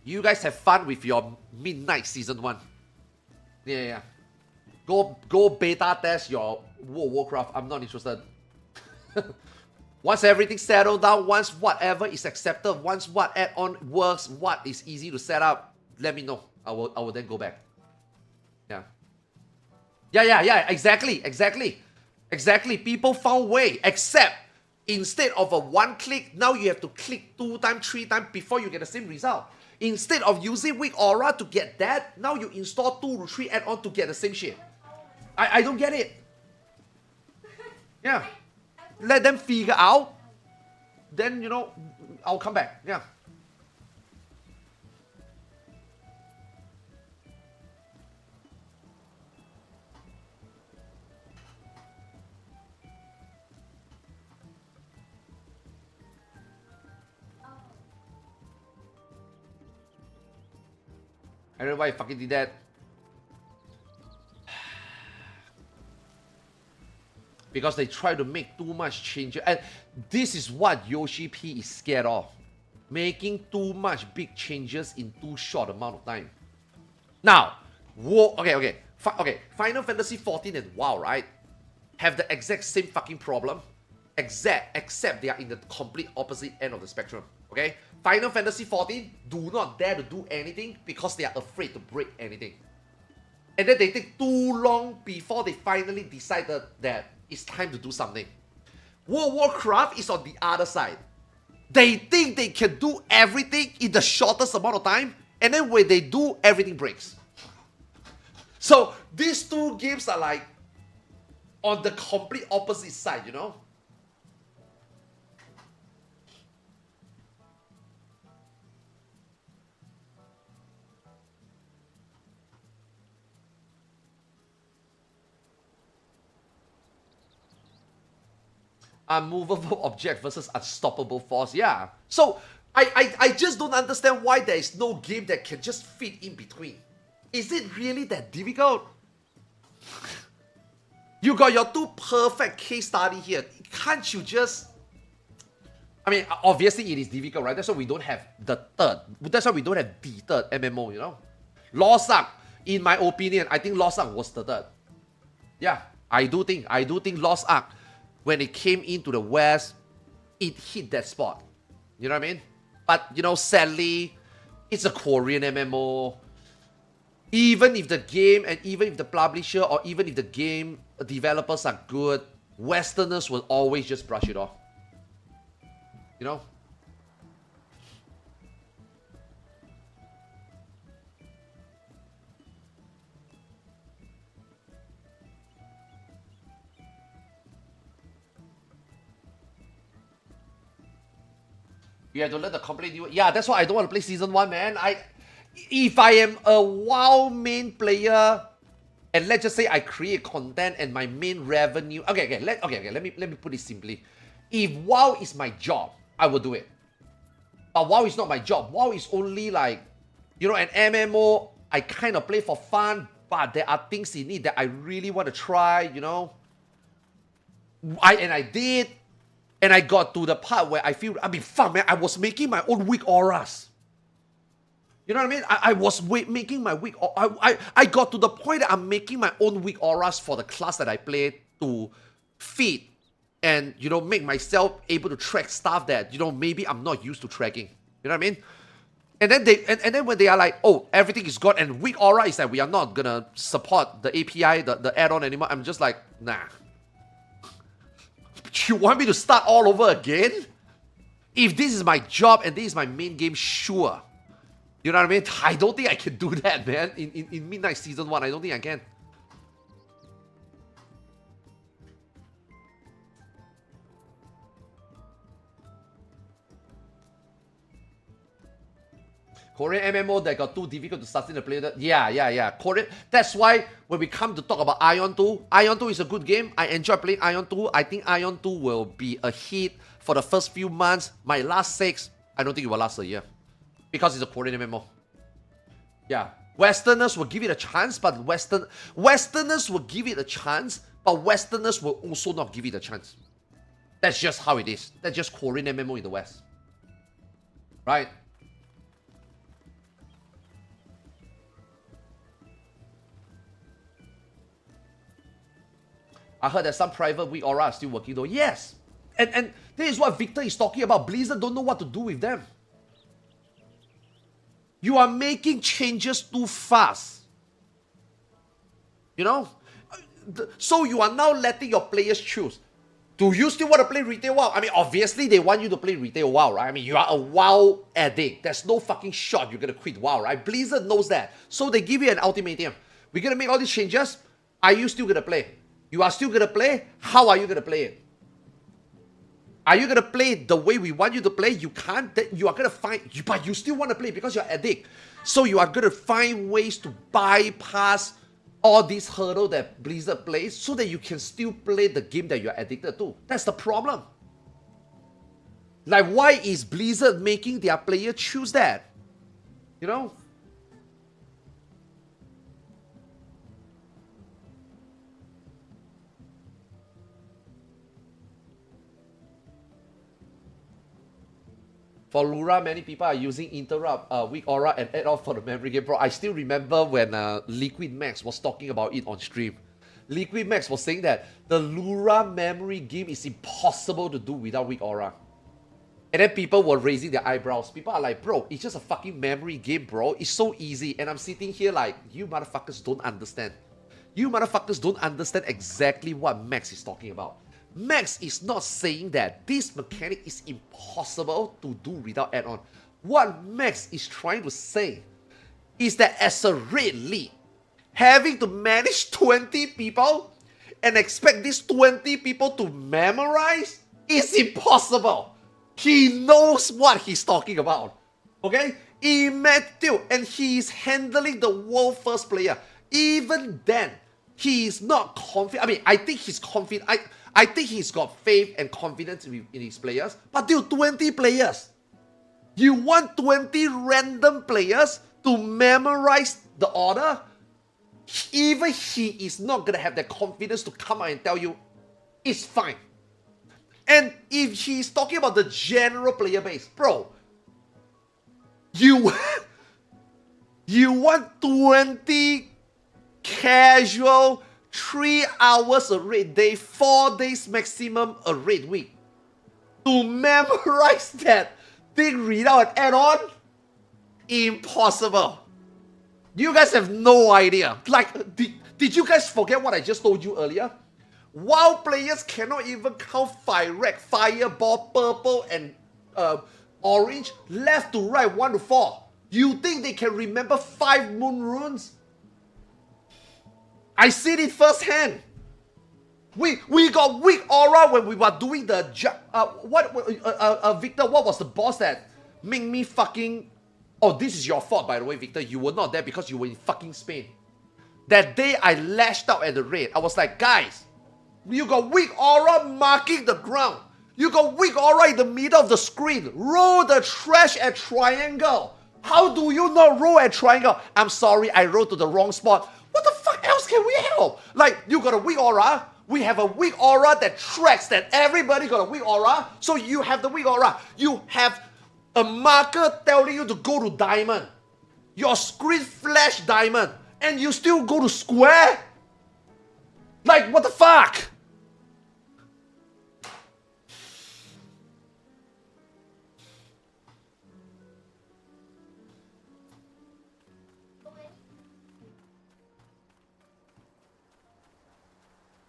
You guys have fun with your midnight Season 1. Yeah. Go beta test your World of Warcraft. I'm not interested. Once everything settled down, once whatever is accepted, once what add-on works, what is easy to set up, let me know. I will then go back. Yeah. Yeah, exactly. People found way, except instead of a one click, now you have to click 2 times, 3 times before you get the same result. Instead of using Weak Aura to get that, now you install 2 to 3 add-on to get the same shit. I don't get it. Yeah. Let them figure out. Then, you know, I'll come back. Yeah. I don't know why I fucking did that. Because they try to make too much changes. And this is what Yoshi P is scared of. Making too much big changes in too short amount of time. Now, okay. Final Fantasy 14 and WoW, right? Have the exact same fucking problem. Except they are in the complete opposite end of the spectrum. Okay? Final Fantasy 14 do not dare to do anything because they are afraid to break anything. And then they take too long before they finally decided that it's time to do something. World of Warcraft is on the other side. They think they can do everything in the shortest amount of time, and then when they do, everything breaks. So these two games are like on the complete opposite side, you know? Unmovable object versus unstoppable force. Yeah. So I just don't understand why there is no game that can just fit in between. Is it really that difficult? You got your 2 perfect case study here. Can't you just... I mean, obviously it is difficult, right? That's why we don't have the third. That's why we don't have the third MMO, you know? Lost Ark, in my opinion, I think Lost Ark was the third. Yeah, I do think Lost Ark, when it came into the West, it hit that spot. You know what I mean? But, you know, sadly, it's a Korean MMO. Even if the game and even if the publisher or even if the game developers are good, Westerners will always just brush it off. You know? You have to learn the complete new... Yeah, that's why I don't want to play Season 1, man. If I am a WoW main player, and let's just say I create content and my main revenue... Okay, let me put it simply. If WoW is my job, I will do it. But WoW is not my job. WoW is only like, you know, an MMO. I kind of play for fun, but there are things in it that I really want to try, you know. I did. And I got to the part where I feel, I mean, fuck, man, I was making my own weak auras. You know what I mean? I was making my weak... I got to the point that I'm making my own weak auras for the class that I play to feed and, you know, make myself able to track stuff that, you know, maybe I'm not used to tracking. You know what I mean? And then and then when they are like, oh, everything is gone, and weak aura is that we are not gonna support the API, the add-on anymore, I'm just like, nah. You want me to start all over again? If this is my job and this is my main game, sure. You know what I mean? I don't think I can do that, man. In Midnight Season 1, I don't think I can. Korean MMO that got too difficult to sustain the player. Yeah. Korean. That's why when we come to talk about Ion 2, Ion 2 is a good game. I enjoy playing Ion 2. I think Ion 2 will be a hit for the first few months. My last 6, I don't think it will last a year. Because it's a Korean MMO. Yeah. Westerners will give it a chance, but Westerners will give it a chance, but Westerners will also not give it a chance. That's just how it is. That's just Korean MMO in the West. Right? I heard that some private weak aura are still working though. Yes! And this is what Victor is talking about. Blizzard don't know what to do with them. You are making changes too fast. You know? So you are now letting your players choose. Do you still want to play retail WoW? I mean, obviously they want you to play retail WoW, right? I mean, you are a WoW addict. There's no fucking shot you're going to quit WoW, right? Blizzard knows that. So they give you an ultimatum. We're going to make all these changes. Are you still going to play? You are still going to play? How are you going to play it? Are you going to play the way we want you to play? You can't. You are going to find... But you still want to play because you're addict. So you are going to find ways to bypass all these hurdles that Blizzard plays so that you can still play the game that you're addicted to. That's the problem. Like, why is Blizzard making their player choose that? You know? For Lura, many people are using Interrupt, Weak Aura, and add-on for the memory game. Bro, I still remember when Liquid Max was talking about it on stream. Liquid Max was saying that the Lura memory game is impossible to do without Weak Aura. And then people were raising their eyebrows. People are like, bro, it's just a fucking memory game, bro. It's so easy. And I'm sitting here like, you motherfuckers don't understand. You motherfuckers don't understand exactly what Max is talking about. Max is not saying that this mechanic is impossible to do without add-on. What Max is trying to say is that as a raid lead, having to manage 20 people and expect these 20 people to memorize is impossible. He knows what he's talking about. Okay? Imagine, and he is handling the world first player. Even then, he is not confident. I mean, I think he's confident. I think he's got faith and confidence in his players. But dude, 20 players. You want 20 random players to memorize the order? Even he is not going to have the confidence to come out and tell you, it's fine. And if he's talking about the general player base, bro, you want 20 casual 3 hours a raid day, 4 days maximum a raid week to memorize that thing without an add-on? Impossible. You guys have no idea. Like, did you guys forget what I just told you earlier? WoW players cannot even count fire, fireball, purple, and orange, left to right, 1 to 4. You think they can remember 5 moon runes? I seen it firsthand. We got weak aura when we were doing the Victor, what was the boss that made me fucking... Oh, this is your fault, by the way, Victor. You were not there because you were in fucking Spain. That day, I lashed out at the raid. I was like, guys, you got weak aura marking the ground. You got weak aura in the middle of the screen. Roll the trash at triangle. How do you not roll at triangle? I'm sorry, I rolled to the wrong spot. What the fuck else can we help? Like, you got a weak aura. We have a weak aura that tracks that everybody got a weak aura. So you have the weak aura. You have a marker telling you to go to diamond. Your screen flash diamond. And you still go to square? Like, what the fuck?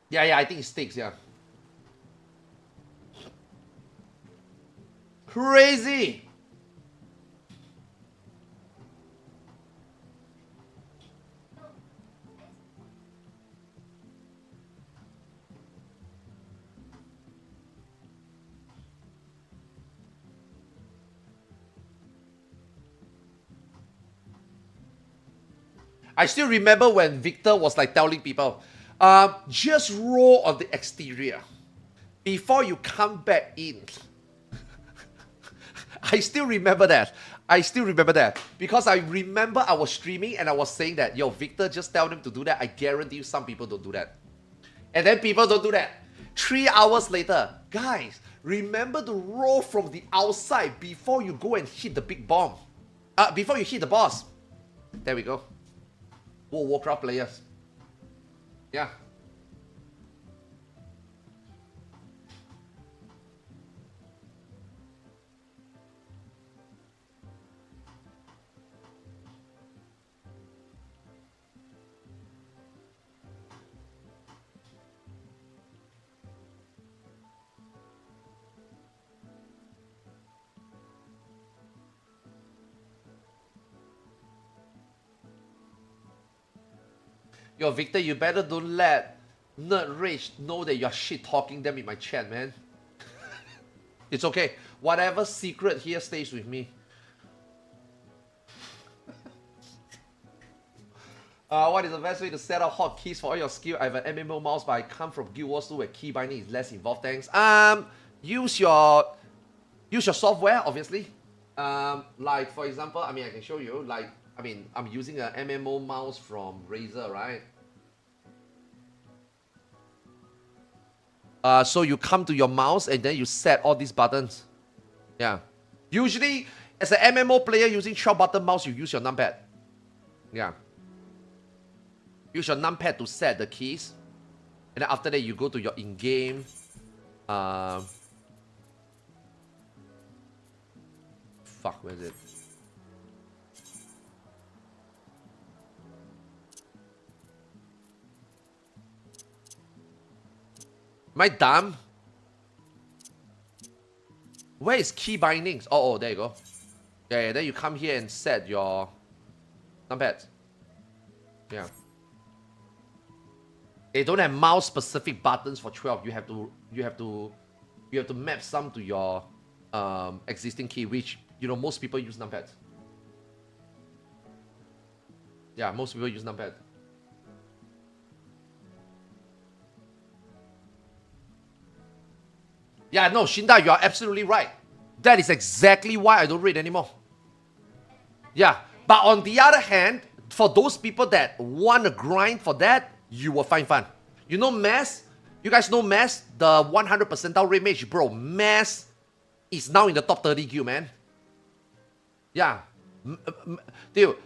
Yeah, I think it sticks, yeah. Crazy! I still remember when Victor was like telling people, just roll on the exterior before you come back in. I still remember that. Because I remember I was streaming and I was saying that, yo, Victor, just tell them to do that. I guarantee you some people don't do that. And then people don't do that. 3 hours later, guys, remember to roll from the outside before you go and hit the big bomb. Before you hit the boss. There we go. World of Warcraft players. Yeah. Yo, Victor, you better don't let Nerd Rage know that you're shit talking them in my chat, man. It's okay. Whatever secret here stays with me. What is the best way to set up hotkeys for all your skill? I have an MMO mouse, but I come from Guild Wars 2 where key binding is less involved. Thanks. Use your software, obviously. Like for example, I mean, I can show you. Like, I mean, I'm using an MMO mouse from Razer, right? So you come to your mouse and then you set all these buttons. Yeah. Usually, as an MMO player using 12-button mouse, you use your numpad. Yeah. Use your numpad to set the keys. And then after that, you go to your in-game. Fuck, where is it? Am I dumb? Where is key bindings? Oh, there you go. Yeah, then you come here and set your numpad. Yeah. They don't have mouse specific buttons for 12. You have to map some to your existing key, which you know most people use numpad. Yeah, most people use numpad. Yeah, no, Shinda, you are absolutely right. That is exactly why I don't read anymore. Yeah, but on the other hand, for those people that want to grind for that, you will find fun. You know Mass? You guys know Mass? The 100 percentile rate mage, bro. Mass is now in the top 30 guild, man. Yeah. Dude,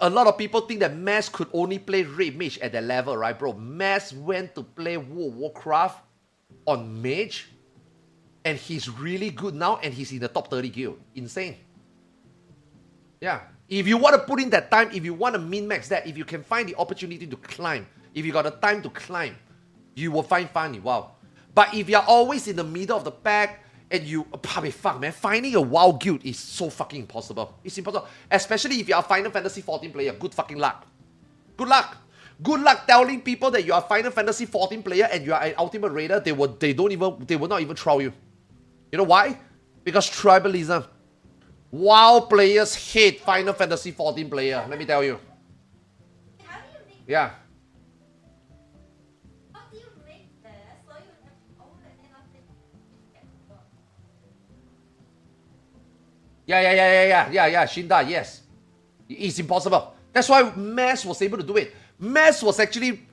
a lot of people think that Mass could only play rate mage at that level, right, bro? Mass went to play World of Warcraft on mage, and he's really good now, and he's in the top 30 guild. Insane. Yeah. If you want to put in that time, if you want to min-max that, if you can find the opportunity to climb, if you got the time to climb, you will find fun. Wow. But if you're always in the middle of the pack, and you, probably fuck, man, finding a WoW guild is so fucking impossible. It's impossible. Especially if you're a Final Fantasy 14 player. Good fucking luck. Good luck. Good luck telling people that you are a Final Fantasy 14 player and you are an Ultimate Raider. They will not even troll you. You know why? Because tribalism. WoW players hate Final Fantasy 14 player. Let me tell you. How do you make Yeah. How do you make this so you have all the energy? Yeah, Shinda, yes. It's impossible. That's why Mass was able to do it. Mass was actually...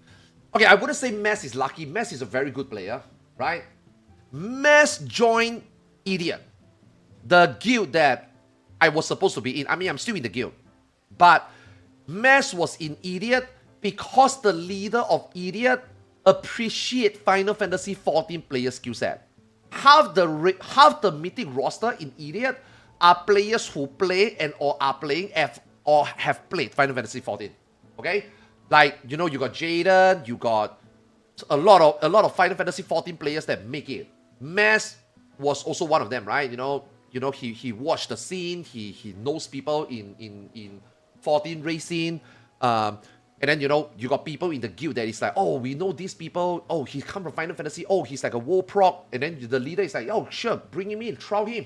Okay, I wouldn't say Mass is lucky. Mass is a very good player, right? Mass joined Idiot, the guild that I was supposed to be in. I mean, I'm still in the guild. But Mass was in Idiot because the leader of Idiot appreciate Final Fantasy 14 player skill set. Half the mythic roster in Idiot are players who play and or are playing or have played Final Fantasy 14. Okay? Like, you know, you got Jaden, you got a lot of Final Fantasy 14 players that make it. Mass was also one of them, right? You know, he watched the scene, he knows people in 14 racing. And then, you know, you got people in the guild that is like, oh, we know these people. Oh, he come from Final Fantasy. Oh, he's like a WoW proc. And then the leader is like, oh, sure, bring him in, trial him.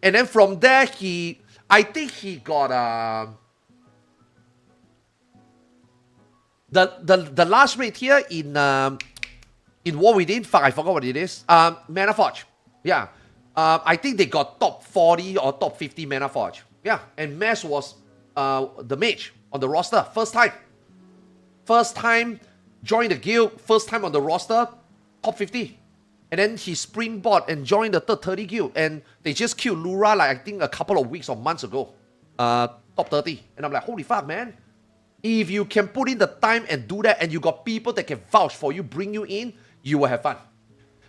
And then from there, I think he got The last raid here in War Within, fuck, I forgot what it is. Mana Forge. Yeah. I think they got top 40 or top 50 Mana Forge. Yeah. And Mess was the mage on the roster. First time. First time joined the guild. First time on the roster. Top 50. And then he springboard and joined the third 30 guild. And they just killed Lura like I think a couple of weeks or months ago. Top 30. And I'm like, holy fuck, man. If you can put in the time and do that and you got people that can vouch for you, bring you in, you will have fun.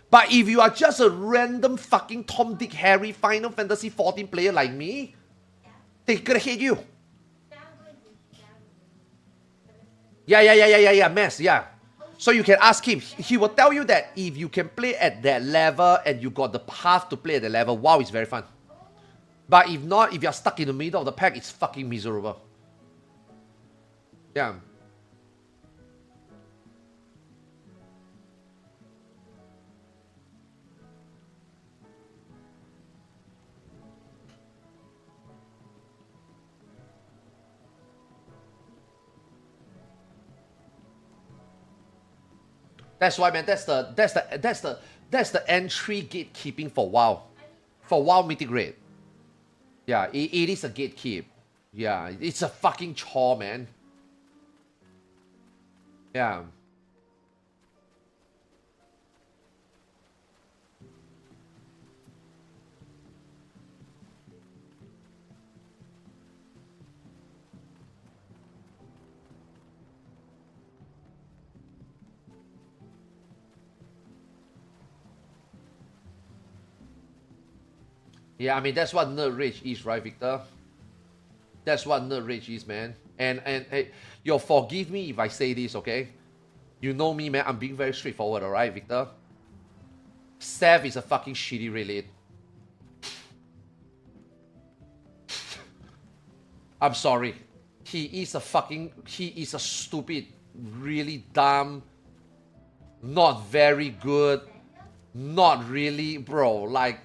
But if you are just a random fucking Tom, Dick, Harry, Final Fantasy 14 player like me, they're gonna hate you. Yeah, Mess, yeah. So you can ask him. He will tell you that if you can play at that level and you got the path to play at that level, wow, it's very fun. But if not, if you're stuck in the middle of the pack, it's fucking miserable. Yeah. That's why, man. That's the entry gatekeeping for WoW. For WoW Mythic Raid. Yeah, it is a gatekeep. Yeah, it's a fucking chore, man. Yeah. Yeah, I mean, that's what Nerd Rage is, right, Victor? That's what Nerd Rage is, man. And hey, yo, forgive me if I say this, okay? You know me, man. I'm being very straightforward, alright, Victor? Seth is a fucking shitty raid. I'm sorry. He is a stupid, really dumb, not very good, not really, bro, like...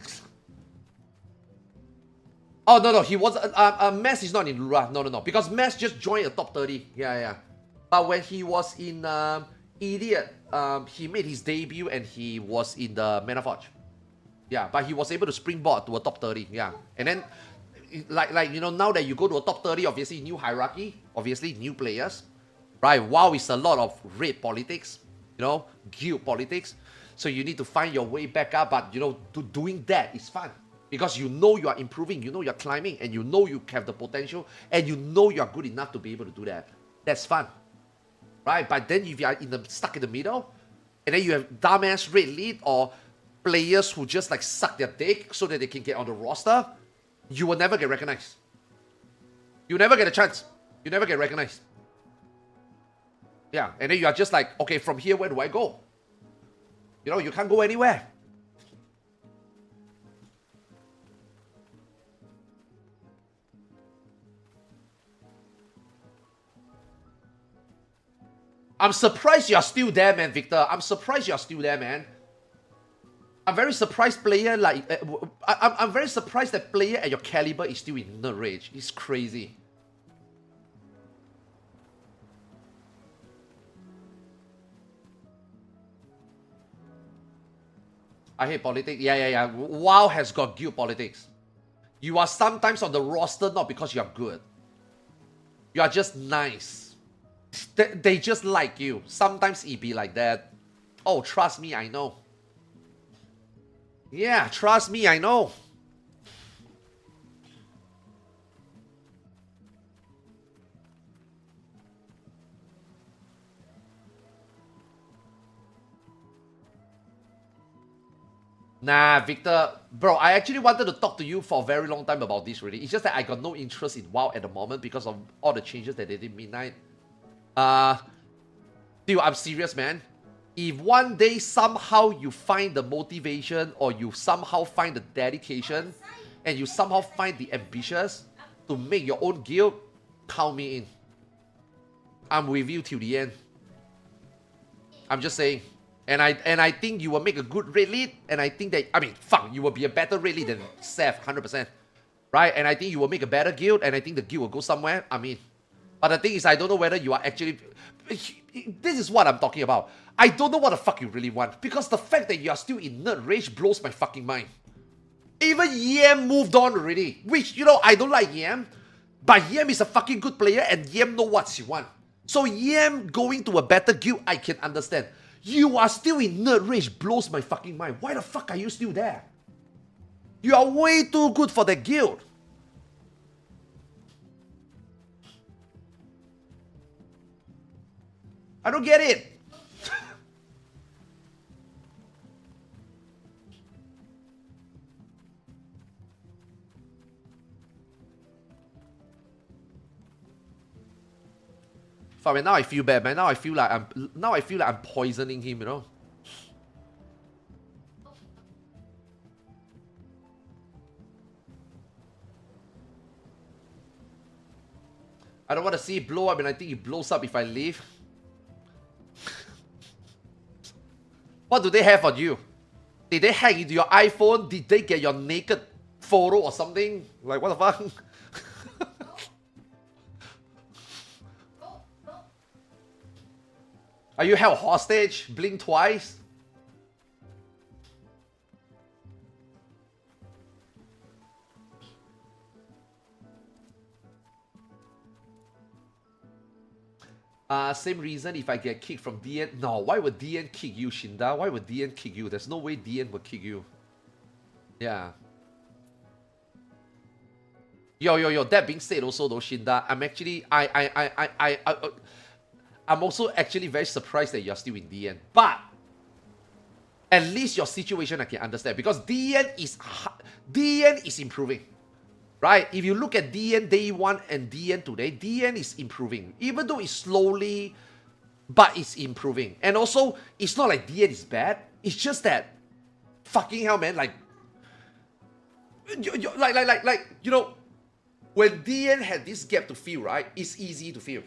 Oh, no, he was... Mess is not in Lura. No. Because Mess just joined the top 30. Yeah. But when he was in Idiot, he made his debut and he was in the Mana Forge. Yeah, but he was able to springboard to a top 30. Yeah. And then, like you know, now that you go to a top 30, obviously new hierarchy, obviously new players. Right? WoW is a lot of raid politics, you know, guild politics. So you need to find your way back up, but you know, doing that is fun. Because you know you are improving, you know you're climbing, and you know you have the potential, and you know you are good enough to be able to do that. That's fun. Right? But then if you are stuck in the middle, and then you have dumbass raid lead or players who just like suck their dick so that they can get on the roster, you will never get recognized. You never get a chance. You never get recognized. Yeah, and then you are just like, okay, from here, where do I go? You know, you can't go anywhere. I'm surprised you're still there, man, Victor. I'm surprised you're still there, man. I'm very surprised player like... I'm very surprised that player at your caliber is still in Nerd Rage. It's crazy. I hate politics. Yeah. WoW has got guild politics. You are sometimes on the roster not because you're good. You are just nice. They just like you. Sometimes it be like that. Oh, trust me, I know. Yeah, trust me, I know. Nah, Victor. Bro, I actually wanted to talk to you for a very long time about this, really. It's just that I got no interest in WoW at the moment because of all the changes that they did midnight. Dude, I'm serious, man. If one day somehow you find the motivation or you somehow find the dedication and you somehow find the ambitions to make your own guild, count me in. I'm with you till the end. I'm just saying. And I think you will make a good raid lead, and I think that, I mean, fuck, you will be a better raid lead than Seth, 100%. Right? And I think you will make a better guild, and I think the guild will go somewhere. I mean, but the thing is, I don't know whether you are actually... this is what I'm talking about. I don't know what the fuck you really want, because the fact that you are still in nerd rage blows my fucking mind. Even Yam moved on already, which, you know, I don't like Yam, but Yam is a fucking good player and Yam know what she wants. So Yam going to a better guild, I can understand. You are still in nerd rage blows my fucking mind. Why the fuck are you still there? You are way too good for the guild. I don't get it. Fuck, man, now I feel bad, man. Now I feel like I'm poisoning him, you know. I don't want to see it blow up, and I think it blows up if I leave. What do they have on you? Did they hack into your iPhone? Did they get your naked photo or something? Like, what the fuck? Are you held hostage? Blink twice? Same reason if I get kicked from DN. No, why would DN kick you, Shinda? Why would DN kick you? There's no way DN would kick you. Yeah. Yo. That being said, also though, Shinda, I'm actually I'm also actually very surprised that you're still in DN. But at least your situation I can understand, because DN is improving. Right? If you look at DN day 1 and DN today, DN is improving. Even though it's slowly, but it's improving. And also, it's not like DN is bad. It's just that, fucking hell, man, like, you know, when DN had this gap to fill, right, it's easy to fill.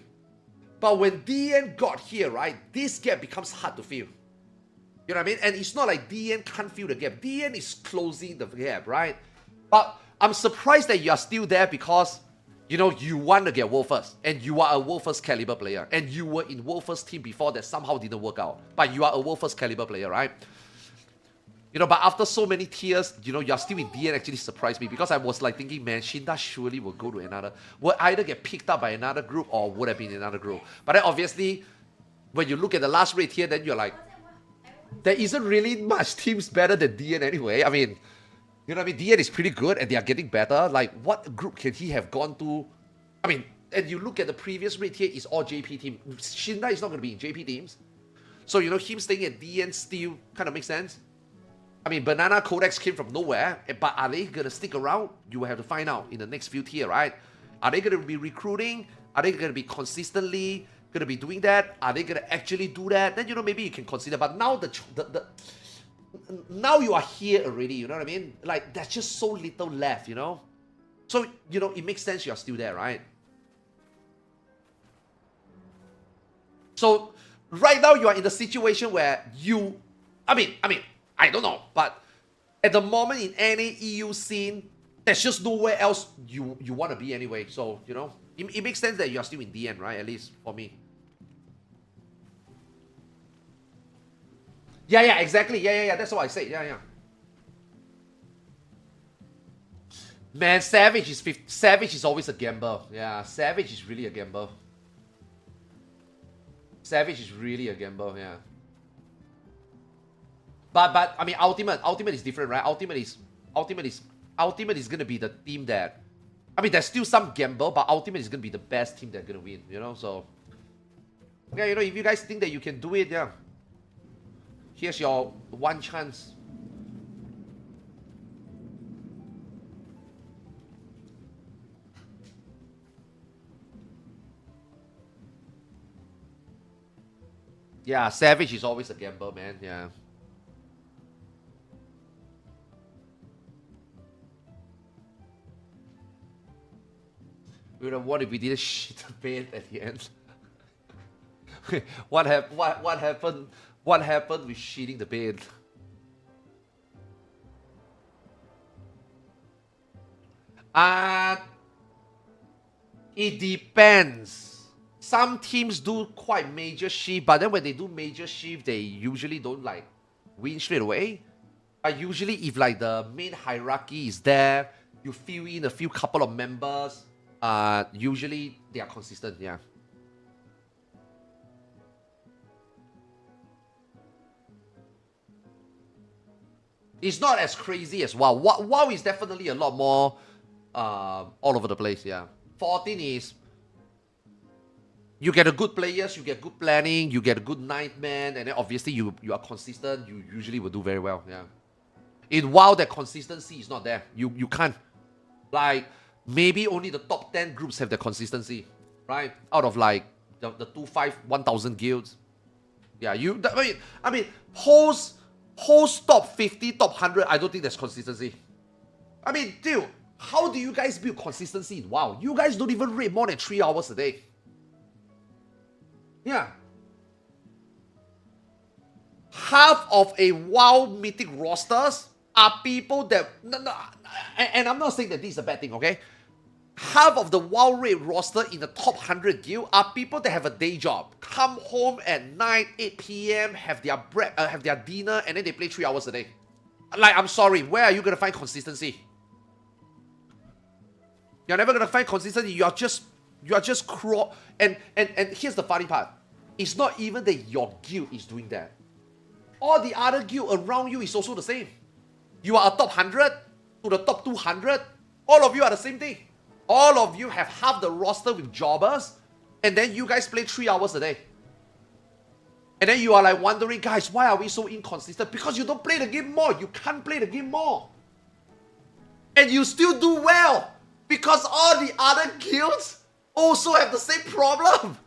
But when DN got here, right, this gap becomes hard to fill. You know what I mean? And it's not like DN can't fill the gap. DN is closing the gap, right? But I'm surprised that you are still there because, you know, you want to get world first. And you are a world first caliber player. And you were in world first team before that somehow didn't work out. But you are a world first caliber player, right? You know, but after so many tiers, you know, you're still in DN actually surprised me. Because I was like thinking, man, Shinda surely will go to another, will either get picked up by another group or would have been in another group. But then obviously, when you look at the last rate here, then you're like, there isn't really much teams better than DN anyway. I mean, you know what I mean? DN is pretty good and they are getting better. Like, what group can he have gone to? I mean, and you look at the previous rate here, it's all JP team. Shinda is not going to be in JP teams. So, you know, him staying at DN still kind of makes sense. I mean, Banana Codex came from nowhere, but are they going to stick around? You will have to find out in the next few tier, right? Are they going to be recruiting? Are they going to be consistently going to be doing that? Are they going to actually do that? Then, you know, maybe you can consider. But now now you are here already, you know what I mean? Like, there's just so little left, you know? So, you know, it makes sense you're still there, right? So, right now you are in the situation where you... I mean, I don't know, but at the moment in any EU scene, there's just nowhere else you want to be anyway. So, you know, it makes sense that you're still in DN, right? At least for me. Yeah, exactly. Yeah. That's what I said. Yeah. Man, Savage is always a gamble. Yeah, Savage is really a gamble. Savage is really a gamble. Yeah. But I mean, Ultimate is different, right? Ultimate is gonna be the team that, I mean, there's still some gamble, but Ultimate is gonna be the best team that's gonna win. You know, so yeah, you know, if you guys think that you can do it, yeah. Here's your one chance. Yeah, Savage is always a gamble, man. Yeah. We would have won if we didn't shit the bed at the end. What happened? What happened with shitting the bed? It depends. some teams do quite major shift, but then when they do major shift, they usually don't like win straight away. But usually if like the main hierarchy is there, you fill in a few couple of members, usually they are consistent, yeah. It's not as crazy as WoW. WoW is definitely a lot more all over the place, yeah. 14 is you get a good players, you get good planning, you get a good nightman, and then obviously you are consistent, you usually will do very well, yeah. In WoW, that consistency is not there. You can't. Like, maybe only the top 10 groups have the consistency, right? Out of like the 1,000 guilds. Yeah, I mean, post top 50, top 100, I don't think there's consistency. I mean, dude, how do you guys build consistency in WoW? You guys don't even raid more than 3 hours a day. Yeah. Half of a WoW mythic rosters are people that... and I'm not saying that this is a bad thing, okay? Half of the WoW raid roster in the top 100 guild are people that have a day job. Come home at night, 8 p.m., have their dinner, and then they play 3 hours a day. Like, I'm sorry, where are you going to find consistency? You're never going to find consistency. You are just and here's the funny part. It's not even that your guild is doing that. All the other guild around you is also the same. You are a top 100 to the top 200. All of you are the same thing. All of you have half the roster with jobbers, and then you guys play 3 hours a day. And then you are like wondering, guys, why are we so inconsistent? Because you don't play the game more. You can't play the game more. And you still do well. Because all the other guilds also have the same problem.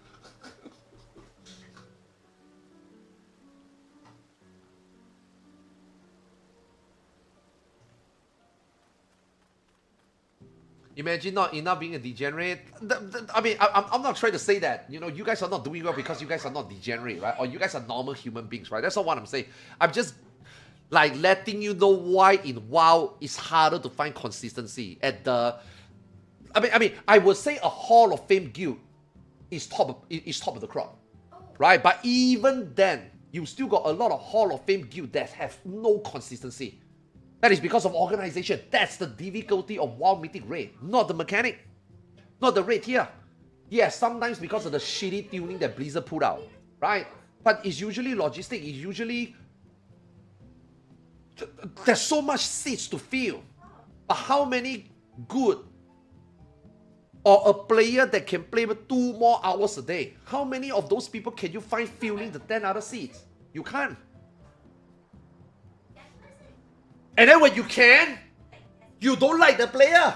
Imagine not being a degenerate. I mean, I'm not trying to say that, you know, you guys are not doing well because you guys are not degenerate, right? Or you guys are normal human beings, right? That's not what I'm saying. I'm just like letting you know why in WoW it's harder to find consistency. At the, I mean, I would say a Hall of Fame guild is top of the crop, right? But even then, you still got a lot of Hall of Fame guild that have no consistency. That is because of organization. That's the difficulty of WoW Mythic Raid, not the mechanic, not the raid here. Yeah, sometimes because of the shitty tuning that Blizzard put out, right? But it's usually logistic. It's usually there's so much seats to fill. But how many good or a player that can play 2 more hours a day? How many of those people can you find filling the 10 other seats? You can't. And then when you can, you don't like the player.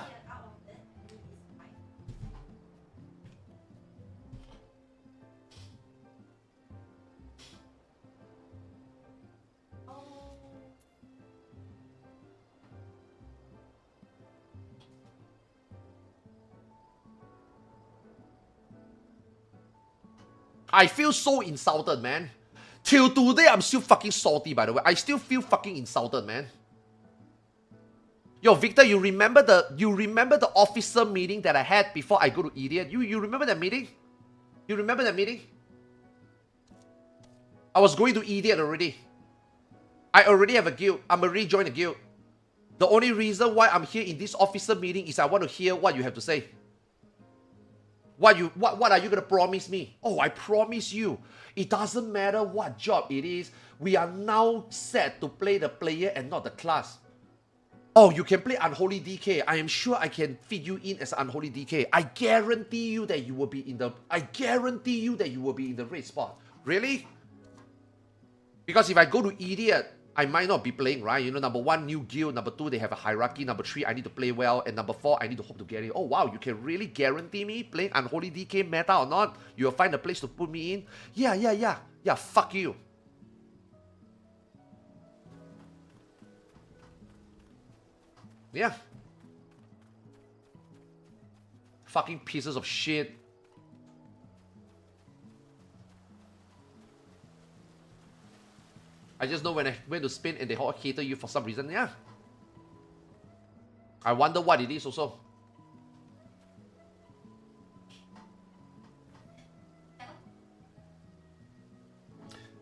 I feel so insulted, man. Till today, I'm still fucking salty, by the way. I still feel fucking insulted, man. Yo, Victor, you remember the officer meeting that I had before I go to Idiot? You remember that meeting? You remember that meeting? I was going to Idiot already. I already have a guild. I'm already joined a guild. The only reason why I'm here in this officer meeting is I want to hear what you have to say. What are you gonna promise me? Oh, I promise you. It doesn't matter what job it is. We are now set to play the player and not the class. Oh, you can play Unholy DK. I am sure I can fit you in as Unholy DK. I guarantee you that you will be in the... raid spot. Really? Because if I go to Idiot, I might not be playing, right? You know, number 1, new guild. Number 2, they have a hierarchy. Number 3, I need to play well. And number 4, I need to hope to get it. Oh, wow, you can really guarantee me playing Unholy DK meta or not? You'll find a place to put me in? Yeah. Yeah, fuck you. Yeah. Fucking pieces of shit. I just know when I went to spin and they all cater you for some reason, yeah. I wonder what it is also.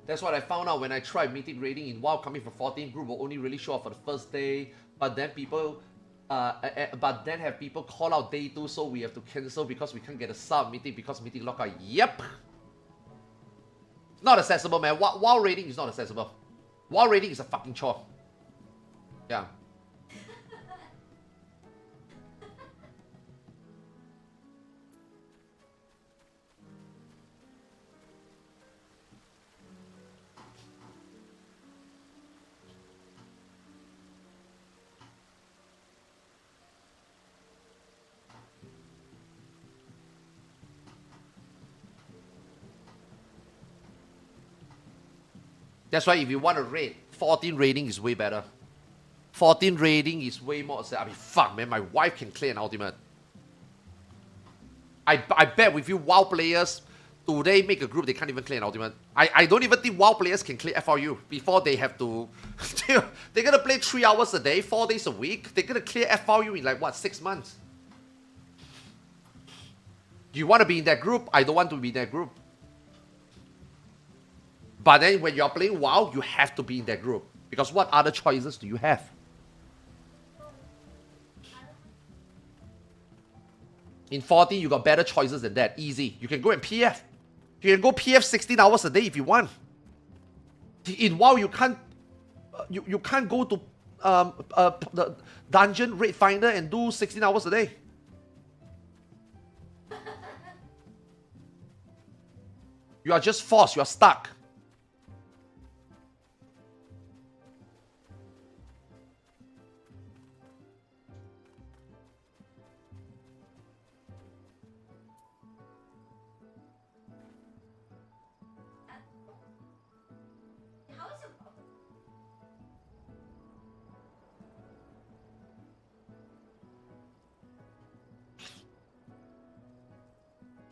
That's what I found out when I tried Mythic raiding in WoW. Coming from 14, group will only really show up for the first day, but then people, have people call out day 2, so we have to cancel because we can't get a sub Mythic because Mythic lockout. Yep. Not accessible, man. WoW raiding is not accessible. WoW raiding is a fucking chore. Yeah. That's why if you want to raid, 14 raiding is way better. 14 raiding is way more. I mean, fuck, man. My wife can clear an ultimate. I bet with you WoW players, today make a group, they can't even clear an ultimate. I don't even think WoW players can clear FRU before they have to... They're gonna play 3 hours a day, 4 days a week. They're gonna clear FRU in like, what, 6 months? You want to be in that group? I don't want to be in that group. But then when you're playing WoW, you have to be in that group. Because what other choices do you have? In 14, you got better choices than that. Easy. You can go and PF. You can go PF 16 hours a day if you want. In WoW, you can't... You can't go to the dungeon raid finder and do 16 hours a day. You are just forced. You are stuck.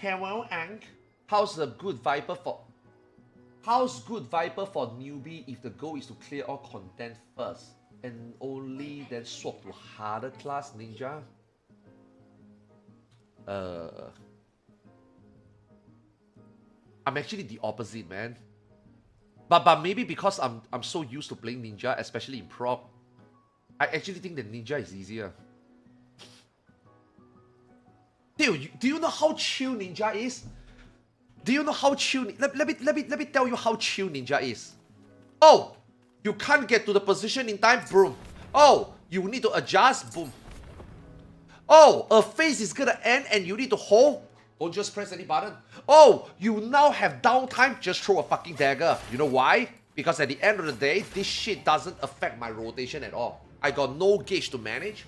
Hello, Ank. How's good Viper for newbie if the goal is to clear all content first and only then swap to harder class ninja? I'm actually the opposite, man. But maybe because I'm so used to playing ninja, especially in prop, I actually think that ninja is easier. Dude, do you know how chill ninja is? Do you know how chill? Let me tell you how chill ninja is. Oh, you can't get to the position in time, boom. Oh, you need to adjust, boom. Oh, a phase is gonna end and you need to hold. Don't just press any button. Oh, you now have downtime, just throw a fucking dagger. You know why? Because at the end of the day, this shit doesn't affect my rotation at all. I got no gauge to manage.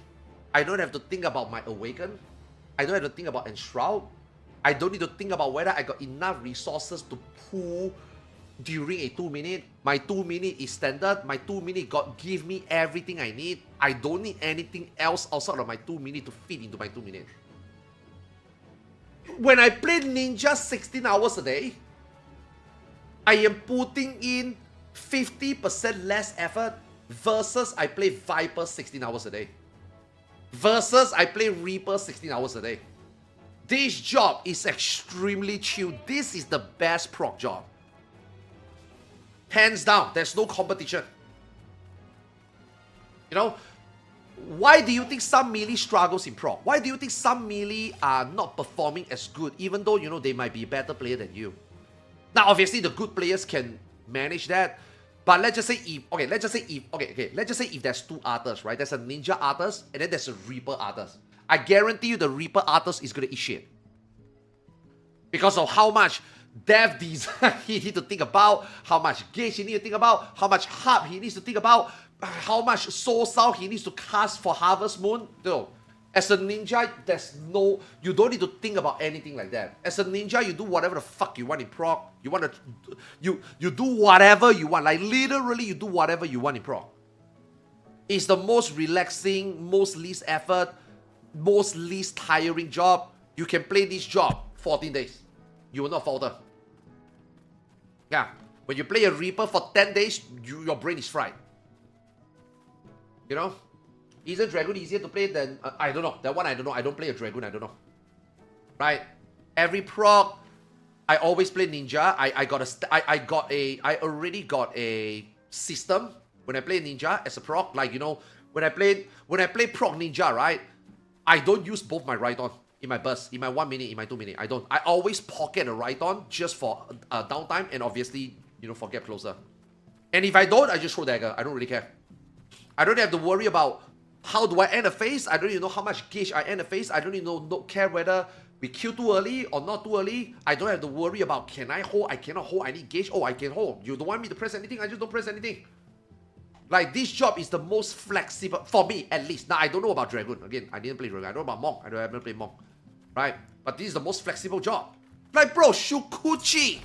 I don't have to think about my awaken. I don't have to think about enshroud. I don't need to think about whether I got enough resources to pull during a 2 minute. My 2 minute is standard. My 2 minute give me everything I need. I don't need anything else outside of my 2 minute to fit into my 2 minute. When I play ninja 16 hours a day, I am putting in 50% less effort versus I play Viper 16 hours a day. Versus I play Reaper 16 hours a day. This job is extremely chill. This is the best proc job. Hands down, there's no competition. You know, why do you think some melee struggles in proc? Why do you think some melee are not performing as good, even though, you know, they might be a better player than you? Now, obviously, the good players can manage that. But let's just say if there's 2 ARTHARS, right? There's a Ninja ARTHARS and then there's a Reaper ARTHARS. I guarantee you the Reaper ARTHARS is gonna eat shit. Because of how much dev design he needs to think about, how much gauge he needs to think about, how much hub he needs to think about, how much soul sound he needs to cast for Harvest Moon. No. As a ninja, you don't need to think about anything like that. As a ninja, you do whatever the fuck you want in proc. You do whatever you want. Like literally, you do whatever you want in proc. It's the most relaxing, most least effort, most least tiring job. You can play this job 14 days. You will not falter. Yeah. When you play a Reaper for 10 days, your brain is fried. You know? Isn't Dragoon easier to play than... I don't know. That one I don't know. I don't play a Dragoon. I don't know. Right? Every proc... I always play ninja. I already got a system when I play ninja as a proc. Like, you know, when I play proc ninja, right? I don't use both my right on in my burst, in my 1 minute, in my 2 minute. I don't. I always pocket a right on just for downtime and obviously, you know, for get closer. And if I don't, I just throw dagger. I don't really care. I don't have to worry about how do I end a phase. I don't even know how much gauge I end a phase. I don't even care whether we kill too early or not too early. I don't have to worry about can I hold, I cannot hold, I need gauge. Oh, I can hold. You don't want me to press anything, I just don't press anything. Like, this job is the most flexible, for me at least. Now, I don't know about Dragoon. Again, I didn't play Dragoon. I don't know about Monk. I haven't played Monk. Right? But this is the most flexible job. Like, bro, Shukuchi.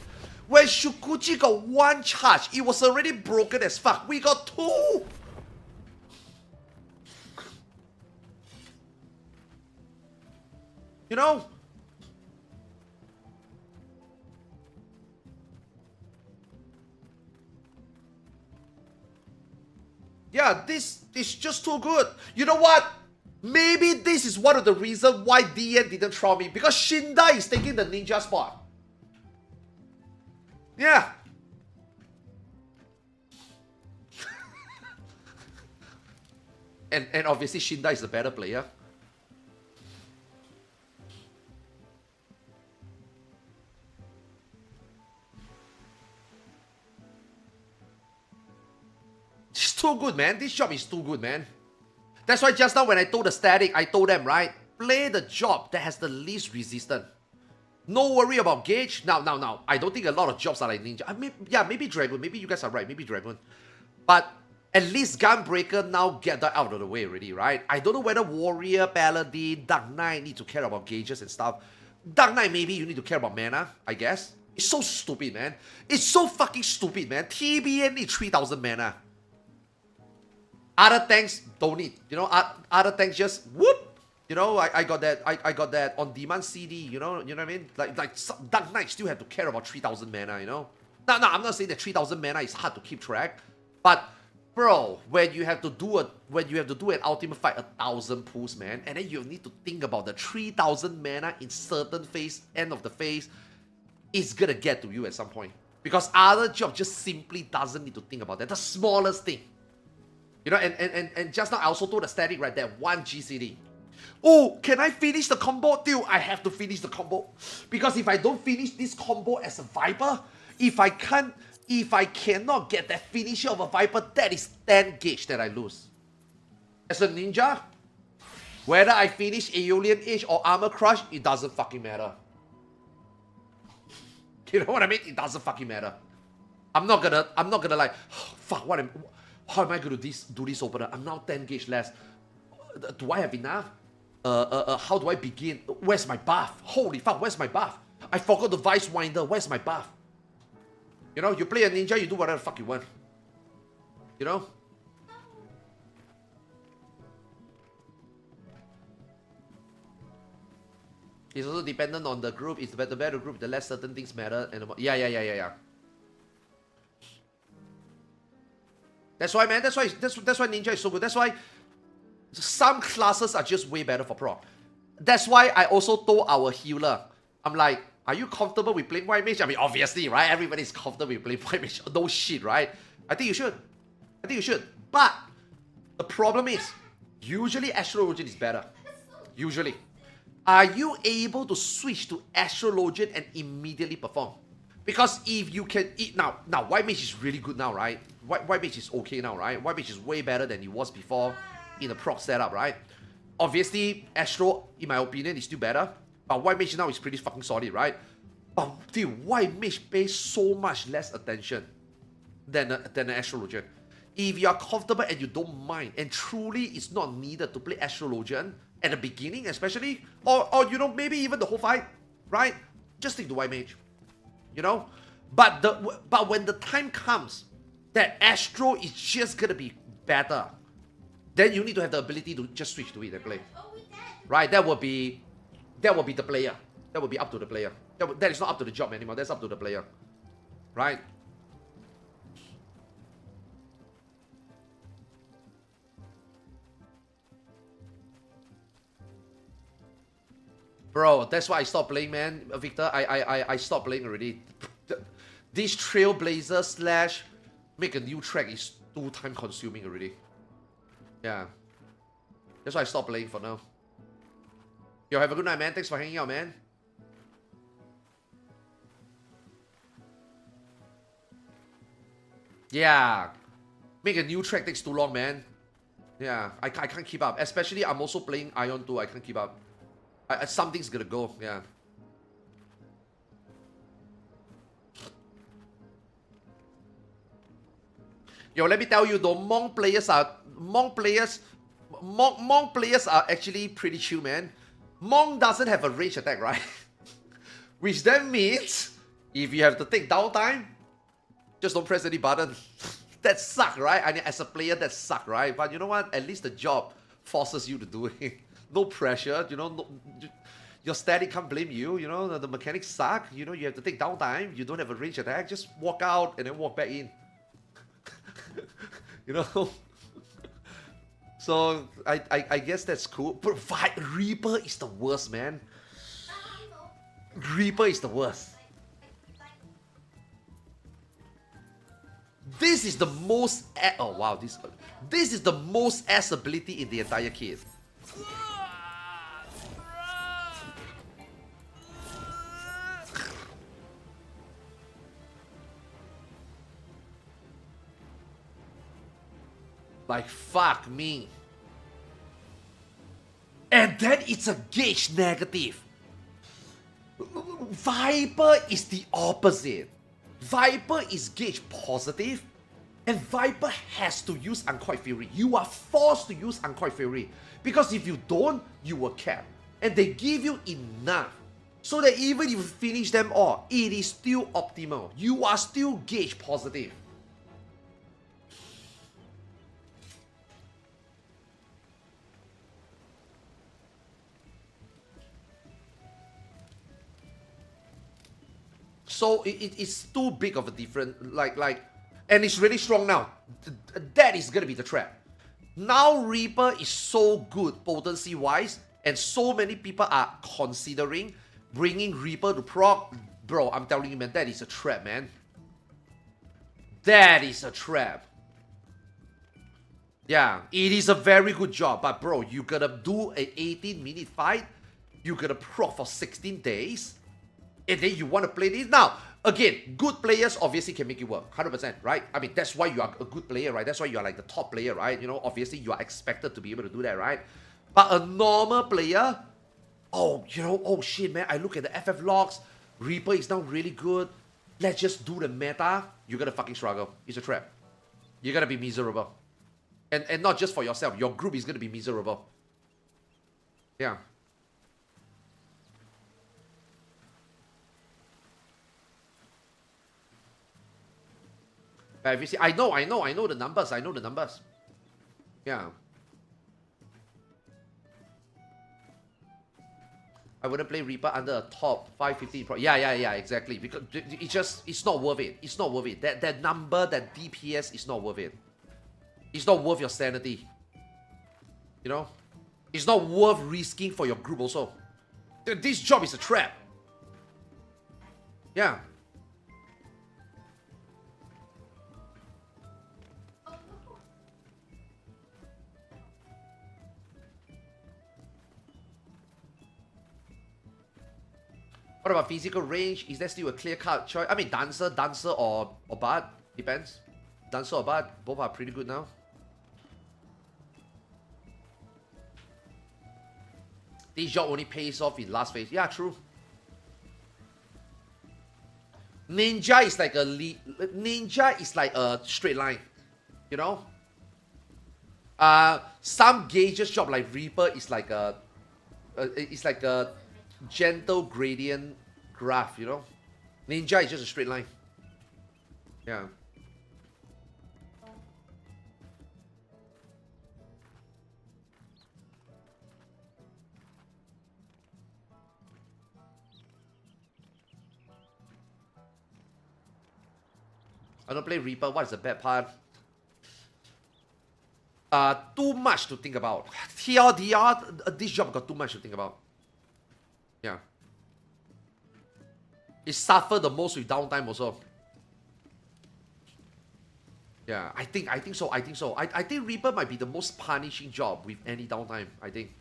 When Shukuchi got 1 charge, it was already broken as fuck. We got 2. You know? Yeah, this is just too good. You know what? Maybe this is one of the reasons why DN didn't throw me. Because Shinda is taking the ninja spot. Yeah. and obviously Shinda is the better player. It's too good, man. This job is too good, man. That's why just now when I told the static, I told them, right? Play the job that has the least resistance. No worry about gauge. Now. I don't think a lot of jobs are like ninja. I mean, yeah, maybe Dragon. Maybe you guys are right. Maybe Dragon. But at least Gunbreaker now get that out of the way already, right? I don't know whether Warrior, Paladin, Dark Knight need to care about gauges and stuff. Dark Knight, maybe you need to care about mana, I guess. It's so stupid, man. It's so fucking stupid, man. TBN need 3,000 mana. Other tanks don't need. You know, other tanks just whoop. You know, I got that. I got that on demand CD. You know what I mean? Like Dark Knight still have to care about 3,000 mana. You know. No, I'm not saying that 3,000 mana is hard to keep track, but bro, when you have to do an ultimate fight 1,000 pulls, man, and then you need to think about the 3,000 mana in certain phase, end of the phase, it's gonna get to you at some point because other job just simply doesn't need to think about that. The smallest thing. You know, and just now I also told the static right there, 1 GCD. Oh, can I finish the combo? Dude, I have to finish the combo. Because if I don't finish this combo as a Viper, if I cannot get that finisher of a Viper, that is 10 gauge that I lose. As a ninja, whether I finish Aeolian Age or Armor Crush, it doesn't fucking matter. You know what I mean? It doesn't fucking matter. I'm not gonna like, oh, fuck, how am I gonna do this opener? I'm now 10 gauge less. Do I have enough? How do I begin? Where's my buff? Holy fuck, where's my buff? I forgot the Vice Winder. Where's my buff? You know, you play a ninja, you do whatever the fuck you want. You know? It's also dependent on the group. It's the better group, the less certain things matter. And yeah. That's why, man. That's why ninja is so good. That's why some classes are just way better for proc. That's why I also told our healer, I'm like, are you comfortable with playing white mage? I mean, obviously, right? Everybody's comfortable with playing white mage. No shit, right? I think you should. But the problem is, usually Astrologian is better. Usually. Are you able to switch to Astrologian and immediately perform? Because if you can eat now white mage is really good now, right? White mage is okay now, right? White mage is way better than it was before in the proc setup, right? Obviously, Astro, in my opinion, is still better. But white mage now is pretty fucking solid, right? But dude, white mage pays so much less attention than an Astrologian. If you are comfortable and you don't mind, and truly it's not needed to play Astrologian at the beginning, especially, or you know, maybe even the whole fight, right? Just stick to white mage. You know, but when the time comes that Astro is just gonna be better, then you need to have the ability to just switch to it and play. Right? That will be the player. That will be up to the player. That is not up to the job anymore. That's up to the player. Right? Bro, that's why I stopped playing, man. Victor, I stopped playing already. This Trailblazer slash make a new track is too time consuming already. Yeah. That's why I stopped playing for now. Yo, have a good night, man. Thanks for hanging out, man. Yeah. Make a new track takes too long, man. Yeah, I can't keep up. Especially I'm also playing Ion 2. I can't keep up. Something's gonna go, yeah. Yo, let me tell you though, Monk players are actually pretty chill, man. Monk doesn't have a range attack, right? Which then means if you have to take downtime, just don't press any button. That sucks, right? I mean, as a player, that sucks, right? But you know what? At least the job forces you to do it. No pressure, you know. No, your static can't blame you, you know. The mechanics suck, you know. You have to take downtime. You don't have a range attack. Just walk out and then walk back in. You know. So I guess that's cool. But Reaper is the worst, man. Reaper is the worst. This is the most oh wow, this is the most ass ability in the entire kit. Like fuck me. And then it's a gauge negative. Viper is the opposite. Viper is gauge positive, and Viper has to use Uncoiled Fury. You are forced to use Uncoiled Fury, because if you don't, you will cap. And they give you enough, so that even if you finish them all, it is still optimal. You are still gauge positive. So it's too big of a difference, and it's really strong now. That is gonna be the trap. Now Reaper is so good potency-wise, and so many people are considering bringing Reaper to proc. Bro, I'm telling you, man, that is a trap, man. That is a trap. Yeah, it is a very good job, but bro, you gotta do an 18-minute fight, you gotta proc for 16 days, and then you want to play this. Now, again, good players obviously can make it work, 100%, right? I mean, that's why you are a good player, right? That's why you are like the top player, right? You know, obviously you are expected to be able to do that, right? But a normal player, oh, you know, oh shit, man, I look at the FF logs, Reaper is now really good, let's just do the meta, you're gonna fucking struggle. It's a trap. You're gonna be miserable. And not just for yourself, your group is gonna be miserable. Yeah. If you see, I know the numbers. I know the numbers. Yeah. I wouldn't play Reaper under a top 550 pro. Yeah, exactly. Because it's not worth it. It's not worth it. That number, that DPS is not worth it. It's not worth your sanity. You know? It's not worth risking for your group also. This job is a trap. Yeah. What about physical range? Is there still a clear-cut choice? I mean, Dancer or Bard. Depends. Dancer or Bard, both are pretty good now. This job only pays off in last phase. Yeah, true. Ninja is like a straight line. You know? Some gauges job like Reaper is like a gentle gradient graph, you know? Ninja is just a straight line. Yeah. I don't play Reaper. What is the bad part? Too much to think about. TLDR, this job got too much to think about. Yeah. It suffered the most with downtime also. Yeah, I think so. I think Reaper might be the most punishing job with any downtime, I think.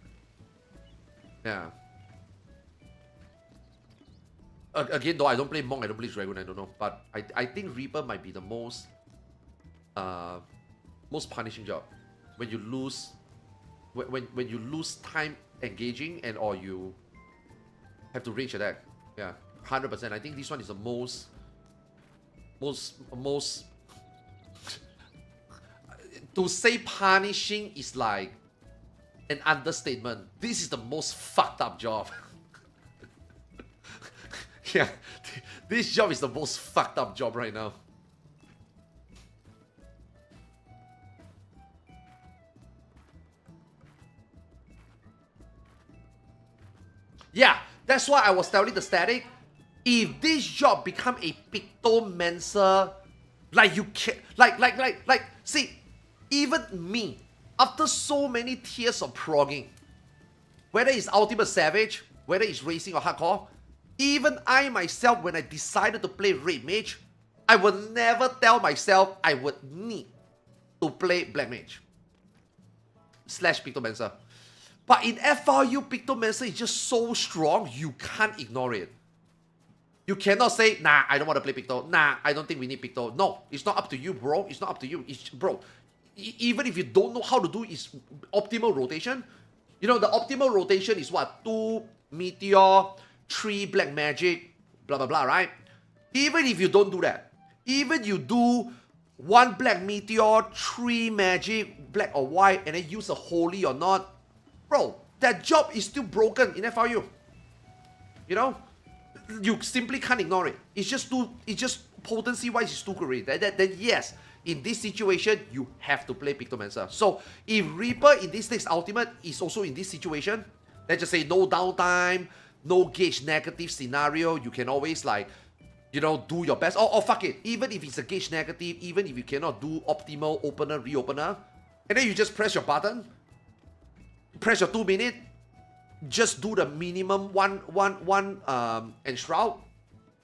Yeah. Again, though, I don't play Monk, I don't play Dragon, I don't know. But I think Reaper might be the most most punishing job. When you lose when you lose time engaging and or you have to range attack. Yeah. 100%. I think this one is the most to say punishing is like an understatement. This is the most fucked up job. Yeah, this job is the most fucked up job right now. Yeah, that's why I was telling the static. If this job become a Pictomancer, like you can, see, even me, after so many tiers of progging, whether it's Ultimate Savage, whether it's Racing or Hardcore, even I myself, when I decided to play Red Mage, I would never tell myself I would need to play Black Mage / Pictomancer. But in FRU, Pictomancer is just so strong, you can't ignore it. You cannot say, nah, I don't want to play Picto. Nah, I don't think we need Picto. No, it's not up to you, bro. It's not up to you. It's, bro, even if you don't know how to do its optimal rotation, you know, the optimal rotation is what? 2 Meteor, 3 Black Magic, blah, blah, blah, right? Even if you don't do that, even you do 1 Black Meteor, 3 Magic, black or white, and then use a Holy or not, bro, that job is still broken in FRU. You know? You simply can't ignore it. It's just potency-wise, it's too great. Then yes, in this situation, you have to play Pictomancer. So if Reaper in this next ultimate is also in this situation, let's just say no downtime, no gauge negative scenario, you can always like, you know, do your best. Or fuck it, even if it's a gauge negative, even if you cannot do optimal opener, reopener, and then you just press your button, press your 2 minute, just do the minimum one enshroud,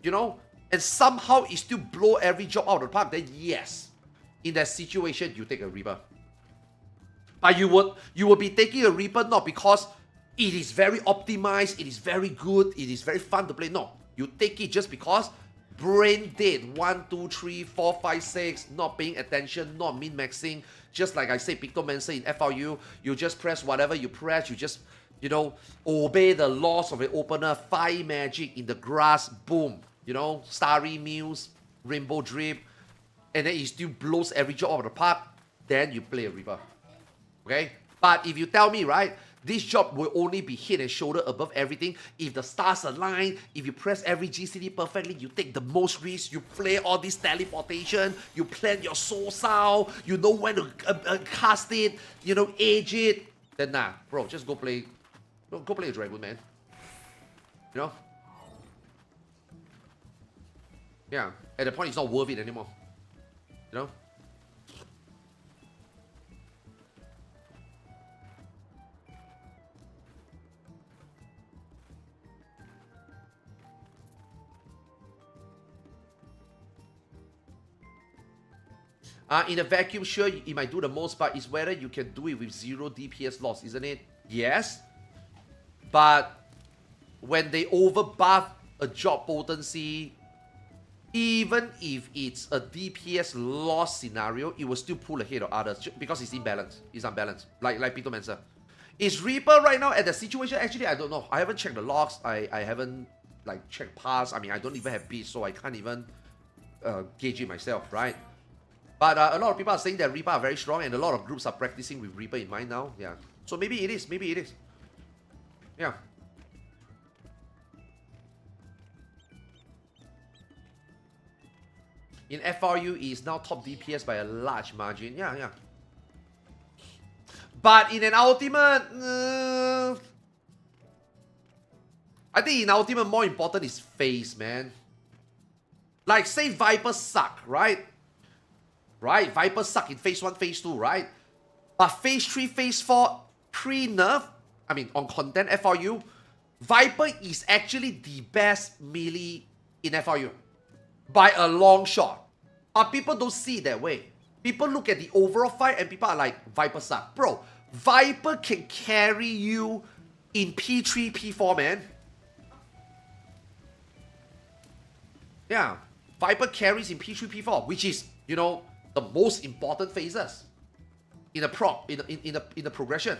you know, and somehow it still blow every job out of the park, then yes, in that situation, you take a Reaper. But you would be taking a Reaper not because it is very optimized, it is very good, it is very fun to play. No, you take it just because brain dead, 1, 2, 3, 4, 5, 6, not paying attention, not min-maxing. Just like I say, Pictomancer in FRU, you just press whatever you press, you just, you know, obey the laws of an opener, 5 magic in the grass, boom, you know, Starry Muse, Rainbow Drip, and then it still blows every job out of the park, then you play a Reaper. Okay? But if you tell me, right, this job will only be head and shoulder above everything if the stars align, if you press every GCD perfectly, you take the most risk, you play all this teleportation, you plan your soul sound, you know when to cast it, you know, age it, then nah, bro, just go play a Dragon, man. You know? Yeah, at the point it's not worth it anymore. You know? In a vacuum, sure, it might do the most, but it's whether you can do it with 0 DPS loss, isn't it? Yes. But when they overbuff a job potency, even if it's a DPS loss scenario, it will still pull ahead of others because it's imbalanced. It's unbalanced, like Pictomancer. Is Reaper right now at the situation? Actually, I don't know. I haven't checked the logs. I haven't like checked past. I mean, I don't even have beats, so I can't even gauge it myself, right? But a lot of people are saying that Reaper are very strong, and a lot of groups are practicing with Reaper in mind now. Yeah. So maybe it is. Maybe it is. Yeah. In FRU, it is now top DPS by a large margin. Yeah, yeah. But in an ultimate, I think in ultimate, more important is phase, man. Like, say Viper suck, right? Right? Viper suck in phase 1, phase 2, right? But phase 3, phase 4, pre-nerf, I mean, on content FRU, Viper is actually the best melee in FRU. By a long shot. People don't see it that way. People look at the overall fight and people are like, Viper suck. Bro, Viper can carry you in P3, P4, man. Yeah. Viper carries in P3, P4, which is, you know, the most important phases in the progression.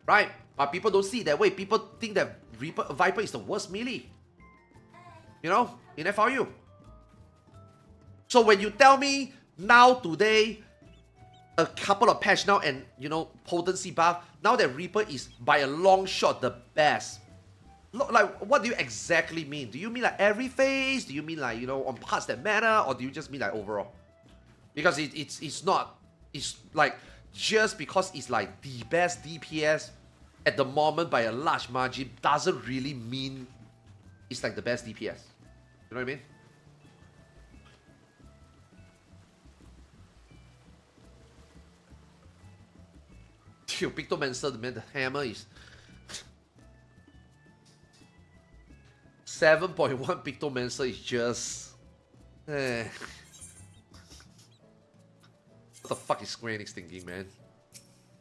Right? But people don't see it that way. People think that Viper is the worst melee. You know, in FRU. So when you tell me now, today, a couple of patch now and, you know, potency buff, now that Reaper is by a long shot the best. Like, what do you exactly mean? Do you mean like every phase? Do you mean like, you know, on parts that matter? Or do you just mean like overall? Because it's not, it's like, just because it's like the best DPS at the moment by a large margin doesn't really mean it's like the best DPS. You know what I mean? Dude, Pictomancer, man, the hammer is 7.1 Pictomancer is just what the fuck is Square Enix thinking, man?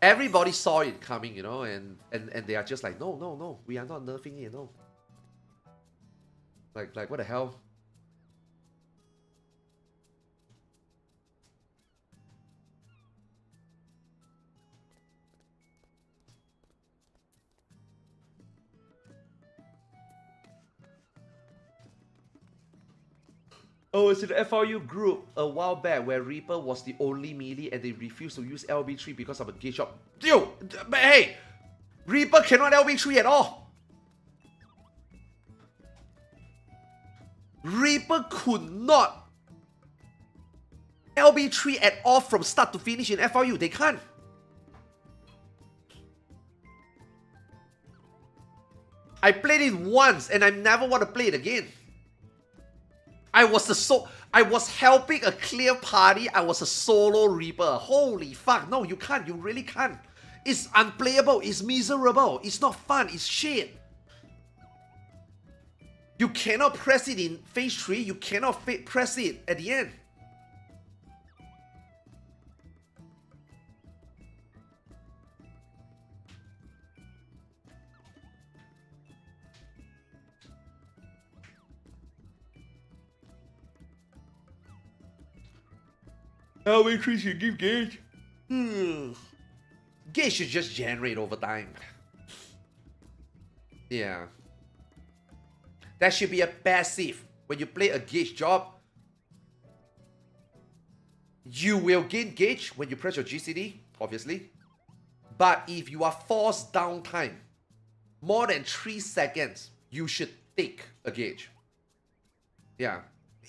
Everybody saw it coming, you know, and they are just like, no, we are not nerfing it, no. Like what the hell? Oh, it's in the FRU group a while back where Reaper was the only melee and they refused to use LB3 because of a gauge shot. Dude, but hey, Reaper cannot LB3 at all. Reaper could not LB3 at all from start to finish in FRU. They can't. I played it once and I never want to play it again. I was helping a clear party. I was a solo Reaper. Holy fuck. No, you can't. You really can't. It's unplayable. It's miserable. It's not fun. It's shit. You cannot press it in phase 3. You cannot press it at the end. How many trees you give Gauge? Gauge should just generate over time. Yeah. That should be a passive. When you play a Gauge job, you will gain Gauge when you press your GCD, obviously. But if you are forced downtime, more than 3 seconds, you should take a Gauge. Yeah.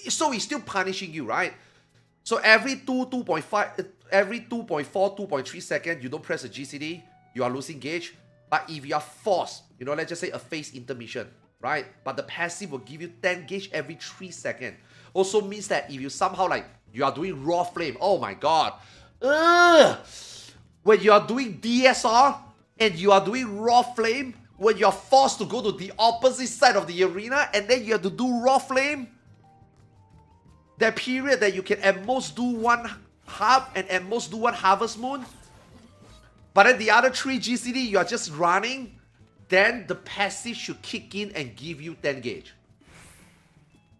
So he's still punishing you, right? So every 2.5, every 2.4, 2.3 seconds, you don't press a GCD, you are losing Gauge. But if you are forced, you know, let's just say a phase intermission, right? But the passive will give you 10 Gauge every 3 seconds. Also means that if you somehow like, you are doing raw flame, oh my god. When you are doing DSR and you are doing raw flame, when you are forced to go to the opposite side of the arena and then you have to do raw flame, that period that you can at most do one harp and at most do one harvest moon, but then the other 3 GCD you are just running, then the passive should kick in and give you 10 Gauge.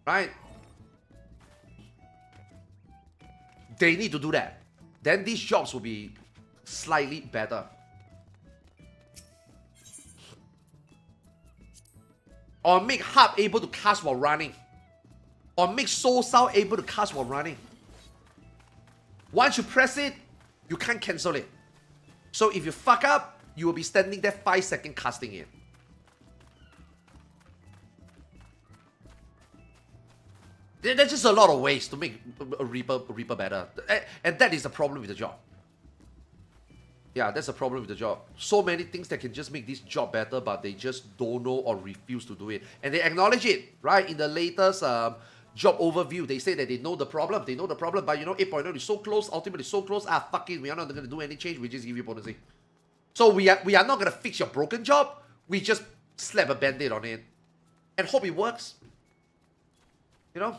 Right? They need to do that. Then these jobs will be slightly better. Or make harp able to cast while running. Or make Soul Sound able to cast while running. Once you press it, you can't cancel it. So if you fuck up, you will be standing there 5 seconds casting it. There's just a lot of ways to make a Reaper better. And that is the problem with the job. Yeah, that's the problem with the job. So many things that can just make this job better, but they just don't know or refuse to do it. And they acknowledge it, right? In the latest job overview, they say that they know the problem. They know the problem, but you know, 8.0 is so close, ultimately so close. Ah, fuck it, we are not going to do any change. We just give you potency. So we are not going to fix your broken job. We just slap a band-aid on it, and hope it works. You know?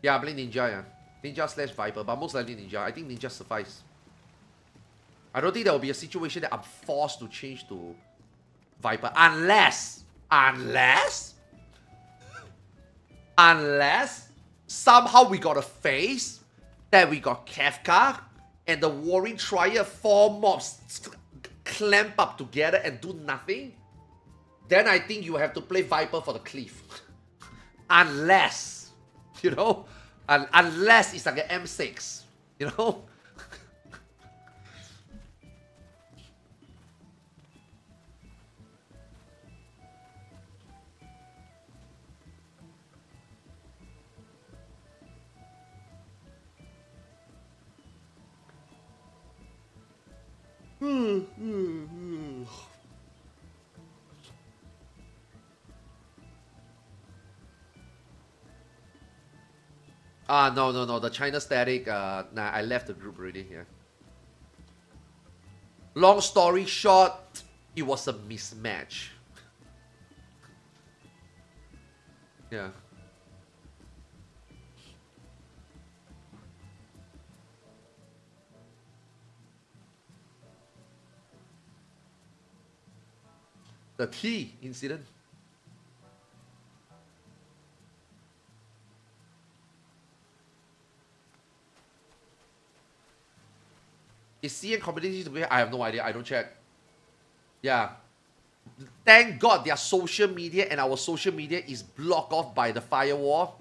Yeah, I play Ninja, yeah. Ninja slash Viper, but most likely Ninja. I think Ninja suffice. I don't think there will be a situation that I'm forced to change to Viper. Unless somehow we got a phase that we got Kefka and the Warring Triad 4 mobs clamp up together and do nothing, then I think you have to play Viper for the Cleave. Unless, you know, unless it's like an M6, you know? No. The China static, nah, I left the group already, yeah. Long story short, it was a mismatch. Yeah. The T incident. Is CN competition together? I have no idea. I don't check. Yeah. Thank God their social media and our social media is blocked off by the firewall.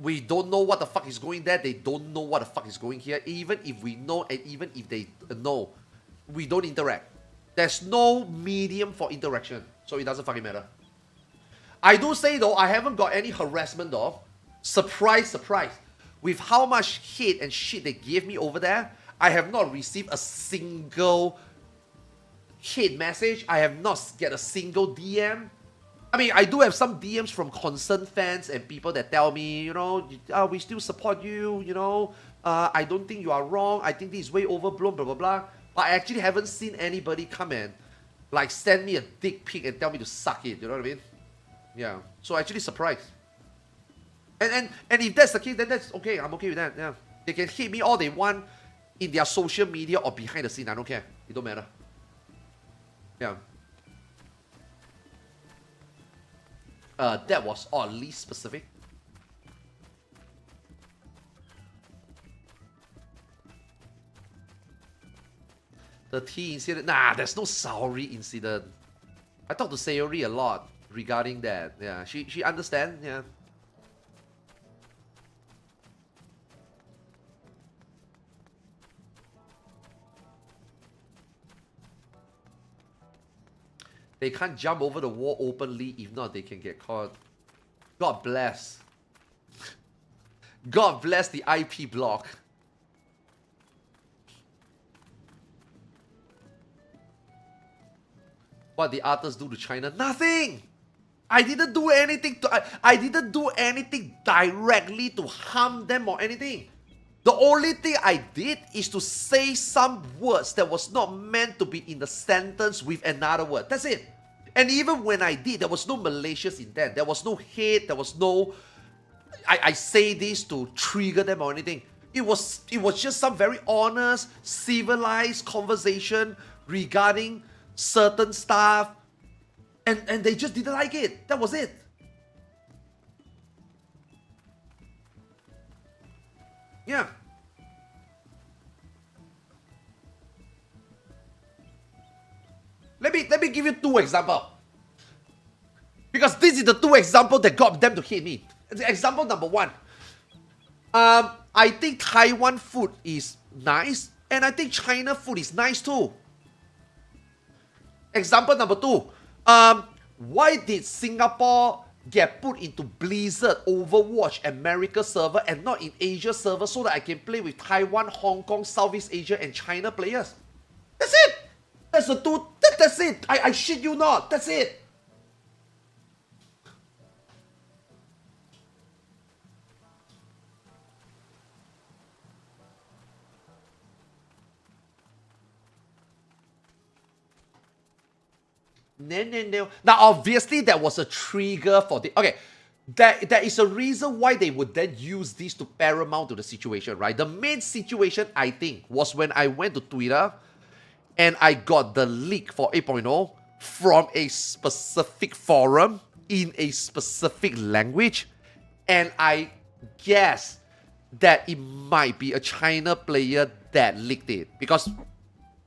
We don't know what the fuck is going there. They don't know what the fuck is going here. Even if we know and even if they know, we don't interact. There's no medium for interaction. So it doesn't fucking matter. I do say though, I haven't got any harassment though. Surprise, surprise. With how much hate and shit they gave me over there, I have not received a single hate message. I have not get a single DM. I mean, I do have some DMs from concerned fans and people that tell me, you know, we still support you, you know, I don't think you are wrong. I think this is way overblown, blah, blah, blah. But I actually haven't seen anybody come and like send me a dick pic and tell me to suck it, you know what I mean? Yeah, so actually surprised. And if that's the case, then that's okay. I'm okay with that, yeah. They can hate me all they want in their social media or behind the scene. I don't care. It don't matter. Yeah. That was oddly specific. The T incident. Nah, there's no Saori incident. I talked to Sayori a lot regarding that. Yeah, she understands. Yeah. They can't jump over the wall openly. If not, they can get caught. God bless. God bless the IP block. What the ARTHARS do to China? Nothing! I didn't do anything to... I didn't do anything directly to harm them or anything. The only thing I did is to say some words that was not meant to be in the sentence with another word. That's it. And even when I did, there was no malicious intent. There was no hate. There was no... I say this to trigger them or anything. It was just some very honest, civilized conversation regarding certain stuff. And they just didn't like it. That was it. Yeah. Let me give you two examples. Because this is the two examples that got them to hate me. Example number one. I think Taiwan food is nice. And I think China food is nice too. Example number two. Why did Singapore get put into Blizzard, Overwatch, America server and not in Asia server so that I can play with Taiwan, Hong Kong, Southeast Asia and China players? That's it! That's the two. That's it. I shit you not. That's it. No. Now, obviously, there was a trigger for the... Okay, there is a reason why they would then use this to paramount to the situation, right? The main situation, I think, was when I went to Twitter and I got the leak for 8.0 from a specific forum in a specific language, and I guess that it might be a China player that leaked it, because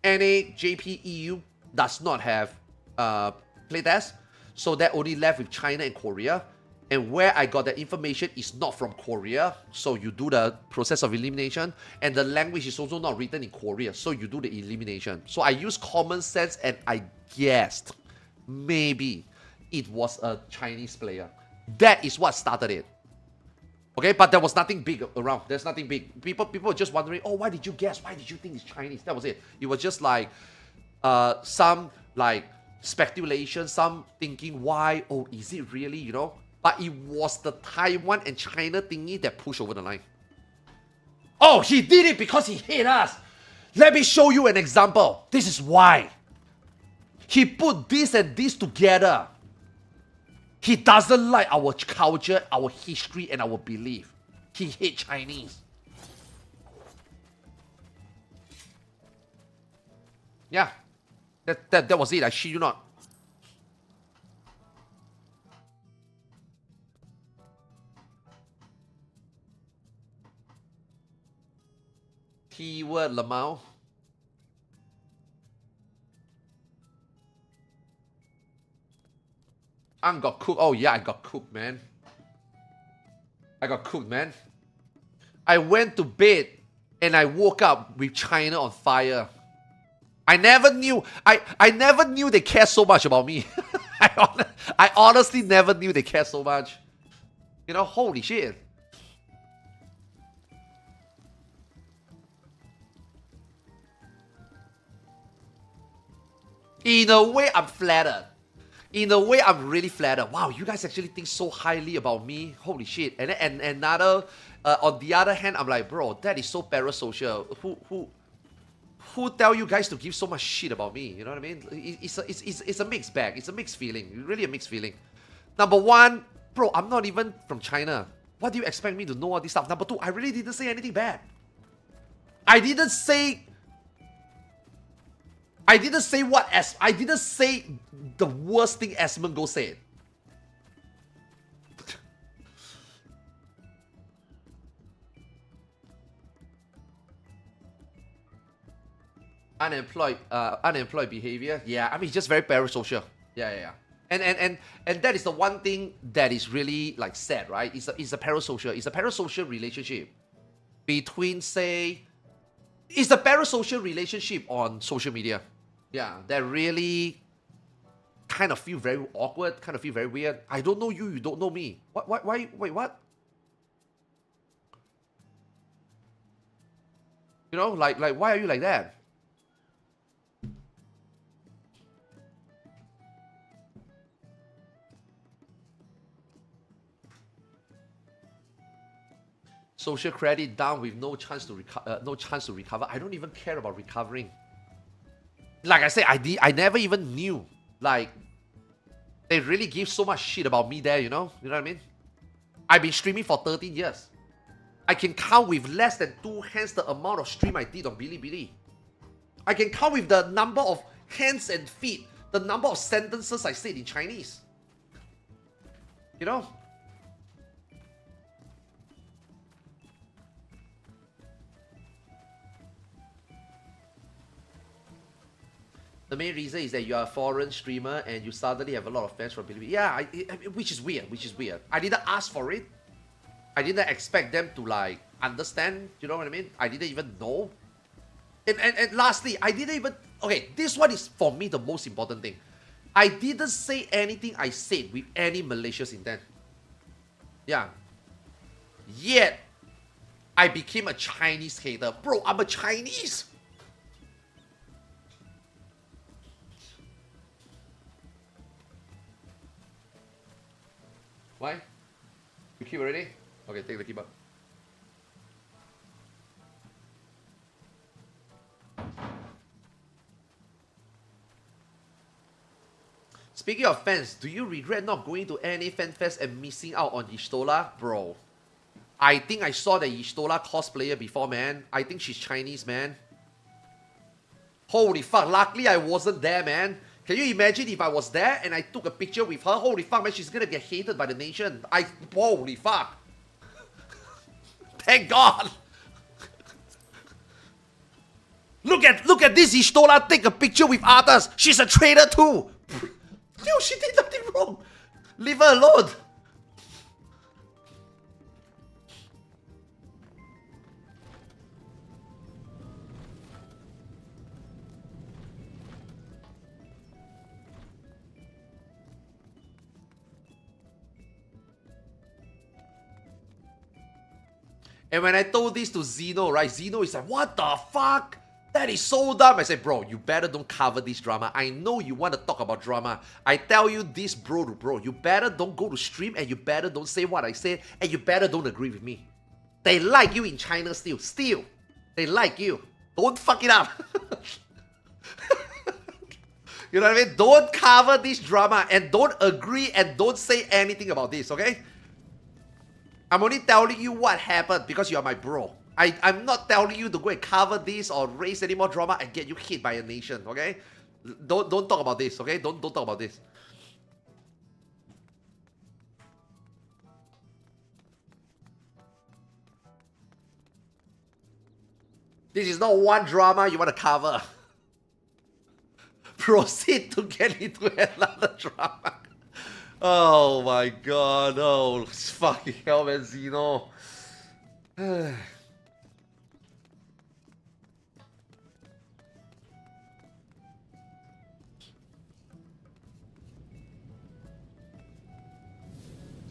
NA, JP, EU does not have playtest, so that only left with China and Korea. And where I got the information is not from Korea, so you do the process of elimination, and the language is also not written in Korea, so you do the elimination. So I used common sense and I guessed maybe it was a Chinese player. That is what started it. Okay, but there was nothing big around. There's nothing big. People were just wondering, oh, why did you guess? Why did you think it's Chinese? That was it. It was just like some like speculation, some thinking why, oh, is it really, you know? But it was the Taiwan and China thingy that pushed over the line. Oh, he did it because he hates us. Let me show you an example. This is why. He put this and this together. He doesn't like our culture, our history, and our belief. He hates Chinese. Yeah. That was it. I shit you not. Keyword Lamau. I got cooked. Oh yeah, I got cooked, man. I got cooked, man. I went to bed and I woke up with China on fire. I never knew. I never knew they care so much about me. I honestly never knew they care so much. You know, holy shit. In a way, I'm flattered. In a way, I'm really flattered. Wow, you guys actually think so highly about me. Holy shit. And then another, on the other hand, I'm like, bro, that is so parasocial. Who tell you guys to give so much shit about me? You know what I mean? It's a mixed bag. It's a mixed feeling. Really a mixed feeling. Number one, bro, I'm not even from China. What do you expect me to know all this stuff? Number two, I really didn't say anything bad. I didn't say what I didn't say the worst thing Asmongold said. Unemployed behavior. Yeah, I mean, it's just very parasocial. Yeah. And that is the one thing that is really like sad, right? It's a parasocial relationship between, say, it's a parasocial relationship on social media. Yeah, that really kind of feel very awkward, kind of feel very weird. I don't know you, you don't know me. Why, wait, what? You know, like why are you like that? Social credit down with no chance to recover. I don't even care about recovering. Like I said, I never even knew. Like, they really give so much shit about me there, you know? You know what I mean? I've been streaming for 13 years. I can count with less than 2 hands the amount of stream I did on Bilibili. I can count with the number of hands and feet, the number of sentences I said in Chinese. You know? The main reason is that you are a foreign streamer and you suddenly have a lot of fans from Bilibili. Yeah, which is weird, I didn't ask for it. I didn't expect them to like understand, you know what I mean? I didn't even know. And lastly, I didn't even... Okay, this one is for me the most important thing. I didn't say anything I said with any malicious intent. Yeah. Yet, I became a Chinese hater. Bro, I'm a Chinese! Why? You keep already? Okay, take the keyboard. Speaking of fans, do you regret not going to any fan fest and missing out on Yistola? Bro, I think I saw the Yistola cosplayer before, man. I think she's Chinese, man. Holy fuck, luckily I wasn't there, man. Can you imagine if I was there and I took a picture with her? Holy fuck, man, she's gonna get hated by the nation. Holy fuck. Thank God. Look at this Yistola take a picture with ARTHARS. She's a traitor too. Yo, she did nothing wrong. Leave her alone. And when I told this to Zeno, right, Zeno is like, what the fuck? That is so dumb. I said, bro, you better don't cover this drama. I know you want to talk about drama. I tell you this, bro, you better don't go to stream and you better don't say what I said and you better don't agree with me. They like you in China still. Still. They like you. Don't fuck it up. You know what I mean? Don't cover this drama and don't agree and don't say anything about this, okay? I'm only telling you what happened because you're my bro. I'm not telling you to go and cover this or raise any more drama and get you hit by a nation, okay? Don't talk about this, okay? Don't talk about this. This is not one drama you want to cover. Proceed to get into another drama. Oh my god, oh fucking hell, man, Zeno.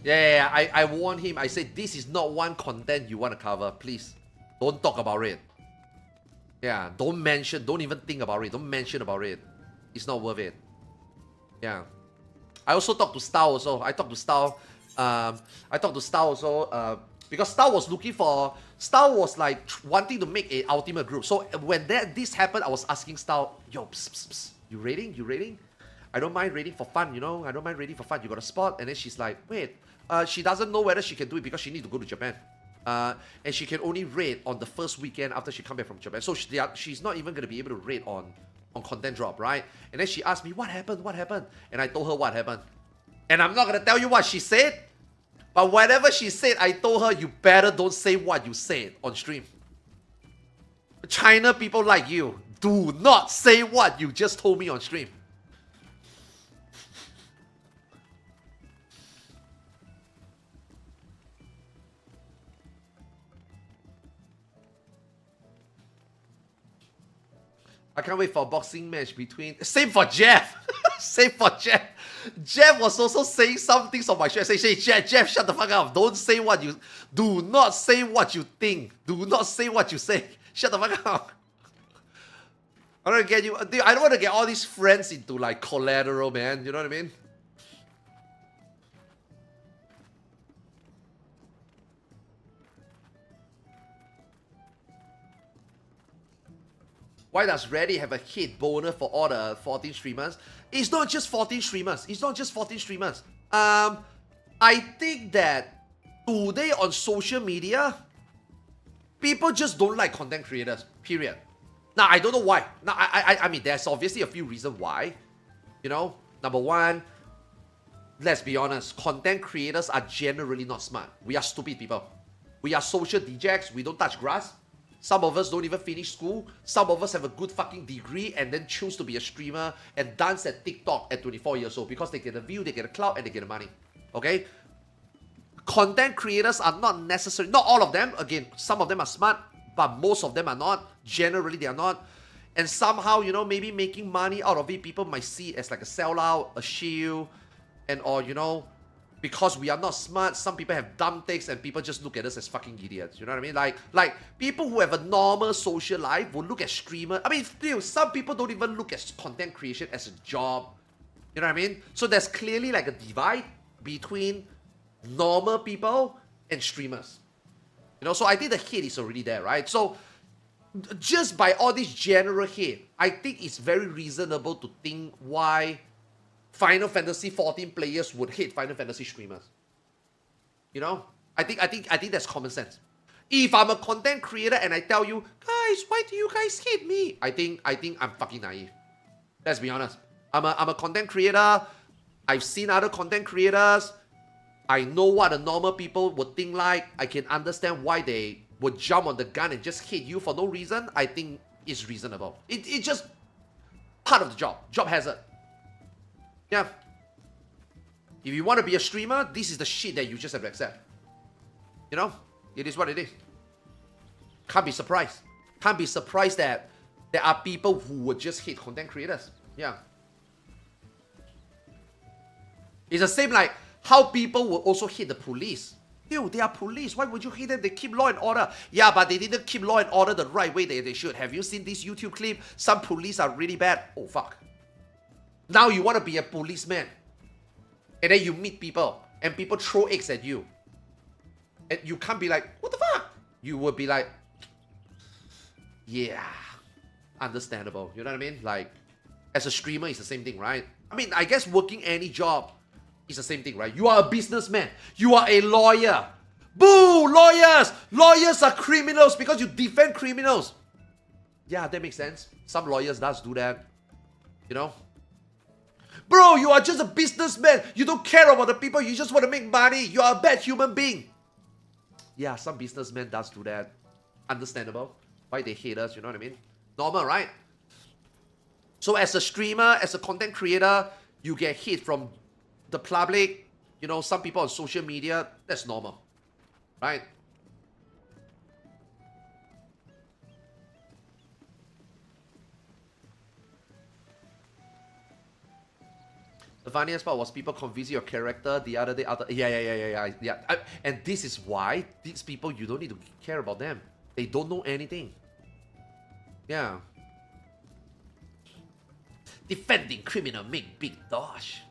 Yeah, I warned him. I said, this is not one content you want to cover. Please, don't talk about it. Yeah, don't mention, don't even think about it. Don't mention about it. It's not worth it. Yeah. I also talked to Stau also. I talked to Stau also because Stau was looking for... Stau was like wanting to make an ultimate group. So when this happened, I was asking Stau, yo, you raiding? You raiding? I don't mind raiding for fun, you know? I don't mind raiding for fun. You got a spot? And then she's like, wait, she doesn't know whether she can do it because she needs to go to Japan. And she can only raid on the first weekend after she come back from Japan. So she's not even going to be able to raid on content drop, right? And then she asked me, what happened? What happened? And I told her what happened. And I'm not going to tell you what she said. But whatever she said, I told her, you better don't say what you said on stream. China people like you, do not say what you just told me on stream. I can't wait for a boxing match between... Same for Jeff. Same for Jeff. Jeff was also saying some things on my show. I say, Jeff, shut the fuck up. Don't say what you... Do not say what you think. Do not say what you say. Shut the fuck up. I don't want to get you... Dude, I don't want to get all these friends into like collateral, man. You know what I mean? Why does Reddit have a hit boner for all the 14 streamers? It's not just 14 streamers. It's not just 14 streamers. I think that today on social media, people just don't like content creators, period. Now, I don't know why. Now, I mean, there's obviously a few reasons why. You know, number one, let's be honest, content creators are generally not smart. We are stupid people. We are social dejects. We don't touch grass. Some of us don't even finish school. Some of us have a good fucking degree and then choose to be a streamer and dance at TikTok at 24 years old because they get a view, they get a clout, and they get the money. Okay? Content creators are not necessary. Not all of them. Again, some of them are smart, but most of them are not. Generally, they are not. And somehow, you know, maybe making money out of it, people might see it as like a sellout, a shield, and or, you know, because we are not smart, some people have dumb takes and people just look at us as fucking idiots. You know what I mean? Like people who have a normal social life will look at streamer. I mean, still, some people don't even look at content creation as a job. You know what I mean? So there's clearly like a divide between normal people and streamers. You know, so I think the hate is already there, right? So just by all this general hate, I think it's very reasonable to think why Final Fantasy 14 players would hate Final Fantasy streamers. You know? I think that's common sense. If I'm a content creator and I tell you, guys, why do you guys hate me? I think I'm fucking naive. Let's be honest. I'm a content creator. I've seen other content creators. I know what the normal people would think like. I can understand why they would jump on the gun and just hate you for no reason. I think it's reasonable. It's just part of the job. Job hazard. Yeah. If you want to be a streamer, this is the shit that you just have to accept. You know? It is what it is. Can't be surprised. Can't be surprised that there are people who would just hate content creators. Yeah. It's the same like how people will also hate the police. Dude, they are police. Why would you hate them? They keep law and order. Yeah, but they didn't keep law and order the right way they should. Have you seen this YouTube clip? Some police are really bad. Oh, fuck. Now you want to be a policeman. And then you meet people. And people throw eggs at you. And you can't be like, what the fuck? You would be like, yeah, understandable. You know what I mean? Like, as a streamer, it's the same thing, right? I mean, I guess working any job is the same thing, right? You are a businessman. You are a lawyer. Boo! Lawyers! Lawyers are criminals because you defend criminals. Yeah, that makes sense. Some lawyers does do that. You know? Bro, you are just a businessman. You don't care about the people. You just want to make money. You are a bad human being. Yeah, some businessmen does do that. Understandable. Why they hate us, you know what I mean? Normal, right? So as a streamer, as a content creator, you get hate from the public. You know, some people on social media. That's normal. Right? The funniest part was people confusing your character the other day. Yeah. And this is why these people, you don't need to care about them. They don't know anything. Yeah. Defending criminal make big dosh.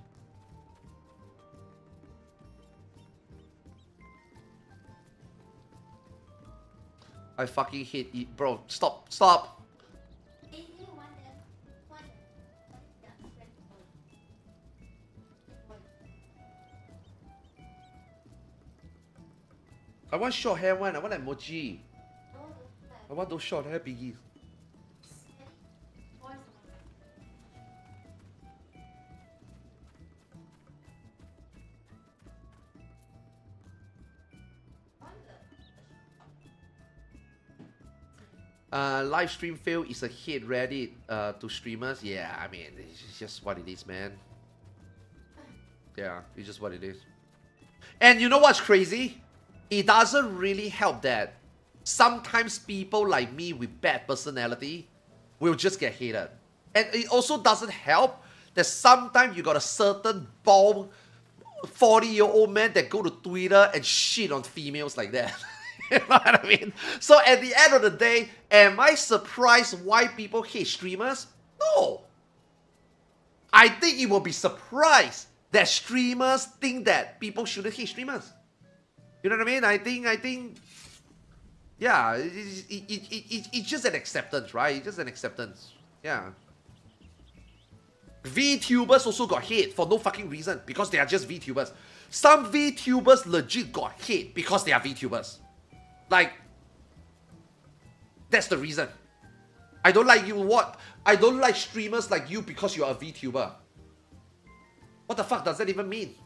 I fucking hate it. Bro, stop. I want short hair one. I want like mochi. I want those short hair biggies. Live stream fail is a hit Reddit to streamers. Yeah, I mean, it's just what it is, man. Yeah, it's just what it is. And you know what's crazy? It doesn't really help that sometimes people like me with bad personality will just get hated. And it also doesn't help that sometimes you got a certain bald 40-year-old man that go to Twitter and shit on females like that. You know what I mean? So at the end of the day, am I surprised why people hate streamers? No. I think it will be surprised that streamers think that people shouldn't hate streamers. You know what I mean? I think, yeah, it's just an acceptance, right? It's just an acceptance. Yeah. VTubers also got hate for no fucking reason because they are just VTubers. Some VTubers legit got hate because they are VTubers. Like, that's the reason. I don't like you. What? I don't like streamers like you because you are a VTuber. What the fuck does that even mean?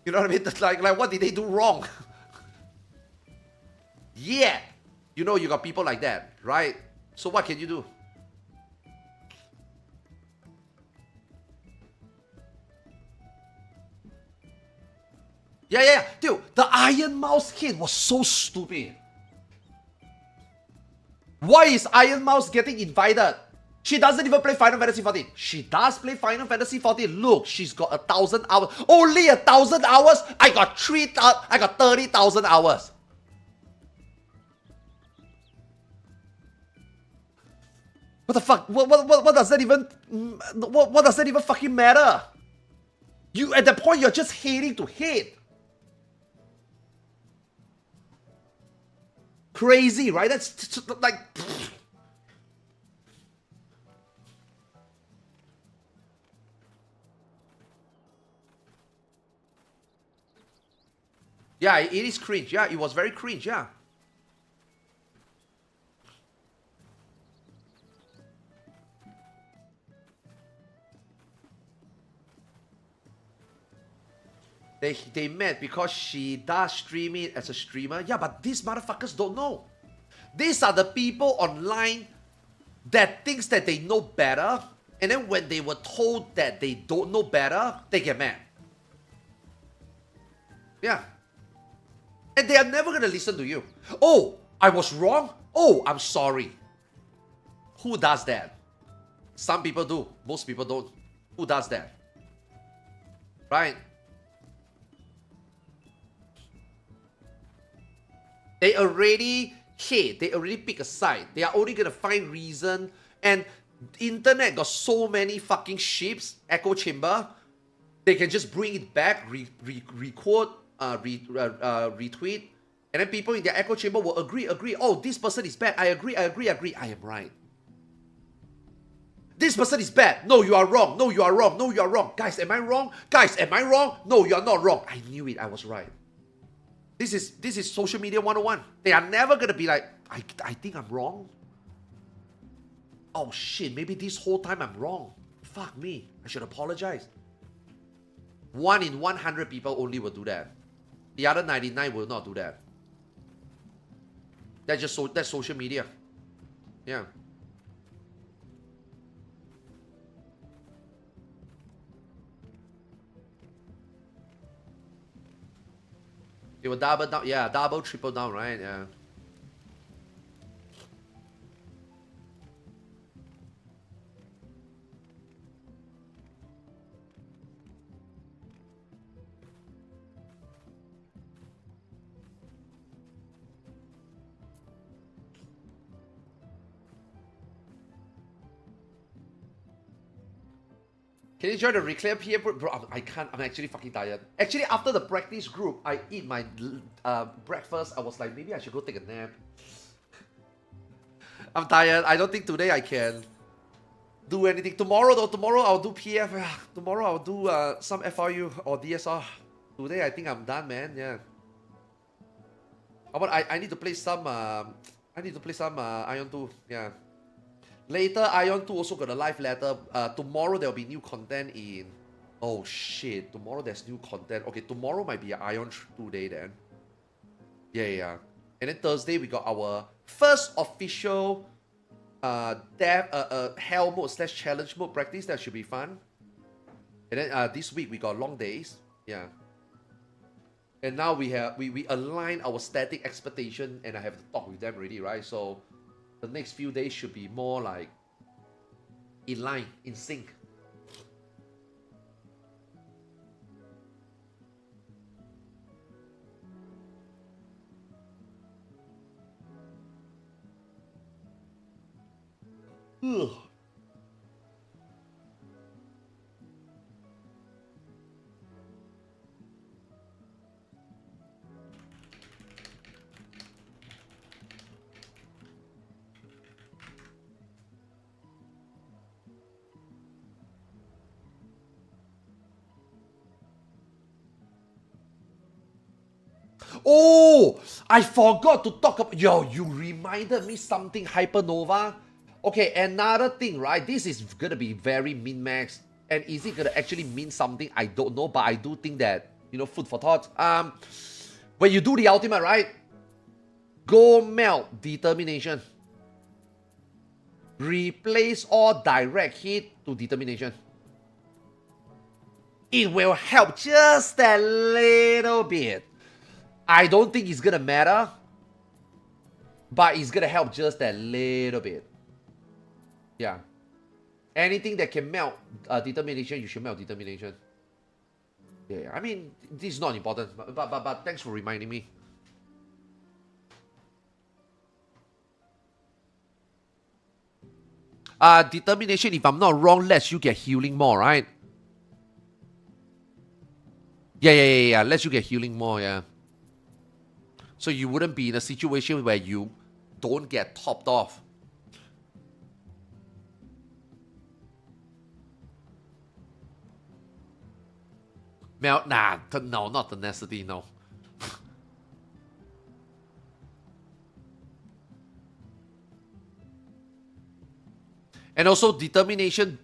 You know what I mean? Like what did they do wrong? Yeah. You know you got people like that, right? So what can you do? Yeah. Dude, the Iron Mouse hit was so stupid. Why is Iron Mouse getting invited? She doesn't even play Final Fantasy 14. She does play Final Fantasy 14. Look, she's got 1,000 hours. Only 1,000 hours? I got 30,000 hours. What the fuck? What does that even... What does that even fucking matter? You, at that point, you're just hating to hate. Crazy, right? That's like... Yeah, it is cringe. Yeah, it was very cringe. Yeah. They met because she does stream it as a streamer. Yeah, but these motherfuckers don't know. These are the people online that thinks that they know better, and then when they were told that they don't know better, they get mad. Yeah. And they are never gonna listen to you. Oh, I was wrong? Oh, I'm sorry. Who does that? Some people do. Most people don't. Who does that? Right? They already hate. They already pick a side. They are only gonna find reason. And internet got so many fucking ships, echo chamber. They can just bring it back, requote, retweet, and then people in their echo chamber will agree. Oh, this person is bad. I agree. I am right. This person is bad. No, you are wrong. No, you are wrong. No, you are wrong. Guys, am I wrong? Guys, am I wrong? No, you are not wrong. I knew it. I was right. This is social media 101. They are never gonna be like, I think I'm wrong. Oh shit, maybe this whole time I'm wrong. Fuck me. I should apologize. 1 in 100 people only will do that. The other 99 will not do that. That's social media. Yeah. They will double down. Yeah, double, triple down, right? Yeah. Can you join the Reclaim PM? Bro, I can't. I'm actually fucking tired. Actually, after the practice group, I eat my breakfast. I was like, maybe I should go take a nap. I'm tired. I don't think today I can do anything. Tomorrow, though, tomorrow I'll do PF. Tomorrow I'll do some FRU or DSR. Today I think I'm done, man. Yeah. I need to play some. I need to play some Ion 2. Yeah. Later, Ion 2 also got a live letter. Tomorrow there will be new content in... Oh shit, tomorrow there's new content. Okay, tomorrow might be an Ion 2 day then. Yeah. And then Thursday we got our first official hell mode / challenge mode practice. That should be fun. And then this week we got long days. Yeah. And now we align our static expectation, and I have to talk with them already, right? So the next few days should be more like in line, in sync. Ugh. Oh, I forgot to talk about... Yo, you reminded me something, Hypernova. Okay, another thing, right? This is gonna be very min-max. And is it gonna actually mean something? I don't know, but I do think that, you know, food for thought. When you do the ultimate, right? Go melt determination. Replace all direct hit to determination. It will help just a little bit. I don't think it's gonna matter, but it's gonna help just a little bit. Yeah. Anything that can melt determination, you should melt determination. Yeah, I mean, this is not important, but thanks for reminding me. Determination, if I'm not wrong, lets you get healing more, right? Yeah. Lets you get healing more, yeah. So you wouldn't be in a situation where you don't get topped off. Melt? Nah, no, not tenacity, no. And also determination,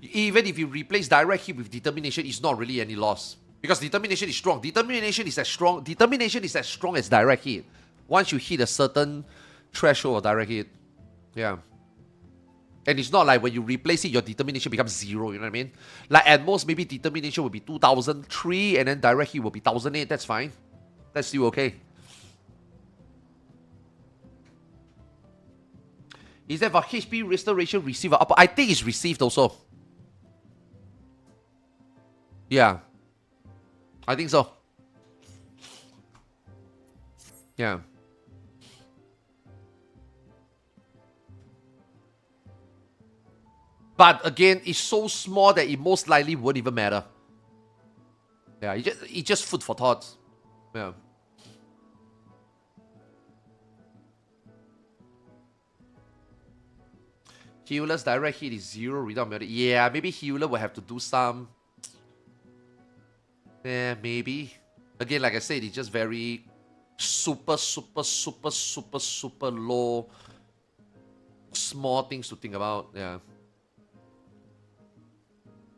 even if you replace direct hit with determination, it's not really any loss. Because determination is strong. Determination is as strong as direct hit. Once you hit a certain threshold of direct hit. Yeah. And it's not like when you replace it, your determination becomes 0, you know what I mean? Like at most, maybe determination will be 2003 and then direct hit will be 1008. That's fine. That's still okay. Is that for HP restoration receive or upper? I think it's received also. Yeah. I think so. Yeah. But again, it's so small that it most likely won't even matter. Yeah, it's just food for thought. Yeah. Healer's direct hit is 0 without melee. Yeah, maybe healer will have to do some. Yeah, maybe. Again, like I said, it's just very super low. Small things to think about. Yeah.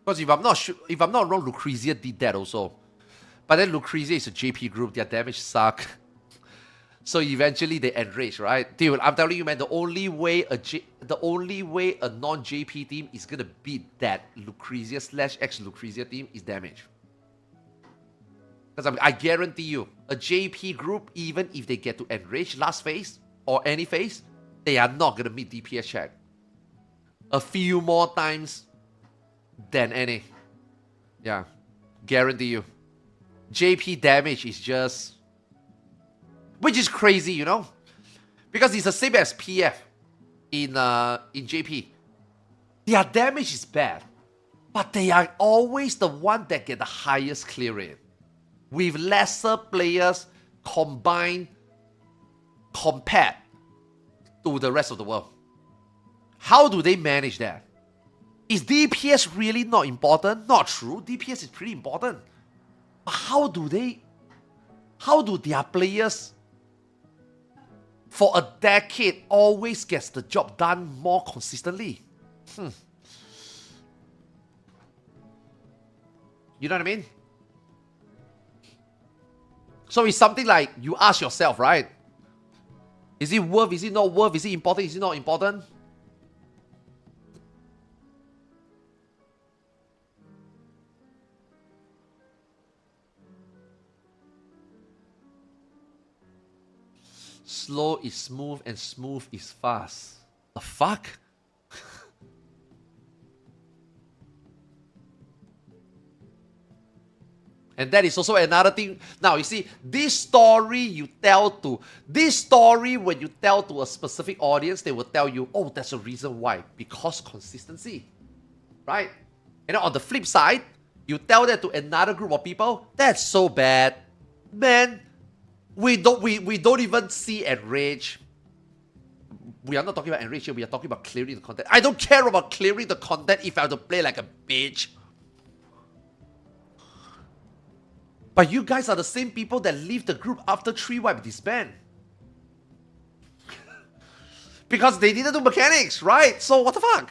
Because if I'm not wrong, Lucrezia did that also. But then Lucrezia is a JP group, their damage suck. So eventually they enrage, right? Dude, I'm telling you, man, the only way a non-JP team is gonna beat that Lucrezia / ex-Lucrezia team is damage. Because I guarantee you, a JP group, even if they get to enrage last phase or any phase, they are not gonna meet DPS check. A few more times than any. Yeah. Guarantee you. JP damage is just... Which is crazy, you know? Because it's the same as PF in JP. Their damage is bad. But they are always the one that get the highest clear rate. With lesser players compared to the rest of the world. How do they manage that? Is DPS really not important? Not true. DPS is pretty important. But how do their players for a decade always gets the job done more consistently? You know what I mean? So it's something like you ask yourself, right? Is it worth? Is it not worth? Is it important? Is it not important? Slow is smooth and smooth is fast. The fuck? And that is also another thing. Now, you see, this story when you tell to a specific audience, they will tell you, oh, that's a reason why. Because consistency. Right? And on the flip side, you tell that to another group of people, that's so bad. Man, we don't even see enrage. We are not talking about enrage here, we are talking about clearing the content. I don't care about clearing the content if I have to play like a bitch. But you guys are the same people that leave the group after 3 wipe disband. Because they didn't do mechanics, right? So what the fuck?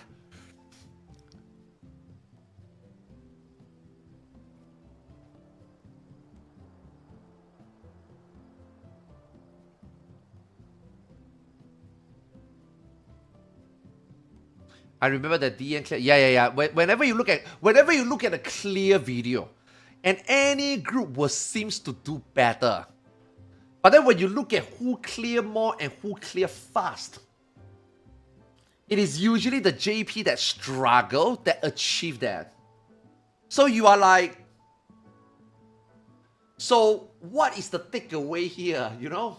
I remember that DN clear. Yeah. Whenever you look at a clear video, and any group seems to do better. But then when you look at who clear more and who clear fast, it is usually the JP that struggle that achieve that. So you are like, so what is the takeaway here, you know?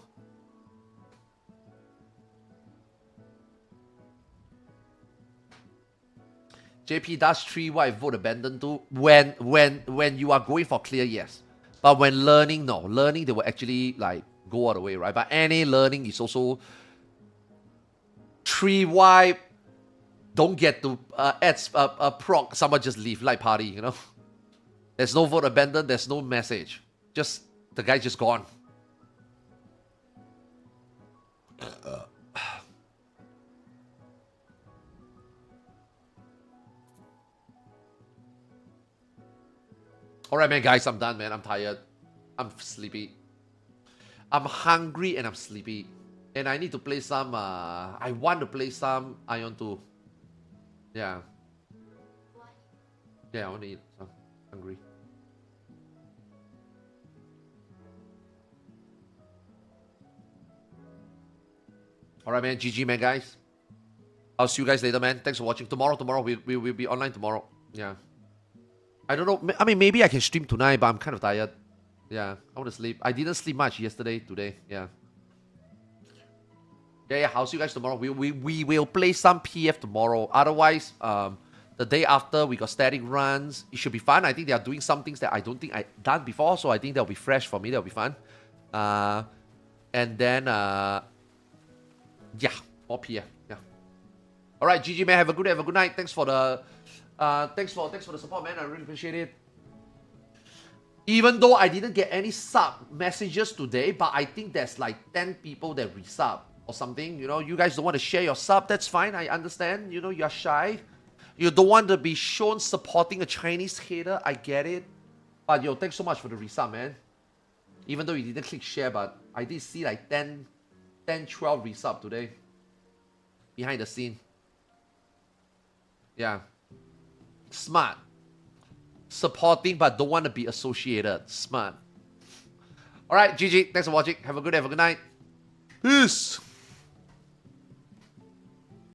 JP does 3 wipe vote abandon too. When you are going for clear, yes. But when learning, no. Learning, they will actually like go all the way, right? But any learning is also 3 wipe. Don't get to add proc. Someone just leave, like party, you know? There's no vote abandon, there's no message. Just, the guy just gone. Alright, man, guys, I'm done, man. I'm tired. I'm sleepy. I'm hungry and I'm sleepy. And I need to play some, I want to play some Ion 2. Yeah. Yeah, I want to eat. I'm hungry. Alright, man. GG, man, guys. I'll see you guys later, man. Thanks for watching. Tomorrow, we'll be online tomorrow. Yeah. I don't know. I mean, maybe I can stream tonight, but I'm kind of tired. Yeah, I want to sleep. I didn't sleep much yesterday, today. Yeah. Yeah, I'll see you guys tomorrow. We will play some PF tomorrow. Otherwise, the day after, we got static runs. It should be fun. I think they are doing some things that I don't think I've done before, so I think that'll be fresh for me. That'll be fun. And then, yeah, more PF. Yeah. All right, GG, man. Have a good night. Thanks for the thanks for the support, man. I really appreciate it. Even though I didn't get any sub messages today, but I think there's like 10 people that resub or something. You know, you guys don't want to share your sub. That's fine. I understand. You know, you're shy. You don't want to be shown supporting a Chinese hater. I get it. But yo, thanks so much for the resub, man. Even though you didn't click share, but I did see like 10, 12 resub today. Behind the scene. Yeah. Smart. Supporting but don't want to be associated. Smart. Alright, GG. Thanks for watching. Have a good night. Peace.